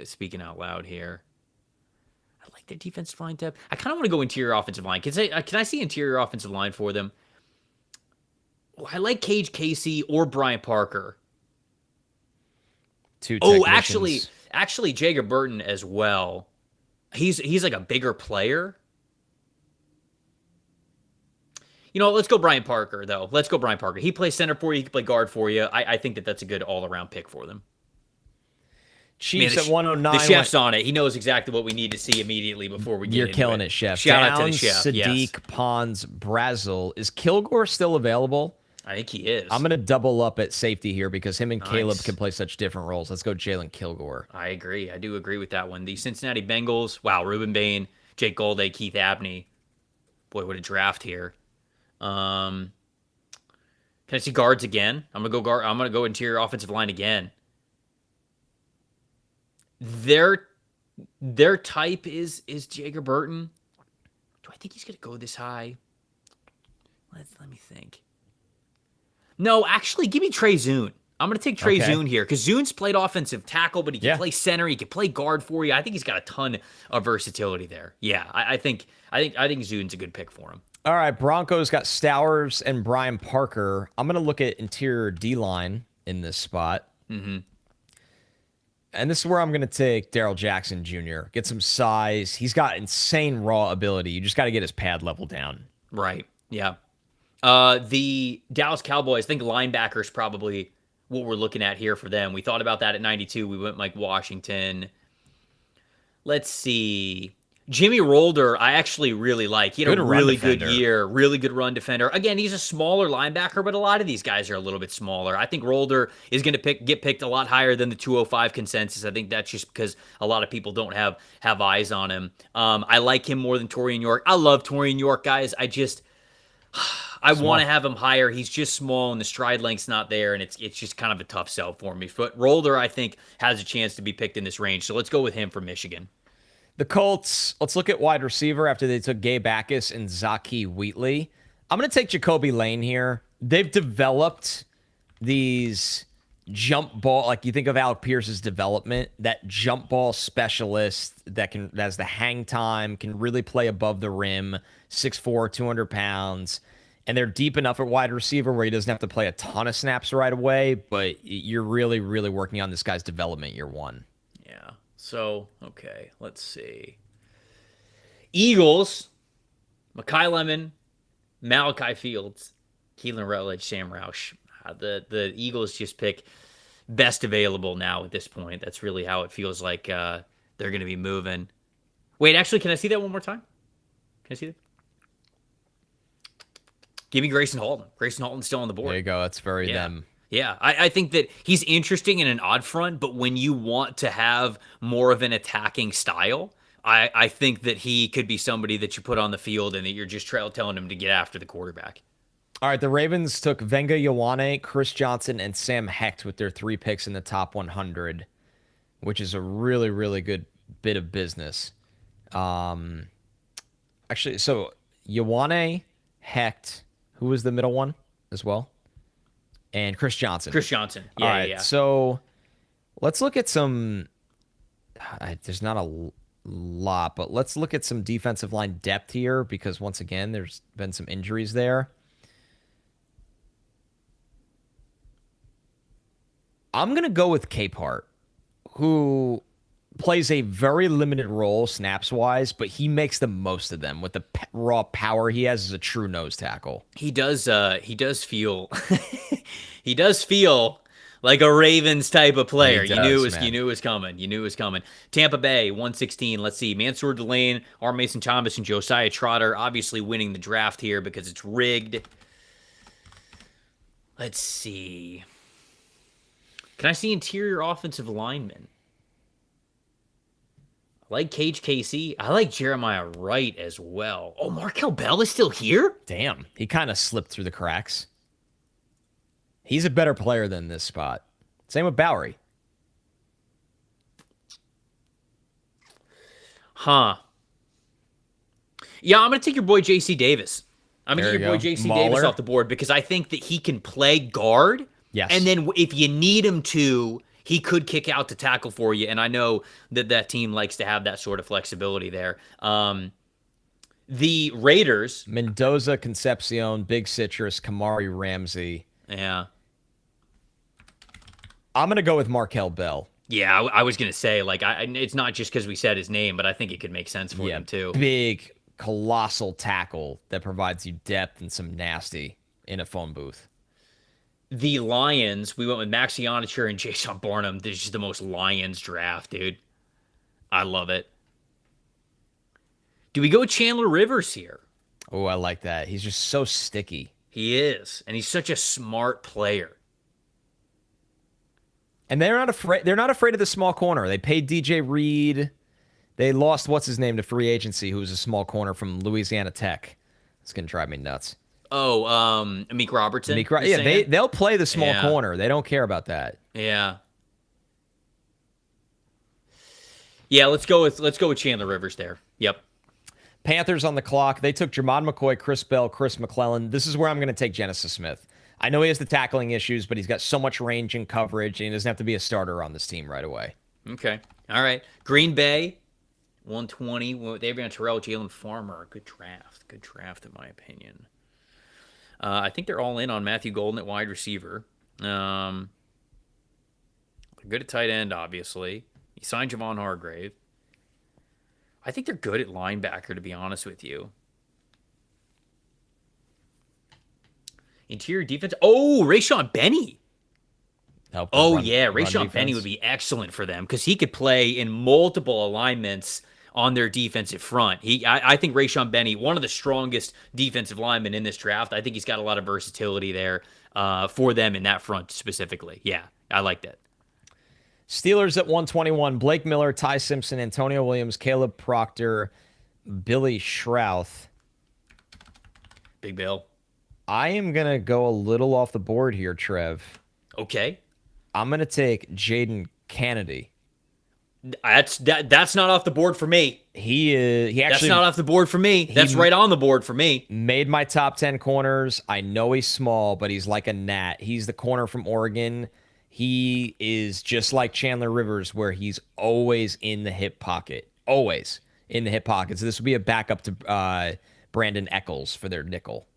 speaking out loud here. I like their defensive line depth. I kind of want to go interior offensive line. Can I see interior offensive line for them? I like Cage Casey or Brian Parker. Actually, Jager Burton as well. He's like a bigger player. You know, let's go Brian Parker, though. Let's go Brian Parker. He plays center for you. He can play guard for you. I think that's a good all-around pick for them. Chiefs at 109. The chef's on it. He knows exactly what we need to see immediately before we get You're killing it, chef. Shout out to the chef. Sadiq, yes. Pons, Brazel. Is Kilgore still available? I think he is. I'm going to double up at safety here because him and Caleb can play such different roles. Let's go Jalen Kilgore. I agree. I do agree with that one. The Cincinnati Bengals. Wow, Ruben Bain, Jake Golday, Keith Abney. Boy, what a draft here. Can I see guards again? I'm gonna go interior offensive line again. Their type is Jager Burton. Do I think he's gonna go this high? Let me think. No, actually, give me Trey Zune. I'm gonna take Trey Zune here because Zune's played offensive tackle, but he can play center. He can play guard for you. I think he's got a ton of versatility there. Yeah, I think Zune's a good pick for him. All right, Broncos got Stowers and Brian Parker. I'm gonna look at interior D-line in this spot. Mm-hmm. And this is where I'm going to take Darrell Jackson Jr. Get some size. He's got insane raw ability. You just got to get his pad level down. Right. Yeah. The Dallas Cowboys, I think linebacker is probably what we're looking at here for them. We thought about that at 92. We went Mike Washington. Let's see. Jimmy Rolder, I actually really like. He had a really good year, really good run defender. Again, he's a smaller linebacker, but a lot of these guys are a little bit smaller. I think Rolder is going to get picked a lot higher than the 205 consensus. I think that's just because a lot of people don't have eyes on him. I like him more than Torian York. I love Torian York, guys. I want to have him higher. He's just small, and the stride length's not there, and it's just kind of a tough sell for me. But Rolder, I think, has a chance to be picked in this range. So let's go with him from Michigan. The Colts, let's look at wide receiver after they took Gabe Backus and Zaki Wheatley. I'm going to take Jacoby Lane here. They've developed these jump ball, like you think of Alec Pierce's development, that jump ball specialist that has the hang time, can really play above the rim, 6'4", 200 pounds. And they're deep enough at wide receiver where he doesn't have to play a ton of snaps right away, but you're really, really working on this guy's development year one. Yeah. So, okay, let's see. Eagles, Mekhi Lemon, Malachi Fields, Keelan Rutledge, Sam Roush. The Eagles just pick best available now at this point. That's really how it feels like they're going to be moving. Wait, actually, can I see that one more time? Can I see that? Give me Grayson Halton. Grayson Halton's still on the board. There you go. That's very them. Yeah, I think that he's interesting in an odd front, but when you want to have more of an attacking style, I think that he could be somebody that you put on the field and that you're just telling him to get after the quarterback. All right, the Ravens took Venga Ioane, Chris Johnson, and Sam Hecht with their 3 picks in the top 100, which is a really, really good bit of business. Actually, so Ioane, Hecht, who was the middle one as well? And Chris Johnson. Chris Johnson. Yeah, all right, so let's look at some. There's not a lot, but let's look at some defensive line depth here because once again, there's been some injuries there. I'm gonna go with Capehart, who plays a very limited role snaps wise, but he makes the most of them with the raw power he has as a true nose tackle. He does feel he does feel like a Ravens type of player. You knew it was coming. Tampa Bay 116. Let's see. Mansour Delane, R. Mason Thomas, and Josiah Trotter obviously winning the draft here because it's rigged. Let's see. Can I see interior offensive linemen? I like Cage Casey. I like Jeremiah Wright as well. Oh, Markel Bell is still here? Damn. He kind of slipped through the cracks. He's a better player than this spot. Same with Bowery. Huh. Yeah, I'm going to take your boy J.C. Davis. I'm going to take your boy J.C. Davis off the board because I think that he can play guard. Yes. And then if you need him to, he could kick out to tackle for you. And I know that team likes to have that sort of flexibility there. The Raiders. Mendoza, Concepcion, Big Citrus, Kamari Ramsey. Yeah. I'm going to go with Markel Bell. Yeah, I was going to say, like, it's not just because we said his name, but I think it could make sense for him too. Big, colossal tackle that provides you depth and some nasty in a phone booth. The Lions, we went with Max Ionicher and Jason Barnum. This is the most Lions draft, dude. I love it. Do we go with Chandler Rivers here? Oh, I like that. He's just so sticky. He is, and he's such a smart player. And they're not afraid. They're not afraid of the small corner. They paid DJ Reid. They lost what's his name to free agency, who was a small corner from Louisiana Tech. It's gonna drive me nuts. Oh, Amik Robertson. Yeah, they'll play the small corner. They don't care about that. Yeah. Yeah, let's go with Chandler Rivers there. Yep. Panthers on the clock. They took Jermon McCoy, Chris Bell, Chris McClellan. This is where I'm going to take Genesis Smith. I know he has the tackling issues, but he's got so much range and coverage, and he doesn't have to be a starter on this team right away. Okay. All right. Green Bay, 120. They've got Terrell, Jalen Farmer. Good draft, in my opinion. I think they're all in on Matthew Golden at wide receiver. They're good at tight end, obviously. He signed Javon Hargrave. I think they're good at linebacker, to be honest with you. Interior defense. Oh, Rayshon Benny. Rayshon Benny would be excellent for them because he could play in multiple alignments on their defensive front. I think Rayshon Benny, one of the strongest defensive linemen in this draft. I think he's got a lot of versatility there for them in that front specifically. Yeah, I like that. Steelers at 121, Blake Miller, Ty Simpson, Antonio Williams, Caleb Proctor, Billy Schrouth. Big Bill. I am going to go a little off the board here, Trev. Okay. I'm going to take Jaden Kennedy. That's not off the board for me. He actually, that's not off the board for me. That's right on the board for me. Made my top 10 corners. I know he's small, but he's like a gnat. He's the corner from Oregon. He is just like Chandler Rivers, where he's always in the hip pocket. Always in the hip pocket. So this would be a backup to Brandon Eccles for their nickel.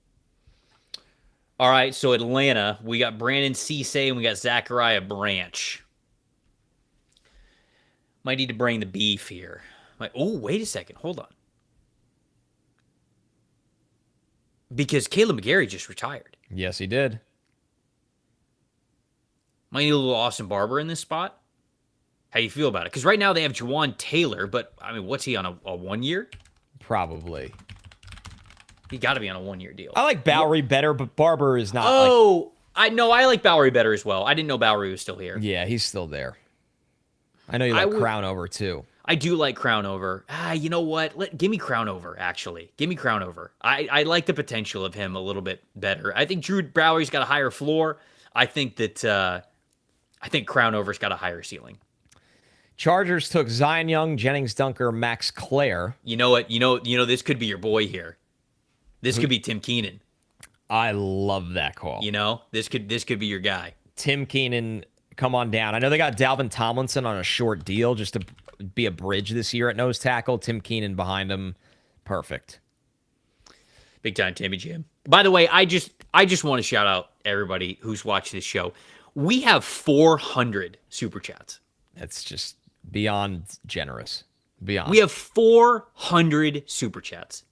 All right, so Atlanta, we got Brandon Cisse and we got Zachariah Branch. Might need to bring the beef here. Wait a second. Hold on. Because Caleb McGarry just retired. Yes, he did. Might need a little Austin Barber in this spot. How you feel about it? Because right now they have Jawan Taylor, but, I mean, what's he on, a 1 year? Probably. He got to be on a 1-year deal. I like Bowery better, but Barber is not. I like Bowery better as well. I didn't know Bowery was still here. Yeah, he's still there. I know you like Crownover too. I do like Crownover. You know what? Give me Crownover, actually. Give me Crownover. I like the potential of him a little bit better. I think Drew Bowery's got a higher floor. I think Crownover's got a higher ceiling. Chargers took Zion Young, Jennings Dunker, Max Clare. You know what? You know this could be your boy here. This could be Tim Keenan. I love that call. You know, this could be your guy. Tim Keenan, come on down. I know they got Dalvin Tomlinson on a short deal just to be a bridge this year at nose tackle. Tim Keenan behind him. Perfect. Big time Timmy Jim. By the way, I just want to shout out everybody who's watched this show. We have 400 super chats. That's just beyond generous. Beyond. We have 400 super chats.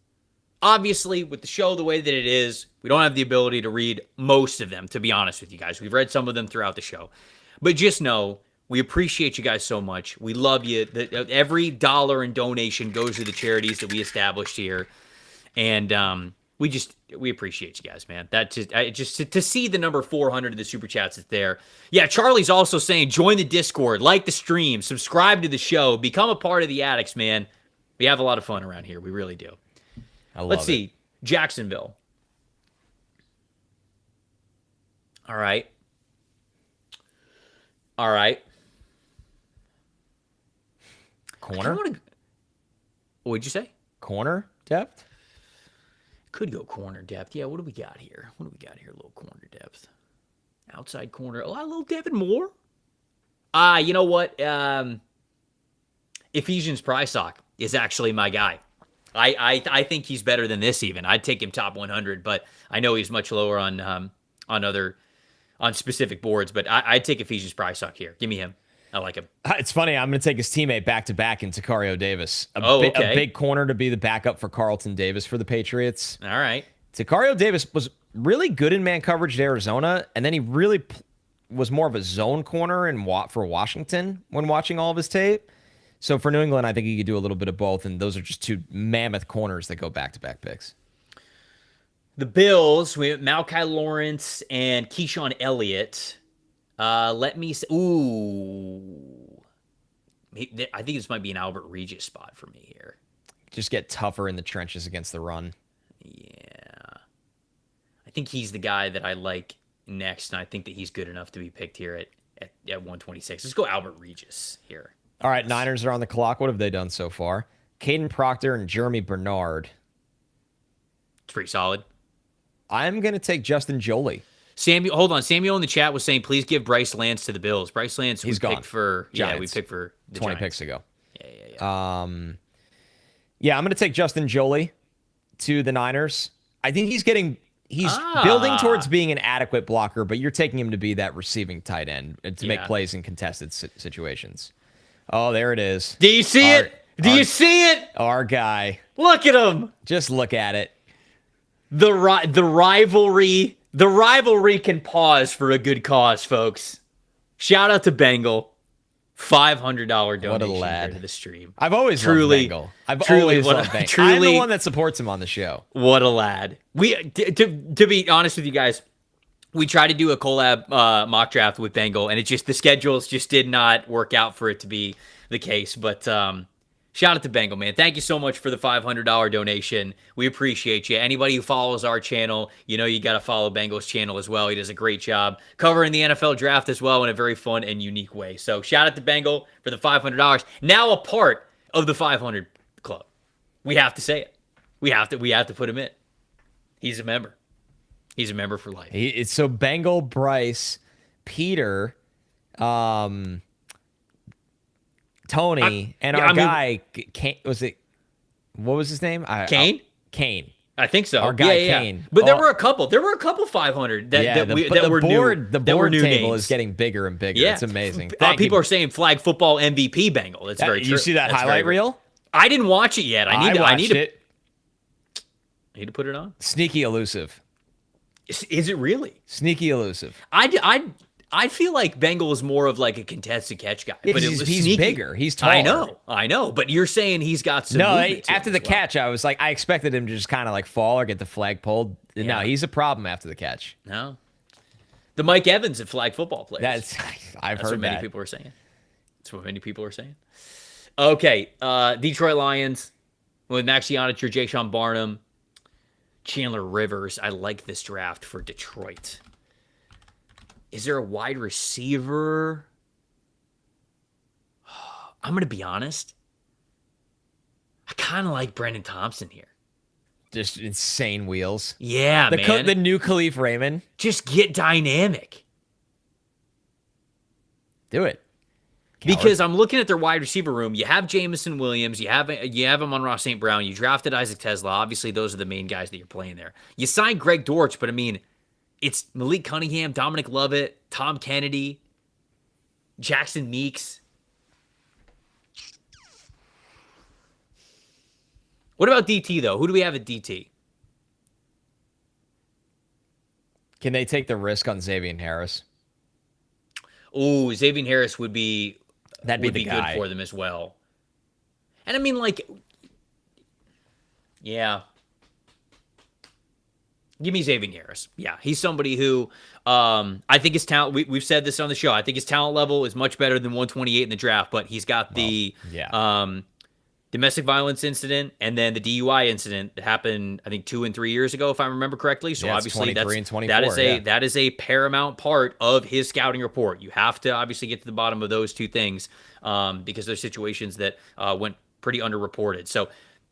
Obviously, with the show the way that it is, we don't have the ability to read most of them, to be honest with you guys. We've read some of them throughout the show. But just know, we appreciate you guys so much. We love you. Every dollar in donation goes to the charities that we established here. And we appreciate you guys, man. That just to see the number 400 of the super chats is there. Yeah, Charlie's also saying, join the Discord, like the stream, subscribe to the show, become a part of the Addicts, man. We have a lot of fun around here. We really do. Let's see. Jacksonville. All right. Corner? What'd you say? Corner depth? Could go corner depth. Yeah, what do we got here? A little corner depth. Outside corner. Oh, a little Devin Moore. You know what? Ephesians Prysock is actually my guy. I think he's better than this even. I'd take him top 100, but I know he's much lower on specific boards. But I'd take Ephesians Prysock here. Give me him. I like him. It's funny. I'm going to take his teammate back-to-back in Sicario Davis. Okay. A big corner to be the backup for Carlton Davis for the Patriots. All right. Sicario Davis was really good in man coverage at Arizona, and then he really was more of a zone corner for Washington when watching all of his tape. So for New England, I think he could do a little bit of both, and those are just two mammoth corners that go back-to-back picks. The Bills, we have Malachi Lawrence and Keyshawn Elliott. Let me see. Ooh. I think this might be an Albert Regis spot for me here. Just get tougher in the trenches against the run. Yeah. I think he's the guy that I like next, and I think that he's good enough to be picked here at 126. Let's go Albert Regis here. All right, Niners are on the clock. What have they done so far? Caden Proctor and Jeremy Bernard. It's pretty solid. I'm going to take Justin Jolie. Hold on. Samuel in the chat was saying, please give Bryce Lance to the Bills. Bryce Lance, he's gone. We picked for the 20 Giants. picks ago. Yeah. I'm going to take Justin Jolie to the Niners. I think he's building towards being an adequate blocker, but you're taking him to be that receiving tight end to make plays in contested situations. Oh, there it is. Do you see it? Do you see it? Our guy. Look at him. Just look at it. The rivalry can pause for a good cause, folks. Shout out to Bengal. $500 donation what a lad. to the stream. I've always loved Bengal. I'm the one that supports him on the show. What a lad. To be honest with you guys, we tried to do a collab mock draft with Bengal, and the schedules just did not work out for it to be the case. But shout out to Bengal, man. Thank you so much for the $500 donation. We appreciate you. Anybody who follows our channel, you got to follow Bengal's channel as well. He does a great job covering the NFL draft as well in a very fun and unique way. So shout out to Bengal for the $500. Now a part of the 500 club. We have to say it. We have to put him in. He's a member. He's a member for life. So Bengal, Bryce, Peter, Tony, and our guy, Kane, what was his name? Kane? Kane. I think so. Our guy Kane. But there were a couple 500 that were new. The board table is getting bigger and bigger. Yeah. It's amazing. People are saying flag football MVP Bengal. That's very true. You see that highlight reel? I didn't watch it yet. I need to put it on. Sneaky elusive. Is it really? Sneaky elusive. I I feel like Bengal is more of like a contested catch guy, yeah, but he's bigger. He's taller. I know. But you're saying he's got some. No, after the catch, I was like, I expected him to just kind of like fall or get the flag pulled. Yeah. No, he's a problem after the catch. No, the Mike Evans of flag football players. I've heard what many that. people are saying. That's what many people are saying. Okay, Detroit Lions with Max Gianich or Jayshon Barnum, Chandler Rivers. I like this draft for Detroit. Is there a wide receiver? I'm going to be honest. I kind of like Brendan Thompson here. Just insane wheels. Yeah, man. The new Khalif Raymond. Just get dynamic. Do it. Because I'm looking at their wide receiver room. You have Jamison Williams. You have him on Ross St. Brown. You drafted Isaac Tesla. Obviously, those are the main guys that you're playing there. You signed Greg Dortch, but I mean, it's Malik Cunningham, Dominic Lovett, Tom Kennedy, Jackson Meeks. What about DT, though? Who do we have at DT? Can they take the risk on Xavier Harris? Oh, Xavier Harris would be the good guy for them as well. And I mean, like, yeah. Give me Xavier Harris. Yeah, he's somebody who I think his talent, we've said this on the show, I think his talent level is much better than 128 in the draft, but he's got the domestic violence incident and then the DUI incident that happened, I think, 2 and 3 years ago, if I remember correctly. So obviously that is a paramount part of his scouting report. You have to obviously get to the bottom of those two things because there's situations that went pretty underreported. So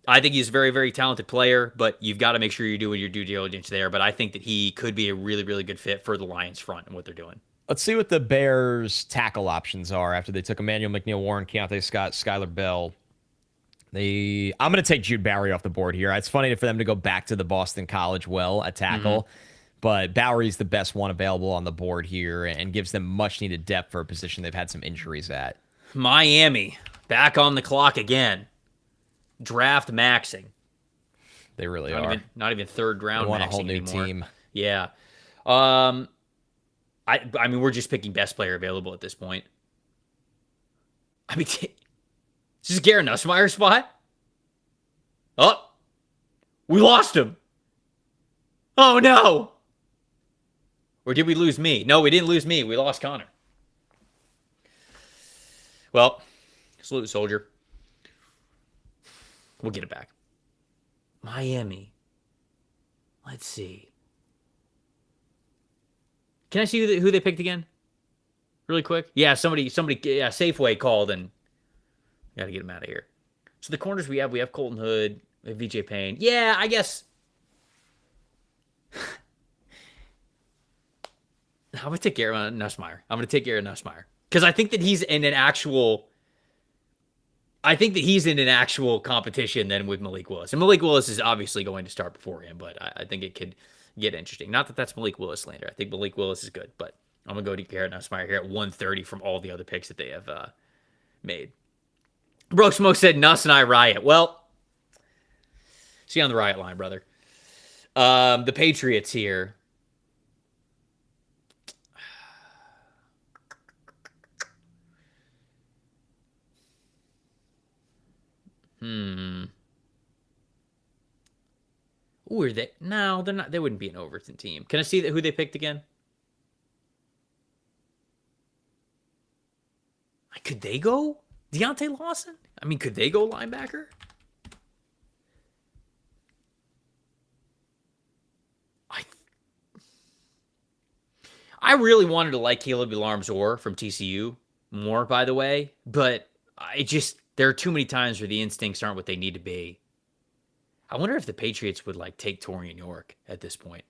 I think he's a very, very talented player, but you've got to make sure you're doing your due diligence there. But I think that he could be a really, really good fit for the Lions front and what they're doing. Let's see what the Bears' tackle options are after they took Emmanuel McNeil-Warren, Keontae Scott, Skylar Bell. I'm going to take Jude Bowery off the board here. It's funny for them to go back to the Boston College at tackle, but Bowery's the best one available on the board here and gives them much-needed depth for a position they've had some injuries at. Miami, back on the clock again. Draft maxing. They really are. Not even third round. They want maxing a whole new anymore. team. Yeah. I mean, we're just picking best player available at this point. I mean, is this Garrett Nussmeier's spot? Oh, we lost him. Oh, no. Or did we lose me? No, we didn't lose me. We lost Connor. Well, salute, soldier. We'll get it back. Miami. Let's see. Can I see who they picked again? Really quick? Yeah, somebody, Safeway called and got to get him out of here. So the corners we have Colton Hood, we have VJ Payne. Yeah, I guess. I'm going to take Garrett Nussmeier. Because I think that he's in an actual competition then with Malik Willis. And Malik Willis is obviously going to start before him, but I think it could get interesting. Not that that's Malik Willis slander. I think Malik Willis is good, but I'm going to go to Garrett Nussmeier here at 130 from all the other picks that they have made. Bro Smoke said Nuss and I riot. Well, see you on the riot line, brother. The Patriots here. Ooh, are they? No, they're not. They wouldn't be an Overton team. Can I see who they picked again? Could they go Deontay Lawson? I mean, could they go linebacker? I really wanted to like Caleb Elarm-Zor from TCU more, by the way, but there are too many times where the instincts aren't what they need to be. I wonder if the Patriots would take Torian York at this point.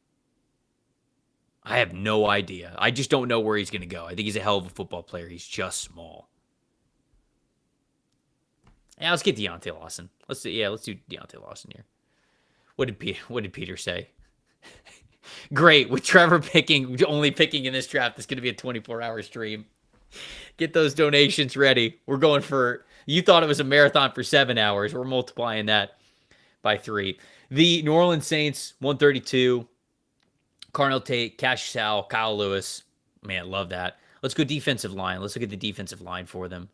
I have no idea. I just don't know where he's going to go. I think he's a hell of a football player. He's just small. Yeah, let's get Deontay Lawson. Let's do Deontay Lawson here. What did Peter say? Great. With Trevor only picking in this draft, it's going to be a 24-hour stream. Get those donations ready. We're going for, you thought it was a marathon for 7 hours. We're multiplying that by 3. The New Orleans Saints, 132. Carnell Tate, Cash Sal, Kyle Lewis. Man, love that. Let's go defensive line. Let's look at the defensive line for them.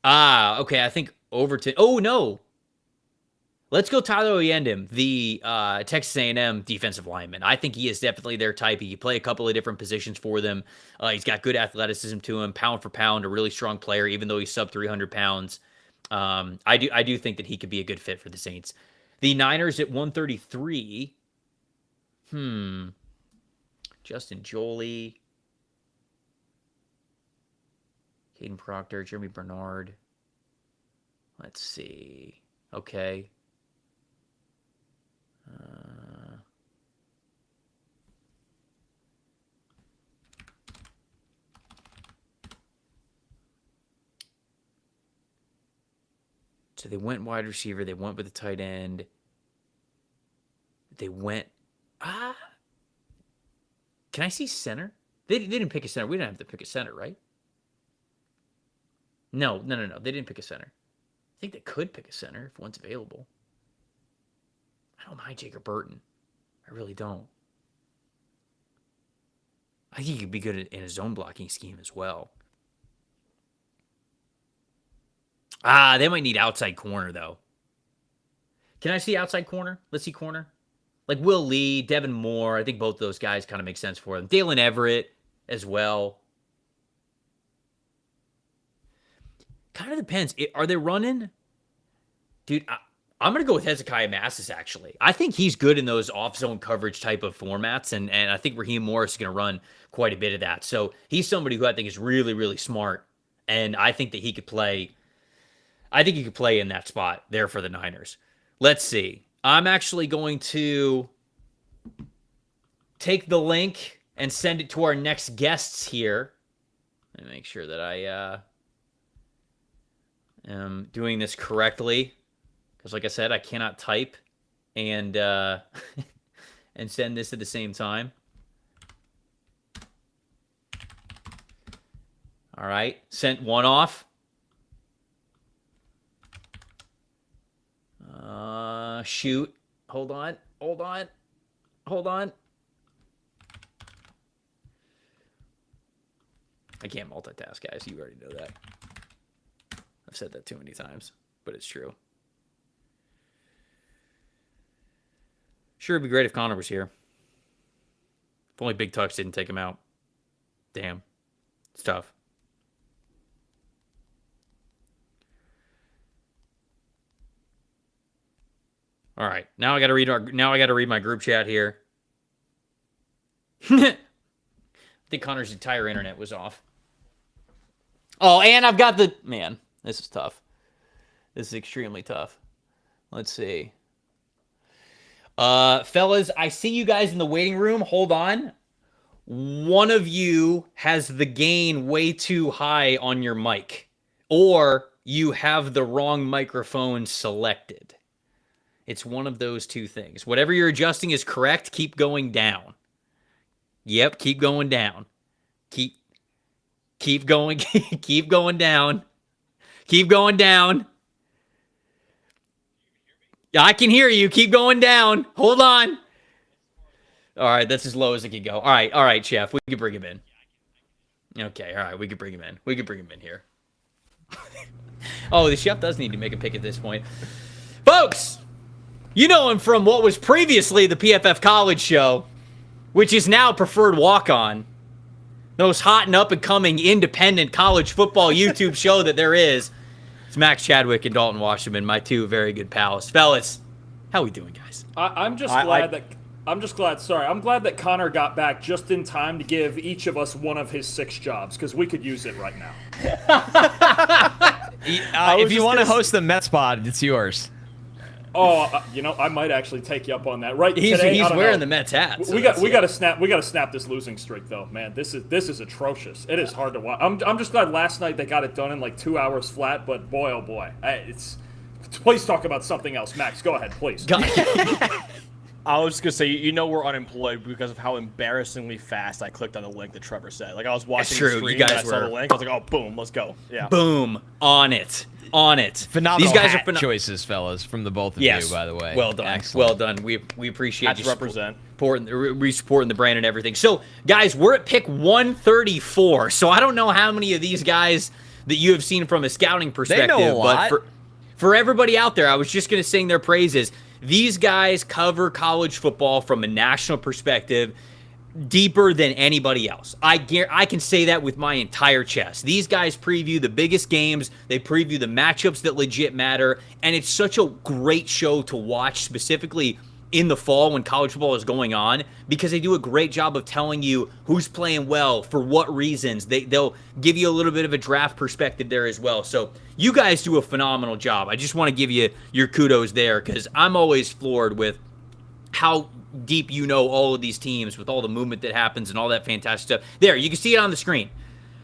Okay. I think Overton. Oh, no. Let's go Tyler Oyendem, the Texas A&M defensive lineman. I think he is definitely their type. He can play a couple of different positions for them. He's got good athleticism to him, pound for pound, a really strong player, even though he's sub 300 pounds. I do think that he could be a good fit for the Saints. The Niners at 133. Justin Jolie, Caden Proctor, Jeremy Bernard. Let's see. Okay. So they went wide receiver. They went with the tight end. They went... Can I see center? They didn't pick a center. We didn't have to pick a center, right? No. They didn't pick a center. I think they could pick a center if one's available. I don't mind Jacob Burton. I really don't. I think he could be good in a zone blocking scheme as well. They might need outside corner, though. Can I see outside corner? Let's see corner. Like Will Lee, Devin Moore. I think both those guys kind of make sense for them. Dalen Everett as well. Kind of depends. Are they running? Dude, I'm going to go with Hezekiah Massis, actually. I think he's good in those off-zone coverage type of formats, and I think Raheem Morris is going to run quite a bit of that. So he's somebody who I think is really, really smart, and I think that he could play. I think he could play in that spot there for the Niners. Let's see. I'm actually going to take the link and send it to our next guests here. Let me make sure that I am doing this correctly. Because like I said, I cannot type and and send this at the same time. All right. Sent one off. Shoot. Hold on. I can't multitask, guys. You already know that. I've said that too many times, but it's true. Sure, it'd be great if Connor was here. If only Big Tux didn't take him out. Damn. It's tough. All right, now I got to read my group chat here. I think Connor's entire internet was off. Oh, and I've got man. This is tough. This is extremely tough. Let's see. Fellas, I see you guys in the waiting room. Hold on. One of you has the gain way too high on your mic, or you have the wrong microphone selected. It's one of those two things. Whatever you're adjusting is correct. Keep going down. Yep, keep going down. Keep going. Keep going down. Keep going down. I can hear you. Keep going down. Hold on. All right, that's as low as it can go. All right, Chef. We can bring him in. Okay, all right, we can bring him in. We can bring him in here. Oh, the chef does need to make a pick at this point. Folks! You know him from what was previously the PFF College Show, which is now Preferred Walk-On. The most hot and up-and-coming independent college football YouTube show that there is. It's Max Chadwick and Dalton Wasserman, my two very good pals. Fellas, how we doing, guys? I'm glad that Connor got back just in time to give each of us one of his 6 jobs, because we could use it right now. If you want to host the Mets pod, it's yours. Oh, I might actually take you up on that. Right he's today, wearing the Mets hat. So we got to snap this losing streak though, man. This is atrocious. It is hard to watch. I'm just glad last night they got it done in like 2 hours flat. But boy, oh boy, please talk about something else, Max. Go ahead, please. I was gonna say, you know, we're unemployed because of how embarrassingly fast I clicked on the link that Trevor said. Like I was watching the stream, and I saw the link. I was like, oh, boom, let's go. Yeah. Boom, on it. Phenomenal. These guys are choices, fellas, from the both of you. By the way, well done. Excellent. Well done. We appreciate you represent. supporting the brand and everything. So, guys, we're at pick 134. So I don't know how many of these guys that you have seen from a scouting perspective, they know a lot. But for everybody out there, I was just going to sing their praises. These guys cover college football from a national perspective deeper than anybody else. I can say that with my entire chest. These guys preview the biggest games. They preview the matchups that legit matter. And it's such a great show to watch, specifically in the fall when college football is going on, because they do a great job of telling you who's playing well, for what reasons. They'll give you a little bit of a draft perspective there as well. So you guys do a phenomenal job. I just want to give you your kudos there, because I'm always floored with how deep you know all of these teams with all the movement that happens and all that fantastic stuff. There, you can see it on the screen.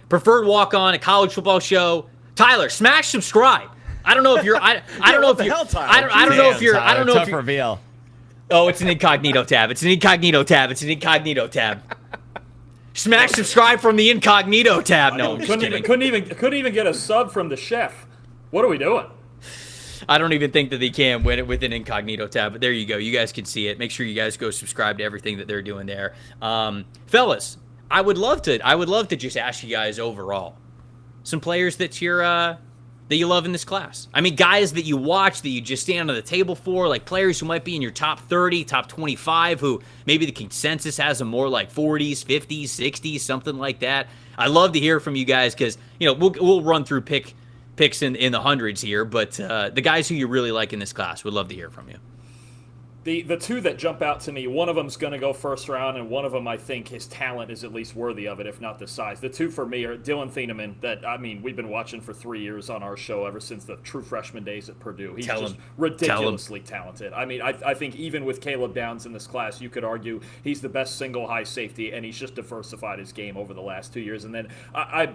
Preferred walk-on, a college football show. Tyler, smash subscribe. I don't know if you're I don't know if you're I don't know if you're I don't know if you're reveal. Oh, it's an incognito tab. It's an incognito tab. It's an incognito tab. Smash subscribe from the incognito tab. No, couldn't even get a sub from the chef. What are we doing? I don't even think that they can win it with an incognito tab, but there you go. You guys can see it. Make sure you guys go subscribe to everything that they're doing there. Fellas, I would love to just ask you guys overall some players that you love in this class. I mean, guys that you watch, that you just stand on the table for, like players who might be in your top 30, top 25, who maybe the consensus has them more like 40s, 50s, 60s, something like that. I'd love to hear from you guys, because, you know, we'll run through picks in the hundreds here, but the guys who you really like in this class, would love to hear from you. The two that jump out to me, one of them's going to go first round, and one of them, I think, his talent is at least worthy of it, if not the size. The two for me are Dylan Thieneman, that, I mean, we've been watching for 3 years on our show ever since the true freshman days at Purdue. He's just ridiculously talented. I mean, I think even with Caleb Downs in this class, you could argue he's the best single high safety, and he's just diversified his game over the last 2 years. And then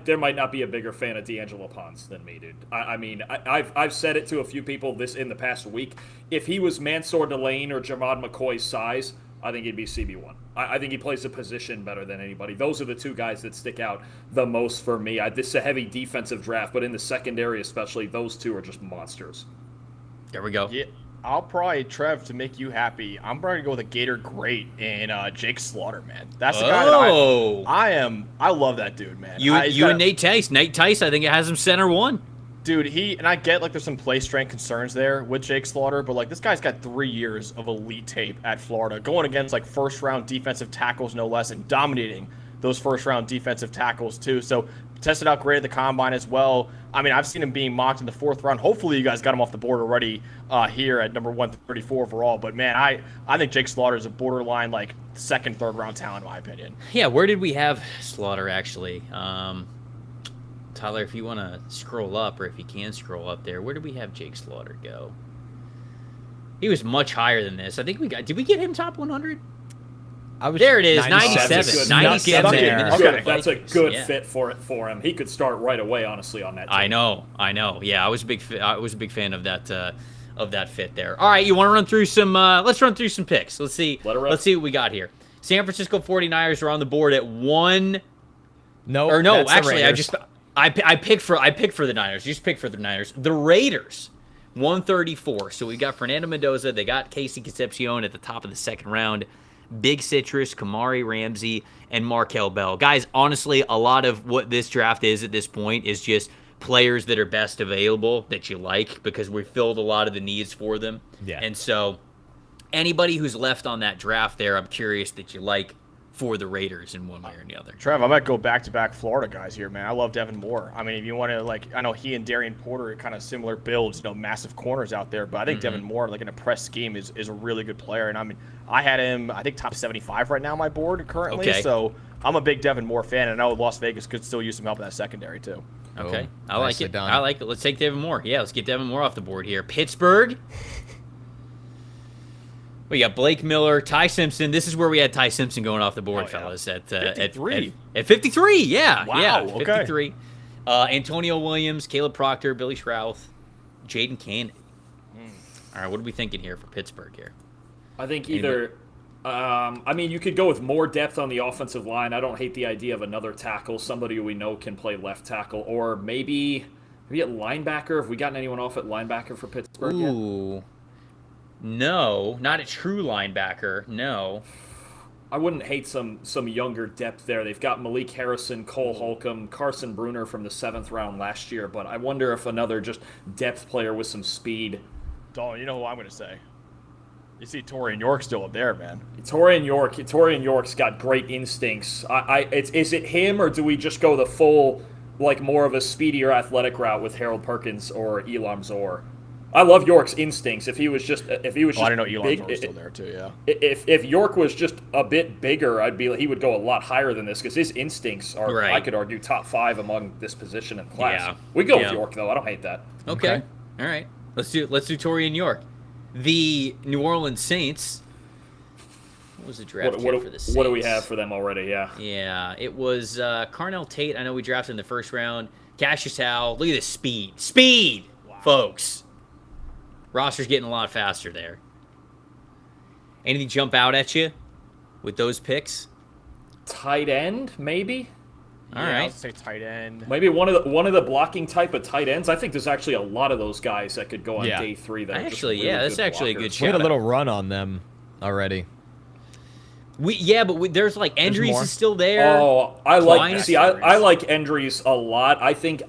there might not be a bigger fan of D'Angelo Ponce than me, dude. I mean, I've said it to a few people in the past week. If he was Mansour Delane or Jamad McCoy's size, I think he'd be CB1. I think he plays the position better than anybody. Those are the two guys that stick out the most for me. This is a heavy defensive draft, but in the secondary especially, those two are just monsters. There we go. Yeah, I'll probably, Trev, to make you happy, I'm probably going to go with a Gator great in Jake Slaughter, man. That's the guy that I love that dude, man. You and Nate Tice. Nate Tice, I think it has him center one. Dude, and I get, like, there's some play strength concerns there with Jake Slaughter, but, like, this guy's got 3 years of elite tape at Florida, going against, like, first-round defensive tackles, no less, and dominating those first-round defensive tackles, too. So, tested out great at the Combine as well. I mean, I've seen him being mocked in the 4th round. Hopefully, you guys got him off the board already here at number 134 overall. But, man, I think Jake Slaughter is a borderline, like, 2nd, 3rd round talent, in my opinion. Yeah, where did we have Slaughter, actually? Tyler, if you want to scroll up, or if you can scroll up there, where did we have Jake Slaughter go? He was much higher than this. I think did we get him top 100? There it is, 97. 97. Okay. That's a good fit for him. He could start right away, honestly, on that team. I know. Yeah, I was a big fan of that fit there. All right, you want to run through some let's run through some picks. Let's see what we got here. San Francisco 49ers are on the board at 1. No, actually, I picked for the Niners. You just picked for the Niners. The Raiders, 134. So we got Fernando Mendoza. They got Casey Concepcion at the top of the 2nd round. Big Citrus, Kamari Ramsey, and Markel Bell. Guys, honestly, a lot of what this draft is at this point is just players that are best available that you like, because we filled a lot of the needs for them. Yeah. And so anybody who's left on that draft there, I'm curious that you like for the Raiders in one way or the other. Trev, I might go back-to-back Florida guys here, man. I love Devin Moore. I mean, if you want to, like, I know he and Darian Porter are kind of similar builds, massive corners out there, but I think Devin Moore, like, in a press scheme, is a really good player. And, I mean, I had him, I think, top 75 right now on my board currently. Okay. So I'm a big Devin Moore fan, and I know Las Vegas could still use some help in that secondary, too. Okay. I like it. I like it. Let's take Devin Moore. Yeah, let's get Devin Moore off the board here. Pittsburgh. We got Blake Miller, Ty Simpson. This is where we had Ty Simpson going off the board, fellas. At 53. At 53, yeah. Wow, yeah, okay. 53. Antonio Williams, Caleb Proctor, Billy Schrouth, Jaden Kennedy. All right, what are we thinking here for Pittsburgh here? I think either. I mean, you could go with more depth on the offensive line. I don't hate the idea of another tackle, somebody who we know can play left tackle, or maybe at linebacker. Have we gotten anyone off at linebacker for Pittsburgh yet? No, not a true linebacker. No. I wouldn't hate some younger depth there. They've got Malik Harrison, Cole Holcomb, Carson Bruner from the 7th round last year, but I wonder if another just depth player with some speed. Dalton, you know who I'm going to say? You see Torian York still up there, man. Torian York's got great instincts. Is it him, or do we just go the full, like more of a speedier athletic route with Harold Perkins or Elam Zor? I love York's instincts. If he was just I didn't know Elam Zor was still there too. Yeah. If York was just a bit bigger, he would go a lot higher than this because his instincts are, right. I could argue, top 5 among this position in class. Yeah. We go with York though. I don't hate that. Okay. All right. Let's do Torian York. The New Orleans Saints. What was the draft for the Saints? What do we have for them already? Yeah. Yeah. It was Carnell Tate. I know we drafted in the 1st round. Cassius Howell. Look at this speed. Speed, wow. Folks. Roster's getting a lot faster there. Anything jump out at you with those picks? Tight end, maybe. All right. I'll say tight end. Maybe one of the blocking type of tight ends. I think there's actually a lot of those guys that could go on day 3. That actually, that's actually a good shot. We had a little run on them already. There's like Endries is still there. Oh, I like Endries a lot. I think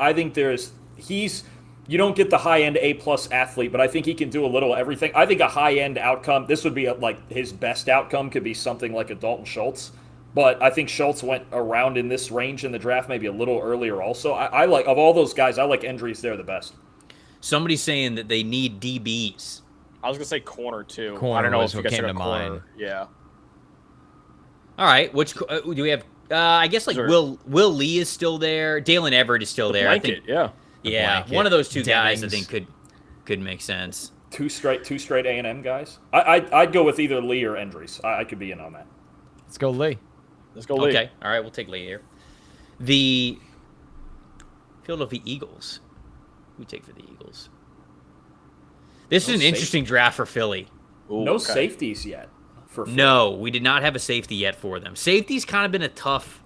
you don't get the high-end A+ athlete, but I think he can do a little everything. I think a high-end outcome, this would be like his best outcome could be something like a Dalton Schultz. But I think Schultz went around in this range in the draft, maybe a little earlier also. I like, of all those guys, I like Endries there the best. Somebody's saying that they need DBs. I was going to say corner, too. Corner, I don't know if you guys said corner. Yeah. All right. Which do we have? I guess like Will Lee is still there. Dalen Everett is still there. Blanket, I think, yeah. Yeah, one of those two guys I think could make sense. Two straight A&M guys. I'd go with either Lee or Endries. I could be in on that. Let's go Lee. Lee. Okay, all right, we'll take Lee here. The Philadelphia Eagles. Who we take for the Eagles? This is an interesting draft for Philly. Ooh, no safeties yet for Philly. No, we did not have a safety yet for them. Safety's kind of been a tough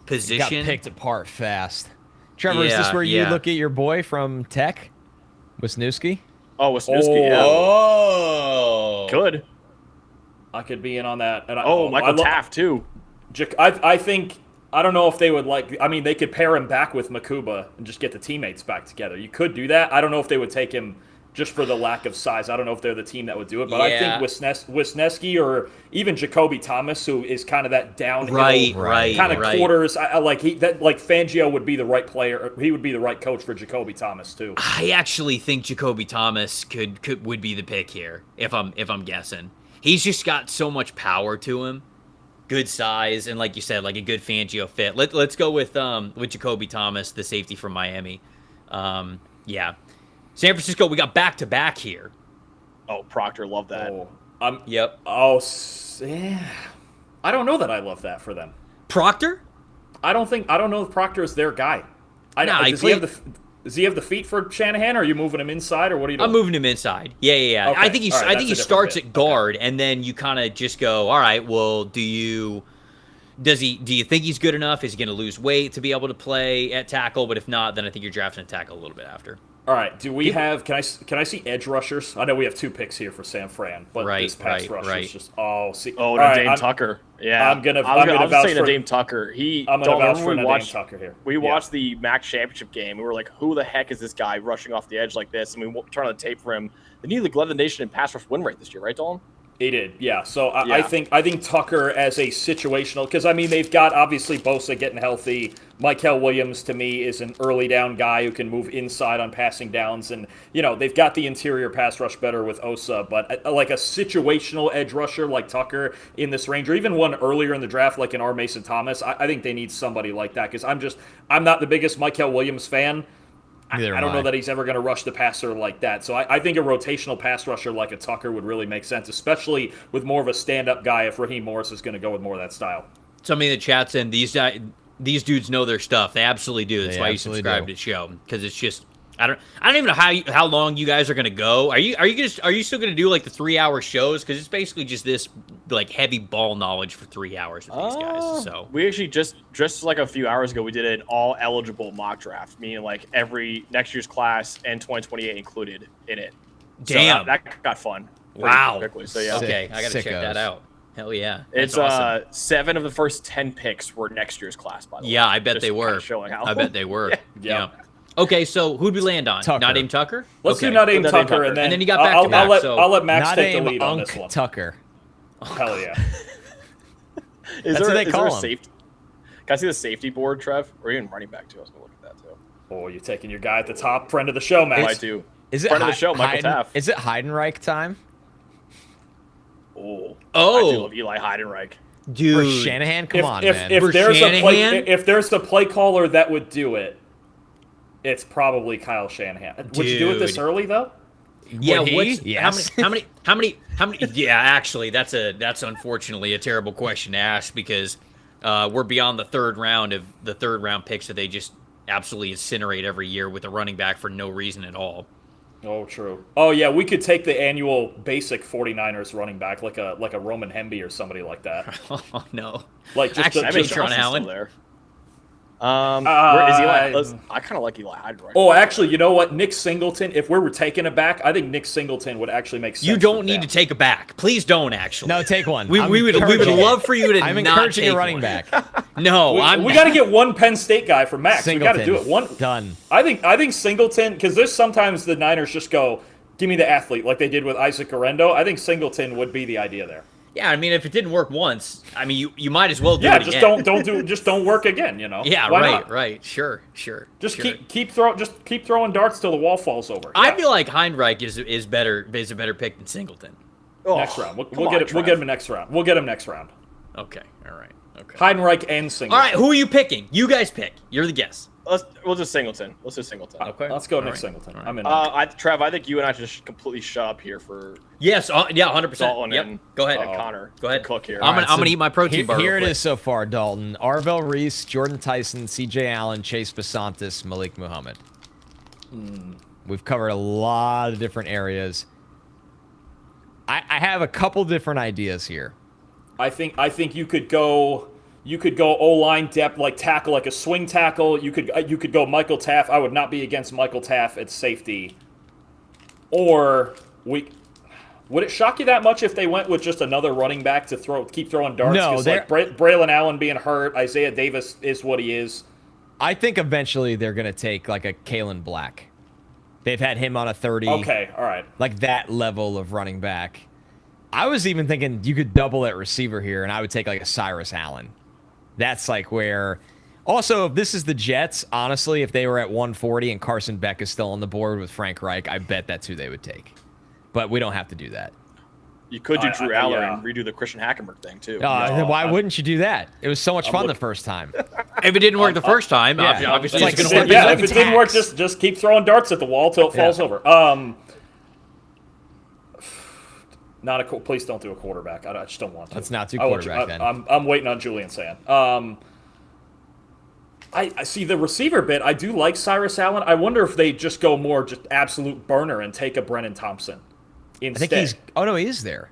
position. Got picked apart fast. Trevor, is this where you look at your boy from Tech, Wisniewski? Oh, Wisniewski, yeah. Oh, good. I could be in on that. And Michael Taft too. I think, I don't know if they would they could pair him back with Makuba and just get the teammates back together. You could do that. I don't know if they would take him just for the lack of size. I don't know if they're the team that would do it, but I think Wisniewski or even Jacoby Thomas, who is kind of that downhill kind of quarters. Fangio would be the right player. He would be the right coach for Jacoby Thomas too. I actually think Jacoby Thomas would be the pick here if I'm guessing. He's just got so much power to him. Good size, and like you said, like a good Fangio fit. Let's go with Jacoby Thomas, the safety from Miami. Yeah. San Francisco, we got back-to-back here. Oh, Proctor, love that. Yep. Oh, yeah. I don't know that I love that for them. Proctor? I don't know if Proctor is their guy. Does he have the feet for Shanahan, or are you moving him inside, or what are you doing? I'm moving him inside. Yeah. Okay. I think he starts at guard, and then you kind of just go, all right, well, do you think he's good enough? Is he going to lose weight to be able to play at tackle? But if not, then I think you're drafting a tackle a little bit after. All right. Do we have? Can I see edge rushers? I know we have 2 picks here for San Fran, but this pass rush is just Dame Tucker. Yeah, I'm gonna say Dame Tucker. I'm gonna vouch for Dame Tucker here. We watched the MAC championship game. We were like, who the heck is this guy rushing off the edge like this? And we turn on the tape for him. The nearly led the nation in pass rush win rate this year, right, Dalton? He did, yeah. So I think Tucker as a situational, because they've got obviously Bosa getting healthy. Mykel Williams to me is an early down guy who can move inside on passing downs, and they've got the interior pass rush better with Osa. But like a situational edge rusher like Tucker in this range, or even one earlier in the draft like an R. Mason Thomas, I think they need somebody like that because I'm not the biggest Mykel Williams fan. I don't know that he's ever going to rush the passer like that. So I think a rotational pass rusher like a Tucker would really make sense, especially with more of a stand-up guy if Raheem Morris is going to go with more of that style. Somebody in the chat saying these dudes know their stuff. They absolutely do. That's why you subscribe to the show, because it's just I don't even know how long you guys are gonna go. Are you still gonna do like the 3-hour shows? Because it's basically just this like heavy ball knowledge for 3 hours with these guys. So we actually just like a few hours ago, we did an all eligible mock draft, meaning like every next year's class and 2028 included in it. Damn, so that got fun. Wow. Quickly. So yeah. Okay, I gotta check that out. Hell yeah. It's awesome. 7 of the first 10 picks were next year's class, by the way. Yeah, I bet they were. Showing how. I bet they were. Yeah. Okay, so who'd we land on? Tucker. Nadeem Tucker? Let's do Nadeem Tucker, and then you got back to back. I'll let Max take the Nadeem lead on this one. Tucker. Hell yeah. That's what they call him. Safety? Can I see the safety board, Trev? Or even running back too? I was gonna look at that too. Oh, you're taking your guy at the top, friend of the show, Max. I do. Is it friend of the show, Michael Taft? Is it Heidenreich time? Oh, I do love Eli Heidenreich. Dude, for Shanahan, come on, man. If there's a play caller that would do it, it's probably Kyle Shanahan. Would you do it this early though? Yeah. Yes. How many? Yeah, actually, that's unfortunately a terrible question to ask because we're beyond the third round picks that they just absolutely incinerate every year with a running back for no reason at all. Oh, true. Oh, yeah, we could take the annual basic 49ers running back, like a Roman Hemby or somebody like that. Oh, no. Like just actually, Sean Allen there. Where is Eli? I kind of like Eli Heidenreich. Oh, actually, you know what? Nick Singleton. If we were taking it back, I think Nick Singleton would actually make sense. You don't need to take it back. Please don't. Actually, no, take one. We would love for you to. I'm not encouraging take a running one. back. No, we got to get one Penn State guy for Max. Singleton. We got to do it. One done. I think Singleton, because there's sometimes the Niners just go, give me the athlete, like they did with Isaac Orendo. I think Singleton would be the idea there. Yeah, I mean, if it didn't work once, I mean, you might as well do it again. Don't work again. You know. Yeah, Why right, not? right, sure. Just keep throwing darts till the wall falls over. I feel like Heinrich is a better pick than Singleton. Next round, we'll get him next round. We'll get him next round. Okay, all right, okay. Heinrich and Singleton. All right, who are you picking? You guys pick. You're the guest. We'll just Singleton. Let's do Singleton. Okay, let's go Nick Singleton. Right. I'm in. Trev, I think you and I should just completely shut up here for. Yes, yeah, 100%. Dalton yep. and go ahead, Connor. Go ahead, Cook here. I'm gonna eat my protein bar. Here it is so far, Dalton: Arvell Reese, Jordan Tyson, C.J. Allen, Chase Basantis, Malik Muhammad. We've covered a lot of different areas. I have a couple different ideas here. I think you could go. You could go O-line depth, like tackle, like a swing tackle. You could go Michael Taft. I would not be against Michael Taft at safety. Or would it shock you that much if they went with just another running back to keep throwing darts? No, like Braylon Allen being hurt, Isaiah Davis is what he is. I think eventually they're gonna take like a Kalen Black. They've had him on a 30. Okay, all right. Like that level of running back. I was even thinking you could double at receiver here, and I would take like a Cyrus Allen. That's like where. Also, if this is the Jets, honestly, if they were at 140 and Carson Beck is still on the board with Frank Reich, I bet that's who they would take. But we don't have to do that. You could do Drew Aller and redo the Christian Hackenberg thing too. Then why wouldn't you do that? It was so much fun the first time. If it didn't work the first time, obviously it's going to to work. Yeah, if it didn't work, just keep throwing darts at the wall till it falls over. Please don't do a quarterback. I just don't want to. Let's not do quarterback then. I'm waiting on Julian Sand. I see the receiver bit. I do like Cyrus Allen. I wonder if they just go more just absolute burner and take a Brennan Thompson instead. I think he is there.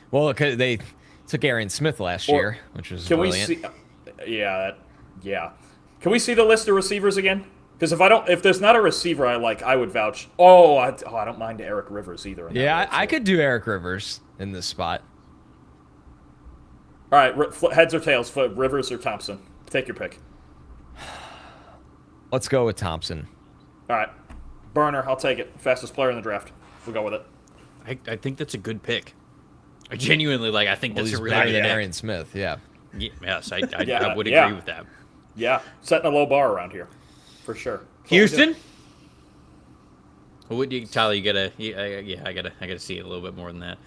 Well, because they took Arian Smith last year, which was brilliant. Yeah. Can we see the list of receivers again? Because if there's not a receiver I like, I would vouch. I don't mind Eric Rivers either. Yeah, I could do Eric Rivers in this spot. All right, heads or tails for Rivers or Thompson? Take your pick. Let's go with Thompson. All right, burner. I'll take it. Fastest player in the draft. We'll go with it. I think that's a good pick. I genuinely I think that's a really better good than pick. Arian Smith. Yeah. Yes, I would agree with that. Yeah, setting a low bar around here, for sure. Houston. What do you, Tyler? You gotta. I gotta see it a little bit more than that.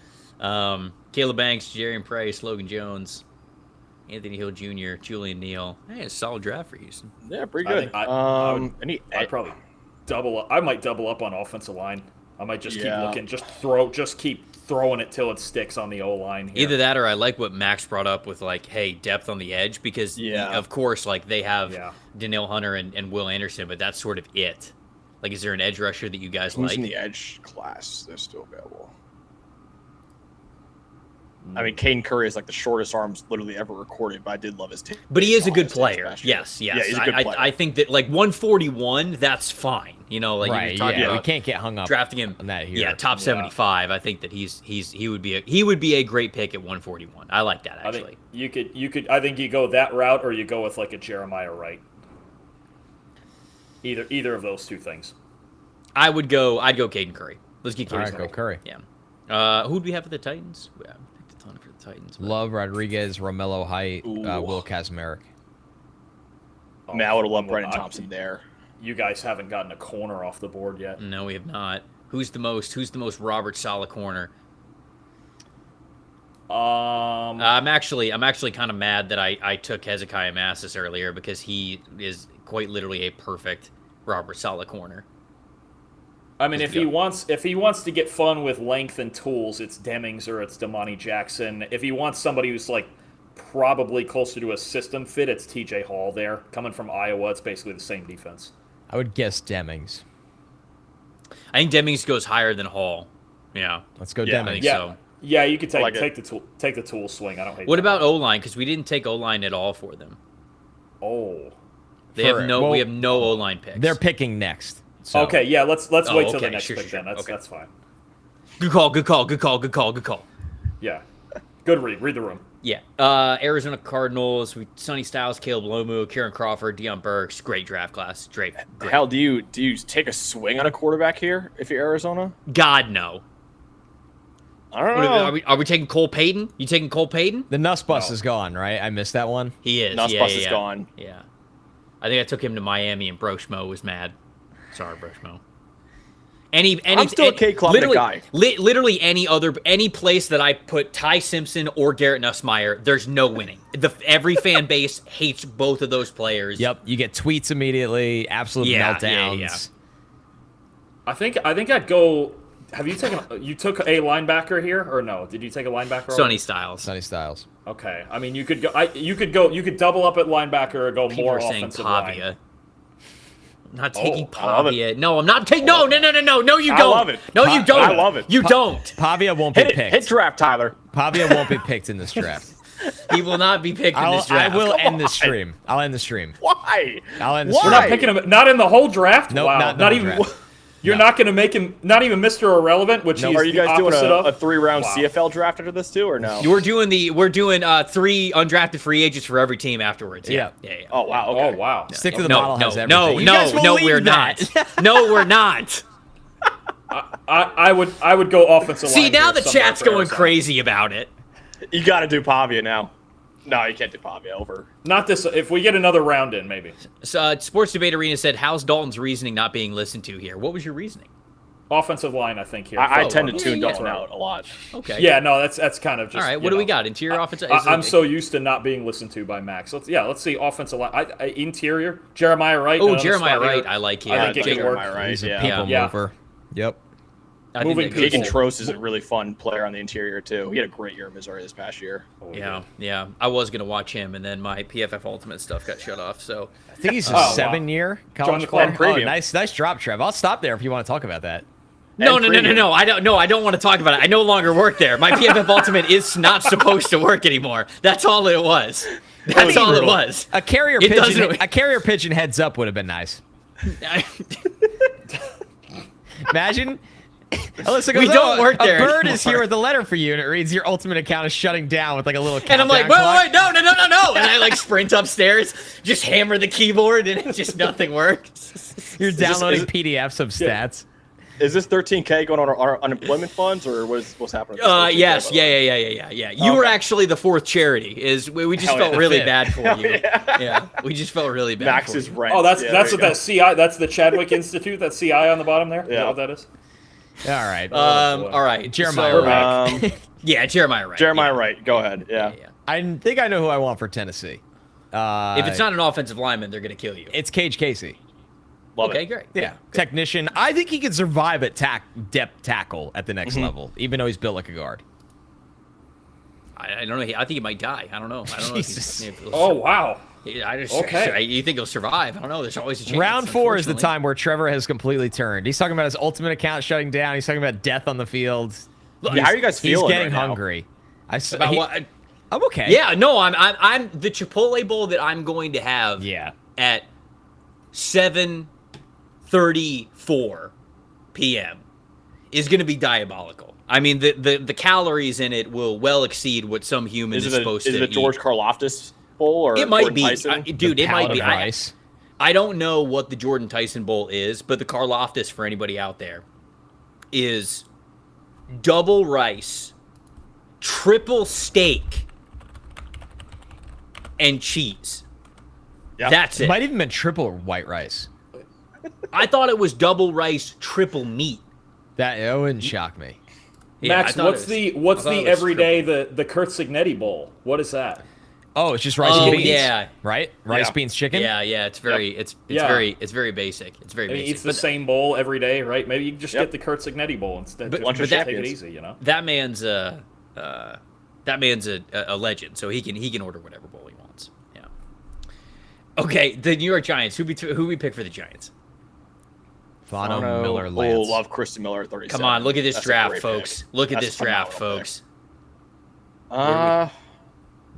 Caleb Banks, Jarian Price, Logan Jones, Anthony Hill Jr., Julian Neal. Hey, a solid draft for Houston. Yeah, pretty good. I'd probably double up. I might double up on offensive line. I might just keep looking, just keep throwing it till it sticks on the O-line here. Either that or I like what Max brought up with depth on the edge because of course they have Danielle Hunter and Will Anderson, but that's sort of it. Like, is there an edge rusher that you guys Who's like? in the edge class that's still available? I mean, Caden Curry is like the shortest arms literally ever recorded, but I did love his tape. But he is a good player. Yes. Yeah, he's a good player. I think that like 141, that's fine. You know, like right, you're talking about we can't get hung up drafting him on that here. Yeah, top 75. I think that he would be a great pick at 141. I like that actually. I think you go that route, or you go with like a Jeremiah Wright. Either of those two things. I'd go Caden Curry. Let's get Caden Curry. Go Curry. Yeah. Who do we have for the Titans? We picked a ton for the Titans. Love Rodriguez, Romello Height, Will Kazmarek. I mean, I would have loved Brennan Thompson there. You guys haven't gotten a corner off the board yet. No, we have not. Who's the most Robert Saleh corner? I'm actually kind of mad that I took Hezekiah Massis earlier because he is quite literally a perfect Robert Saleh corner. I mean, if he wants to get fun with length and tools, it's Demings or it's Damani Jackson. If he wants somebody who's like probably closer to a system fit, it's TJ Hall there. Coming from Iowa, it's basically the same defense. I would guess Demings. I think Demings goes higher than Hall. Yeah. Let's go Demings. I think so. Yeah, you could take the tool swing. I don't hate What that. about O-line? Because we didn't take O-line at all for them. Oh. We have no O-line picks. They're picking next. So. Okay, yeah, let's wait till the next pick then. That's fine. Good call. Yeah. Good read. Read the room. Yeah. Arizona Cardinals, Sonny Styles, Caleb Lomu, Kieran Crawford, Deion Burks. Great draft class. Great. Hell, do you take a swing on a quarterback here if you're Arizona? God, no. I don't know. Are we taking Cole Payton? You taking Cole Payton? The Nussbus is gone, right? I missed that one. He is. Nussbus is gone. Yeah. I think I took him to Miami and Broshmo was mad. Sorry, Broshmo. I'm still a K Club guy. Literally any place that I put Ty Simpson or Garrett Nussmeier, there's no winning. Every fan base hates both of those players. Yep, you get tweets immediately, absolute meltdowns. Yeah. I think I'd go. Have you taken? You took a linebacker here or no? Did you take a linebacker? Sonny Styles. Sonny Styles. Okay, I mean you could go. You could double up at linebacker or go People more are saying offensive Pavia. line. I'm not taking Pavia. No, I'm not taking. No, you don't. I love it. No, you don't. I love it. You don't. Pavia won't be picked. Hit draft, Tyler. Pavia won't be picked in this draft. He will not be picked in this draft. I will end the stream. I'll end the stream. Why? I'll end the We're stream. not picking him. Not in the whole draft. Nope, wow. not even. draft. You're not going to make him. Not even Mr. Irrelevant, which he's Are you guys doing a 3-round Wow. CFL draft after this too, or no? We're doing 3 undrafted free agents for every team afterwards. Yeah. Oh wow. Okay. Oh wow. Stick to the model has everything. No, we're not. No, we're not. I would go offensive line. See, now here the somewhere chat's for going Arizona. crazy about it. You got to do Pavia now. No, you can't do Pavia over. Not this. If we get another round in, maybe. So, Sports Debate Arena said, "How's Dalton's reasoning not being listened to here?" What was your reasoning? Offensive line, I think here. I tend to tune Dalton out a lot. Okay. Yeah, no, that's kind of just. All right. What do we got? Interior offensive. I'm so used to not being listened to by Max. Let's see offensive line. Interior. Jeremiah Wright. Oh, Jeremiah Wright. I like him. I think it can work. Right, He's a people mover. Yep. Keegan Trost is a really fun player on the interior too. He had a great year in Missouri this past year. Yeah. I was gonna watch him, and then my PFF Ultimate stuff got shut off. So I think he's a 7-year college player. Oh, nice drop, Trev. I'll stop there if you want to talk about that. No. I don't want to talk about it. I no longer work there. My PFF Ultimate is not supposed to work anymore. That's all it was. That's all it was. A carrier pigeon heads up would have been nice. Imagine. Alyssa goes, We don't work there A bird anymore. is here with a letter for you, and it reads your ultimate account is shutting down with like a little countdown And I'm like, clock. wait, no. And I like sprint upstairs, just hammer the keyboard, and it just nothing works. You're downloading PDFs of stats. Is this 13K going on our unemployment funds, or what's happening? Yes, yeah. You were actually the fourth charity. We just felt really bad for you. Yeah, we just felt really bad. Max's for you. rent. Oh, that's what that CI. That's the Chadwick Institute. That CI on the bottom there. Yeah, what that is. All right. All right. Jeremiah Wright. Yeah, Jeremiah Wright. Jeremiah Wright. Go ahead. Yeah. I think I know who I want for Tennessee. If it's not an offensive lineman, they're going to kill you. It's Cage Casey. Okay, great. Yeah. Technician. I think he can survive at depth tackle at the next level, even though he's built like a guard. I don't know. I think he might die. I don't know. Jesus. Oh, wow. You think he'll survive? I don't know. There's always a chance. Round 4 is the time where Trevor has completely turned. He's talking about his ultimate account shutting down. He's talking about death on the field. Look, how are you guys feeling? He's getting right hungry. What? I'm okay. Yeah, no, I'm the Chipotle bowl that I'm going to have. At 7:34 p.m. is going to be diabolical. I mean, the calories in it will well exceed what some human is supposed to eat. Is it a George Karlaftis bowl or it might Jordan be, Tyson? dude? It might be. I don't know what the Jordan Tyson bowl is, but the Karlaftis, for anybody out there, is double rice, triple steak, and cheese. Yep. That's it. Might even been triple white rice. I thought it was double rice, triple meat. That wouldn't shock me. Max, what's the everyday the Kurt Signetti bowl? What is that? Oh, it's just rice and beans. Yeah, right. Rice, beans, chicken. Yeah. It's very it's very basic. It's very basic. It's the same bowl every day, right? Maybe you can just get the Kurt Signetti bowl instead. But take it easy, you know. That man's a legend, so he can order whatever bowl he wants. Yeah. Okay, the New York Giants. Who we pick for the Giants? Bono, Miller, Lance. Oh, love Christian Miller at 37. Come on, look at this draft, folks. Look at this draft, folks.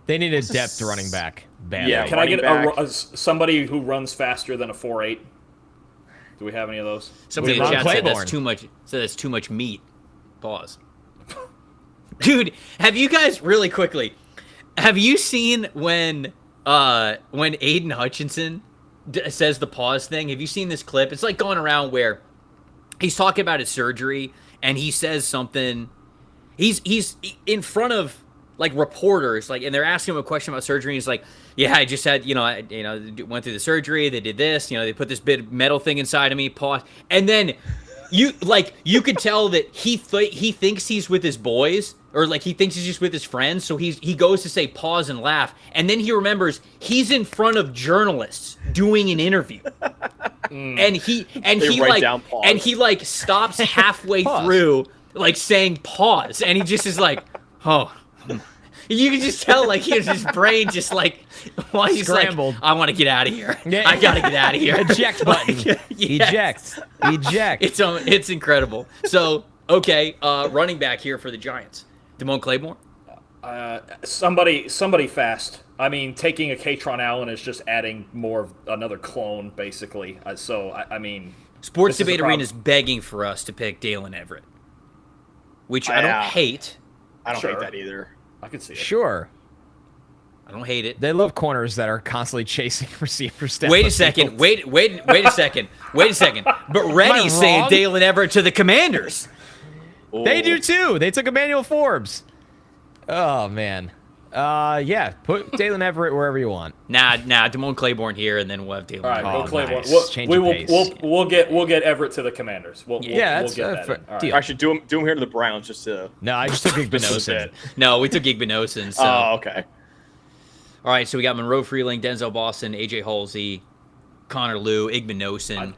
They need a depth running back. Badly. Yeah, can I get somebody who runs faster than a 4.8? Do we have any of those? Somebody in the chat said that's too much. Said that's too much meat. Pause. Dude, have you guys really quickly? Have you seen when Aiden Hutchinson says the pause thing? Have you seen this clip? It's like going around where he's talking about his surgery and he says something. He's in front of like reporters, like, and they're asking him a question about surgery. And he's like, "Yeah, I just had, went through the surgery. They did this. They put this bit of metal thing inside of me." Pause. And then you could tell that he thinks he's with his boys, or like he thinks he's just with his friends. So he goes to say pause and laugh, and then he remembers he's in front of journalists doing an interview. And he stops halfway through, like saying pause, and he just is like, "Oh." You can just tell, like, his brain just like, well, he's scrambled. Like, I want to get out of here. I gotta get out of here. Eject button. Eject. It's incredible. So, okay, running back here for the Giants, Damone Claiborne. Somebody fast. I mean, taking a Katron Allen is just adding more of another clone, basically. I mean, Sports Debate Arena is begging for us to pick Dalen Everett, which I don't hate. I don't hate that either. I can see it. Sure. I don't hate it. They love corners that are constantly chasing receivers down. Wait a second. Wait a second. But Reddy's saying Dalen Everett to the Commanders. Oh. They do too. They took Emmanuel Forbes. Oh man. Put Dalen Everett wherever you want. Nah, Damone Claiborne here, and then we'll have Dalen. All right, Everett. Claiborne. Nice. We'll get Everett to the Commanders. We'll get that. Deal. Actually, do him here to the Browns just to. No, I just took Igbinosun. No, we took Igbinosun. So. Oh, okay. All right, so we got Monroe Freeling, Denzel Boston, AJ Halsey, Connor Lew, Igbinosun.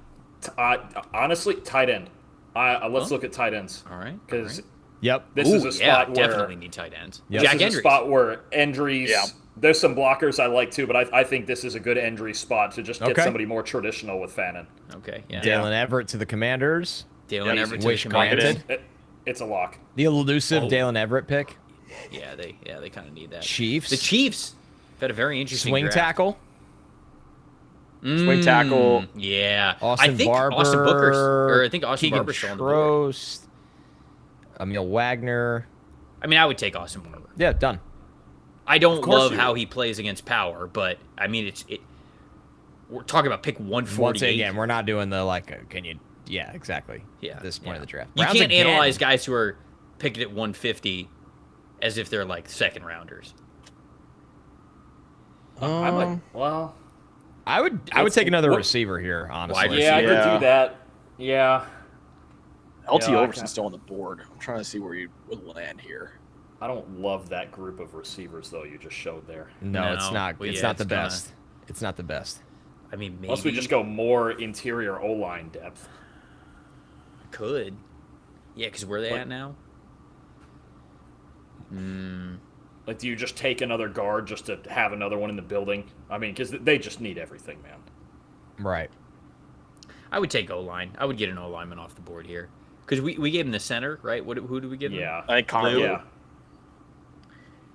Honestly, tight end. Let's look at tight ends. All right. Because. Yep. This is a spot where definitely need tight ends. Yep. Jack this is a spot where Endries. Yeah. There's some blockers I like too, but I think this is a good Endries spot to just get somebody more traditional with Fannin. Okay. Yeah. Dalen Everett to the Commanders. Dalen Everett to the Commanders. It's a lock. The elusive Dalen Everett pick. Yeah, they kind of need that. Chiefs. The Chiefs had a very interesting swing draft. tackle. Swing tackle. Yeah. Austin Barber. Austin Barber's still on the board. Emil Wagner. I mean, I would take Austin Barber. Yeah, done. I don't love how he plays against power, but I mean, we're talking about pick 148. Once again, we're not doing the can you? Yeah, exactly. Yeah, at this point of the draft, you can't analyze guys who are picked at 150 as if they're like second rounders. I would take another receiver here, honestly. Yeah, I could do that. Yeah. LT Overton's still on the board. I'm trying to see where you would land here. I don't love that group of receivers, though, you just showed there. No, it's not. It's not the best. It's not the best. I mean, maybe. Unless we just go more interior O-line depth. Could. Yeah, because where are they at now? Like, do you just take another guard just to have another one in the building? I mean, because they just need everything, man. Right. I would take O-line. I would get an O-lineman off the board here. Because we gave him the center, right? Who do we give him? Yeah. I think Connor. Yeah.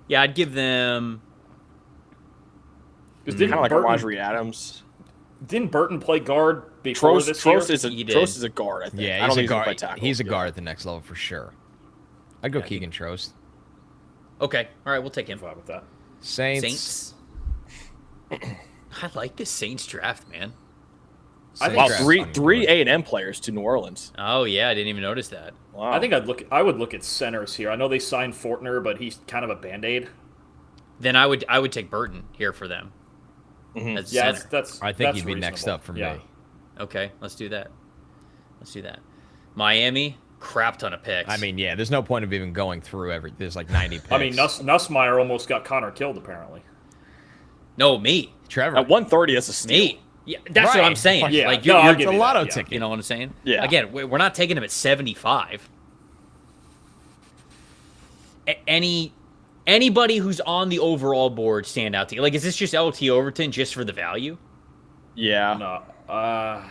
Yeah, I'd give them... Because kind of like Rajari Adams. Didn't Burton play guard before this year? Trost is a guard, I think. Yeah, I don't he's think a guard. tackle. He's a guard at the next level for sure. I'd go Keegan Trost. Okay. All right, we'll take him. Fine with that. Saints. I like this Saints draft, man. Wow, three A&M players to New Orleans. Oh yeah, I didn't even notice that. Wow. I think I would look at centers here. I know they signed Fortner, but he's kind of a band-aid. Then I would take Burton here for them. As yeah, that's I think that's he'd be reasonable. next up for me. Okay, let's do that. Miami, crap ton of picks. I mean, yeah, there's no point of even going through there's like 90 picks. I mean, Nussmeier almost got Connor killed, apparently. No, me. Trevor. At 130, that's a steal. Me. Yeah, that's what I'm saying. Yeah, like you're it's a lotto ticket. You know what I'm saying? Yeah. Again, we're not taking him at 75. Anybody who's on the overall board stand out to you? Like, is this just LT Overton just for the value? Yeah. No.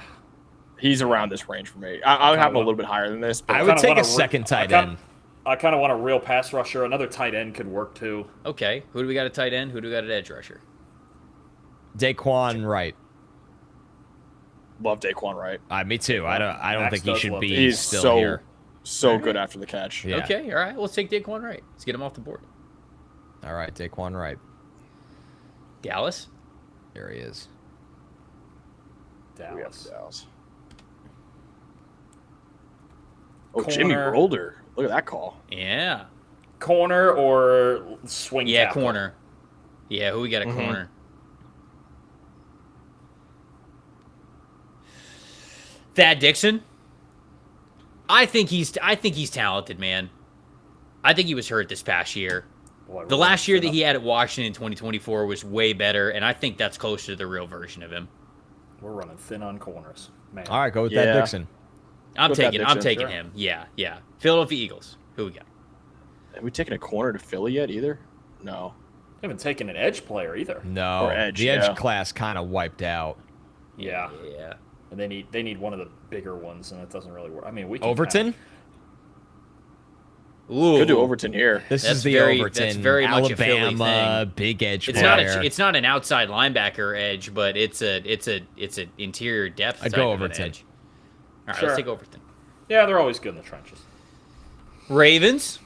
He's around this range for me. I would have him a little bit higher than this. But I would take a second tight end. I kind of want a real pass rusher. Another tight end could work too. Okay. Who do we got at tight end? Who do we got at edge rusher? Daquan Wright. Love Daquan Wright. Me too. I don't think he should be He's still here. So good after the catch. Yeah. Okay. All right. Let's take Daquan Wright. Let's get him off the board. All right, Daquan Wright. Dallas. There he is. Dallas. Oh, Jimmy Rolder. Look at that call. Yeah. Corner or swing tackle? Corner. Yeah, who we got at corner? Thad Dixon. I think he's talented, man. I think he was hurt this past year. Boy, the last year that he had at Washington in 2024 was way better, and I think that's closer to the real version of him. We're running thin on corners, man. All right, go with that Dixon. I'm taking him. Yeah. Philadelphia Eagles. Who we got? Have we taken a corner to Philly yet either? No. We haven't taken an edge player either. No. Or edge, the edge class kind of wiped out. Yeah. And they need one of the bigger ones, and it doesn't really work. I mean, we can Overton? Ooh. Could do Overton here. This is the Overton. That's very Alabama, much a Philly thing. Big edge It's player. it's not an outside linebacker edge, but it's an interior depth. I'd type go of an Overton. edge. All right, Sure. let's take Overton. Yeah, they're always good in the trenches. Ravens.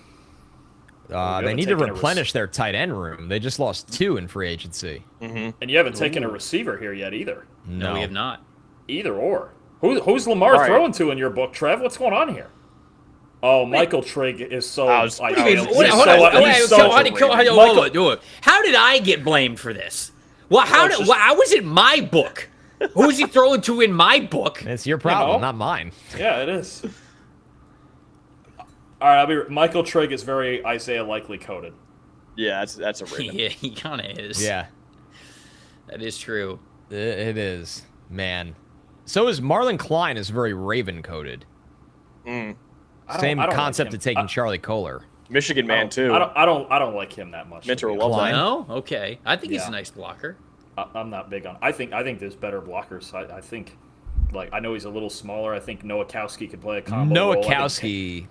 They need to replenish their tight end room. They just lost 2 in free agency. And you haven't taken a receiver here yet either. No, we have not. Either or. Who's Lamar throwing to in your book, Trev? What's going on here? Oh, Michael Trigg is so. How did I get blamed for this? Well, how was it my book? Who's he throwing to in my book? It's your problem, not mine. Yeah, it is. All right, Michael Trigg is very Isaiah Likely coded. Yeah, that's a Raven. Yeah, he kind of is. Yeah, that is true. It is, man. So is Marlon Klein is very Raven coded. Same concept of taking Charlie Kohler. Michigan man too. I don't like him that much. Mentor loves him. No, okay. I think he's a nice blocker. I'm not big on. I think there's better blockers. I think, like, I know he's a little smaller. I think Nowakowski could play a combo. Nowakowski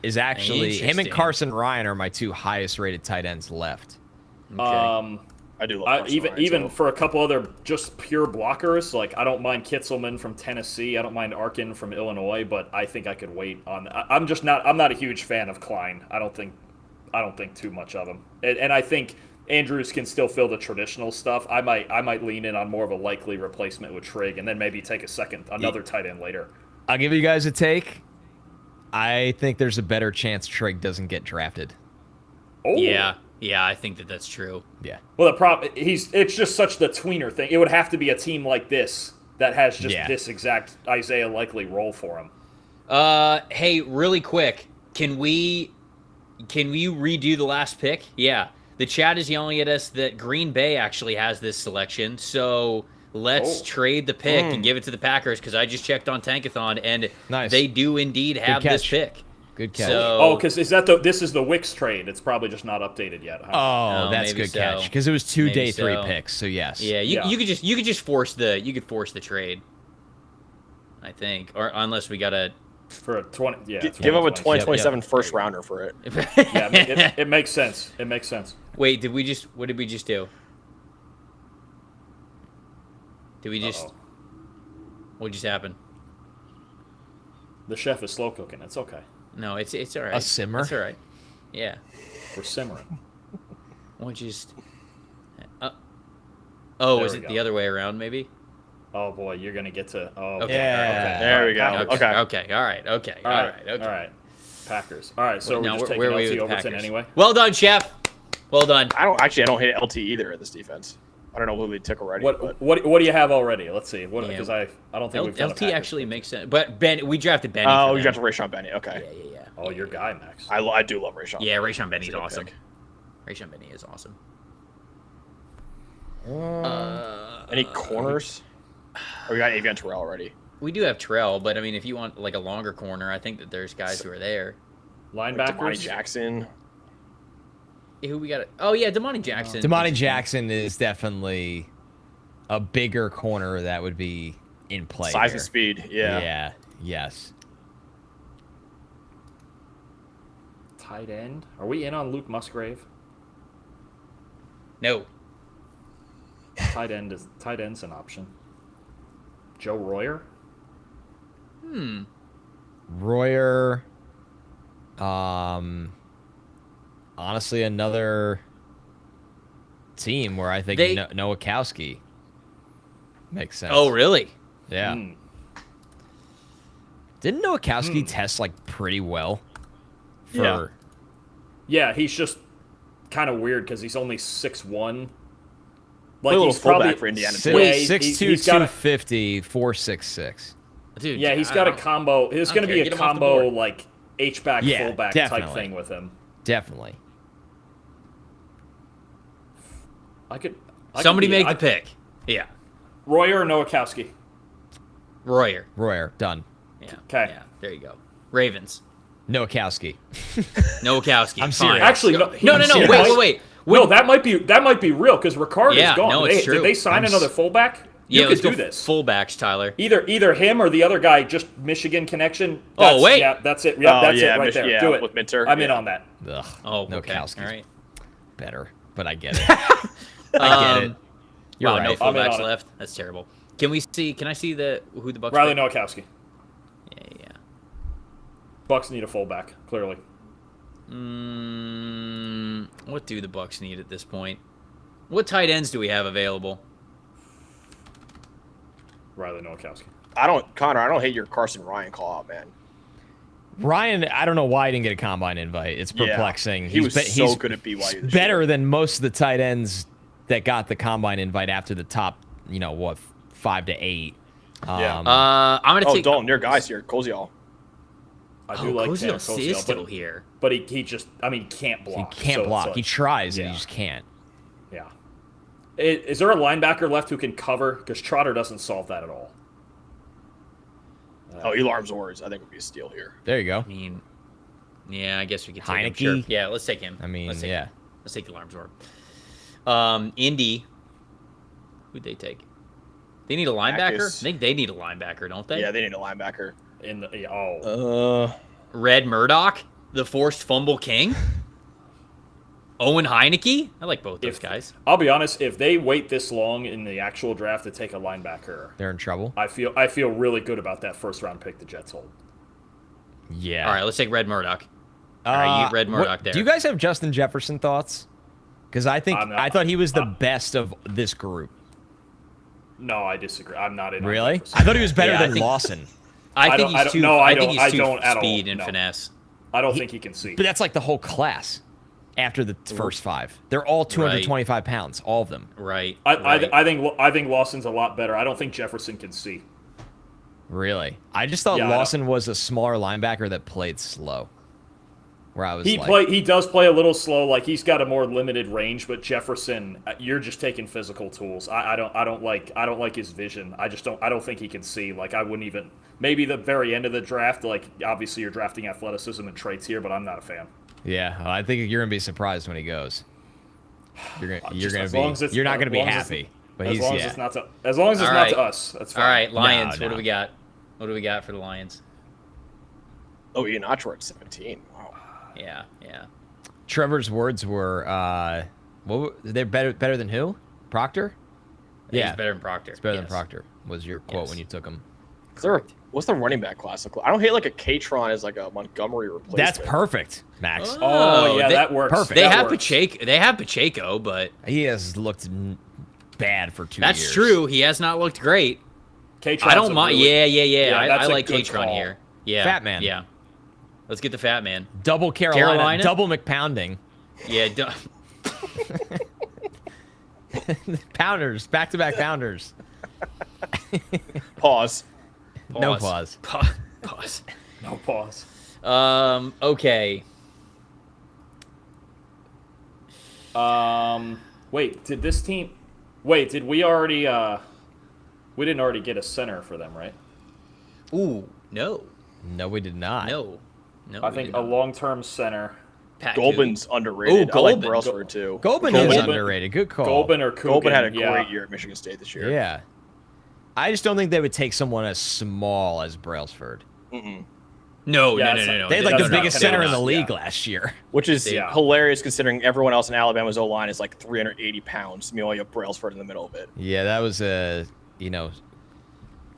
is actually him and Carson Ryan are my 2 highest rated tight ends left. Okay. I do love even for a couple other just pure blockers. Like, I don't mind Kitzelman from Tennessee. I don't mind Arkin from Illinois. But I think I could wait on. I'm not a huge fan of Klein. I don't think too much of him. And I think Andrews can still fill the traditional stuff. I might lean in on more of a likely replacement with Trigg, and then maybe take another tight end later. I'll give you guys a take. I think there's a better chance Trigg doesn't get drafted. Oh. Yeah, I think that's true. Yeah. Well, the problem it's just such the tweener thing. It would have to be a team like this that has just this exact Isaiah Likely role for him. Hey, really quick, can we redo the last pick? Yeah. The chat is yelling at us that Green Bay actually has this selection, so let's trade the pick and give it to the Packers, because I just checked on Tankathon, and they do indeed have this pick. Good catch. So, because this is the Wicks trade. It's probably just not updated yet. Huh? Oh, that's good catch. Because it was two day 3 picks. So yes. Yeah, you could just force the trade. I think, or unless we gotta for a 20. Yeah, give him a 2027 first rounder for it. Yeah, it makes sense. It makes sense. Wait, what did we just do? What just happened? The chef is slow cooking. It's okay. No, it's all right. A simmer? It's all right. Yeah. We're simmering. We'll just... is it the other way around, maybe? Oh, boy, you're going to get to... Oh, okay. Yeah. Okay. There we go. Okay. All right. Packers. All right, so we're just taking LT Overton anyway? Well done, chef. Well done. I don't hit LT either in this defense. I don't know who we took already. What do you have already? Let's see. Because I don't think we've done LT actually makes sense. But we drafted Benny. Oh, we drafted Rayshon Benny. Okay. Yeah. Oh, your guy, Max. I do love Rayshon. Yeah, Rayshon Benny's awesome. Rayshon Benny is awesome. Any corners? Oh, we got Avian Terrell already. We do have Terrell, but I mean, if you want like a longer corner, I think that there's guys who are there. Linebackers. Like Damani Jackson. Who we got? Oh yeah, Damani Jackson. Damani Jackson is definitely a bigger corner that would be in play. Size here. and speed. Yeah. Yeah. Yes. Tight end. Are we in on Luke Musgrave? No. Tight end's an option. Joe Royer. Royer. Honestly, another team where I think Nowakowski makes sense. Oh, really? Yeah. Didn't Nowakowski test like pretty well? Yeah, he's just kind of weird because he's only 6'1". Like he's probably for Indiana. 6'2", 250, 4'6". Dude, yeah, he's got a combo. It's going to be a combo like H-back fullback type thing with him. Definitely. Somebody make the pick. Yeah. Royer or Nowakowski? Royer. Done. Yeah. Okay. Yeah. There you go. Ravens. Nowakowski. I'm serious. Actually, no. Wait. No, that might be real because Ricard is gone. No, it's true. Did they sign another fullback? Yeah, you could do this. Fullbacks, Tyler. Either him or the other guy, just Michigan connection. Yeah, that's it. Yeah, that's it right there. Do it. With Minter. I'm in on that. Ugh. Oh, Nowakowski. All right. Better, but I get it. I get it. You're right. No fullbacks left. That's terrible. Can I see who the Bucs? Riley Nowakowski. Yeah. Bucs need a fullback, clearly. What do the Bucs need at this point? What tight ends do we have available? Riley Nowakowski. I don't hate your Carson Ryan call out, man. Ryan, I don't know why he didn't get a combine invite. It's perplexing. Yeah, he's so good at BYU. He's better than most of the tight ends that got the combine invite after the top, 5 to 8. Yeah. I'm gonna take. Dalton, your guys here, Koziol. I do like Koziol is still here, but he just, can't block. He can't block. He tries and he just can't. Yeah. Is there a linebacker left who can cover? Because Trotter doesn't solve that at all. Elarm Zords, I think would be a steal here. There you go. I mean, yeah, I guess we could take Heineke. him. Sure. Yeah, let's take him. Let's take the Alarm Zorb. Indy. Who'd they take? They need a linebacker? I think they need a linebacker, don't they? Yeah, they need a linebacker. Red Murdoch, the forced fumble king. Owen Heineke. I like both those guys. I'll be honest, if they wait this long in the actual draft to take a linebacker, they're in trouble. I feel really good about that first round pick the Jets hold. Yeah. All right, let's take Red Murdoch. All right, Red Murdoch there. Do you guys have Justin Jefferson thoughts? Because I thought he was the best of this group. No, I disagree. I'm not in. Really? I thought he was better than Lawson. I think he's too. No, I think he's too at speed all. and finesse. I don't think he can see. But that's like the whole class. After the first 5, they're all 225 pounds, all of them. Right. I think Lawson's a lot better. I don't think Jefferson can see. Really? I just thought Lawson was a smaller linebacker that played slow. where I was he does play a little slow, like he's got a more limited range, but Jefferson, you're just taking physical tools. I don't like his vision. I don't think he can see. Like I wouldn't even, maybe the very end of the draft, like obviously you're drafting athleticism and traits here, but I'm not a fan. Yeah, I think you're gonna be surprised when he goes. You're not gonna be happy. But as long as it's not to us, that's fine. All right, Lions. What do we got? What do we got for the Lions? Oh, Ian Otchwart, 17. Wow. Yeah. Trevor's words were, they're better than who? Proctor? Yeah, he's better than Proctor. It's better than Proctor. Was your quote when you took him? What's the running back class? I don't hate like a Katron as like a Montgomery replacement. That's perfect, Max. Oh yeah, that works. Perfect. They have Pacheco, but he has looked bad for 2 years. That's true. He has not looked great. Katron's I don't mind. Yeah. I like Katron here. Yeah. Fat man. Yeah. Let's get the fat man. Double Carolina. Double McPounding. Yeah. Pounders. Back-to-back pounders. Pause. No pause. Pause. No pause. Okay. Wait, did we already we didn't already get a center for them, right? Ooh, no. No, we did not. No, I think a long-term center. Golban's underrated. I like Brailsford too. Golban is underrated. Good call. Golban or Coogan. Golban had a great year at Michigan State this year. Yeah. I just don't think they would take someone as small as Brailsford. No. They had like the biggest center in the league last year. Which is hilarious considering everyone else in Alabama's O-line is like 380 pounds. Meanwhile, you have Brailsford in the middle of it. Yeah, that was a,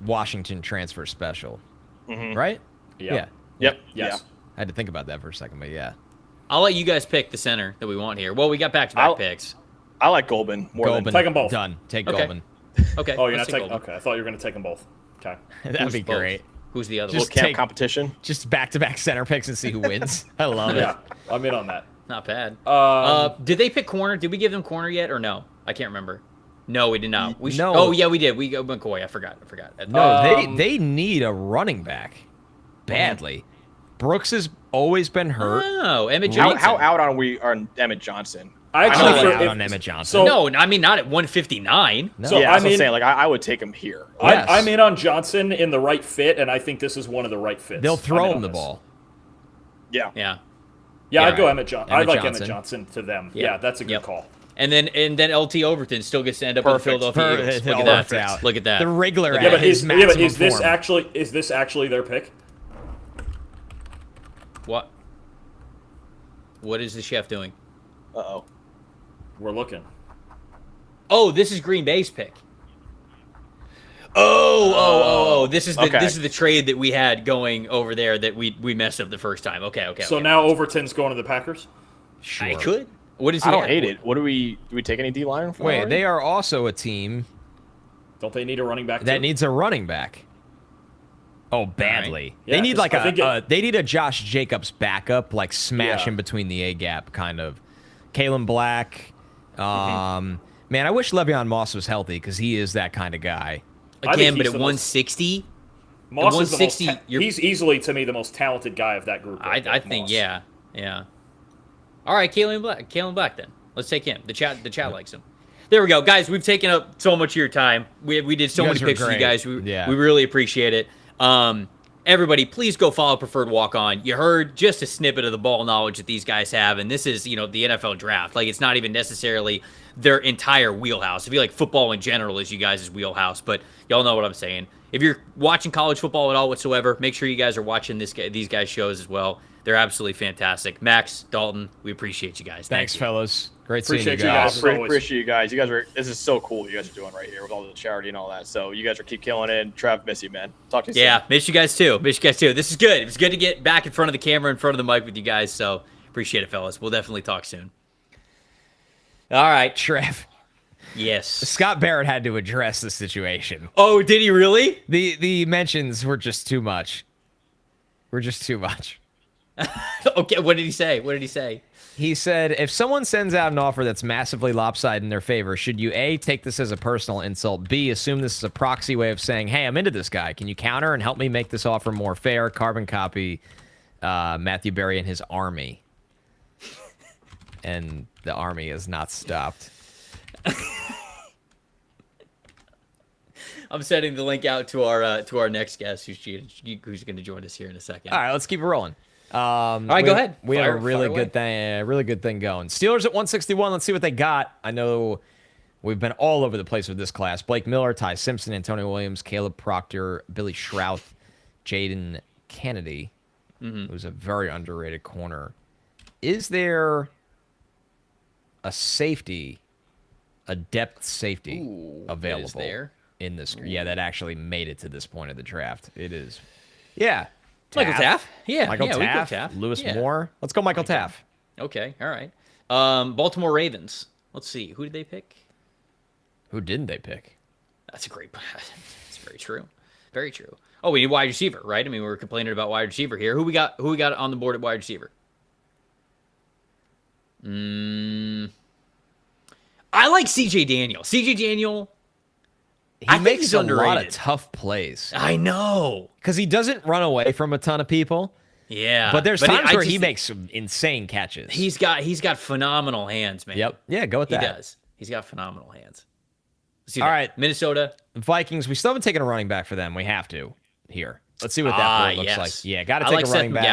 Washington transfer special. Right? Yeah. Yep. Yes. I had to think about that for a second, but yeah. I'll let you guys pick the center that we want here. Well, we got back-to-back picks. I like Golban more than... Take them both. Done. Take Golban. Okay. Oh, you're not taking... Okay, I thought you were going to take them both. Okay. That'd be great. Who's the other one? Camp competition. Just back-to-back center picks and see who wins. I love it. Yeah, I'm in on that. Not bad. Did they pick corner? Did we give them corner yet or no? I can't remember. No, we did not. No. Oh, yeah, we did. We got McCoy. I forgot. No, they need a running back badly. Brooks has always been hurt. Oh, Emmett Johnson. How out are we on Emmett Johnson? I actually out on Emmett Johnson. So, no, I mean not at 159. No. So yeah, I'm saying I would take him here. Yes. I'm in on Johnson in the right fit, and I think this is one of the right fits. They'll throw him the ball. Yeah. I'd go Emmett Johnson. I'd like Johnson. Emmett Johnson to them. Yeah, that's a good call. And then LT Overton still gets to end up with the Philadelphia Eagles. Look at that. Look at that. The Wriggler Yeah, but is this actually their pick? What is the chef doing? Uh-oh. We're looking. Oh, this is Green Bay's pick. Oh! This is the trade that we had going over there that we messed up the first time. Okay. So now Overton's going to the Packers? Sure. I could. What is he? I don't hate it. Do we take any D-line from Wait, they are also a team. Don't they need a running back? That needs a running back. Oh, badly. Right. Yeah, they need like they need a Josh Jacobs backup, like smash him between the A gap, kind of. Kalen Black. Man, I wish Le'Veon Moss was healthy because he is that kind of guy. Again, but at 160, Moss is he's easily to me the most talented guy of that group. I think, yeah. All right, Kalen Black then. Let's take him. The chat likes him. There we go, guys. We've taken up so much of your time. We did so many picks with you guys. We really appreciate it. Everybody, please go follow Preferred Walk On. You heard just a snippet of the ball knowledge that these guys have, and this is, the NFL draft. Like, it's not even necessarily their entire wheelhouse. I feel like football in general is you guys' wheelhouse, but y'all know what I'm saying. If you're watching college football at all whatsoever, make sure you guys are watching these guys' shows as well. They're absolutely fantastic. Max, Dalton, we appreciate you guys. Thanks, fellas. Great seeing you guys. Appreciate you guys. You guys this is so cool what you guys are doing right here with all the charity and all that. So you guys keep killing it. Trev, miss you, man. Talk to you soon. Yeah, miss you guys too. This is good. It's good to get back in front of the camera, in front of the mic with you guys. So appreciate it, fellas. We'll definitely talk soon. All right, Trev. Yes. Scott Barrett had to address the situation. Oh, did he really? The mentions were just too much. Okay, what did he say? He said, if someone sends out an offer that's massively lopsided in their favor, should you A, take this as a personal insult, B, assume this is a proxy way of saying, hey, I'm into this guy. Can you counter and help me make this offer more fair? Carbon copy, Matthew Berry and his army. and the Army has not stopped. I'm sending the link out to our next guest, who's going to join us here in a second. All right, let's keep it rolling. All right, go ahead. We have a really good thing going. Steelers at 161. Let's see what they got. I know we've been all over the place with this class. Blake Miller, Ty Simpson, Antonio Williams, Caleb Proctor, Billy Schrouth, Jaden Kennedy, who's a very underrated corner. Is there a safety, a depth safety available in this? Yeah, that actually made it to this point of the draft. It is. Yeah. Michael Taff. Yeah. Michael yeah, Taff. Lewis Moore. Let's go Michael Taff. Okay. All right. Baltimore Ravens. Let's see. Who did they pick? Who didn't they pick? That's a great. That's very true. Very true. Oh, we need wide receiver, right? I mean, we were complaining about wide receiver here. Who we got on the board at wide receiver? I like CJ Daniel. CJ Daniel. He makes a lot of tough plays. I know. Because he doesn't run away from a ton of people. Yeah. But there's times where he makes some insane catches. He's got phenomenal hands, man. Yep. Yeah, go with that. He does. He's got phenomenal hands. All right. Minnesota. Vikings. We still haven't taken a running back for them. We have to here. Let's see what that board looks like. Yeah, got to take a running back.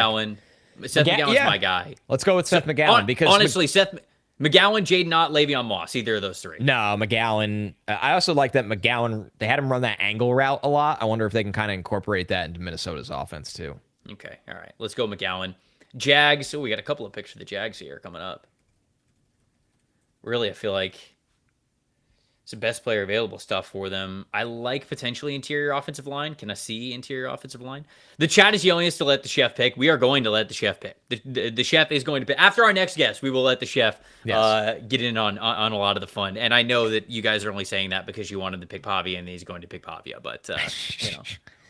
Seth McGowan's my guy. Let's go with Seth McGowan. Because honestly, Seth McGowan, Jaden Ott, Le'Veon Moss, either of those three. No, McGowan. I also like that McGowan, they had him run that angle route a lot. I wonder if they can kind of incorporate that into Minnesota's offense too. Okay, all right. Let's go McGowan. Jags. So we got a couple of picks for the Jags here coming up. Really, I feel like it's the best player available stuff for them. I like potentially interior offensive line. Can I see interior offensive line? The chat is yelling us to let the chef pick. We are going to let the chef pick. The chef is going to pick. After our next guest, we will let the chef get in on a lot of the fun. And I know that you guys are only saying that because you wanted to pick Pavia and he's going to pick Pavia. But,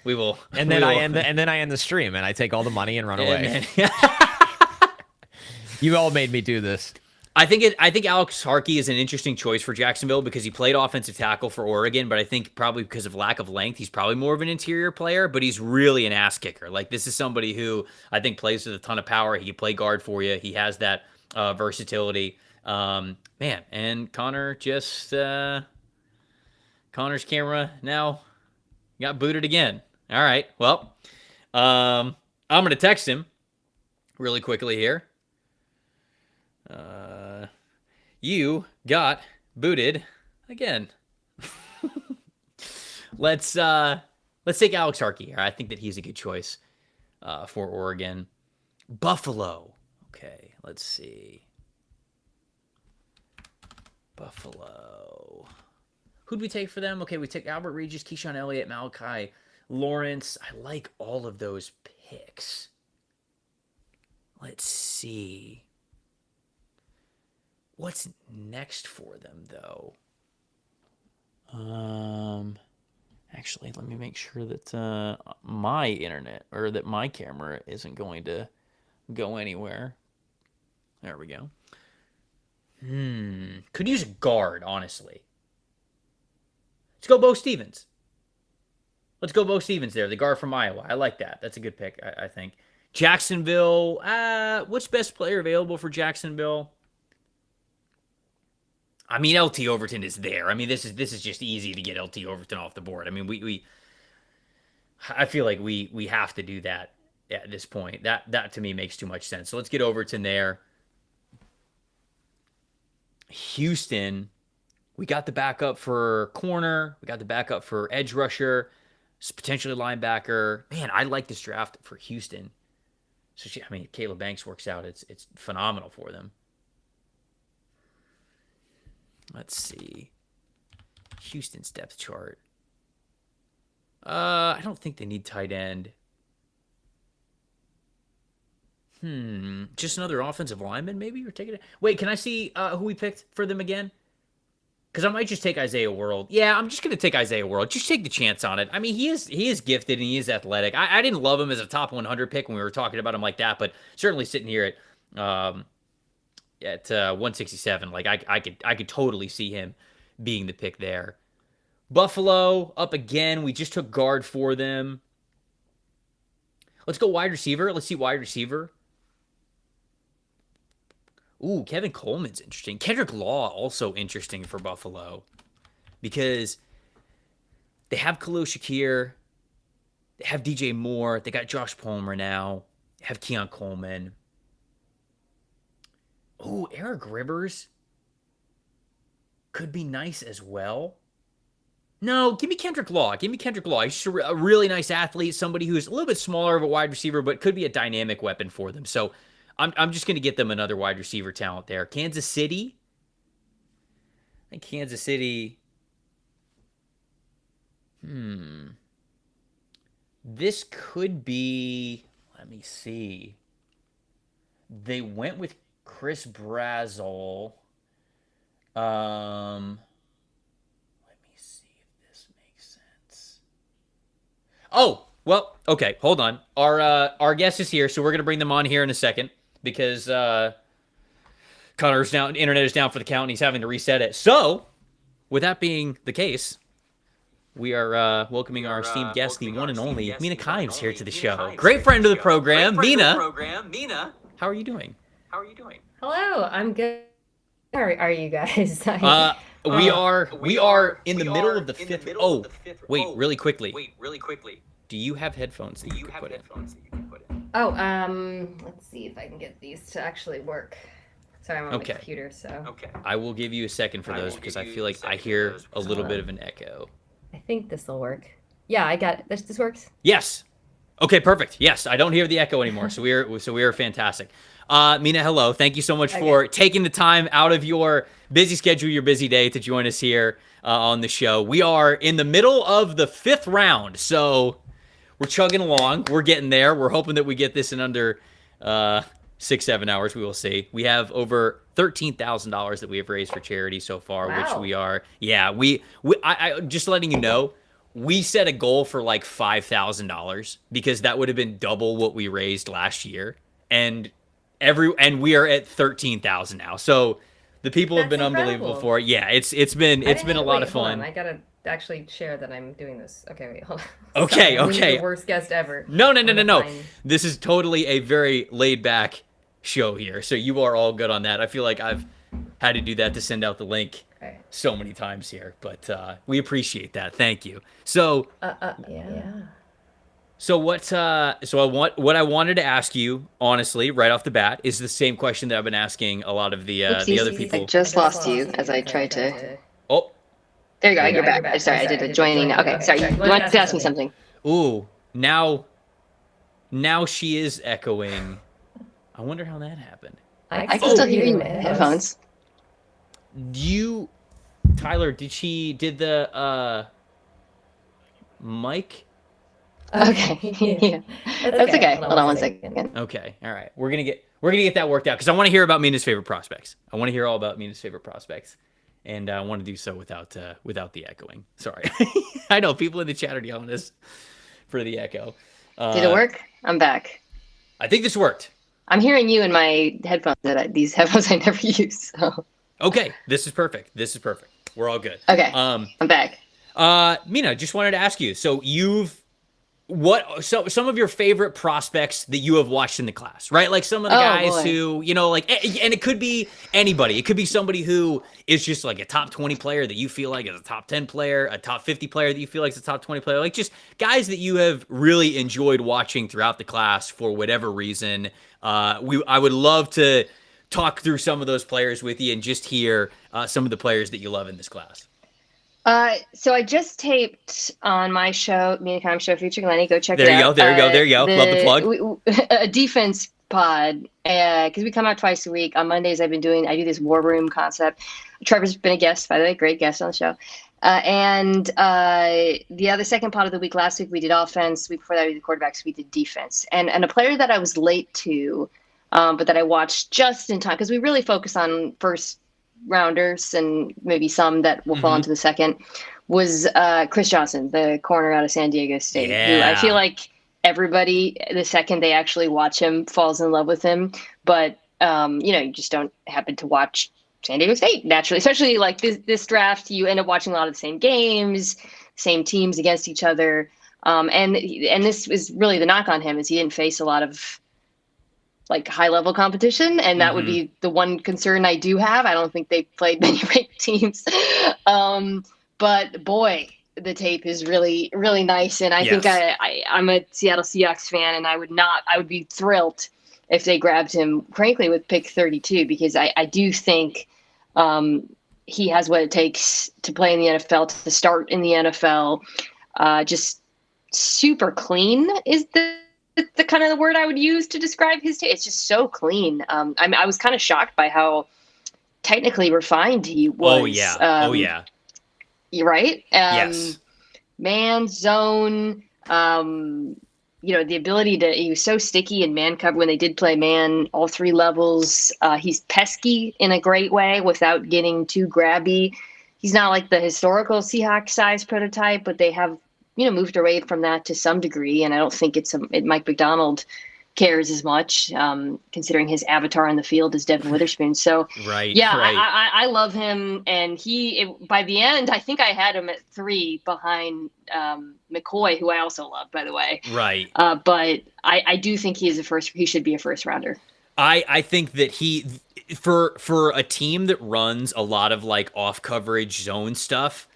we will. And then I end the stream and I take all the money and run away. You all made me do this. I think Alex Harkey is an interesting choice for Jacksonville because he played offensive tackle for Oregon, but I think probably because of lack of length, he's probably more of an interior player, but he's really an ass kicker. Like, this is somebody who I think plays with a ton of power. He can play guard for you. He has that versatility. Man, and Connor just Connor's camera now got booted again. All right, well, I'm going to text him really quickly here. You got booted again. Let's take Alex Harkey here. I think that he's a good choice for Oregon. Buffalo. Okay, let's see. Buffalo. Who'd we take for them? Okay, we take Albert Regis, Keyshawn Elliott, Malachi Lawrence. I like all of those picks. Let's see. What's next for them, though? Actually, let me make sure that my internet or that my camera isn't going to go anywhere. There we go. Could use a guard, honestly. Let's go Bo Stevens. Let's go Bo Stevens there, the guard from Iowa. I like that. That's a good pick, I think. Jacksonville. What's best player available for Jacksonville? I mean, LT Overton is there. I mean, this is just easy to get LT Overton off the board. I mean, I feel like we have to do that at this point. That to me makes too much sense. So let's get Overton there. Houston, we got the backup for corner. We got the backup for edge rusher, potentially linebacker. Man, I like this draft for Houston. So Caleb Banks works out. It's phenomenal for them. Let's see. Houston's depth chart. I don't think they need tight end. Just another offensive lineman, maybe? Or take it. Wait, can I see who we picked for them again? Because I might just take Isaiah World. Yeah, I'm just going to take Isaiah World. Just take the chance on it. I mean, he is gifted and he is athletic. I didn't love him as a top 100 pick when we were talking about him like that, but certainly sitting here at 167, like I could totally see him being the pick there. Buffalo up again. We just took guard for them. Let's go wide receiver. Let's see wide receiver. Ooh, Kevin Kollmann's interesting. Kendrick Law also interesting for Buffalo because they have Khalil Shakir, they have DJ Moore, they got Josh Palmer now, they have Keon Coleman. Ooh, Eric Rivers could be nice as well. No, give me Kendrick Law. Give me Kendrick Law. He's just a really nice athlete, somebody who's a little bit smaller of a wide receiver, but could be a dynamic weapon for them. So I'm just going to get them another wide receiver talent there. Kansas City. I think Kansas City. This could be. Let me see. They went with Chris Brazzell. Let me see if this makes sense. Oh, well, okay, hold on. Our guest is here, so we're gonna bring them on here in a second because Connor's down, internet is down for the count, and he's having to reset it. So, with that being the case, we are welcoming our esteemed guest, the one and only Mina Kimes, here to the show. Great friend of the program, Mina. How are you doing? Hello, I'm good. How are you guys? We are in the middle of the fifth. Oh, wait, really quickly. Do you have headphones that you can put in? Oh, let's see if I can get these to actually work. Sorry, I'm on my computer, so. Okay. I will give you a second for those because I feel like I hear a little bit of an echo. I think this will work. Yeah, I got it. This works? Yes. Okay, perfect. Yes, I don't hear the echo anymore, so we are fantastic. Mina, hello. Thank you so much for taking the time out of your busy schedule, your busy day to join us here on the show. We are in the middle of the 5th round, so we're chugging along. We're getting there. We're hoping that we get this in under 6-7 hours. We will see. We have over $13,000 that we have raised for charity so far, which we are. Yeah, I just letting you know. We set a goal for like $5,000 because that would have been double what we raised last year, and we are at 13,000 now. So the people have been unbelievable for it. Yeah, it's been a lot of fun. I gotta actually share that I'm doing this. Okay, wait, hold on. Okay. The worst guest ever. No. This is totally a very laid back show here. So you are all good on that. I feel like I've had to do that to send out the link so many times here, but we appreciate that. Thank you. So yeah. So what I wanted to ask you, honestly, right off the bat, is the same question that I've been asking a lot of the other people. I just lost you as I tried to. Oh, there you go. You're back. Sorry, I did a joining. Okay, sorry. You wanted to ask me something. Ooh, now she is echoing. I wonder how that happened. I can still hear you in my headphones. Tyler, did the mic? Okay. Yeah. That's okay. Hold on one second. Okay. All right. We're gonna get that worked out because I want to hear about Mina's favorite prospects. I want to hear all about Mina's favorite prospects, and I want to do so without the echoing. Sorry. I know people in the chat are yelling us for the echo. Did it work? I'm back. I think this worked. I'm hearing you in my headphones. These headphones I never use. So. Okay. This is perfect. We're all good. Okay. I'm back. Mina, just wanted to ask you. So some of your favorite prospects that you have watched in the class, right? Like some of the guys who, like, and it could be anybody. It could be somebody who is just like a top 20 player that you feel like is a top 10 player, a top 50 player that you feel like is a top 20 player, like just guys that you have really enjoyed watching throughout the class for whatever reason. I would love to talk through some of those players with you and just hear some of the players that you love in this class. So I just taped on my show, Mina Kimes Show featuring Lenny. Go check it out. There you go. Love the plug. A defense pod, because we come out twice a week. On Mondays, I do this war room concept. Trevor's been a guest, by the way, great guest on the show. And the second pod of the week, last week we did offense. The week before that we did quarterbacks. We did defense. And a player that I was late to, but that I watched just in time, because we really focus on first rounders and maybe some that will fall into the second, was Chris Johnson, the corner out of San Diego State, who I feel like everybody, the second they actually watch him, falls in love with him. But you just don't happen to watch San Diego State naturally, especially like this draft. You end up watching a lot of the same games, same teams against each other, and this was really the knock on him, is he didn't face a lot of like high level competition, and that would be the one concern I do have. I don't think they've played many ranked teams, but boy, the tape is really, really nice, and I think I'm a Seattle Seahawks fan, and I would be thrilled if they grabbed him, frankly, with pick 32, because I do think he has what it takes to play in the NFL, to start in the NFL. Just super clean is the kind of the word I would use to describe his tape. It's just so clean. I was kind of shocked by how technically refined he was. Oh yeah. You're right. Yes. Man, zone. The ability to. He was so sticky in man cover when they did play man. All three levels. He's pesky in a great way without getting too grabby. He's not like the historical Seahawks size prototype, but they have moved away from that to some degree, and I don't think Mike McDonald cares as much, considering his avatar on the field is Devin Witherspoon. So right. I love him, and by the end, I think I had him at 3 behind McCoy, who I also love, by the way. Right. But I do think he should be a first rounder. I think that for a team that runs a lot of like off coverage zone stuff,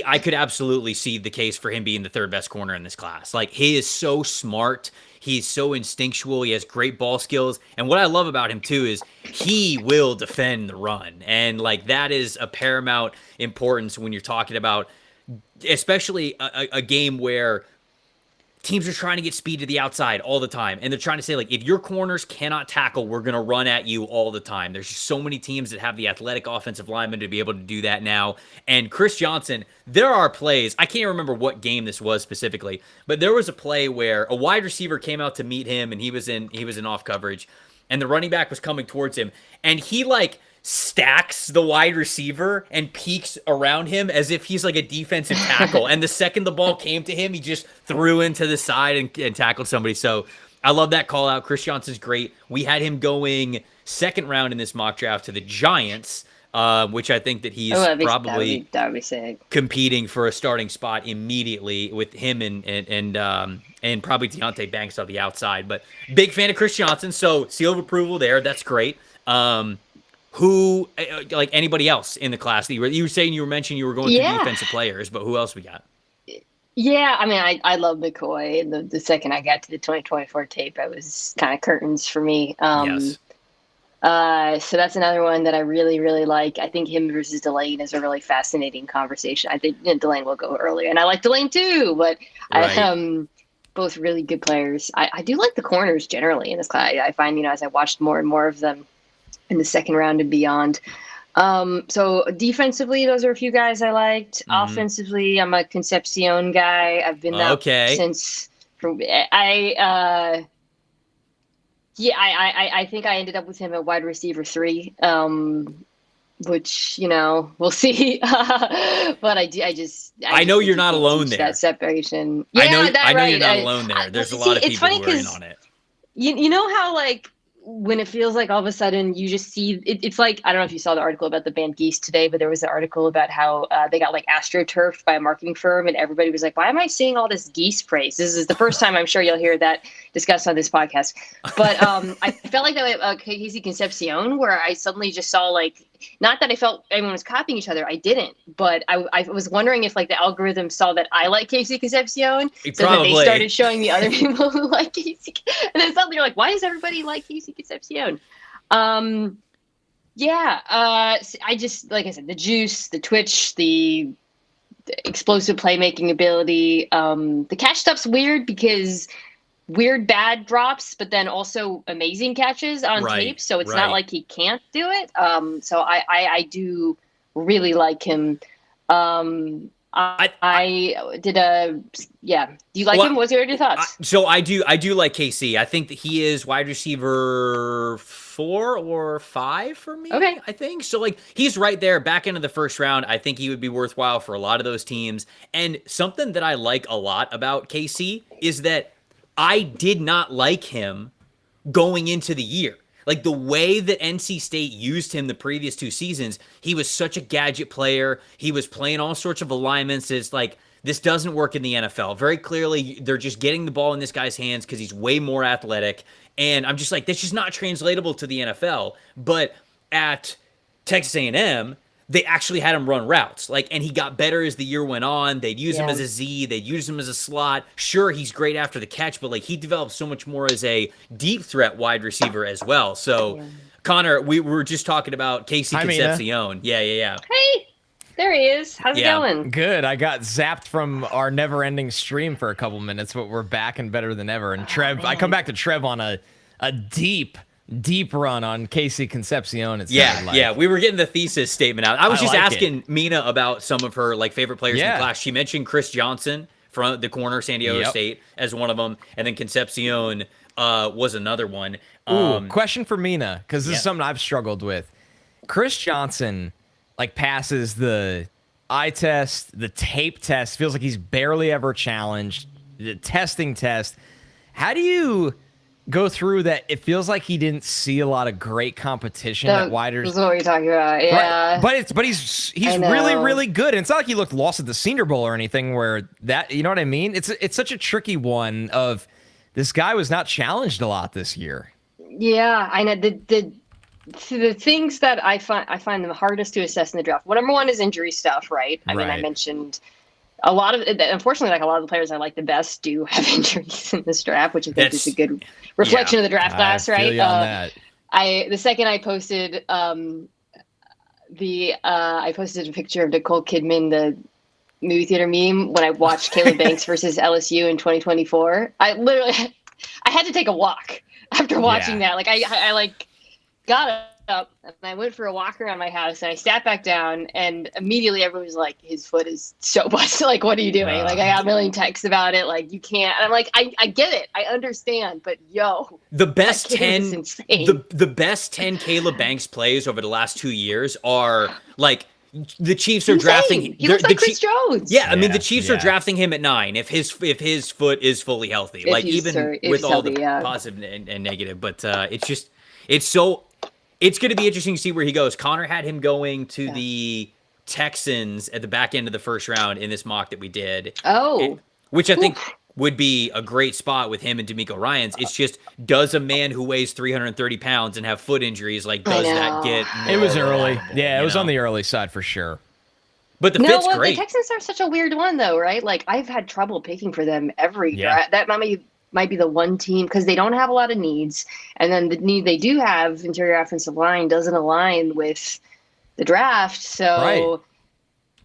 I could absolutely see the case for him being the third best corner in this class. Like, he is so smart. He's so instinctual. He has great ball skills. And what I love about him too is he will defend the run. And like, that is a paramount importance when you're talking about, especially a game where teams are trying to get speed to the outside all the time. And they're trying to say, like, if your corners cannot tackle, we're going to run at you all the time. There's just so many teams that have the athletic offensive linemen to be able to do that now. And Chris Johnson, there are plays, I can't remember what game this was specifically, but there was a play where a wide receiver came out to meet him, and he was in off coverage, and the running back was coming towards him, and he like stacks the wide receiver and peeks around him as if he's like a defensive tackle. And the second the ball came to him, he just threw into the side and tackled somebody. So I love that call out. Chris Johnson's great. We had him going second round in this mock draft to the Giants, which I think that he's probably that would be sick. Competing for a starting spot immediately with him and probably Deontay Banks on the outside. But big fan of Chris Johnson, so seal of approval there. That's great. Who, like anybody else in the class? You were saying you were mentioning you were going through defensive players, but who else we got? Yeah, I mean, I love McCoy. And the second I got to the 2024 tape, I was kind of curtains for me. Yes. So that's another one that I really, really like. I think him versus Delane is a really fascinating conversation. I think Delane will go earlier, and I like Delane too, but right. Both really good players. I do like the corners generally in this class. I find, as I watched more and more of them in the second round and beyond. So defensively, those are a few guys I liked. Mm-hmm. Offensively, I'm a Concepcion guy. I've been that since. I think I ended up with him at wide receiver 3, which we'll see. But I know you're not alone there. That separation. Yeah, I know you're not alone there. There's a lot of people who are in on it. You know how like, when it feels like all of a sudden you just see it's like, I don't know if you saw the article about the band Geese today, but there was an article about how they got like astroturfed by a marketing firm, and everybody was like, why am I seeing all this Geese praise? This is the first time I'm sure you'll hear that discussed on this podcast. But I felt like that way Casey Concepcion, where I suddenly just saw like, not that I felt everyone was copying each other. I didn't, but I was wondering if like the algorithm saw that I like Casey Concepcion, so that they started showing me other people who like Casey. And then suddenly you're like, why does everybody like Casey Concepcion? I just, like I said, the juice, the twitch, the explosive playmaking ability. The catch stuff's weird because weird bad drops, but then also amazing catches on tape. So it's not like he can't do it. So I do really like him. Do you like him? What's your thoughts? So I do like KC. I think that he is wide receiver 4 or 5 for me. Okay. I think so. Like, he's right there back into the first round. I think he would be worthwhile for a lot of those teams. And something that I like a lot about KC is that I did not like him going into the year. Like, the way that NC State used him the previous 2 seasons, he was such a gadget player. He was playing all sorts of alignments. It's like, this doesn't work in the NFL. Very clearly, they're just getting the ball in this guy's hands because he's way more athletic. And I'm just like, that's just not translatable to the NFL. But at Texas A&M, they actually had him run routes. And he got better as the year went on. They'd use him as a Z. They'd use him as a slot. Sure, he's great after the catch, but he developed so much more as a deep threat wide receiver as well. So, Connor, we were just talking about Casey Concepcion. Yeah. Hey, there he is. How's it going? Good. I got zapped from our never-ending stream for a couple minutes, but we're back and better than ever. And Trev, I come back to Trev on a deep run on Casey Concepcion. Yeah, we were getting the thesis statement out. I was just asking Mina about some of her favorite players in the class. She mentioned Chris Johnson from the corner, San Diego State, as one of them, and then Concepcion was another one. Question for Mina, because this is something I've struggled with. Chris Johnson passes the eye test, the tape test. Feels like he's barely ever challenged. The testing test. How do you go through that? It feels like he didn't see a lot of great competition at wide receivers. That's what we're talking about. Yeah, right. But he's really good. And it's not like he looked lost at the Senior Bowl or anything. Where that, you know what I mean? It's such a tricky one. Of this guy was not challenged a lot this year. Yeah, I know the things that I find the hardest to assess in the draft. Well, number one is injury stuff, right? I mean, I mentioned a lot of, unfortunately, a lot of the players I like the best do have injuries in this draft, which I think is a good reflection of the draft class, right? The second I posted I posted a picture of Nicole Kidman, the movie theater meme, when I watched Caleb Banks versus LSU in 2024. I had to take a walk after watching that. I got up and I went for a walk around my house and I sat back down and immediately everyone was like, his foot is so busted. What are you doing? I got a million texts about it. You can't. And I'm like, I get it. I understand. But the best 10, the best 10 Caleb Banks plays over the last 2 years are the Chiefs are drafting. He looks like Chris Jones. Yeah, I mean the Chiefs are drafting him at 9 if his foot is fully healthy. With all the positive and negative, but it's going to be interesting to see where he goes. Connor had him going to the Texans at the back end of the first round in this mock that we did. Which I think would be a great spot with him and D'Amico Ryans. It's just, does a man who weighs 330 pounds and have foot injuries, does that get more? It was early. Yeah, it was on the early side for sure. But the fit's great. The Texans are such a weird one, though, right? I've had trouble picking for them every year. That might be the one team, because they don't have a lot of needs. And then the need they do have, interior offensive line, doesn't align with the draft. So,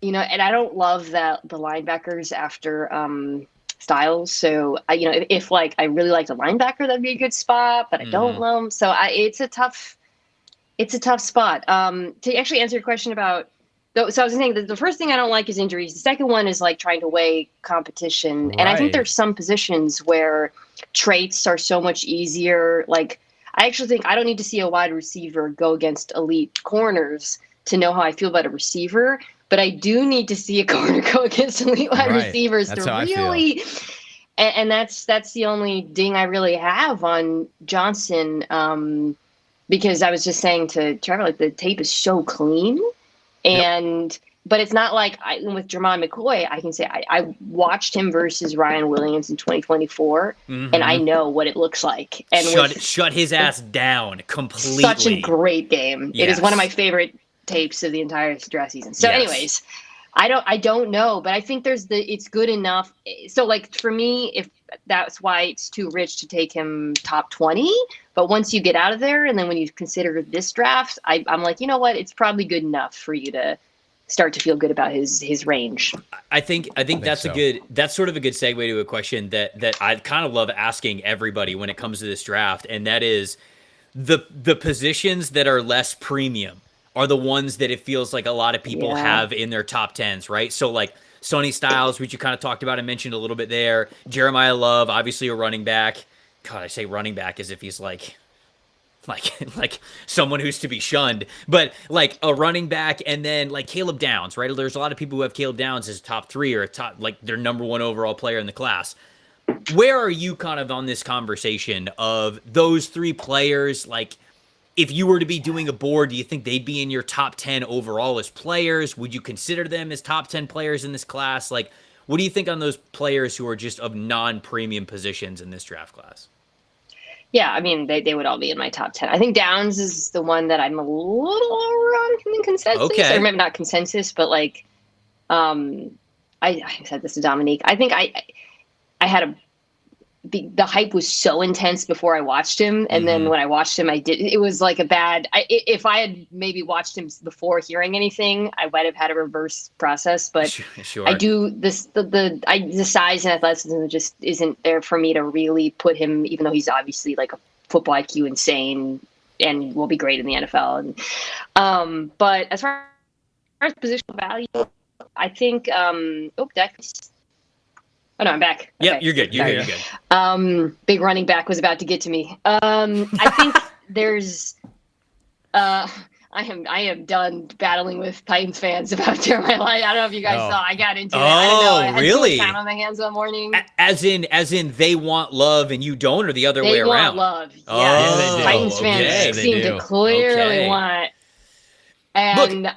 and I don't love that the linebackers after Styles. So, if I really liked a linebacker, that'd be a good spot, but I don't love them. So it's a tough spot. To actually answer your question about, so I was saying that the first thing I don't like is injuries. The second one is trying to weigh competition. Right. And I think there's some positions where traits are so much easier. I actually think I don't need to see a wide receiver go against elite corners to know how I feel about a receiver. But I do need to see a corner go against elite wide receivers to really. And that's the only ding I really have on Johnson. Because I was just saying to Trevor, the tape is so clean. But it's not with Jermon McCoy, I can say I watched him versus Ryan Williams in 2024, and I know what it looks like. And shut his ass down completely. Such a great game. Yes. It is one of my favorite tapes of the entire draft season. So, anyways, I don't know, but I think it's good enough. So, for me, if that's why it's too rich to take him top 20. But once you get out of there, and then when you consider this draft, I'm like, you know what? It's probably good enough for you to start to feel good about his range. I think that's that's sort of a good segue to a question that I kind of love asking everybody when it comes to this draft, and that is the positions that are less premium are the ones that it feels like a lot of people have in their top 10s, right? So Sonny Styles, which you kind of talked about and mentioned a little bit there. Jeremiah Love, obviously a running back. God, I say running back as if he's like someone who's to be shunned, but a running back, and then Caleb Downs, right? There's a lot of people who have Caleb Downs as top 3 or top their number 1 overall player in the class. Where are you kind of on this conversation of those 3 players? If you were to be doing a board, do you think they'd be in your top 10 overall as players? Would you consider them as top 10 players in this class? What do you think on those players who are just of non-premium positions in this draft class? Yeah, I mean, they would all be in my top 10. I think Downs is the one that I'm a little lower on in consensus. Okay. Or maybe not consensus, but like, I said this to Dominique. I think I had the hype was so intense before I watched him, and then when I watched him, it was like a bad. If I had maybe watched him before hearing anything, I might have had a reverse process. But sure. I do this the size and athleticism just isn't there for me to really put him, even though he's obviously like a football IQ insane and will be great in the NFL. And but as far as positional value, I think Oh no, I'm back. Yeah, okay. You're good. You're good. Big running back was about to get to me. I think there's I am done battling with Titans fans about Jeremiah Light. I don't know if you guys saw. I got into it. I don't know. I had really? time on my hands one morning. As in they want love and you don't, or the other way around? They want love. Yeah. Oh, Yeah, Titans fans seem to clearly want. And look,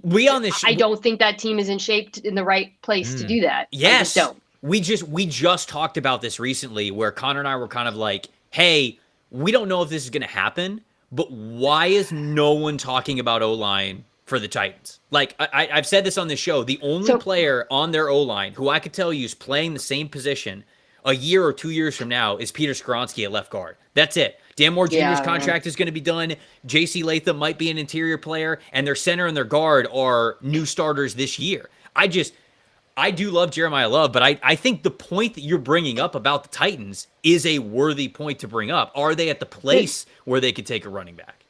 we on this I don't think that team is in shape in the right place to do that. Yes. I just don't. We just talked about this recently where Connor and I were kind of like, hey, we don't know if this is going to happen, but why is no one talking about O-line for the Titans? Like, I've said this on this show. The only player on their O-line who I could tell you is playing the same position a year or 2 years from now is Peter Skoronski at left guard. That's it. Dan Moore Jr.'s contract is going to be done. J.C. Latham might be an interior player, and their center and their guard are new starters this year. I do love Jeremiah Love, but I think the point that you're bringing up about the Titans is a worthy point to bring up. Are they at the place where they could take a running back?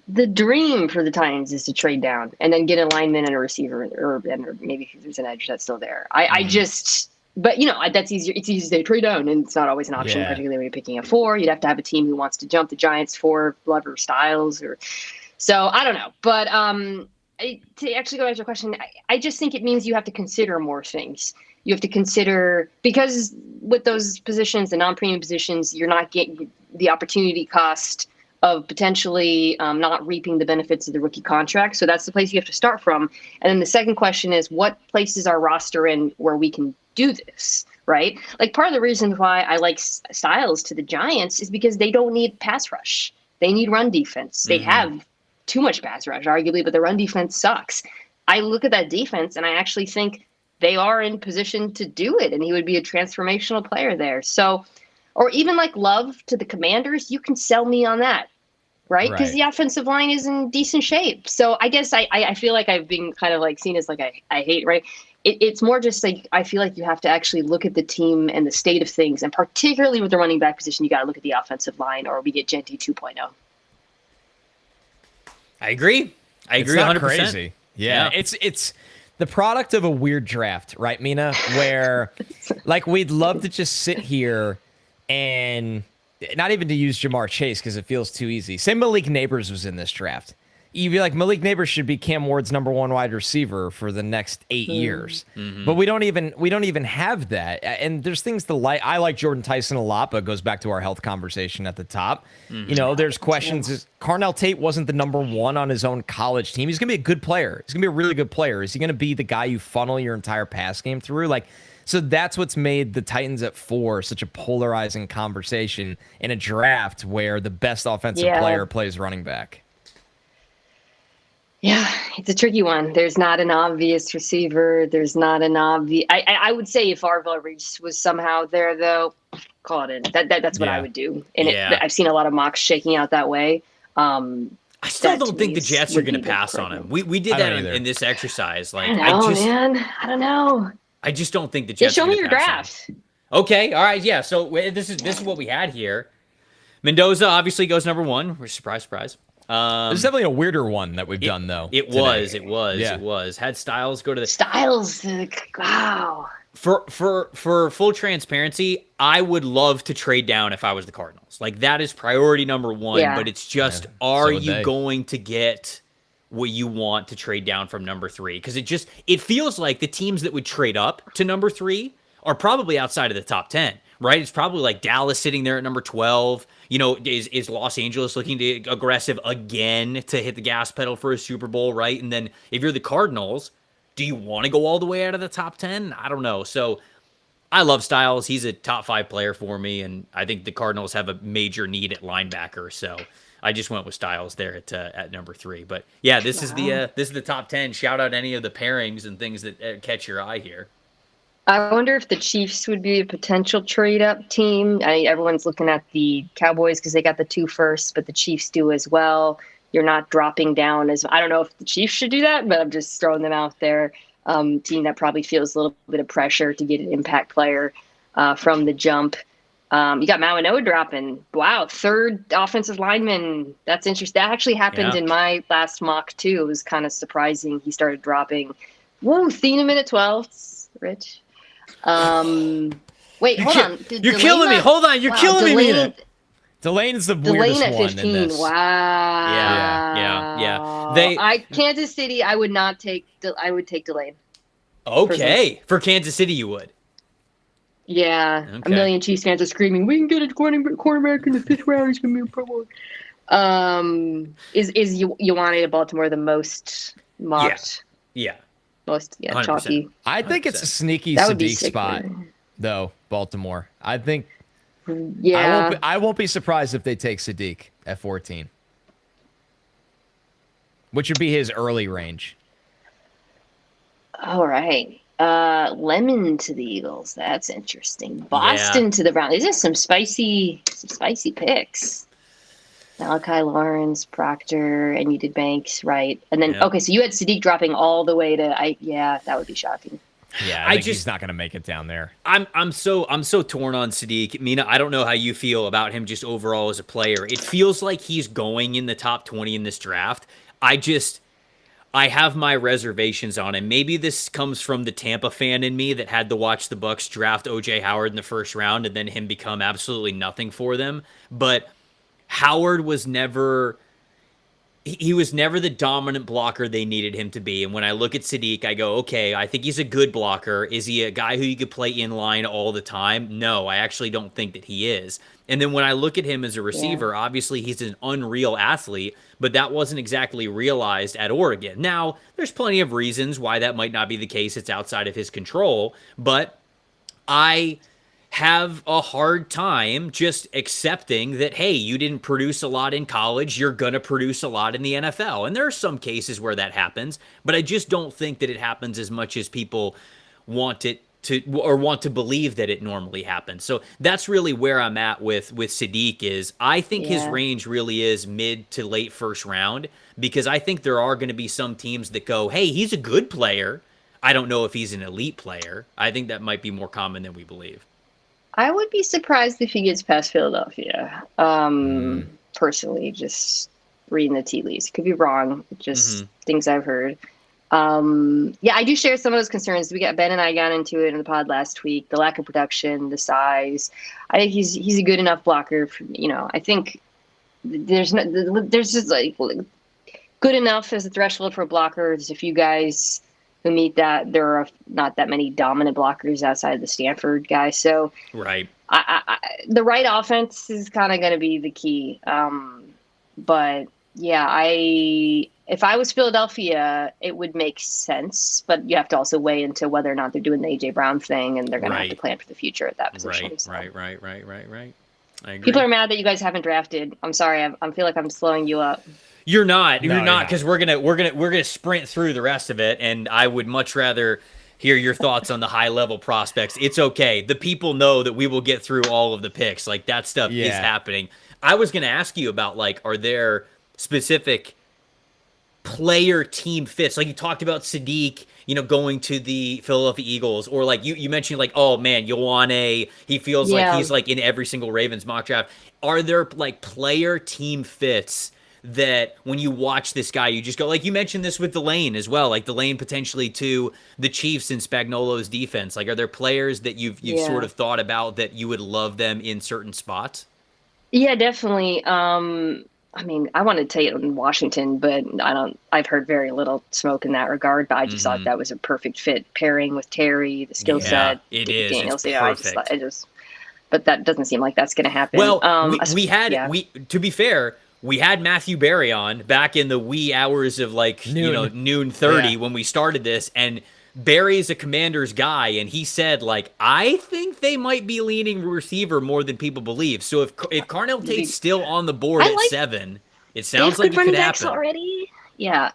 The dream for the Titans is to trade down and then get a lineman and a receiver, or maybe if there's an edge that's still there. But that's easier. It's easy to trade down, and it's not always an option, particularly when you're picking a 4. You'd have to have a team who wants to jump the Giants 4 Glover Styles, so I don't know. But to actually go back to your question, I just think it means you have to consider more things. You have to consider, because with those positions, the non-premium positions, you're not getting the opportunity cost of potentially not reaping the benefits of the rookie contract. So that's the place you have to start from. And then the second question is, what place is our roster in where we can do this, right? Like, part of the reason why I like Styles to the Giants is because they don't need pass rush. They need run defense. They have too much pass rush, arguably, but the run defense sucks. I look at that defense, and I actually think they are in position to do it, and he would be a transformational player there. So, or even like Love to the Commanders, you can sell me on that, right? Because the offensive line is in decent shape. So I guess I feel like I've been kind of like seen as like I hate, right? It's more just like I feel like you have to actually look at the team and the state of things, and particularly with the running back position, you got to look at the offensive line, or we get Genty 2.0. I agree. It's not 100%. Crazy. Yeah. It's the product of a weird draft, right, Mina? Where like we'd love to just sit here and not even to use Jamar Chase because it feels too easy. Say Malik Neighbors was in this draft. You'd be like, Malik Neighbors should be Cam Ward's #1 wide receiver for the next 8 years. But we don't even have that. And there's things to like. I like Jordan Tyson a lot, but it goes back to our health conversation at the top. There's questions. Carnell Tate wasn't the #1 on his own college team. He's gonna be a good player. He's gonna be a really good player. Is he gonna be the guy you funnel your entire pass game through? So that's what's made the Titans at 4 such a polarizing conversation in a draft where the best offensive player plays running back. Yeah, it's a tricky one. There's not an obvious receiver. There's not an obvious. I would say if Arvell Reese was somehow there, though, call it in. That's what I would do. And I've seen a lot of mocks shaking out that way. I still don't think the Jets are going to pass on him. We did that in this exercise. Like, I don't know. I just don't think the Jets. Show me your draft. Okay, all right, yeah. So this is what we had here. Mendoza obviously goes #1. Surprise, surprise. There's definitely a weirder one that we've done though. It was. Had Styles go to the Styles. Wow. For full transparency, I would love to trade down if I was the Cardinals. Like, that is priority #1. But it's just, are you going to get what you want to trade down from #3? Because it feels like the teams that would trade up to #3 are probably outside of the top 10. Right? It's probably like Dallas sitting there at #12. Is Los Angeles looking to aggressive again to hit the gas pedal for a Super Bowl, right? And then if you're the Cardinals, do you want to go all the way out of the top 10? I don't know. So I love Styles. He's a top 5 player for me, and I think the Cardinals have a major need at linebacker. So I just went with Styles there at number 3. But yeah, this is the top 10. Shout out any of the pairings and things that catch your eye here. I wonder if the Chiefs would be a potential trade-up team. Everyone's looking at the Cowboys because they got the 2 firsts, but the Chiefs do as well. You're not dropping down as – I don't know if the Chiefs should do that, but I'm just throwing them out there. Team that probably feels a little bit of pressure to get an impact player from the jump. You got Mawanoa dropping. Wow, 3rd offensive lineman. That's interesting. That actually happened in my last mock, too. It was kind of surprising. He started dropping. Whoa, Thieneman at 12. Rich. Wait, hold on. You're killing me. Hold on. You're killing me, Mina. Delane's the weirdest at 15. one in this. Wow. Yeah. Kansas City, I would not take. I would take Delane. Okay, for Kansas City, you would. Yeah, okay. A million Chiefs fans are screaming, "We can get a quarterback in the 5th round. He's gonna be a Pro Bowl." Is Ioane Baltimore the most mocked? Yeah. Most chalky. I think it's a sneaky Sadiq spot, though. Baltimore. I think. Yeah. I won't be surprised if they take Sadiq at 14, which would be his early range. All right. Lemon to the Eagles. That's interesting. Boston to the Browns. These are some spicy picks. Malachi Lawrence, Proctor, and you did Banks, right? And then okay, so you had Sadiq dropping all the way to that would be shocking. Yeah, I think he's not going to make it down there. I'm so torn on Sadiq. Mina, I don't know how you feel about him just overall as a player. It feels like he's going in the top 20 in this draft. I have my reservations on him. Maybe this comes from the Tampa fan in me that had to watch the Bucs draft O.J. Howard in the 1st round and then him become absolutely nothing for them. But Howard was never the dominant blocker they needed him to be. And when I look at Sadiq, I go, okay, I think he's a good blocker. Is he a guy who you could play in line all the time? No, I actually don't think that he is. And then when I look at him as a receiver, obviously he's an unreal athlete, but that wasn't exactly realized at Oregon. Now, there's plenty of reasons why that might not be the case. It's outside of his control, but I have a hard time just accepting that, hey, you didn't produce a lot in college, you're going to produce a lot in the NFL. And there are some cases where that happens, but I just don't think that it happens as much as people want it to, or want to believe that it normally happens. So that's really where I'm at with Sadiq. Is I think his range really is mid to late 1st round, because I think there are going to be some teams that go, hey, he's a good player. I don't know if he's an elite player. I think that might be more common than we believe. I would be surprised if he gets past Philadelphia. Personally, just reading the tea leaves. Could be wrong. Just things I've heard. I do share some of those concerns. Ben and I got into it in the pod last week. The lack of production, the size. I think he's a good enough blocker. I think there's just like good enough as a threshold for a blocker. There's a few guys who meet that. There are not that many dominant blockers outside of the Stanford guy. So right, the right offense is kind of going to be the key. But yeah, if I was Philadelphia, it would make sense. But you have to also weigh into whether or not they're doing the A.J. Brown thing, and they're going to have to plan for the future at that position. Right. I agree. People are mad that you guys haven't drafted. I'm sorry. I feel like I'm slowing you up. You're not, because we're gonna sprint through the rest of it, and I would much rather hear your thoughts on the high level prospects. It's okay. The people know that we will get through all of the picks. Like, that stuff is happening. I was gonna ask you about, like, are there specific player team fits? Like, you talked about Sadiq, going to the Philadelphia Eagles, or like you mentioned, like, oh man, Ioane, he feels like he's like in every single Ravens mock draft. Are there like player team fits that when you watch this guy, you just go, like you mentioned this with Delane as well, like Delane potentially to the Chiefs and Spagnuolo's defense? Like, are there players that you've sort of thought about that you would love them in certain spots? Yeah, definitely. I mean, I wanted to take it in Washington, but I've heard very little smoke in that regard, but I just thought that was a perfect fit pairing with Terry, the skill set. It is. Daniels, it's perfect. But that doesn't seem like that's going to happen. Well, to be fair, we had Matthew Berry on back in the wee hours of like noon 30 when we started this, and Barry's a Commanders guy, and he said, like, I think they might be leaning receiver more than people believe. So if Carnell Tate's still on the board at 7, it sounds like it could happen already. Yeah.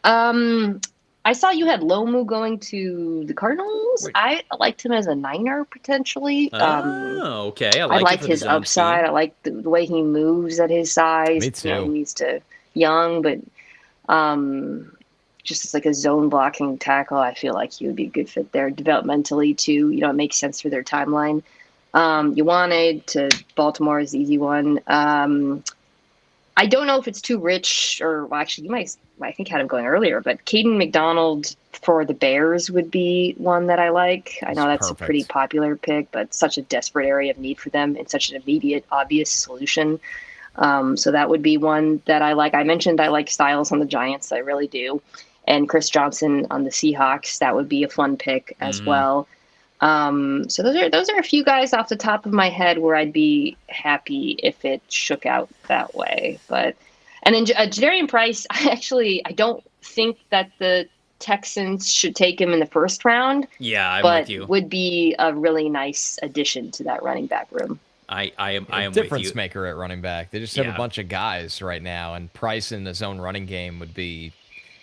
I saw you had Lomu going to the Cardinals. I liked him as a Niner potentially. Okay. I like his upside. I like the way he moves at his size. Me too. He's young, but just as like a zone blocking tackle, I feel like he would be a good fit there developmentally too. It makes sense for their timeline. You wanted to Baltimore is the easy one. I don't know if it's too rich actually you might, I think had him going earlier, but Caden McDonald for the Bears would be one that I like. I know that's perfect. A pretty popular pick, but such a desperate area of need for them and such an immediate, obvious solution. So that would be one that I like. I mentioned I like Styles on the Giants. I really do. And Chris Johnson on the Seahawks. That would be a fun pick as well. So those are a few guys off the top of my head where I'd be happy if it shook out that way. And then Jadarian Price, I don't think that the Texans should take him in the first round. Yeah, I'm with you. Would be a really nice addition to that running back room. I am with you. Difference maker at running back. They just have a bunch of guys right now, and Price in his own running game would be.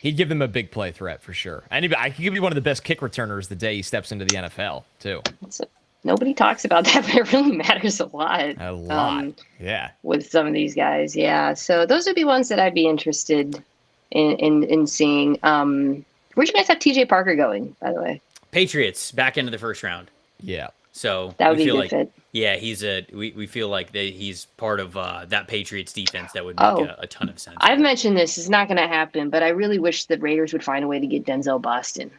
He'd give them a big play threat for sure. I could give you one of the best kick returners the day he steps into the NFL too. Nobody talks about that, but it really matters a lot. A lot, yeah. With some of these guys, yeah. So those would be ones that I'd be interested in seeing. Where'd you guys have TJ Parker going, by the way? Patriots back into the first round. Yeah. So that would be a good fit. Yeah, we feel like he's part of that Patriots defense that would make a ton of sense. I've mentioned this is not going to happen, but I really wish the Raiders would find a way to get Denzel Boston.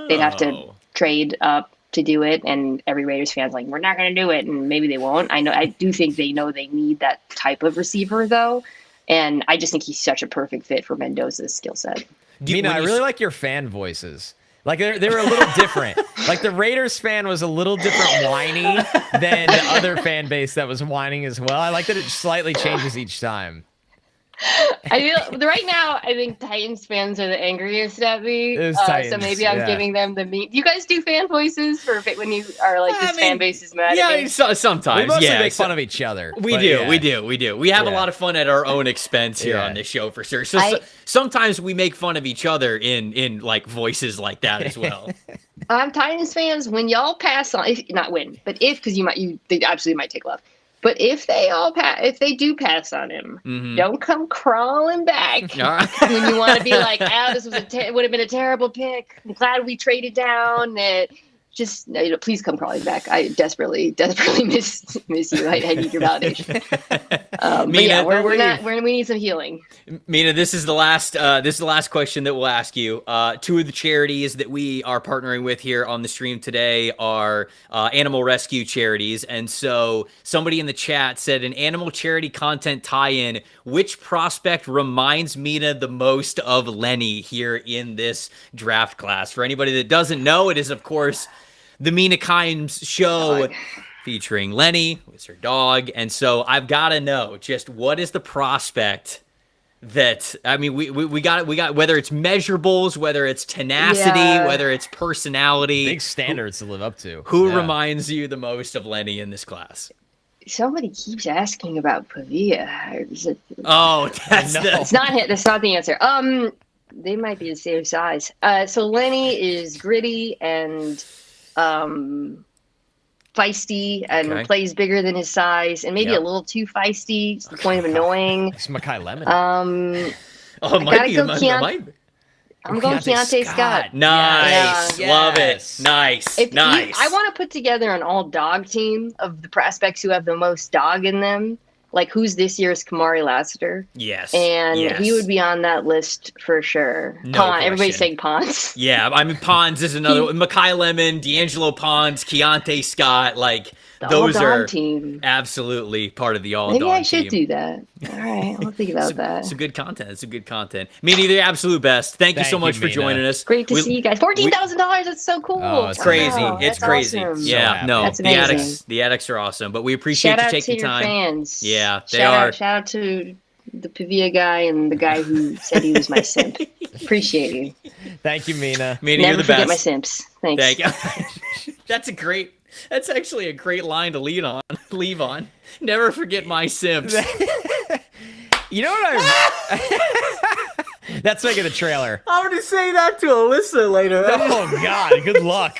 They'd have to trade up to do it, and every Raiders fan's like, we're not going to do it, and maybe they won't. I do think they know they need that type of receiver though, and I just think he's such a perfect fit for Mendoza's skill set. Mina, I really like your fan voices. Like they were a little different. Like the Raiders fan was a little different whiny than the other fan base that was whining as well. I like that it slightly changes each time. I feel right now I think Titans fans are the angriest at me. So maybe I'm giving them the meat. Do you guys do fan voices for when you are like this fan base is mad at me? Sometimes. We mostly make fun of each other. We do. We have a lot of fun at our own expense here on this show for sure. So sometimes we make fun of each other in like voices like that as well. Titans fans, when y'all pass on, not win, but because they absolutely might take love. But if they do pass on him, don't come crawling back when you want to be like, this would have been a terrible pick. I'm glad we traded down. Just please come crawling back. I desperately miss you. I need your validation. Mina, we need some healing. Mina, this is the last question that we'll ask you. 2 of the charities that we are partnering with here on the stream today are animal rescue charities, and so somebody in the chat said an animal charity content tie-in. Which prospect reminds Mina the most of Lenny here in this draft class? For anybody that doesn't know, it is of course the Mina Kimes show featuring Lenny with her dog. And so I've got to know just what is the prospect that, we got whether it's measurables, whether it's tenacity, whether it's personality. Big standards to live up to. Who reminds you the most of Lenny in this class? Somebody keeps asking about Pavia. That's not the answer. They might be the same size. So Lenny is gritty and feisty and plays bigger than his size and maybe a little too feisty to the point of annoying. It's Mekhi Lemon. I'm going Keontae Scott. Nice. Love it. Nice. I want to put together an all dog team of the prospects who have the most dog in them. Like, who's this year's Kamari Lassiter? Yes. And he would be on that list for sure. Everybody's saying Ponds. Yeah, Ponds is another one. Mekhi Lemon, D'Angelo Ponds, Keontae Scott, like, those are team. Absolutely part of the all-dog team. Maybe I should do that. All right, I'll think about that. Some good content. It's some good content. Mina, you're the absolute best. Thank you so much for joining us. Great to see you guys. $14,000. That's so cool. Oh, it's crazy. It's crazy. Awesome. Yeah, that's amazing. The addicts are awesome. But we appreciate you taking time. Fans. Yeah, they are. Shout out to the Pavia guy and the guy who said he was my simp. Appreciate you. Thank you, Mina. Mina, Never you're the forget best. my simps. Thanks. Thank you. That's actually a great line to leave on. Never forget my simps. You know what That's making the trailer. I'm going to say that to Alyssa later. Oh, God. Good luck.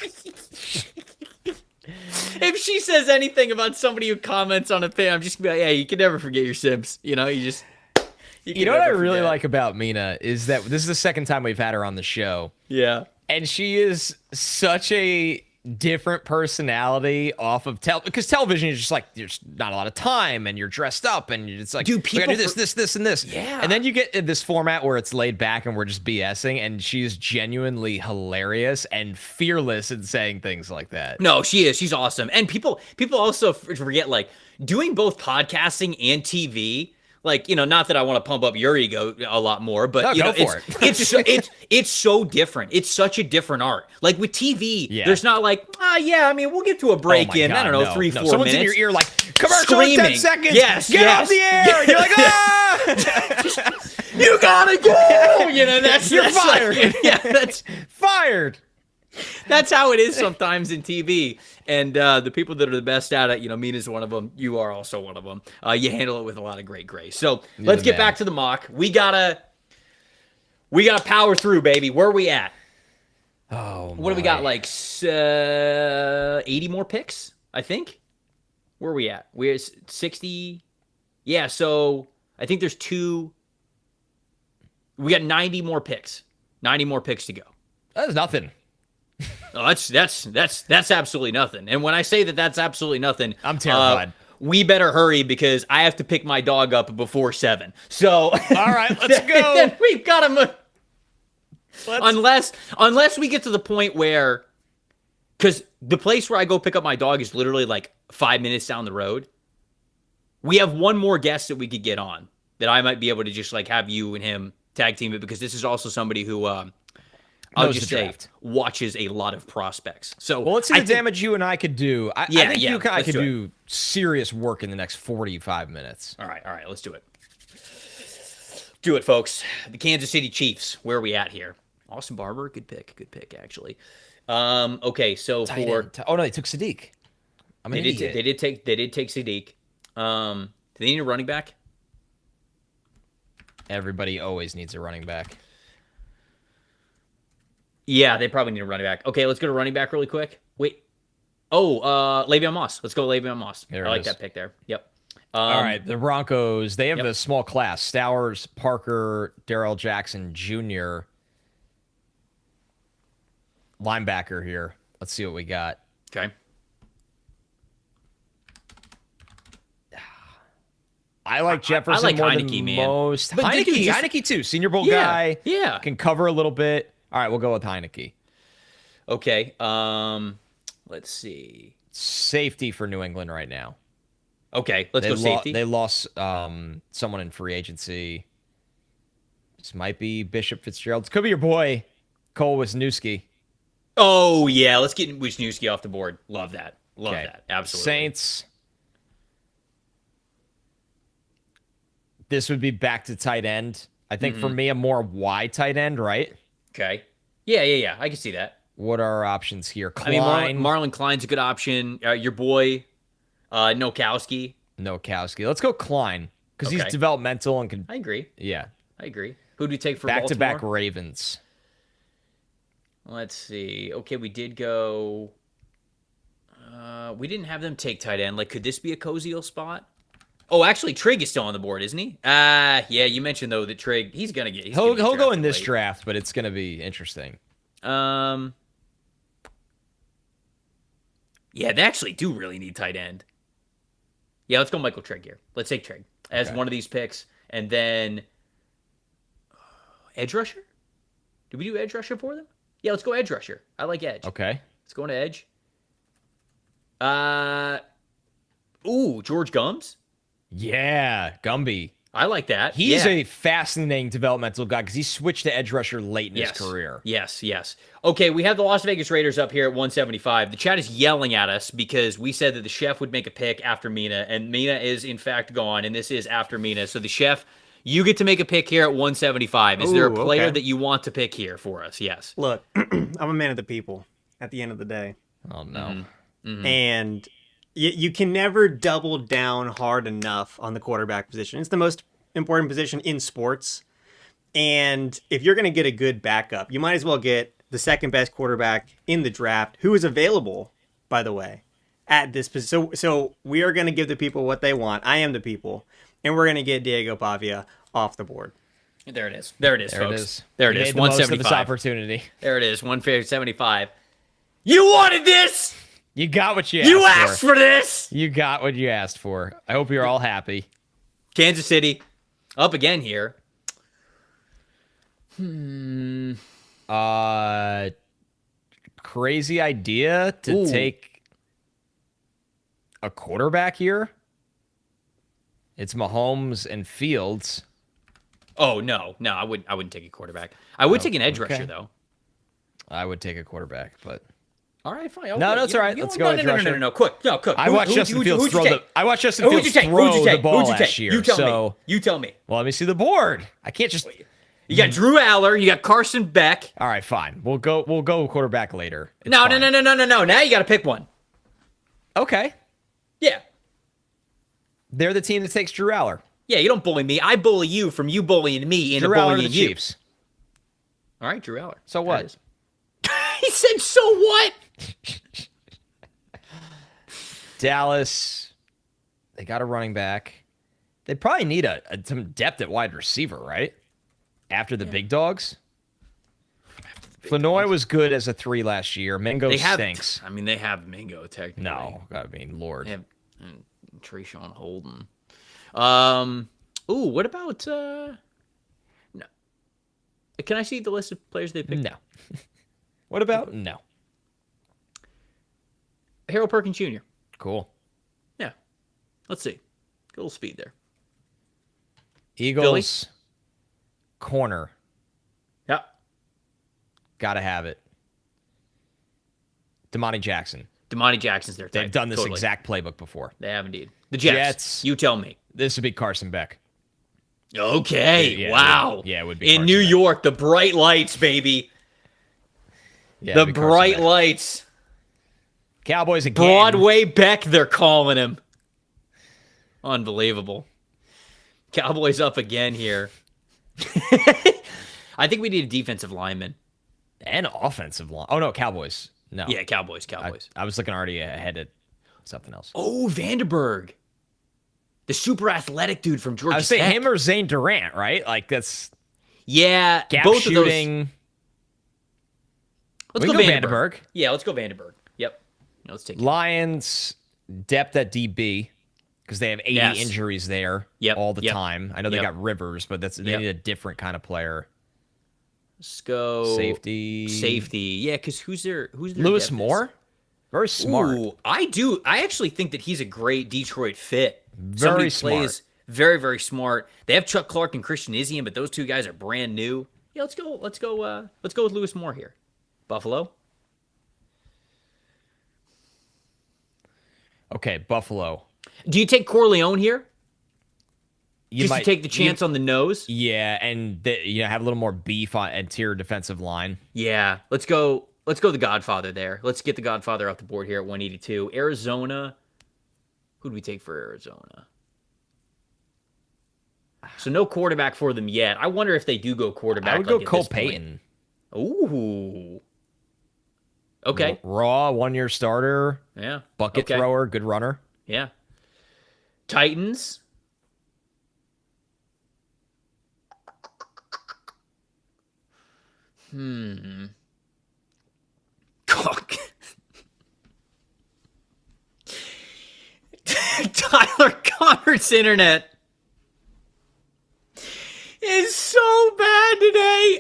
If she says anything about somebody who comments on a thing, I'm just going to be like, yeah, you can never forget your simps. You know, you know what I really like about Mina is that this is the second time we've had her on the show. Yeah. And she is such a different personality off of because television is just like there's not a lot of time and you're dressed up and it's like, dude, people do this and this. Yeah. And then you get in this format where it's laid back and we're just BSing, and she's genuinely hilarious and fearless in saying things like that. No, she is. She's awesome. And people also forget, like, doing both podcasting and TV. Like, you know, not that I want to pump up your ego a lot more, but it's so different. It's such a different art. Like with TV, there's not like, I mean, we'll get to a break in, I don't know, 3-4 minutes. Someone's in your ear like, commercial screaming. in 10 seconds. Yes, Get off the air. And you're like, you gotta go. You know, you're fired. Like, yeah, that's fired. That's how it is sometimes in TV. And the people that are the best at it, you know, Mina's one of them. You are also one of them. You handle it with a lot of great grace. So let's get back to the mock. We gotta power through, baby. Where are we at? What do we got? Like 80 more picks, I think. Where are we at? We're 60. Yeah. So I think there's two. We got 90 more picks. 90 more picks to go. That's nothing. Oh, that's absolutely nothing. And when I say that that's absolutely nothing, I'm terrified. We better hurry because I have to pick my dog up before 7. So all right, let's go. Then we've got to unless we get to the point where, because the place where I go pick up my dog is literally like 5 minutes down the road. We have one more guest that we could get on that I might be able to just like have you and him tag team it, because this is also somebody who I'll just say watches a lot of prospects. So let's see the damage you and I could do. I think you and I could do serious work in the next 45 minutes. All right, let's do it. Do it, folks. The Kansas City Chiefs. Where are we at here? Austin Barber, good pick actually. Okay, so no, they took Sadiq. They did take Sadiq. Do they need a running back? Everybody always needs a running back. Yeah, they probably need a running back. Okay, let's go to running back really quick. Wait. Le'Veon Moss. Let's go Le'Veon Moss. I like that pick there. Yep. All right, the Broncos, they have a small class. Stowers, Parker, Darrell Jackson Jr. Linebacker here. Let's see what we got. Okay. I like Jefferson more Heineke, than man. most. But Heineke too. Senior Bowl guy. Yeah. Can cover a little bit. All right, we'll go with Heineke. Okay. Let's see. Safety for New England right now. Okay, let's go safety. They lost someone in free agency. This might be Bishop Fitzgerald. This could be your boy, Cole Wisniewski. Oh, yeah. Let's get Wisniewski off the board. Love that. Love that. Absolutely. Saints. This would be back to tight end. I think for me, a more wide tight end, right? Okay. Yeah. I can see that. What are our options here? Klein. I mean, Marlon Klein's a good option. Your boy, Nowakowski. Let's go Klein, because he's developmental and can... I agree. Yeah. I agree. Who do we take for back-to-back Baltimore? Ravens? Let's see. Okay, we did go... we didn't have them take tight end. Like, could this be a Koziel spot? Oh, actually, Trigg is still on the board, isn't he? Yeah, you mentioned, though, that Trigg, he's going to get... He'll go in this draft, but it's going to be interesting. Yeah, they actually do really need tight end. Yeah, let's go Michael Trigg here. Let's take Trigg as one of these picks. And then... edge rusher? Did we do edge rusher for them? Yeah, let's go edge rusher. I like edge. Okay. Let's go into edge. George Gums? Yeah, Gumby. I like that. He's a fascinating developmental guy because he switched to edge rusher late in his career. Yes. Okay, we have the Las Vegas Raiders up here at 175. The chat is yelling at us because we said that the chef would make a pick after Mina, and Mina is, in fact, gone, and this is after Mina. So the chef, You get to make a pick here at 175. Is there a player that you want to pick here for us? Yes. Look, I'm a man of the people at the end of the day. Oh, no. Mm-hmm. And you can never double down hard enough on the quarterback position. It's the most important position in sports. And if you're going to get a good backup, you might as well get the second best quarterback in the draft, who is available, by the way, at this position. So we are going to give the people what they want. I am the people. And we're going to get Diego Pavia off the board. There it is. There it is, there folks. It is. There it you is. Made the most of 175. this opportunity. There it is. 175. You wanted this. You got what you asked for. You asked for this. You got what you asked for. I hope you're all happy. Kansas City, up again here. Crazy idea to take a quarterback here. It's Mahomes and Fields. Oh no, I wouldn't take a quarterback. I would take an edge rusher though. I would take a quarterback, but all right, fine. Okay. No, it's all right. Let's go edge rusher. No, Cook. I watched Justin Fields throw the ball last year. You tell me. You tell me. Well, let me see the board. I can't just. You got Drew Aller. You got Carson Beck. All right, fine. We'll go quarterback later. No. Now you got to pick one. Okay. Yeah. They're the team that takes Drew Aller. Yeah, you don't bully me. I bully you from you bullying me into bullying you. Chiefs. All right, Drew Aller. So what? He said, so what? Dallas. They got a running back. They probably need some depth at wide receiver, right? After the big dogs. Flanoy was good as a 3 last year. Mingo stinks. I mean, they have Mingo technically. No, I mean, Lord. They have Trayshawn Holden. What about no? Can I see the list of players they picked? No. What about no? Harold Perkins Jr. Cool. Yeah. Let's see. Get a little speed there. Eagles. Philly? Corner. Yep. Gotta have it. Damani Jackson. Damani Jackson's their type. They've done this exact playbook before. They have indeed. The Jets. You tell me. This would be Carson Beck. Okay. Yeah, wow. Yeah, it would be. In New York, the bright lights, baby. Yeah, the bright lights. Cowboys again. Broadway Beck, they're calling him. Unbelievable. Cowboys up again here. I think we need a defensive lineman. And offensive line. Oh, no, Cowboys. No. Yeah, Cowboys. I was looking already ahead at something else. Oh, Vandenberg. The super athletic dude from Georgia Tech. I was saying him or Zane Durant, right? Like, that's... Yeah. Gap shooting. Let's go Vandenberg. Yeah, let's go Vandenberg. Yep. Let's take Lions, depth at DB, because they have 80 injuries there all the time. I know they got Rivers, but they need a different kind of player. Let's go safety. Yeah, because who's their Lewis Moore? Very smart. Ooh, I actually think that he's a great Detroit fit. Very smart. Plays very, very smart. They have Chuck Clark and Christian Izzian, but those two guys are brand new. Yeah, let's go with Lewis Moore here. Buffalo. Okay, Buffalo. Do you take Corleone here? You to take the chance on the nose? Yeah, and have a little more beef on interior defensive line. Yeah, let's go the Godfather there. Let's get the Godfather off the board here at 182. Arizona. Who do we take for Arizona? So no quarterback for them yet. I wonder if they do go quarterback. I would go Cole Payton. Ooh. Okay. Raw, 1-year starter. Yeah. Bucket thrower, good runner. Yeah. Titans. Tyler Connor's internet is so bad today.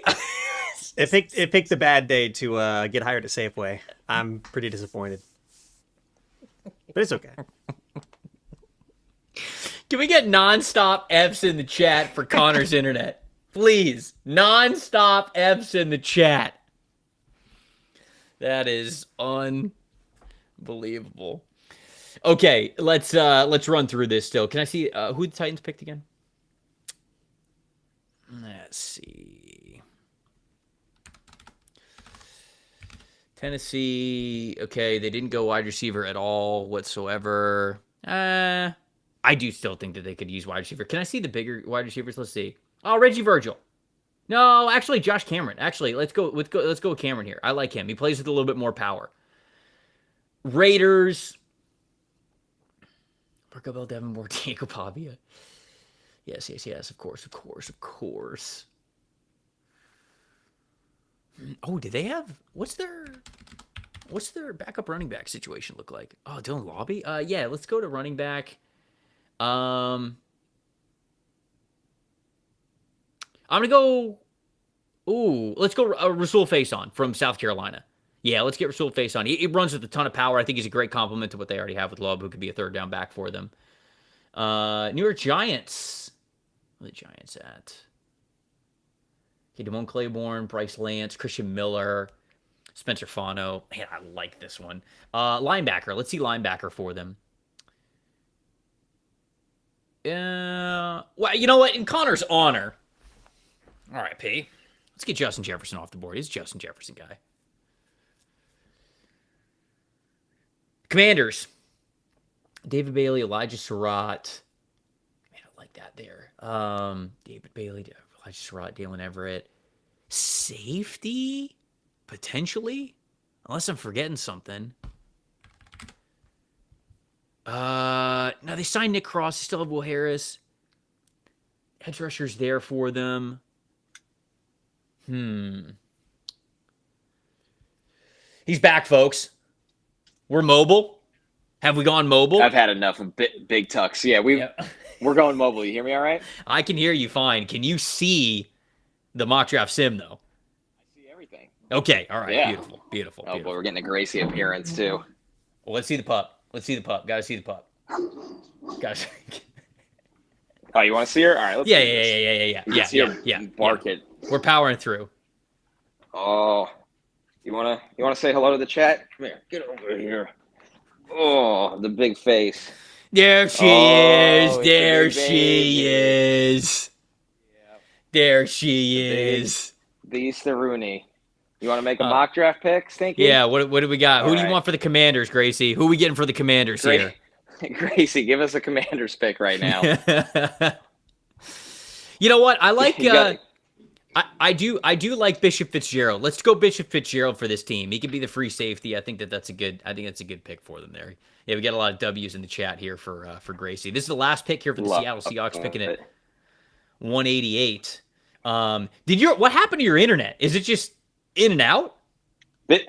It picked a bad day to get hired at Safeway. I'm pretty disappointed. But it's okay. Can we get nonstop F's in the chat for Connor's internet? Please. Nonstop F's in the chat. That is unbelievable. Okay, let's run through this still. Can I see who the Titans picked again? Let's see. Tennessee, okay, they didn't go wide receiver at all whatsoever. I do still think that they could use wide receiver. Can I see the bigger wide receivers? Let's see. Oh, Reggie Virgil. No, actually, Josh Cameron. Actually, let's go with Cameron here. I like him. He plays with a little bit more power. Raiders. Marco Bell, Devin Moore, Diego Pavia. Yes. Of course. Oh, did they have? What's their backup running back situation look like? Oh, Dylan Lobby. Yeah. Let's go to running back. I'm gonna go. Ooh, let's go Rasul Faison from South Carolina. Yeah, let's get Rasul Faison. He runs with a ton of power. I think he's a great complement to what they already have with Love, who could be a third down back for them. New York Giants. Where are the Giants at? Okay, Damone Claiborne, Bryce Lance, Christian Miller, Spencer Fano. Man, I like this one. Linebacker. Let's see linebacker for them. Well, you know what? In Connor's honor. All right, P. Let's get Justin Jefferson off the board. He's a Justin Jefferson guy. Commanders. David Bailey, Elijah Surratt. Man, I like that there. David Bailey, Elijah Surratt, Dalen Everett. Safety? Potentially? Unless I'm forgetting something. No, they signed Nick Cross. They still have Will Harris. Edge rusher's there for them. He's back, folks. We're mobile. Have we gone mobile? I've had enough of big tucks. Yeah, we're going mobile. You hear me all right? I can hear you fine. Can you see the mock draft sim, though? I see everything. Okay, all right. Yeah. Beautiful. Oh, boy, we're getting a Gracie appearance, too. Well, let's see the pup. Gotta see the pup. Guys. Oh, you want to see her? All right, let's see her. Yeah. Bark it. We're powering through. Oh, you wanna say hello to the chat? Come here, get over here. Oh, the big face. There she is. There she is. There she is. The Easter Rooney. You want to make a mock draft pick, Stinky? Yeah. What do we got? Who do you want for the Commanders, Gracie? Who are we getting for the Commanders here? Gracie, give us a Commanders pick right now. You know what? I like. I do like Bishop Fitzgerald. Let's go Bishop Fitzgerald for this team. He could be the free safety. I think that's a good pick for them there. Yeah, we got a lot of W's in the chat here for Gracie. This is the last pick here for the Seattle Seahawks, picking at 188. What happened to your internet? Is it just in and out? Big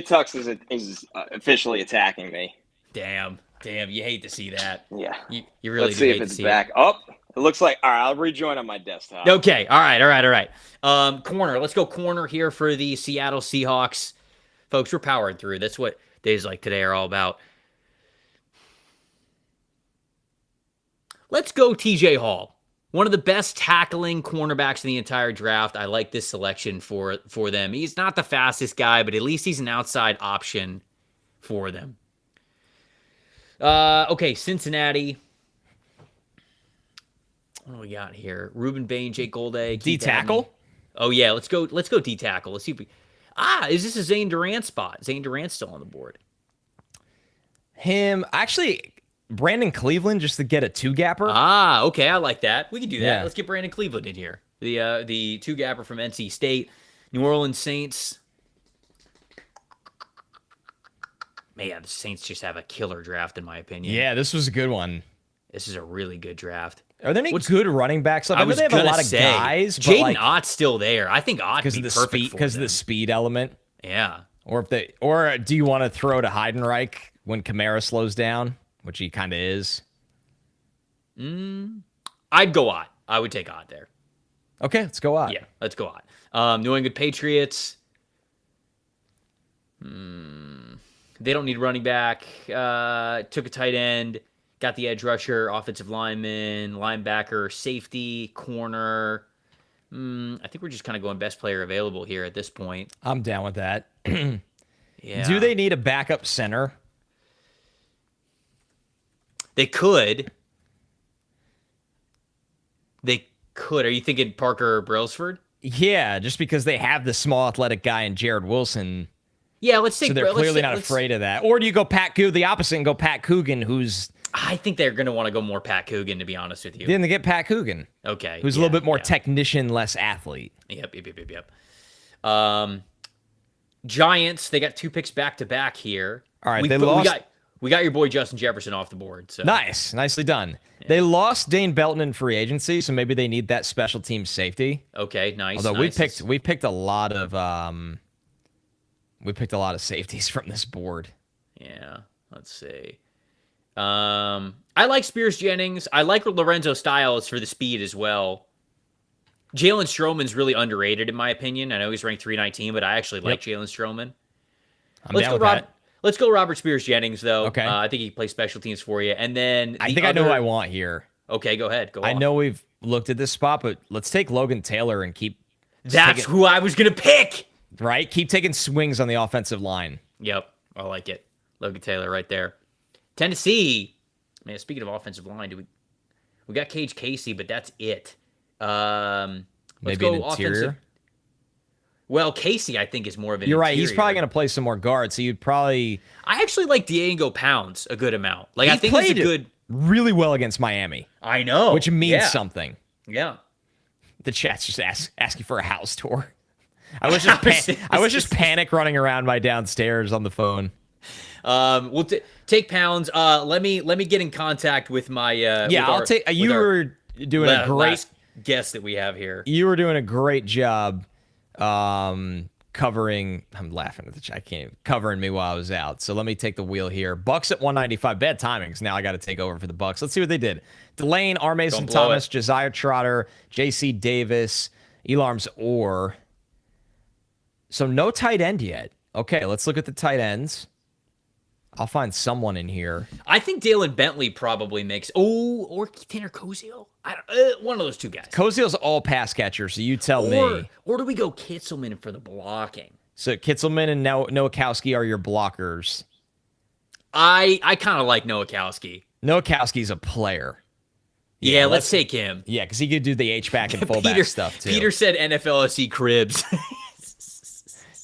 Tux is officially attacking me. Damn, you hate to see that. Yeah, you really. Let's see if it's back. It looks like, all right, I'll rejoin on my desktop. Okay. All right. Corner. Let's go corner here for the Seattle Seahawks. Folks, we're powering through. That's what days like today are all about. Let's go TJ Hall. One of the best tackling cornerbacks in the entire draft. I like this selection for them. He's not the fastest guy, but at least he's an outside option for them. Okay, Cincinnati. What do we got here? Ruben Bain, Jake Golday. D tackle? Oh yeah, let's go D tackle. Let's see if we. Is this a Zane Durant spot? Zane Durant's still on the board. Him, actually, Brandon Cleveland just to get a two-gapper. Okay, I like that. We can do that. Yeah. Let's get Brandon Cleveland in here. The two-gapper from NC State. New Orleans Saints. Man, the Saints just have a killer draft, in my opinion. Yeah, this was a good one. This is a really good draft. Are there any good running backs? I know they have a lot of guys. Jaden Ott's still there. I think Ott because be of the perfect speed, because of the speed element. Yeah. Or do you want to throw to Heidenreich when Kamara slows down, which he kind of is? I'd go Ott. I would take Ott there. Okay, let's go Ott. Yeah, let's go Ott. New England Patriots. They don't need running back. Took a tight end. Got the edge rusher, offensive lineman, linebacker, safety, corner. I think we're just kind of going best player available here at this point. I'm down with that. Yeah. Do they need a backup center? They could. They Could. Are you thinking Parker or Brailsford? Yeah, just because they have the small athletic guy in Jared Wilson. Yeah, let's take. So they're clearly not afraid of that. Or do you go Pat Coogan, the opposite, and go Pat Coogan, who's... I think they're going to want to go more Pat Coogan, to be honest with you. Then they get Pat Coogan. Okay. Who's a little bit more technician, less athlete. Yep. Giants, they got 2 picks back-to-back here. All right, they lost... We got your boy Justin Jefferson off the board. So. Nice. Nicely done. Yeah. They lost Dane Belton in free agency, so maybe they need that special team safety. Okay, nice. Although we picked a lot of safeties from this board. Yeah. Let's see. I like Spears Jennings. I like Lorenzo Styles for the speed as well. Jalen Stroman's really underrated in my opinion. I know he's ranked 319, but I actually like Jalen Stroman. Let's go Robert Spears Jennings, though. Okay. I think he plays special teams for you. And then I think I know who I want here. Okay, go ahead. I know we've looked at this spot, but let's take Logan Taylor and keep... That's who I was going to pick! Right? Keep taking swings on the offensive line. Yep. I like it. Logan Taylor right there. Tennessee. Man, speaking of offensive line, we got Cage Casey, but that's it. Let's Maybe go an interior? Offensive. Well, Casey, I think, is more of an You're right. interior. He's probably going to play some more guards, so you'd probably... I actually like Diego Pounds a good amount. Like, I think he's a good... really well against Miami. I know. Which means something. Yeah. The chat's just asking for a house tour. I was just panic running around my downstairs on the phone. We'll take Pounds. Let me get in contact with my... I'll take... You were doing a great... last guest that we have here. You were doing a great job covering... I'm laughing at the chat. I can't... Covering me while I was out. So let me take the wheel here. Bucks at 195. Bad timings. Now I got to take over for the Bucks. Let's see what they did. Delane, R. Mason Thomas, Josiah Trotter, J.C. Davis, Elarms Orr. So no tight end yet. Okay, let's look at the tight ends. I'll find someone in here. I think Dalen Bentley probably makes... or Tanner Koziel? One of those two guys. Koziel's all pass catcher, so you tell me. Or do we go Kitzelman for the blocking? So Kitzelman and Nowakowski are your blockers. I kind of like Nowakowski. Nowakowski's a player. Yeah, let's take him. Yeah, because he could do the H-back and fullback stuff, too. Peter said NFLSC Cribs.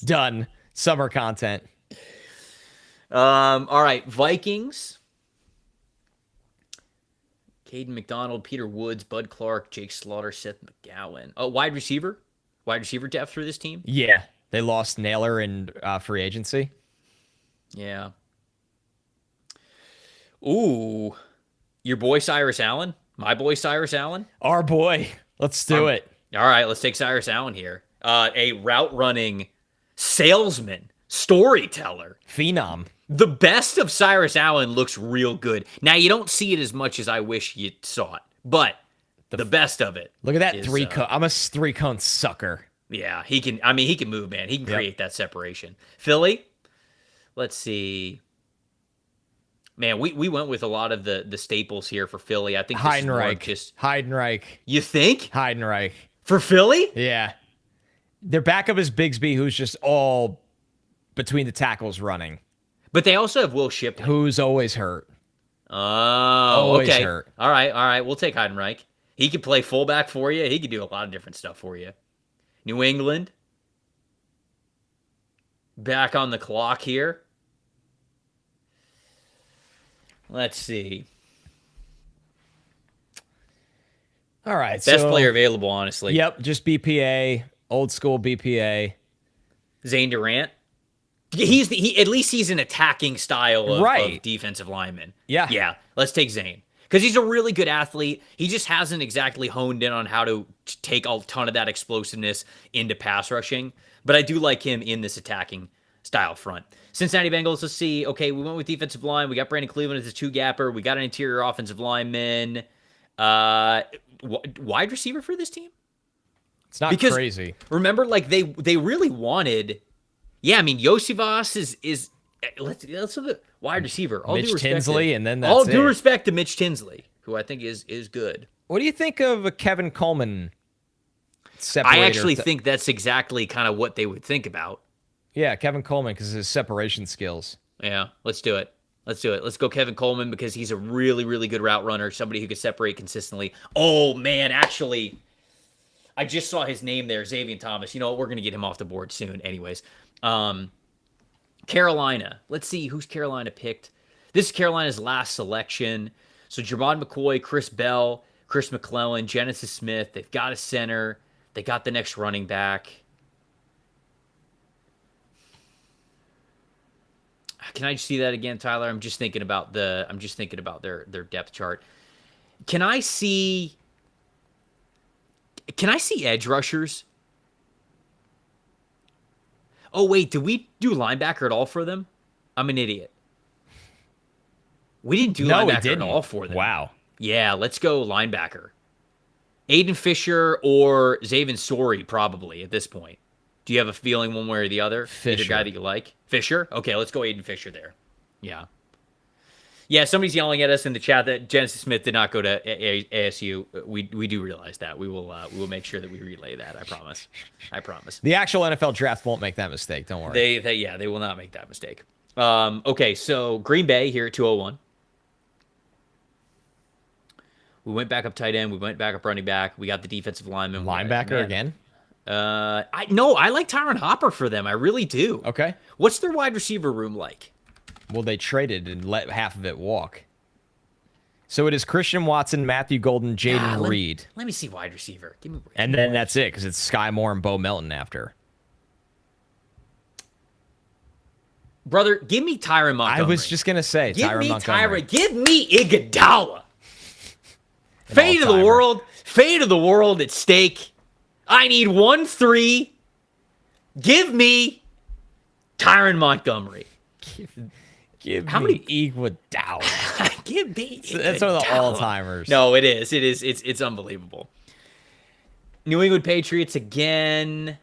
Done. Summer content. All right, Vikings. Caden McDonald, Peter Woods, Bud Clark, Jake Slaughter, Seth McGowan. Oh, wide receiver depth for this team? Yeah, they lost Naylor in free agency. Yeah. Ooh, your boy Cyrus Allen? My boy Cyrus Allen? Our boy. Let's do it. All right, let's take Cyrus Allen here. A route running salesman, storyteller, phenom. The best of Cyrus Allen looks real good. Now, you don't see it as much as I wish you saw it, but the best of it. Look at that three-cone. I'm a three-cone sucker. Yeah, he can move, man. He can create that separation. Philly, let's see. Man, we went with a lot of the staples here for Philly. I think Heidenreich. You think? Heidenreich. For Philly? Yeah. Their backup is Bigsby, who's just all between the tackles running. But they also have Will Shipley, who's always hurt. Oh, okay. Hurt. All right. We'll take Heidenreich. He could play fullback for you. He could do a lot of different stuff for you. New England. Back on the clock here. Let's see. All right. Best player available, honestly. Yep, just BPA. Old school BPA. Zane Durant. At least he's an attacking style of defensive lineman. Yeah. Let's take Zane because he's a really good athlete. He just hasn't exactly honed in on how to take a ton of that explosiveness into pass rushing. But I do like him in this attacking style front. Cincinnati Bengals. Let's see. Okay, we went with defensive line. We got Brandon Cleveland as a 2-gapper. We got an interior offensive lineman. Wide receiver for this team. It's not crazy. Remember, like they really wanted. Yeah, I mean, Yosivas is let's look at wide receiver. Mitch Tinsley, and then all due respect to Mitch Tinsley, who I think is good. What do you think of Kevin Kollmann? I actually think that's exactly kind of what they would think about. Yeah, Kevin Kollmann because of his separation skills. Yeah, let's do it. Let's go Kevin Kollmann because he's a really, really good route runner, somebody who can separate consistently. Oh, man, actually, I just saw his name there, Xavier Thomas. You know what? We're going to get him off the board soon anyways. Carolina. Let's see who's Carolina picked. This is Carolina's last selection. So Jermon McCoy, Chris Bell, Chris McClellan, Genesis Smith. They've got a center. They got the next running back. Can I see that again, Tyler? I'm just thinking about their depth chart. Can I see edge rushers? Oh wait, did we do linebacker at all for them? I'm an idiot. We didn't do linebacker at all for them. Wow. Yeah, let's go linebacker. Aiden Fisher or Zaven Story probably at this point. Do you have a feeling one way or the other? Fisher. Either guy that you like? Fisher? Okay, let's go Aiden Fisher there. Yeah. Yeah, somebody's yelling at us in the chat that Genesis Smith did not go to ASU. We do realize that. We will make sure that we relay that. I promise. I promise. The actual NFL draft won't make that mistake. Don't worry. They will not make that mistake. Okay, so Green Bay here at 201. We went back up tight end. We went back up running back. We got the defensive lineman. Linebacker again? I like Tyron Hopper for them. I really do. Okay. What's their wide receiver room like? Well, they traded and let half of it walk. So it is Christian Watson, Matthew Golden, Jaden Reed. Let me see wide receiver. And then that's it, because it's Sky Moore and Bo Melton after. Brother, give me Tyron Montgomery. I was just going to say Tyron Montgomery. Give me Iguodala. Fate of the world at stake. I need 1-3. Give me Tyron Montgomery. Give me Iguodala. Give me Iguodala. That's one of the all-timers. No, it is. It's unbelievable. New England Patriots again.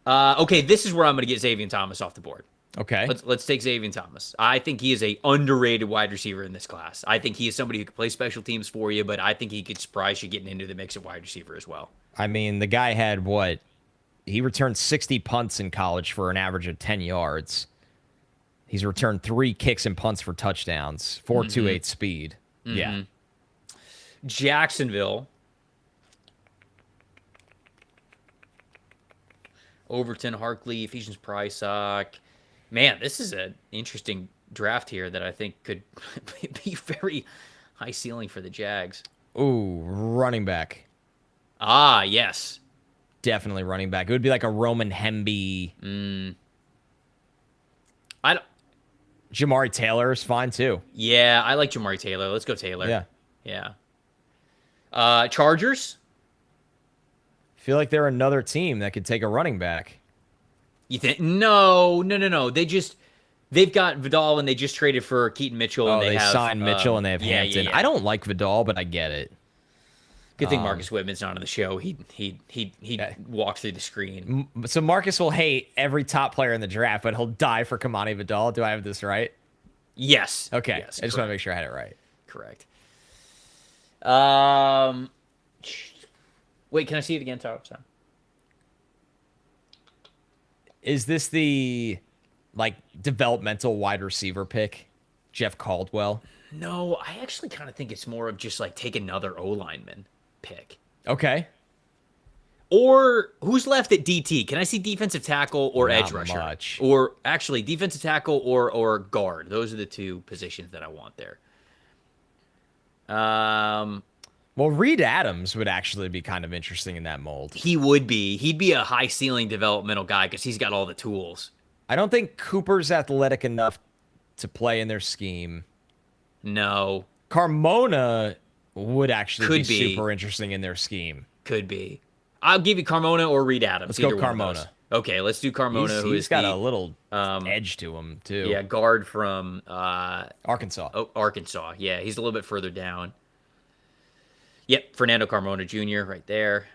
Okay, this is where I'm going to get Xavier Thomas off the board. Okay. Let's take Xavier Thomas. I think he is a underrated wide receiver in this class. I think he is somebody who can play special teams for you, but I think he could surprise you getting into the mix of wide receiver as well. I mean, the guy had he returned 60 punts in college for an average of 10 yards. He's returned 3 kicks and punts for touchdowns, 4.28 speed. Mm-hmm. Yeah. Jacksonville. Overton, Harkley, Ephesians Price. Man, this is an interesting draft here that I think could be very high ceiling for the Jags. Ooh, running back. Ah, yes. Definitely running back. It would be like a Roman Hemby. Jamari Taylor is fine too. Yeah, I like Jamari Taylor. Let's go Taylor. Yeah. Chargers? I feel like they're another team that could take a running back. You think? No. They've got Vidal and they just traded for Keaton Mitchell. And they signed Mitchell and they have Hampton. Yeah. I don't like Vidal, but I get it. Good thing Marcus Whitman's not on the show. He walked through the screen. So Marcus will hate every top player in the draft, but he'll die for Kamani Vidal. Do I have this right? Yes. Okay. Yes, I just want to make sure I had it right. Correct. Wait, can I see it again, Tyler? Is this the developmental wide receiver pick, Jeff Caldwell? No, I actually kind of think it's more of just take another O-lineman pick. Okay. Or who's left at DT? Can I see defensive tackle or edge rusher? Much. Or actually defensive tackle or guard. Those are the two positions that I want there. Well, Reed Adams would actually be kind of interesting in that mold. He would be. He'd be a high ceiling developmental guy because he's got all the tools. I don't think Cooper's athletic enough to play in their scheme. No. Carmona would actually be super interesting in their scheme. Could be. I'll give you Carmona or Reed Adams. Let's go Carmona. Okay, let's do Carmona. He's got a little edge to him, too. Yeah, guard from Arkansas. Oh, Arkansas. Yeah, he's a little bit further down. Yep, Fernando Carmona Jr. right there.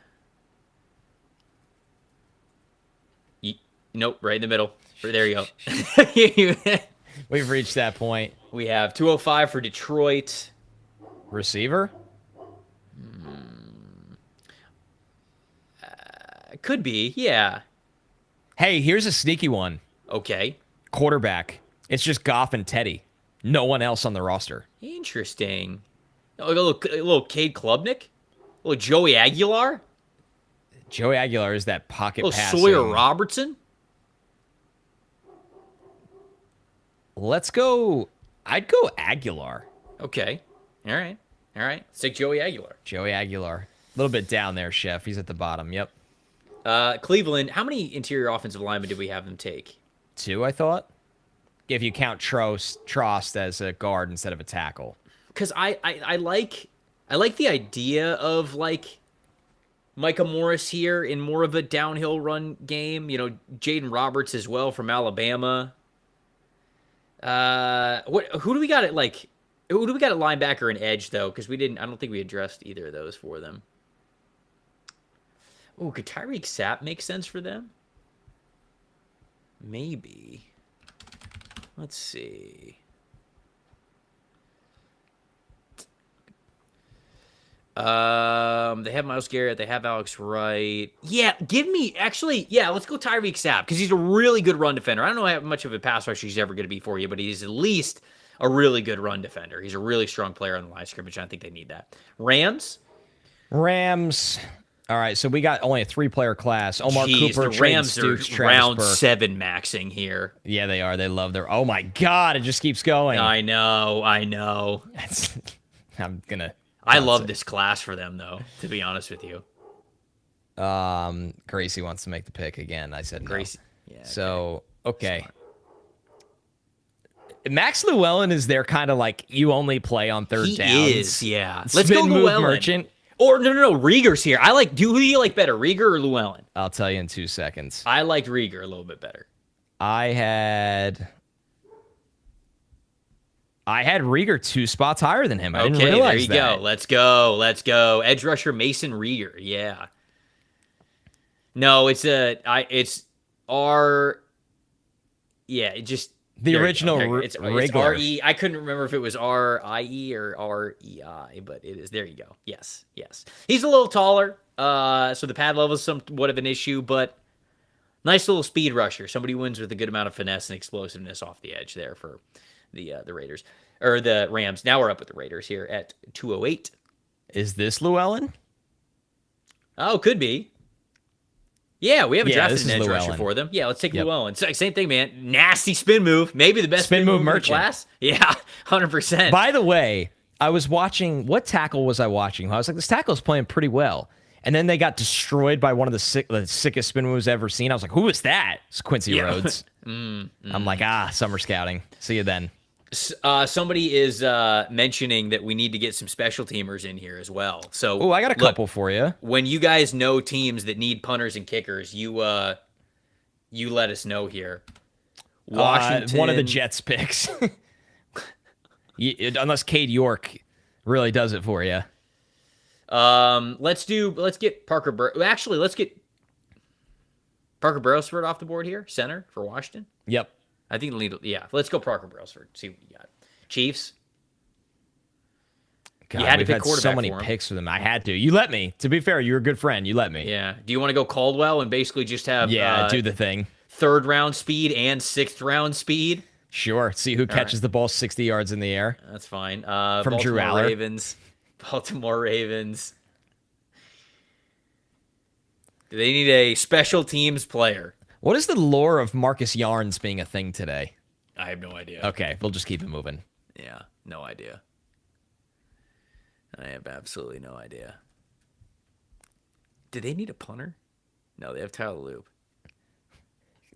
Nope, right in the middle. There you go. We've reached that point. We have 205 for Detroit. Receiver? Could be, yeah. Hey, here's a sneaky one. Okay. Quarterback. It's just Goff and Teddy. No one else on the roster. Interesting. A little Cade Klubnik? A little Joey Aguilar? Joey Aguilar is that pocket passing. Sawyer Robertson? Let's go. I'd go Aguilar. Okay. All right. Let's take Joey Aguilar. Joey Aguilar. A little bit down there, Chef. He's at the bottom. Yep. Cleveland, how many interior offensive linemen did we have them take? 2, I thought. If you count Trost as a guard instead of a tackle. Because I like the idea of like Micah Morris here in more of a downhill run game. You know, Jaden Roberts as well from Alabama. Who do we got at linebacker and edge though? Because I don't think we addressed either of those for them. Oh, could Tyreek Sapp make sense for them? Maybe. Let's see. They have Myles Garrett. They have Alex Wright. Yeah, let's go Tyreek Sapp because he's a really good run defender. I don't know how much of a pass rusher he's ever going to be for you, but he's at least a really good run defender. He's a really strong player on the line of scrimmage, and I think they need that. Rams. All right, so we got only a 3-player class. Omar Cooper, the Rams Stoops, are Travis round Burke. 7 maxing here. Yeah, they are. They love their. Oh my God! It just keeps going. I know. I'm gonna. I love this class for them, though. To be honest with you. Gracie wants to make the pick again. I said Gracie. No. Yeah. So okay. Max Llewellyn is their kind of like you only play on third downs. He is, yeah. Let's go move Llewellyn. Merchant. Or no, Rieger's here. Who do you like better, Rieger or Llewellyn? I'll tell you in 2 seconds. I liked Rieger a little bit better. I had Rieger 2 spots higher than him. I didn't realize there you that. go. Let's go. Edge rusher Mason Rieger. Yeah. No, it's R. Yeah, it just the original it's R-E. I couldn't remember if it was R-I-E or R-E-I, but it is. There you go. Yes. He's a little taller, so the pad level is somewhat of an issue, but nice little speed rusher. Somebody wins with a good amount of finesse and explosiveness off the edge there for the Raiders or the Rams. Now we're up with the Raiders here at 208. Is this Llewellyn? Oh, could be. Yeah, we haven't drafted an edge Llewellyn. rusher for them. Yeah, let's take Llewellyn. Same thing, man. Nasty spin move. Maybe the best spin move in the class. Yeah, 100%. By the way, I was watching. What tackle was I watching? I was like, this tackle's playing pretty well. And then they got destroyed by one of the sickest spin moves I've ever seen. I was like, who is that? It's Quincy Rhodes. I'm like, summer scouting. See you then. Somebody is mentioning that we need to get some special teamers in here as well. So, I got a couple for you. When you guys know teams that need punters and kickers, you let us know here. Washington, one of the Jets picks, unless Cade York really does it for you. Let's get Parker. Actually, let's get Parker Burrowsford off the board here, center for Washington. Yep. I think let's go Parker Burrowsford. See what you got. Chiefs. God, you had to pick quarterback. So many picks for them. I had to. You let me. To be fair, you're a good friend. You let me. Yeah. Do you want to go Caldwell and basically just have do the thing. 3rd round speed and 6th round speed? Sure. See who catches the ball 60 yards in the air. That's fine. From Drew Aller. Baltimore Ravens. Do they need a special teams player? What is the lore of Marcus Yarns being a thing today? I have no idea. Okay, we'll just keep it moving. Yeah, no idea. I have absolutely no idea. Do they need a punter? No, they have Tyler Loop.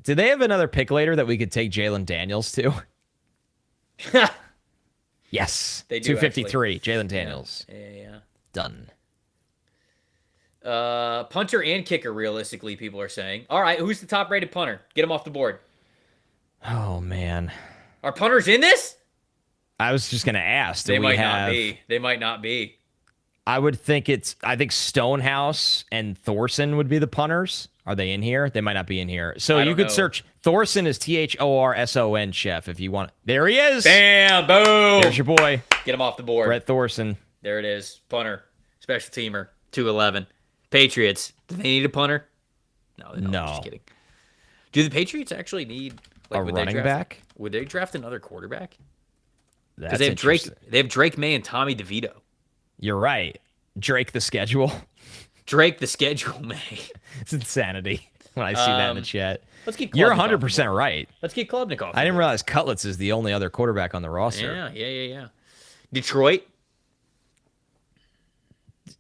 Do they have another pick later that we could take Jalen Daniels to? Yes. They do 253, Jalen Daniels. Yeah. Done. Punter and kicker, realistically, people are saying. All right, who's the top-rated punter? Get him off the board. Oh, man. Are punters in this? I was just going to ask. They might not be. They might not be. I think Stonehouse and Thorson would be the punters. Are they in here? They might not be in here. So you could search. Thorson is Thorson, Chef, if you want. There he is. Bam, boom. There's your boy. Get him off the board. Brett Thorson. There it is. Punter. Special teamer. 211. Patriots. Do they need a punter? No. I'm just kidding. Do the Patriots actually need a running back? Would they draft another quarterback? Because they have Drake. They have Drake May and Tommy DeVito. You're right. Drake the schedule. Drake, the schedule may. It's insanity when I see that in the chat. Let's keep. You're 100% right. Let's keep Klubnik. I didn't realize Cutlets is the only other quarterback on the roster. Yeah. Detroit.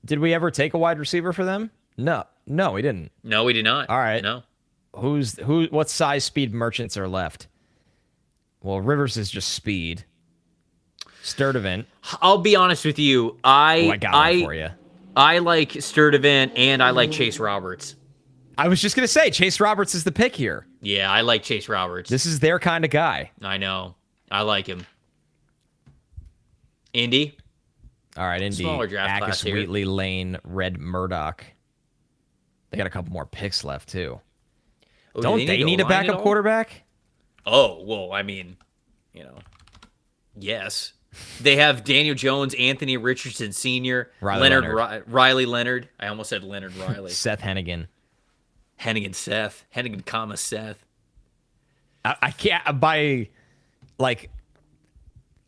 Did we ever take a wide receiver for them? No, we didn't. No, we did not. All right. No. What size speed merchants are left? Well, Rivers is just speed. Sturdivant. I'll be honest with you. I got one for you. I like Sturdivant and I like Chase Roberts. I was just going to say, Chase Roberts is the pick here. Yeah, I like Chase Roberts. This is their kind of guy. I know. I like him. Indy. All right, Indy. Smaller draft class here. Wheatley, Lane, Red Murdoch. They got a couple more picks left, too. Oh, Don't they need a backup quarterback? Oh, well, I mean, yes. They have Daniel Jones, Anthony Richardson Sr., Riley Leonard. I almost said Leonard Riley. Seth Hennigan. Seth. Hennigan, Seth. I can't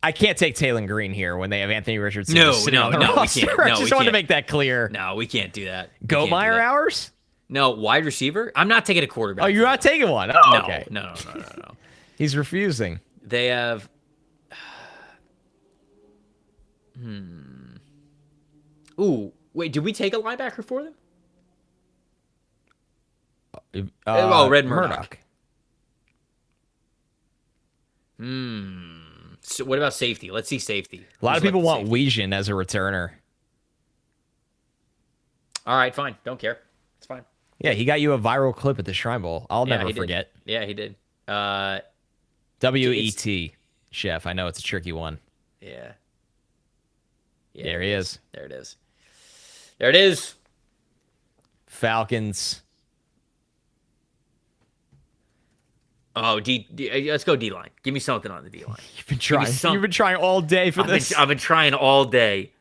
I can't take Taylor Green here when they have Anthony Richardson sitting on the roster. We can't. I just wanted to make that clear. No, we can't do that. Goatmeyer hours? No, wide receiver? I'm not taking a quarterback. Oh, you're not taking one? Oh, okay. No. He's refusing. They have... Ooh, wait, did we take a linebacker for them? Red Murdoch. So what about safety? Let's see safety. A lot of people want Weejian as a returner. All right, fine. Don't care. It's fine. Yeah, he got you a viral clip at the Shrine Bowl. I'll never forget. Yeah, he did. W-E-T, Chef. I know it's a tricky one. Yeah. There he is. There it is. There it is. Falcons. Oh, let's go D-line. Give me something on the D-line. You've been trying. You've been trying all day for this. I've been trying all day.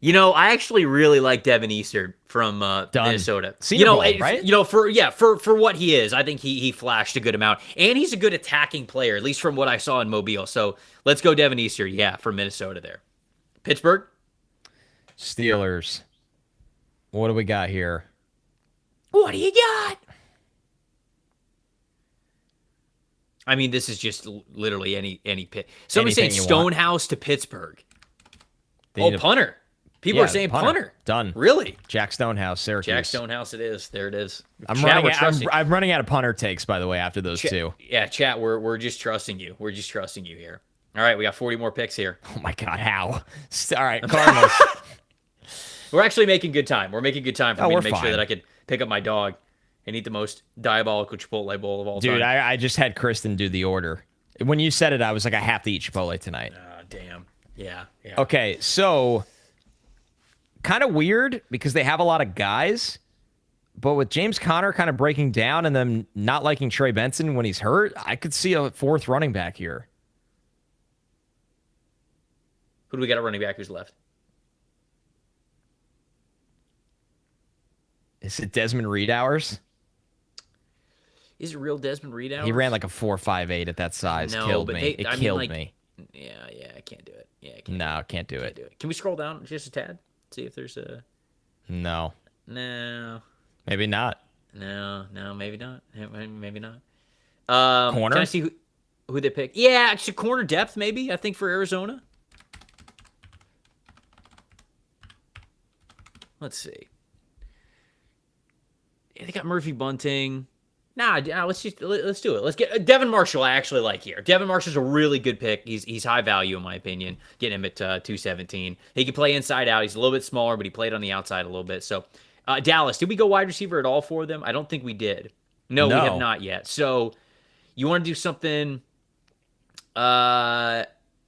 I actually really like Devin Easter from Minnesota. Senior Bowl, right? For what he is, I think he flashed a good amount, and he's a good attacking player, at least from what I saw in Mobile. So let's go Devin Easter, from Minnesota there. Pittsburgh, Steelers. What do we got here? What do you got? I mean, this is just literally any pick. Somebody's saying Stonehouse to Pittsburgh. Punter. People are saying punter. Done. Really? Jack Stonehouse, Syracuse. Jack Stonehouse it is. There it is. I'm running out of punter takes, by the way, after those two. Yeah, chat, we're just trusting you. We're just trusting you here. All right, we got 40 more picks here. Oh, my God. How? All right, Cardinals. We're actually making good time. We're making good time for me to make sure that I could pick up my dog and eat the most diabolical Chipotle bowl of all time. Dude, I just had Kristen do the order. When you said it, I was like, I have to eat Chipotle tonight. Damn. Yeah. Okay, so kind of weird because they have a lot of guys, but with James Conner kind of breaking down and them not liking Trey Benson when he's hurt, I could see a fourth running back here. Who do we got at running back who's left? Is it Desmond Reed hours? Is it real Desmond Reed hours? He ran like a 4.58 at that size. No, killed but me. It killed me. Yeah, I can't do it. Can't do it. Can we scroll down just a tad? See if there's a... No. Maybe not. No, maybe not. Maybe not. Corner? Can I see who they pick? Yeah, actually, corner depth, maybe, I think, for Arizona. Let's see. Yeah, they got Murphy Bunting. Let's do it. Let's get Devin Marshall. I actually like here. Devin Marshall's a really good pick. He's high value in my opinion. Getting him at 217. He can play inside out. He's a little bit smaller, but he played on the outside a little bit. So Dallas, did we go wide receiver at all for them? I don't think we did. No, we have not yet. So you want to do something?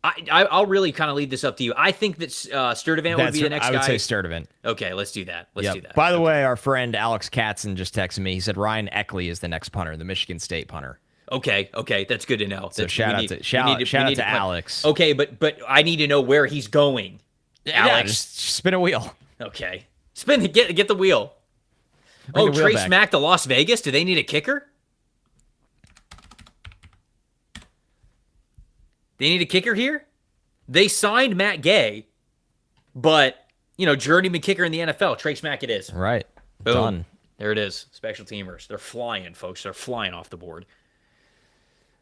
I'll really kind of leave this up to you. I think that Sturdivant would be the next guy. I would say Sturdivant. Okay, let's do that. Let's do that. By the way, our friend Alex Katzen just texted me. He said Ryan Eckley is the next punter, the Michigan State punter. Okay, that's good to know. So shout out to Alex. Okay, but I need to know where he's going. Alex, yeah, just spin a wheel. Okay, get the wheel. Bring the wheel Trace Mack to Las Vegas. Do they need a kicker? They need a kicker here? They signed Matt Gay, but, journeyman kicker in the NFL. Trace Mack it is. Right. Boom. Done. There it is. Special teamers. They're flying, folks. They're flying off the board.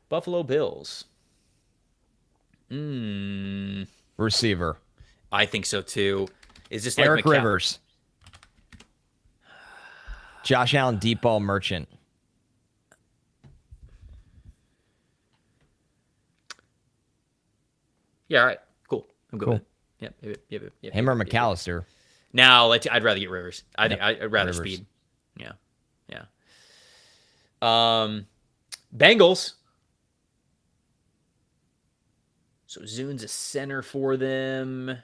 Buffalo Bills. Receiver. I think so too. Is this Eric Rivers? Josh Allen, deep ball merchant. Yeah, all right. Cool. I'm good Cool. with it. Yep. Him or McAllister? Now, I'd rather get Rivers. I'd rather Rivers. speed. Yeah. Bengals. So Zune's a center for them.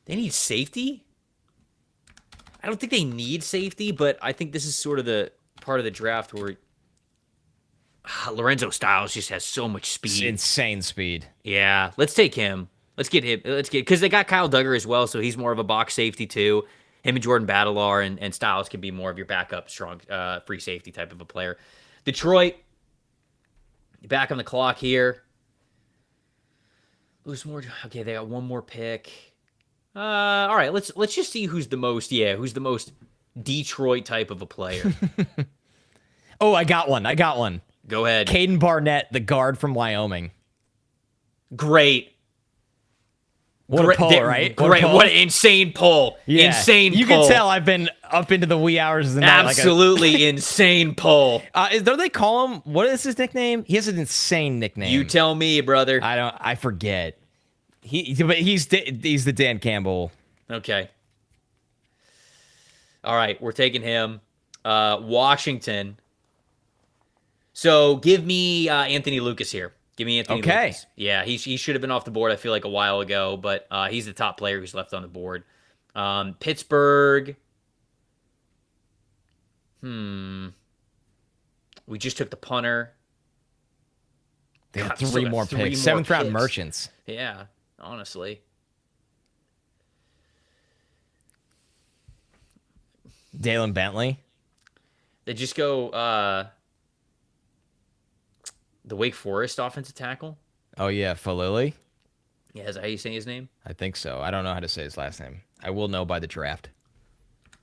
They need safety? I don't think they need safety, but I think this is sort of the part of the draft where Lorenzo Styles just has so much speed. Insane speed. Yeah, let's take him. Let's get because they got Kyle Duggar as well, so he's more of a box safety too. Him and Jordan Battle are, and Styles can be more of your backup, strong, free safety type of a player. Detroit, back on the clock here. Lose more. Okay, they got one more pick. All right, let's just see who's the most Detroit type of a player. Oh, I got one. Go ahead. Caden Barnett, the guard from Wyoming. Great. What a pull, right? Great. What an insane pull. Yeah. Insane pull. You can tell I've been up into the wee hours of the night. Absolutely insane pull. Don't they call him, what is his nickname? He has an insane nickname. You tell me, brother. I forget. But he's the Dan Campbell. Okay. All right, we're taking him. Washington. So give me Anthony Lucas here. Give me Anthony Lucas. Yeah, he should have been off the board, I feel like, a while ago, but he's the top player who's left on the board. Pittsburgh. We just took the punter. They have three more picks. Seventh round merchants. Yeah, honestly. Dalen Bentley. They just go the Wake Forest offensive tackle. Oh, yeah, Falili. Yeah, is that how you say his name? I think so. I don't know how to say his last name. I will know by the draft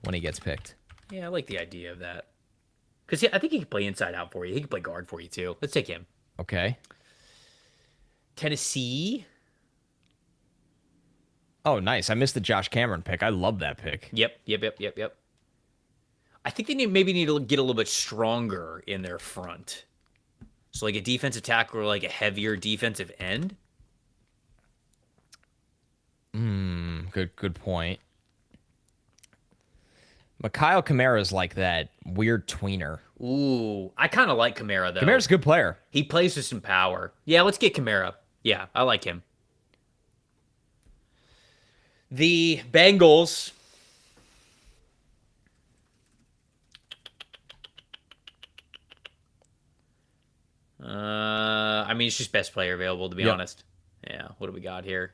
when he gets picked. Yeah, I like the idea of that. Because I think he can play inside out for you. He can play guard for you, too. Let's take him. Okay. Tennessee. Oh, nice. I missed the Josh Cameron pick. I love that pick. Yep. I think they maybe need to get a little bit stronger in their front. So like a defensive tackle or like a heavier defensive end. Good point. Mikhail Kamara's like that weird tweener. Ooh, I kind of like Kamara, though. Kamara's a good player. He plays with some power. Yeah, let's get Kamara. Yeah, I like him. The Bengals. I mean, it's just best player available, to be honest. Yeah, what do we got here?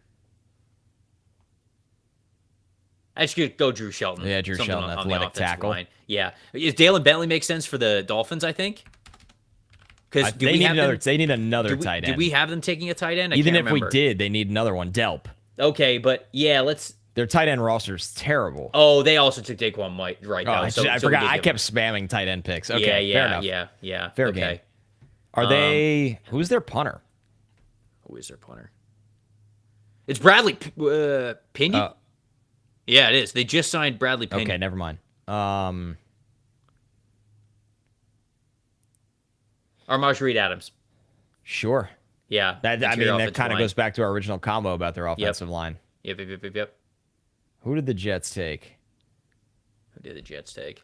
I should go Drew Shelton. Yeah, Drew Shelton, athletic tackle. Line. Yeah. Is Dalen Bentley make sense for the Dolphins, I think? Because they need another tight end. Did we have them taking a tight end? Even if we did, they need another one. Delp. Okay, but yeah, their tight end roster is terrible. Oh, they also took Daquan White right now. I forgot. I kept spamming tight end picks. Okay, fair enough. Yeah. Fair game. Are they? Who's their punter? Who is their punter? It's Bradley Pinion. Yeah, it is. They just signed Bradley Pinion. Okay, never mind. Armaj Reed Adams. Sure. Yeah. That kind of goes back to our original combo about their offensive line. Yep. Who did the Jets take?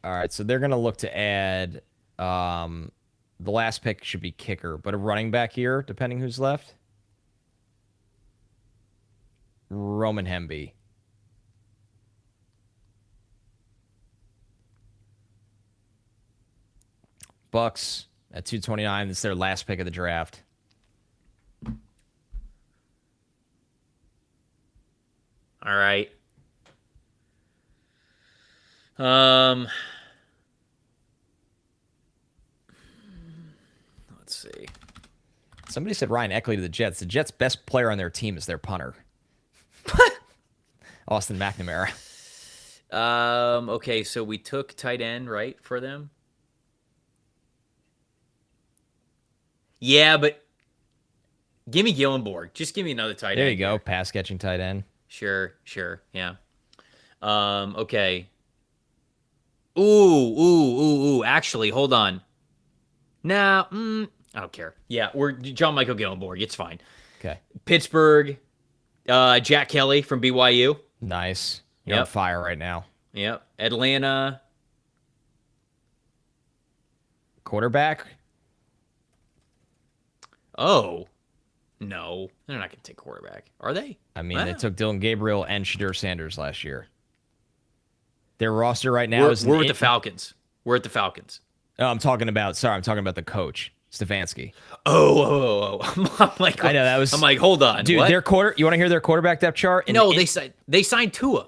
All right, so they're going to look to add the last pick should be kicker, but a running back here, depending who's left. Roman Hemby. Bucks at 229. It's their last pick of the draft. All right. Let's see. Somebody said Ryan Eckley to the Jets. The Jets' best player on their team is their punter. Austin McNamara. Okay, so we took tight end, right, for them? Yeah, but give me Gillenborg. Just give me another tight end. There you go. Pass catching tight end. Sure. Yeah. Okay. Ooh. Actually, hold on. Nah, I don't care. Yeah, we're John Michael Gillenborg. It's fine. Okay. Pittsburgh, Jack Kelly from BYU. Nice. You're on fire right now. Yep. Atlanta. Quarterback. Oh. No. They're not going to take quarterback. Are they? I mean, they took Dylan Gabriel and Shadur Sanders last year. Their roster right now is... We're with the Falcons. We're at the Falcons. Oh, I'm talking about the coach, Stefanski. Oh. I'm like, I know that was... I'm like, hold on. Dude, what? You want to hear their quarterback depth chart? They signed Tua.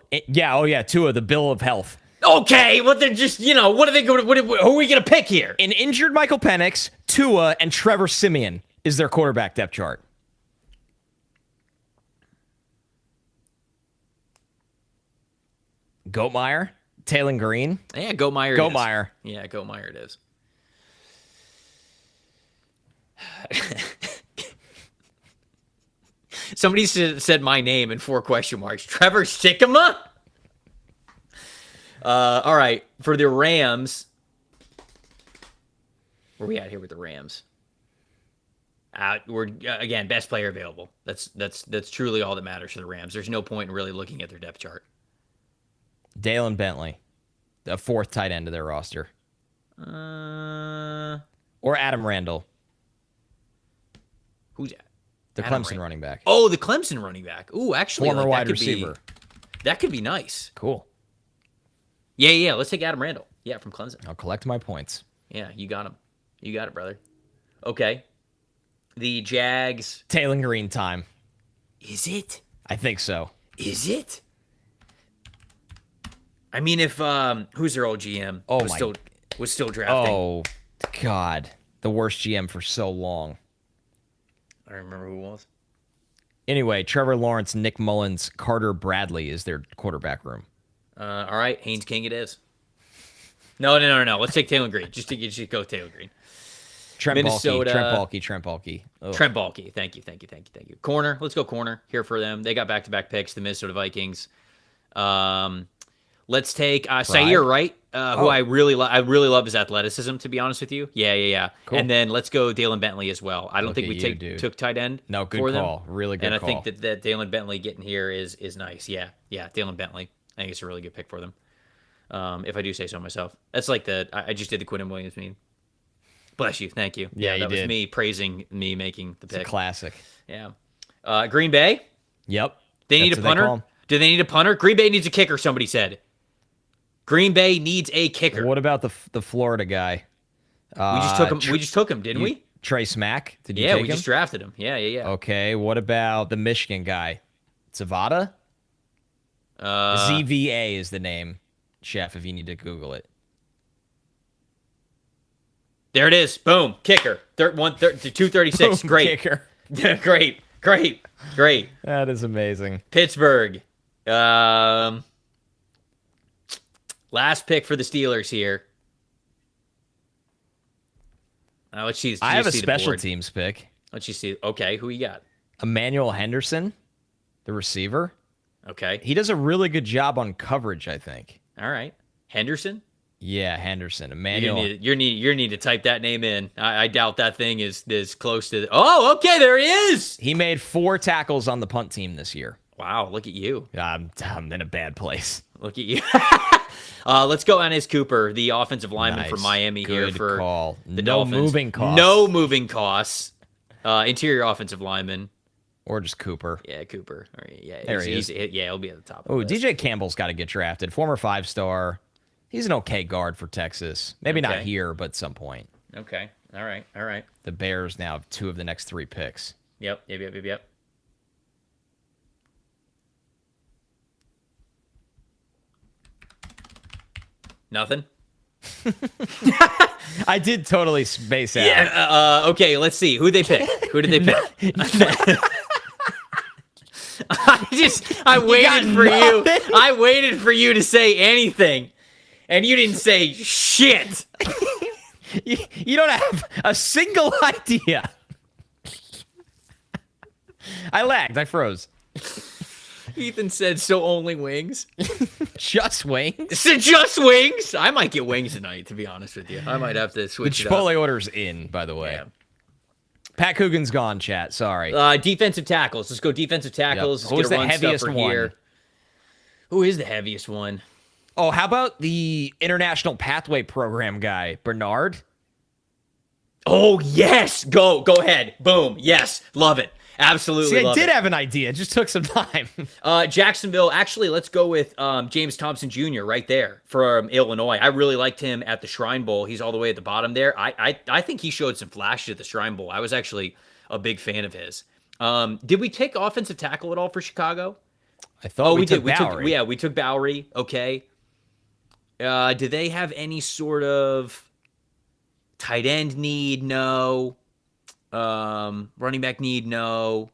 Tua, the bill of health. Okay, well, they're just, what are they going to... Who are we going to pick here? An injured Michael Penix, Tua, and Trevor Siemian is their quarterback depth chart. Goatmeyer, Taylor Green. Yeah, Goatmeyer. Goatmeyer. Yeah, Goatmeyer it is. Somebody said my name in 4 question marks. Trevor Sikkema? All right, for the Rams. Where are we at here with the Rams? We're again best player available. That's truly all that matters for the Rams. There's no point in really looking at their depth chart. Dalen Bentley, the 4th tight end of their roster. Or Adam Randall. Who's that? The Clemson running back. Oh, the Clemson running back. Ooh, actually, former wide receiver. That could be nice. Cool. Yeah. Let's take Adam Randall. Yeah, from Clemson. I'll collect my points. Yeah, you got him. You got it, brother. Okay. The Jags. Taylor Green time. Is it? I think so. Is it? I mean, if who's their old GM? Was still drafting. Oh, God, the worst GM for so long. I don't remember who it was. Anyway, Trevor Lawrence, Nick Mullins, Carter Bradley is their quarterback room. All right, Haynes King it is. No. Let's take Taylor Green. Just go Taylor Green. Minnesota. Trent Baalke. Thank you. Corner. Let's go corner here for them. They got back-to-back picks. The Minnesota Vikings. Let's take Sayer, right? Who I really love his athleticism, to be honest with you. Yeah. Cool. And then let's go Dalen Bentley as well. I don't think we took tight end. No, good for call. Them. Really good call. And I think that Dalen Bentley getting here is nice. Yeah, Dalen Bentley. I think it's a really good pick for them. If I do say so myself. That's like I just did the Quinn Williams meme. Bless you. Thank you. Yeah, that was me praising me making the pick. It's a classic. Yeah. Green Bay? Yep. They need a punter? Do they need a punter? Green Bay needs a kicker, somebody said. Green Bay needs a kicker. What about the Florida guy? We just took him, didn't we? Trace Mack? Did you take him? We just drafted him. Yeah. Okay, what about the Michigan guy? Zavada? ZVA is the name, Chef, if you need to Google it. There it is. Boom. Kicker. 236. Boom, great. Kicker. Great. That is amazing. Pittsburgh. Last pick for the Steelers here. Let's see. I have a special teams pick. Let's just see. Okay, who you got? Emmanuel Henderson, the receiver. Okay. He does a really good job on coverage, I think. All right. Henderson? Yeah, Henderson. Emmanuel. You need to type that name in. I doubt that thing is close to... Oh, okay, there he is! He made 4 tackles on the punt team this year. Wow, look at you. I'm in a bad place. Look at you. Let's go Annis Cooper, the offensive lineman for Miami Good here for call. the No Dolphins. moving costs. No moving costs. Interior offensive lineman. Or just Cooper. Yeah, Cooper. Yeah, there he is. Yeah, he'll be at the top. Oh, DJ Campbell's got to get drafted. Former 5-star. He's an okay guard for Texas. Maybe not here, but at some point. Okay. All right. The Bears now have 2 of the next 3 picks. Yep. Nothing? I did totally space out. Yeah. Okay. Let's see. Who they pick? Who did they pick? I waited for you. I waited for you to say anything, and you didn't say shit. You don't have a single idea. I lagged. I froze. Ethan said, so only wings? Just wings? Just wings? I might get wings tonight, to be honest with you. I might have to switch the it up. Chipotle order's in, by the way. Yeah. Pat Coogan's gone, chat. Sorry. Defensive tackles. Let's go defensive tackles. Yep. Who's the heaviest one? Here. Who is the heaviest one? Oh, how about the International Pathway Program guy, Bernard? Oh, yes. Go ahead. Boom. Yes. Love it. Absolutely. See, I did have an idea. It just took some time. Jacksonville. Actually, let's go with James Thompson Jr. right there from Illinois. I really liked him at the Shrine Bowl. He's all the way at the bottom there. I think he showed some flashes at the Shrine Bowl. I was actually a big fan of his. Did we take offensive tackle at all for Chicago? I thought we took did. Bowery. We took Bowery. Okay. Do they have any sort of tight end need? No. Running back need? No.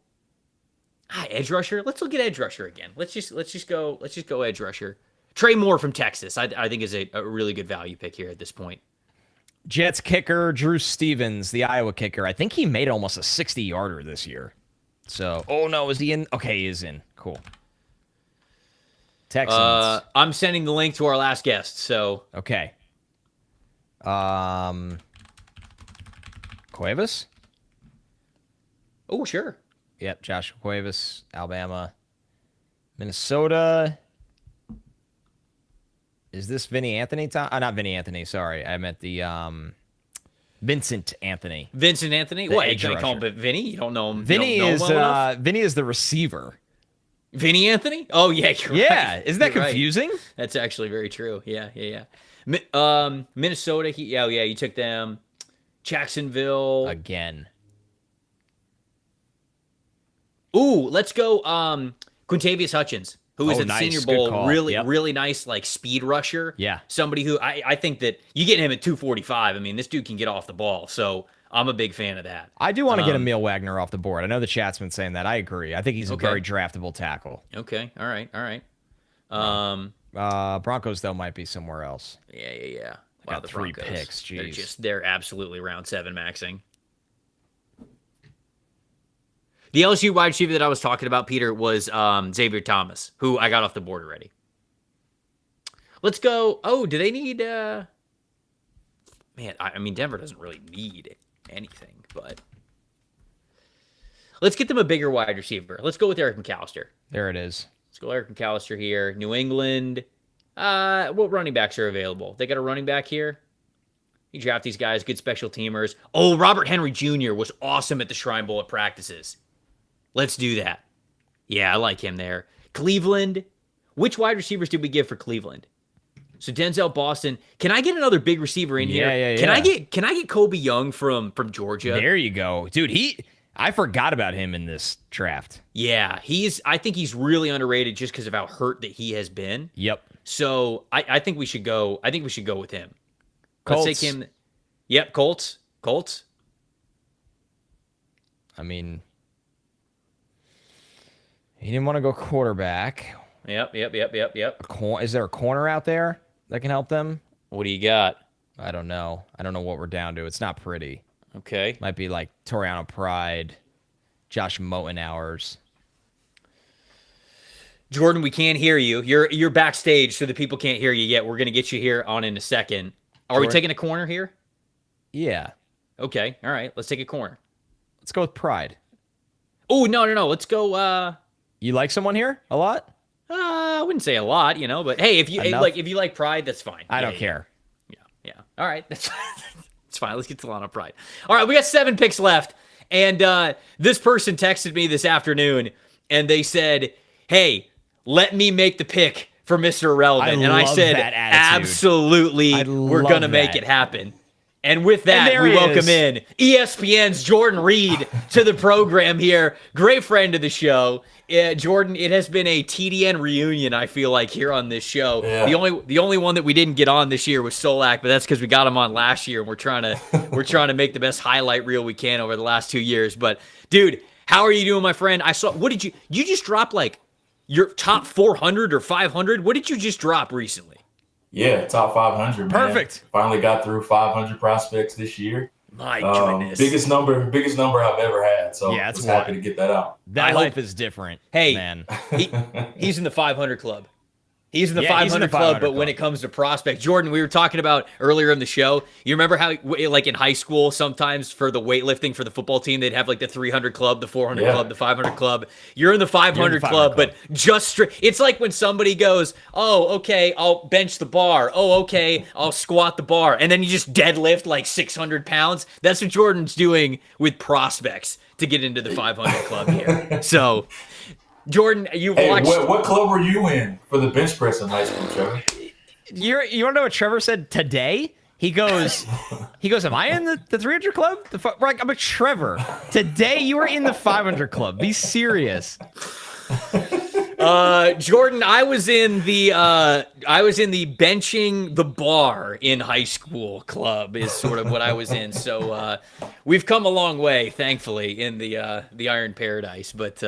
Edge rusher. Let's look at edge rusher again. Let's just go edge rusher. Trey Moore from Texas. I think is a really good value pick here at this point. Jets kicker Drew Stevens, the Iowa kicker. I think he made almost a 60-yarder this year. So, oh no, is he in? Okay, he is in. Cool. Texans. I'm sending the link to our last guest. So okay. Cuevas. Oh, sure. Yep, Joshua Cuevas, Alabama. Minnesota. Is this Vinny Anthony? Not Vinny Anthony, sorry. I meant the Vincent Anthony. Vincent Anthony? What? You call him Vinny? You don't know him? Vinny is the receiver. Vinny Anthony? Oh, yeah, you're right. Yeah, isn't that confusing? Right. That's actually very true. Yeah. Minnesota, you took them. Jacksonville. Again. Ooh, let's go Quintavious Hutchins, who is at the Senior Bowl, really nice, like, speed rusher. Yeah. Somebody who I think that you get him at 245. I mean, this dude can get off the ball, so I'm a big fan of that. I do want to get Emil Wagner off the board. I know the chat's been saying that. I agree. I think he's a very draftable tackle. Okay. All right. Broncos, though, might be somewhere else. Yeah. Wow, the 3 picks. Jeez. They're absolutely round 7 maxing. The LSU wide receiver that I was talking about, Peter, was Xavier Thomas, who I got off the board already. Let's go. Oh, do they need... Man, I mean, Denver doesn't really need anything, but... Let's get them a bigger wide receiver. Let's go with Eric McAllister. There it is. Let's go Eric McAllister here. New England. What running backs are available? They got a running back here? You draft these guys, good special teamers. Oh, Robert Henry Jr. was awesome at the Shrine Bowl at practices. Let's do that. Yeah, I like him there. Cleveland. Which wide receivers did we give for Cleveland? So Denzel Boston. Can I get another big receiver in here? Yeah. Can I get Kobe Young from Georgia? There you go. Dude, I forgot about him in this draft. Yeah, I think he's really underrated just because of how hurt that he has been. Yep. So I think we should go. I think we should go with him. Colts. Let's take him. Yep, Colts. I mean, he didn't want to go quarterback. Yep. Is there a corner out there that can help them? What do you got? I don't know. I don't know what we're down to. It's not pretty. Okay. Might be like Toriano Pride, Josh Motenhours. Jordan, we can't hear you. You're backstage, so the people can't hear you yet. We're gonna get you here on in a second. Are we taking a corner here? Yeah. Okay. All right. Let's take a corner. Let's go with Pride. Oh, no. Let's go. You like someone here a lot? I wouldn't say a lot, but hey, if you like Pride, that's fine. I don't care. Yeah. All right. That's fine. Let's get to Lana Pride. All right. We got 7 picks left. And this person texted me this afternoon and they said, hey, let me make the pick for Mr. Irrelevant. And I said, absolutely, we're going to make it happen. And with that, we welcome in ESPN's Jordan Reid to the program here. Great friend of the show. Jordan, it has been a TDN reunion, I feel like, here on this show. Yeah. The only one that we didn't get on this year was Solak, but that's because we got him on last year, and we're trying to make the best highlight reel we can over the last 2 years. But dude, how are you doing, my friend? You just dropped like your top 400 or 500? What did you just drop recently? Yeah, top 500. Perfect. Man. Finally got through 500 prospects this year. My goodness. Biggest number I've ever had. So yeah, it's happy to get that out. That life is different. Hey, man. He's in the 500 club. He's in the 500 club, but when it comes to prospects, Jordan, we were talking about earlier in the show. You remember how, like in high school, sometimes for the weightlifting for the football team, they'd have like the 300 club, the 400 club, the 500 club. You're in the 500 club, but just it's like when somebody goes, "Oh, okay, I'll bench the bar. Oh, okay, I'll squat the bar," and then you just deadlift like 600 pounds. That's what Jordan's doing with prospects to get into the 500 club here. So. Jordan, you've watched. What club were you in for the bench press in high school, Trevor? You want to know what Trevor said today? He goes, am I in the 300 club? I'm a Trevor. Today you were in the 500 club. Be serious. Jordan, I was in the benching the bar in high school club is sort of what I was in. So we've come a long way, thankfully, in the Iron Paradise. But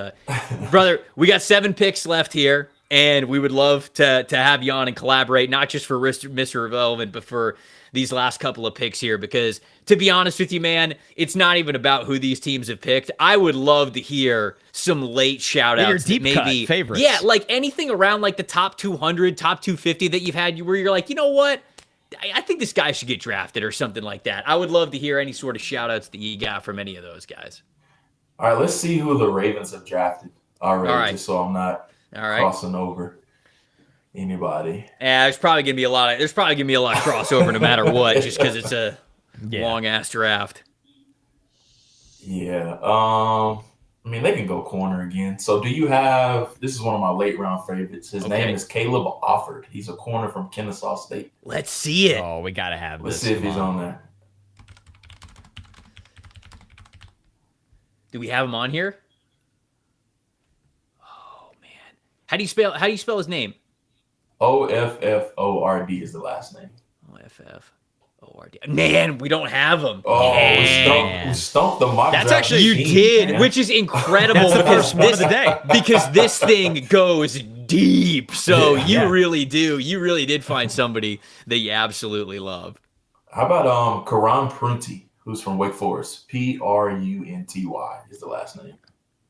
brother, we got 7 picks left here, and we would love to have you on and collaborate, not just for Mr. Irrelevant, but for these last couple of picks here, because to be honest with you, man, it's not even about who these teams have picked. I would love to hear some late shout outs. Your deep cut favorites. Yeah, like anything around like the top 200, top 250 that you've had where you're like, you know what? I think this guy should get drafted or something like that. I would love to hear any sort of shout outs that you got from any of those guys. All right, let's see who the Ravens have drafted already, just so I'm not crossing over anybody. Yeah, there's probably gonna be a lot of crossover no matter what, just because it's a long ass draft. Yeah. I mean, they can go corner again. So do you have, this is one of my late round favorites. His name is Caleb Offord. He's a corner from Kennesaw State. Let's see it. Oh, we got to have Let's this. see if he's on there. Do we have him on here? Oh man. How do you spell his name? Offord is the last name. Offord. Man, we don't have him. Oh, we stumped the mock That's draft actually you machine, did, man. which is incredible That's the because first one of the day. because this thing goes deep. So you really do. You really did find somebody that you absolutely love. How about Karan Prunty, who's from Wake Forest? Prunty is the last name.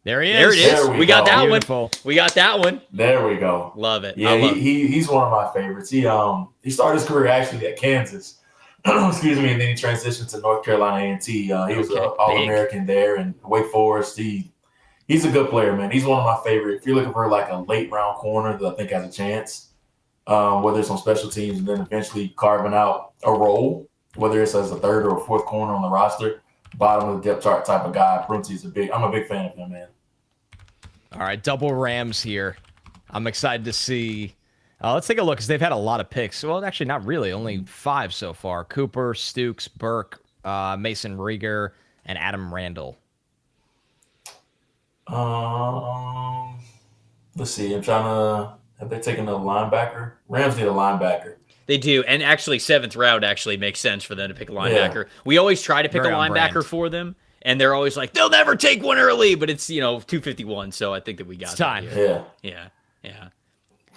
There he is. There it is. There we got that Beautiful. one. We got that one. There we go. Love it. Yeah, he's one of my favorites. He started his career actually at Kansas. Excuse me, and then he transitioned to North Carolina A&T. He was an All-American there, and Wake Forest. He's a good player, man. He's one of my favorite. If you're looking for like a late round corner that I think has a chance, whether it's on special teams and then eventually carving out a role, whether it's as a third or a fourth corner on the roster, bottom of the depth chart type of guy. Prunty's I'm a big fan of him, man. All right, double Rams here. I'm excited to see. Let's take a look because they've had a lot of picks. Well, actually, not really. Only 5 so far. Cooper, Stukes, Burke, Mason Rieger, and Adam Randall. Let's see. I'm trying to. Have they taken a linebacker? Rams need a linebacker. They do, and actually 7th round actually makes sense for them to pick a linebacker. Yeah. We always try to pick a linebacker for them, and they're always like, they'll never take one early, but it's 251, so I think that we got time. Yeah.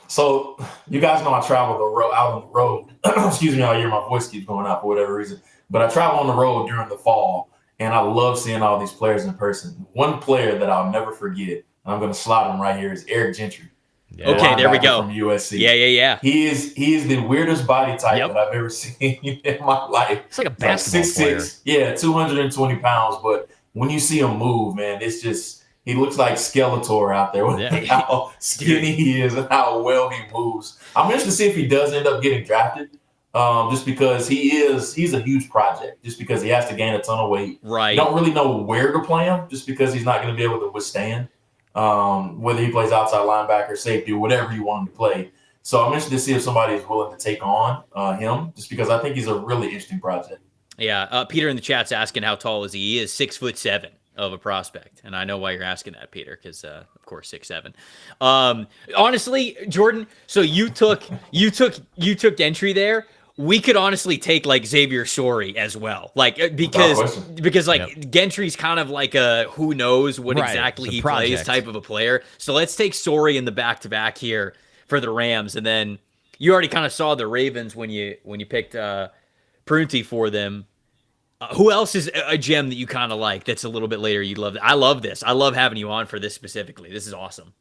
So you guys know I travel out on the road. Excuse me, all year my voice keeps going out for whatever reason. But I travel on the road during the fall, and I love seeing all these players in person. One player that I'll never forget, and I'm going to slot him right here, is Eric Gentry. Yeah. Okay, there we go. From USC. Yeah. He is the weirdest body type that I've ever seen in my life. It's like a basketball player. 6'6", yeah, 220 pounds. But when you see him move, man, it's just he looks like Skeletor out there with how skinny he is and how well he moves. I'm interested to see if he does end up getting drafted. Just because he's a huge project. Just because he has to gain a ton of weight. Right. You don't really know where to play him, just because he's not going to be able to withstand. Whether he plays outside linebacker, safety, or whatever you want him to play. So I'm interested to see if somebody is willing to take on him, just because I think he's a really interesting project. Yeah. Peter in the chat's asking how tall is he? He is 6'7" of a prospect, and I know why you're asking that, Peter, because of course 6'7". Honestly, Jordan, so you took entry there. We could honestly take like Xavier Sorey as well, like because like Gentry's kind of like a who knows what exactly he plays type of a player. So let's take Sorey in the back-to-back here for the Rams, and then you already kind of saw the Ravens when you picked Prunty for them. Who else is a gem that you kind of like that's a little bit later you love? I love this. I love having you on for this specifically. This is awesome.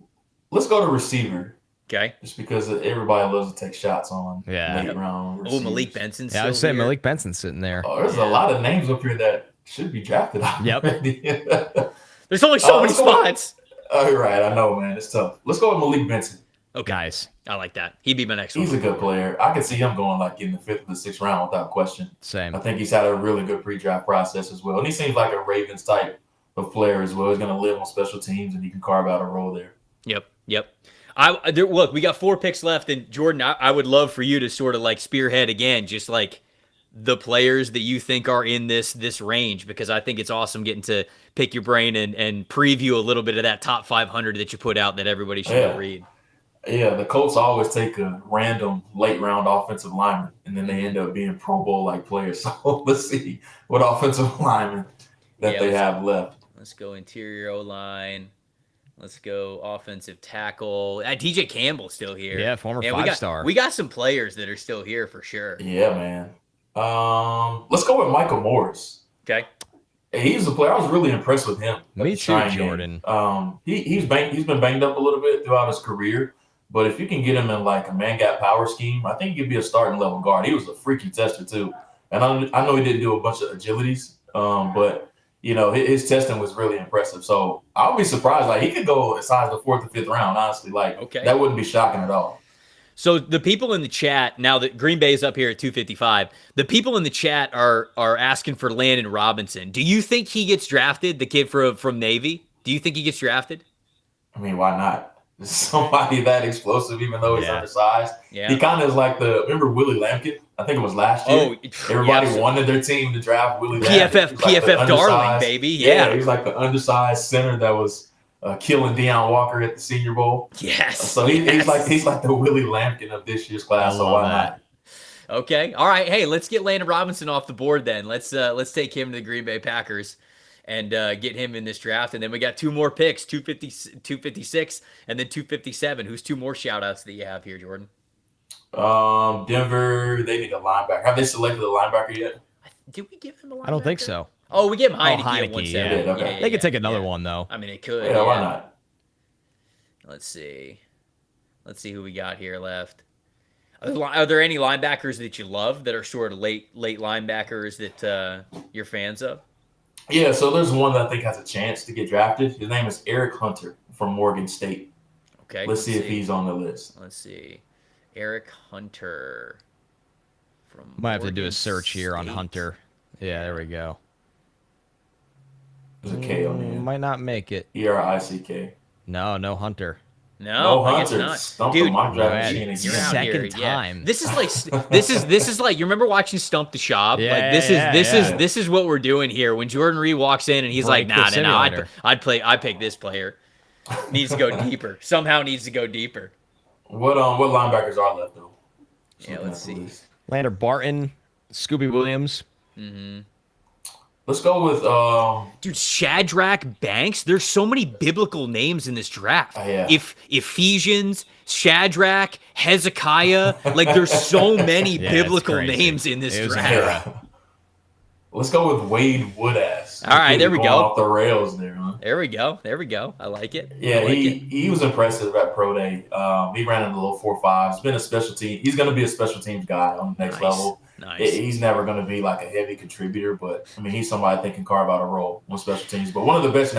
Let's go to receiver. Okay. Just because everybody loves to take shots on late round receivers. Oh, Malik Benson's I would say Malik Benson's sitting there. Oh, there's a lot of names up here that should be drafted. Yep. There's only so many spots. Oh, right. I know, man. It's tough. Let's go with Malik Benson. Okay. Nice. I like that. He'd be my next one. He's a good player. I could see him going like in the 5th or the 6th round without question. Same. I think he's had a really good pre-draft process as well. And he seems like a Ravens type of player as well. He's going to live on special teams and he can carve out a role there. Yep. Look, we got 4 picks left, and Jordan, I would love for you to sort of like spearhead again, just like the players that you think are in this range, because I think it's awesome getting to pick your brain and preview a little bit of that top 500 that you put out that everybody should read. Yeah, the Colts always take a random late round offensive lineman, and then they end up being Pro Bowl like players. So let's see what offensive lineman that they have left. Let's go interior O-line. Let's go offensive tackle. DJ Campbell's still here. Yeah, former 5-star. We got some players that are still here for sure. Yeah, man. Let's go with Michael Morris. Okay. He's a player. I was really impressed with him. Me too, Jordan. He's been banged up a little bit throughout his career, but if you can get him in like a man gap power scheme, I think he could be a starting level guard. He was a freaky tester too, and I know he didn't do a bunch of agilities, but you know his testing was really impressive. So I'll be surprised. Like he could go as high as the 4th or 5th round. Honestly, like that wouldn't be shocking at all. So the people in the chat, now that Green Bay is up here at 255, the people in the chat are asking for Landon Robinson. Do you think he gets drafted, the kid from Navy? Do you think he gets drafted? I mean, why not? Somebody that explosive, even though he's undersized. Yeah. He kind of is like remember Willie Lampkin? I think it was last year. Everybody wanted their team to draft Willie Lampkin. PFF darling, baby. Yeah. He was like the undersized center that was killing Deion Walker at the Senior Bowl. Yes. So he's like the Willie Lampkin of this year's class. So why not? Okay. All right. Hey, let's get Landon Robinson off the board then. Let's take him to the Green Bay Packers and get him in this draft. And then we got 2 more picks, 256 and then 257. Who's 2 more shout outs that you have here, Jordan? Denver, they need a linebacker. Have they selected a linebacker yet? Did we give him a linebacker? I don't think so. Oh, we give him Heineke at 170. Yeah. They could take another one, though. I mean, they could. Yeah, why not? Let's see who we got here left. Are there any linebackers that you love that are sort of late linebackers that you're fans of? Yeah, so there's one that I think has a chance to get drafted. His name is Eric Hunter from Morgan State. Okay. Let's see if he's on the list. Let's see. Eric Hunter from Might have to do a search here on Hunter. Yeah, there we go. There's a K on here. Might not make it. ERICK. No Hunter. No, I guess not. Dude, you're second time. Yeah. This is like you remember watching Stump the Shop? Yeah, like this is what we're doing here. When Jordan Reed walks in and he's like, nah, I'd pick this player. Needs to go deeper. Somehow needs to go deeper. What linebackers are left though? Yeah, let's see. Lander Barton, Scooby Williams. Mm-hmm. Let's go with dude, Shadrach Banks. There's so many biblical names in this draft. Yeah. Ephesians, Shadrach, Hezekiah. Like there's so many biblical names in this draft. Let's go with Wade Woodass. All right, there we go. Off the rails there, huh? There we go. I like it. Yeah, he was impressive at Pro Day. He ran in the low 4.5. He's been a special team. He's going to be a special teams guy on the next level. Nice. He's never going to be like a heavy contributor, but I mean, he's somebody that can carve out a role on special teams. But one of the best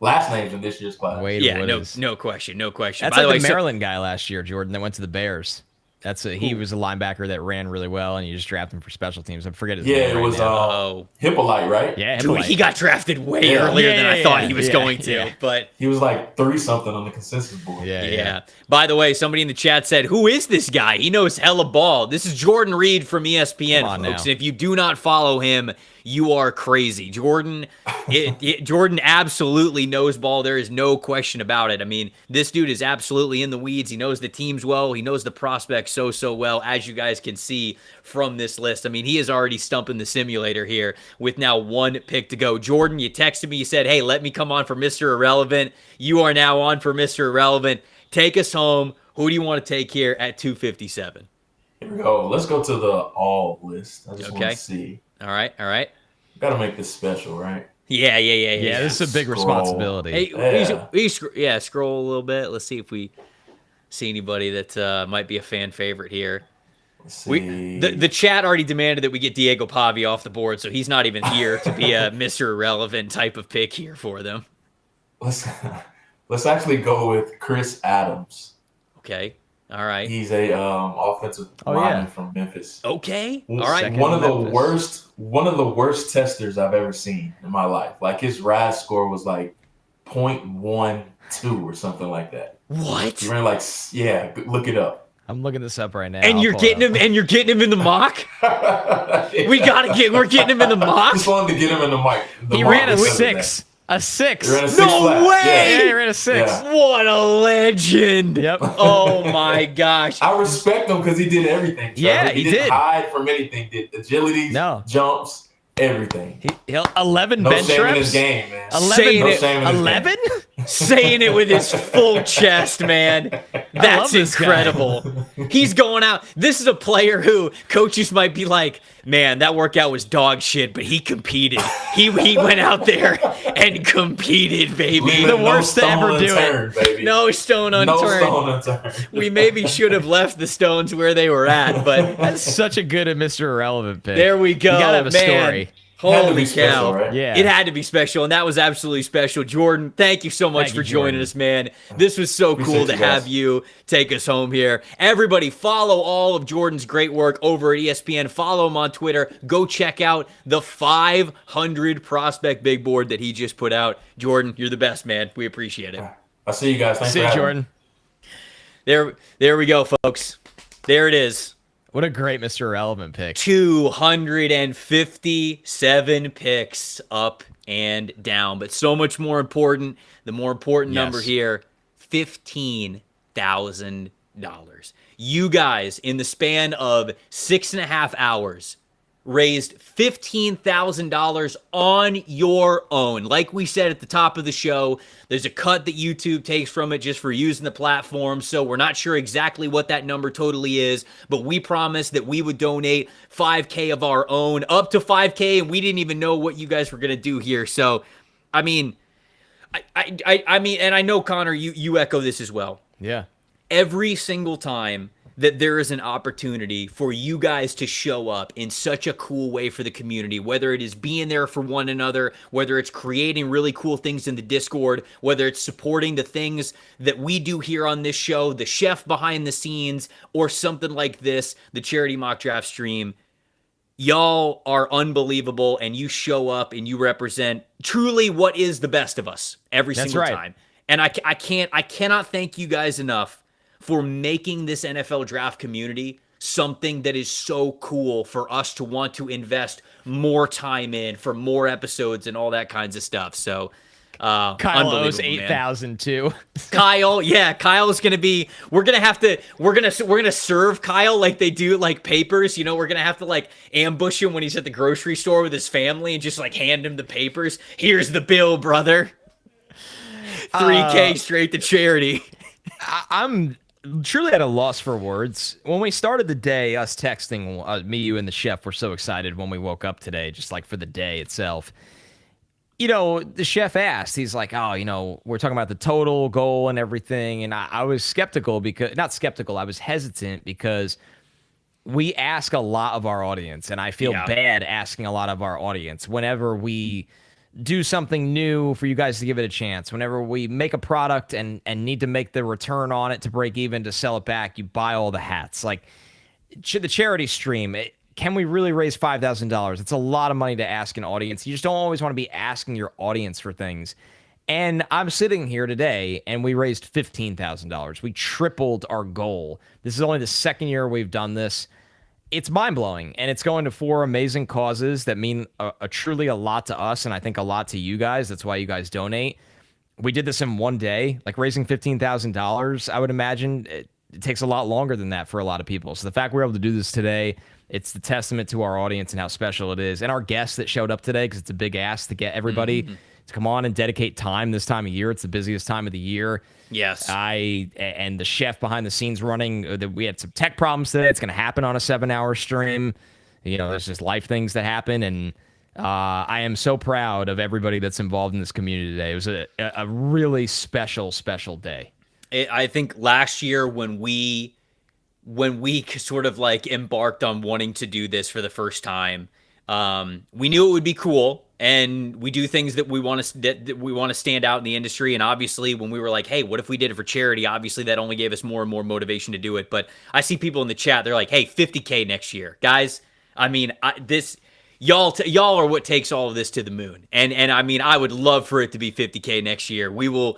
last names in this year's class. Wade Woodass. No question. That's like the Maryland guy last year, Jordan, that went to the Bears. He was a linebacker that ran really well, and you just drafted him for special teams. I forget his Yeah, name. it was Hippolyte, right? Yeah, Dude, he got drafted way earlier than I thought he was going to. But he was like 3-something on the consensus board. Yeah. By the way, somebody in the chat said, "Who is this guy? He knows hella ball." This is Jordan Reid from ESPN, folks. Now. And if you do not follow him, you are crazy. Jordan, Jordan absolutely knows ball. There is no question about it. I mean, this dude is absolutely in the weeds. He knows the teams well. He knows the prospects so well, as you guys can see from this list. I mean, he is already stumping the simulator here with now 1 pick to go. Jordan, you texted me. You said, "Hey, let me come on for Mr. Irrelevant." You are now on for Mr. Irrelevant. Take us home. Who do you want to take here at 257? Here we go. Let's go to the all list. I just want to see. All right. Got to make this special, right? Yeah. This is a big responsibility. Hey, scroll a little bit. Let's see if we see anybody that might be a fan favorite here. The chat already demanded that we get Diego Pavi off the board, so he's not even here to be a Mr. Irrelevant type of pick here for them. Let's actually go with Chris Adams. Okay. All right. He's a offensive lineman from Memphis. Okay. All right. One of the worst testers I've ever seen in my life. Like his RAS score was like 0.12 or something like that. What? He ran look it up. I'm looking this up right now. And you're getting him in the mock? We're getting him in the mock? Just wanted to get him in the mic. He ran a 6. A 6. No way! Yeah, he ran a 6. Yeah. What a legend! Yep. Oh my gosh! I respect him because he did everything. Trevor. Yeah, he didn't did. hide from anything. Did agilities, jumps, everything. 11 no bench shame reps. in his game, man. 11. Saying it with his full chest, man. That's incredible. He's going out. This is a player who coaches might be like, "Man, that workout was dog shit," but he competed. He went out there and competed, baby. The worst to ever do it. Baby. No stone unturned. We maybe should have left the stones where they were at, but that's such a good Mr. Irrelevant pick. There we go. You gotta have a man. story. Holy cow. Special, right? Yeah. It had to be special, and that was absolutely special. Jordan, thank you so much for joining us, man. This was so cool to have you take us home here. Everybody, follow all of Jordan's great work over at ESPN. Follow him on Twitter. Go check out the 500 prospect big board that he just put out. Jordan, you're the best, man. We appreciate it. I'll see you guys. Thanks See for you, having Jordan. There we go, folks. There it is. What a great Mr. Irrelevant pick. 257 picks up and down. But so much more important, the more important number here, $15,000. You guys, in the span of 6.5 hours, raised $15,000 on your own. Like we said at the top of the show, there's a cut that YouTube takes from it just for using the platform, so we're not sure exactly what that number totally is, but we promised that we would donate $5K of our own, up to $5K, and we didn't even know what you guys were going to do here. So, I mean, I mean, and I know, Connor, you echo this as well. Yeah. Every single time that there is an opportunity for you guys to show up in such a cool way for the community, whether it is being there for one another, whether it's creating really cool things in the Discord, whether it's supporting the things that we do here on this show, the chef behind the scenes, or something like this, the charity mock draft stream, y'all are unbelievable, and you show up and you represent truly what is the best of us every single time. And I cannot thank you guys enough for making this NFL draft community something that is so cool for us to want to invest more time in for more episodes and all that kinds of stuff. So Kyle owes 8,000 too. Kyle is gonna be. We're gonna serve Kyle like they do like papers. You know, we're gonna have to like ambush him when he's at the grocery store with his family and just like hand him the papers. Here's the bill, brother. 3K straight to charity. I'm truly at a loss for words. When we started the day, us texting, me, you, and the chef were so excited when we woke up today, just like for the day itself. You know, the chef asked, he's like, oh, you know, we're talking about the total goal and everything. And I was skeptical because, not skeptical, I was hesitant because we ask a lot of our audience, and I feel bad asking a lot of our audience whenever we do something new for you guys to give it a chance. Whenever we make a product and need to make the return on it to break even to sell it back, you buy all the hats. Like the charity stream, can we really raise $5,000? It's a lot of money to ask an audience. You just don't always want to be asking your audience for things. And I'm sitting here today, and we raised $15,000. We tripled our goal. This is only the second year we've done this. It's mind-blowing, and it's going to 4 amazing causes that mean truly a lot to us, and I think a lot to you guys. That's why you guys donate. We did this in one day, like raising $15,000. I would imagine it takes a lot longer than that for a lot of people. So the fact we're able to do this today, it's the testament to our audience and how special it is, and our guests that showed up today, because it's a big ask to get everybody to come on and dedicate time this time of year. It's the busiest time of the year. Yes. And the chef behind the scenes running, we had some tech problems today. It's going to happen on a 7-hour stream. There's just life things that happen. And I am so proud of everybody that's involved in this community today. It was a really special, special day. I think last year when we sort of like embarked on wanting to do this for the first time, we knew it would be cool. And we do things that we want to stand out in the industry. And obviously, when we were like, "Hey, what if we did it for charity?" Obviously, that only gave us more and more motivation to do it. But I see people in the chat; they're like, "Hey, 50K next year, guys." I mean, y'all are what takes all of this to the moon. And I mean, I would love for it to be 50K next year. We will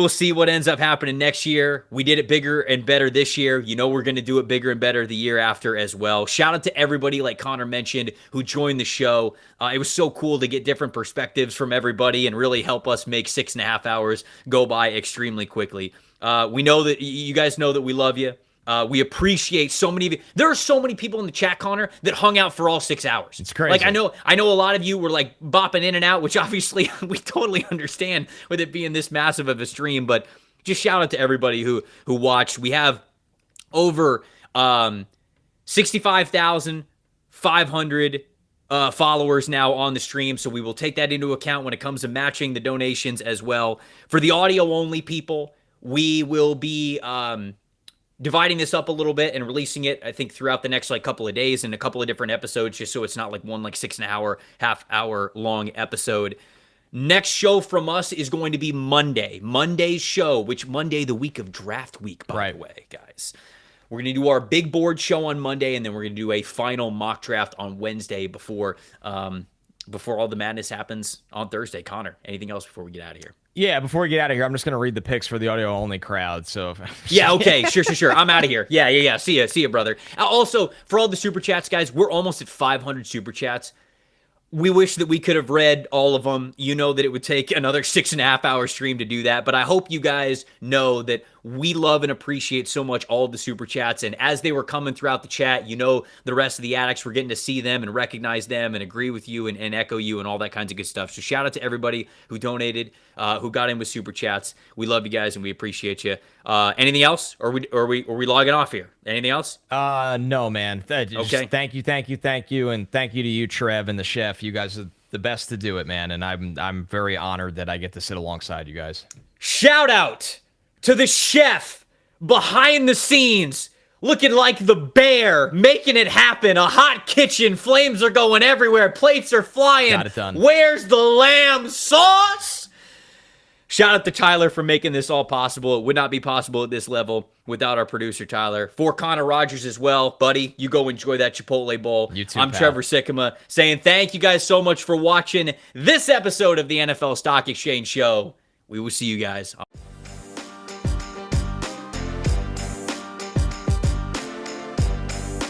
see what ends up happening next year. We did it bigger and better this year. We're going to do it bigger and better the year after as well. Shout out to everybody, like Connor mentioned, who joined the show. It was so cool to get different perspectives from everybody and really help us make 6.5 hours go by extremely quickly. We know that you guys know that we love you. We appreciate so many of you. There are so many people in the chat, Connor, that hung out for all 6 hours. It's crazy. Like I know a lot of you were like bopping in and out, which obviously we totally understand with it being this massive of a stream. But just shout out to everybody who watched. We have over 65,500 followers now on the stream, so we will take that into account when it comes to matching the donations as well. For the audio only people, we will be dividing this up a little bit and releasing it, I think, throughout the next couple of days in a couple of different episodes, just so it's not like one 6.5 hour long episode. Next show from us is going to be Monday. Monday's show, which Monday, the week of draft week, by the way, guys. We're going to do our big board show on Monday, and then we're going to do a final mock draft on Wednesday before all the madness happens on Thursday. Connor, anything else before we get out of here? Yeah, before we get out of here, I'm just going to read the picks for the audio-only crowd. So, yeah, okay, sure. I'm out of here. Yeah. See ya, brother. Also, for all the Super Chats, guys, we're almost at 500 Super Chats. We wish that we could have read all of them. You know that it would take another 6.5 hour stream to do that. But I hope you guys know that we love and appreciate so much all of the Super Chats. And as they were coming throughout the chat, the rest of the addicts were getting to see them and recognize them and agree with you and echo you and all that kinds of good stuff. So shout out to everybody who donated, who got in with Super Chats. We love you guys and we appreciate you. Anything else? Or are we logging off here? Anything else? No, man. Okay. Thank you, and thank you to you, Trev, and the chef. You guys are the best to do it, man. And I'm very honored that I get to sit alongside you guys. Shout out to the chef behind the scenes, looking like the bear, making it happen. A hot kitchen, flames are going everywhere, plates are flying. Got it done. Where's the lamb sauce? Shout out to Tyler for making this all possible. It would not be possible at this level without our producer, Tyler. For Connor Rogers as well, buddy, you go enjoy that Chipotle bowl. You too, I'm pal. Trevor Sikkema saying thank you guys so much for watching this episode of the NFL Stock Exchange Show. We will see you guys.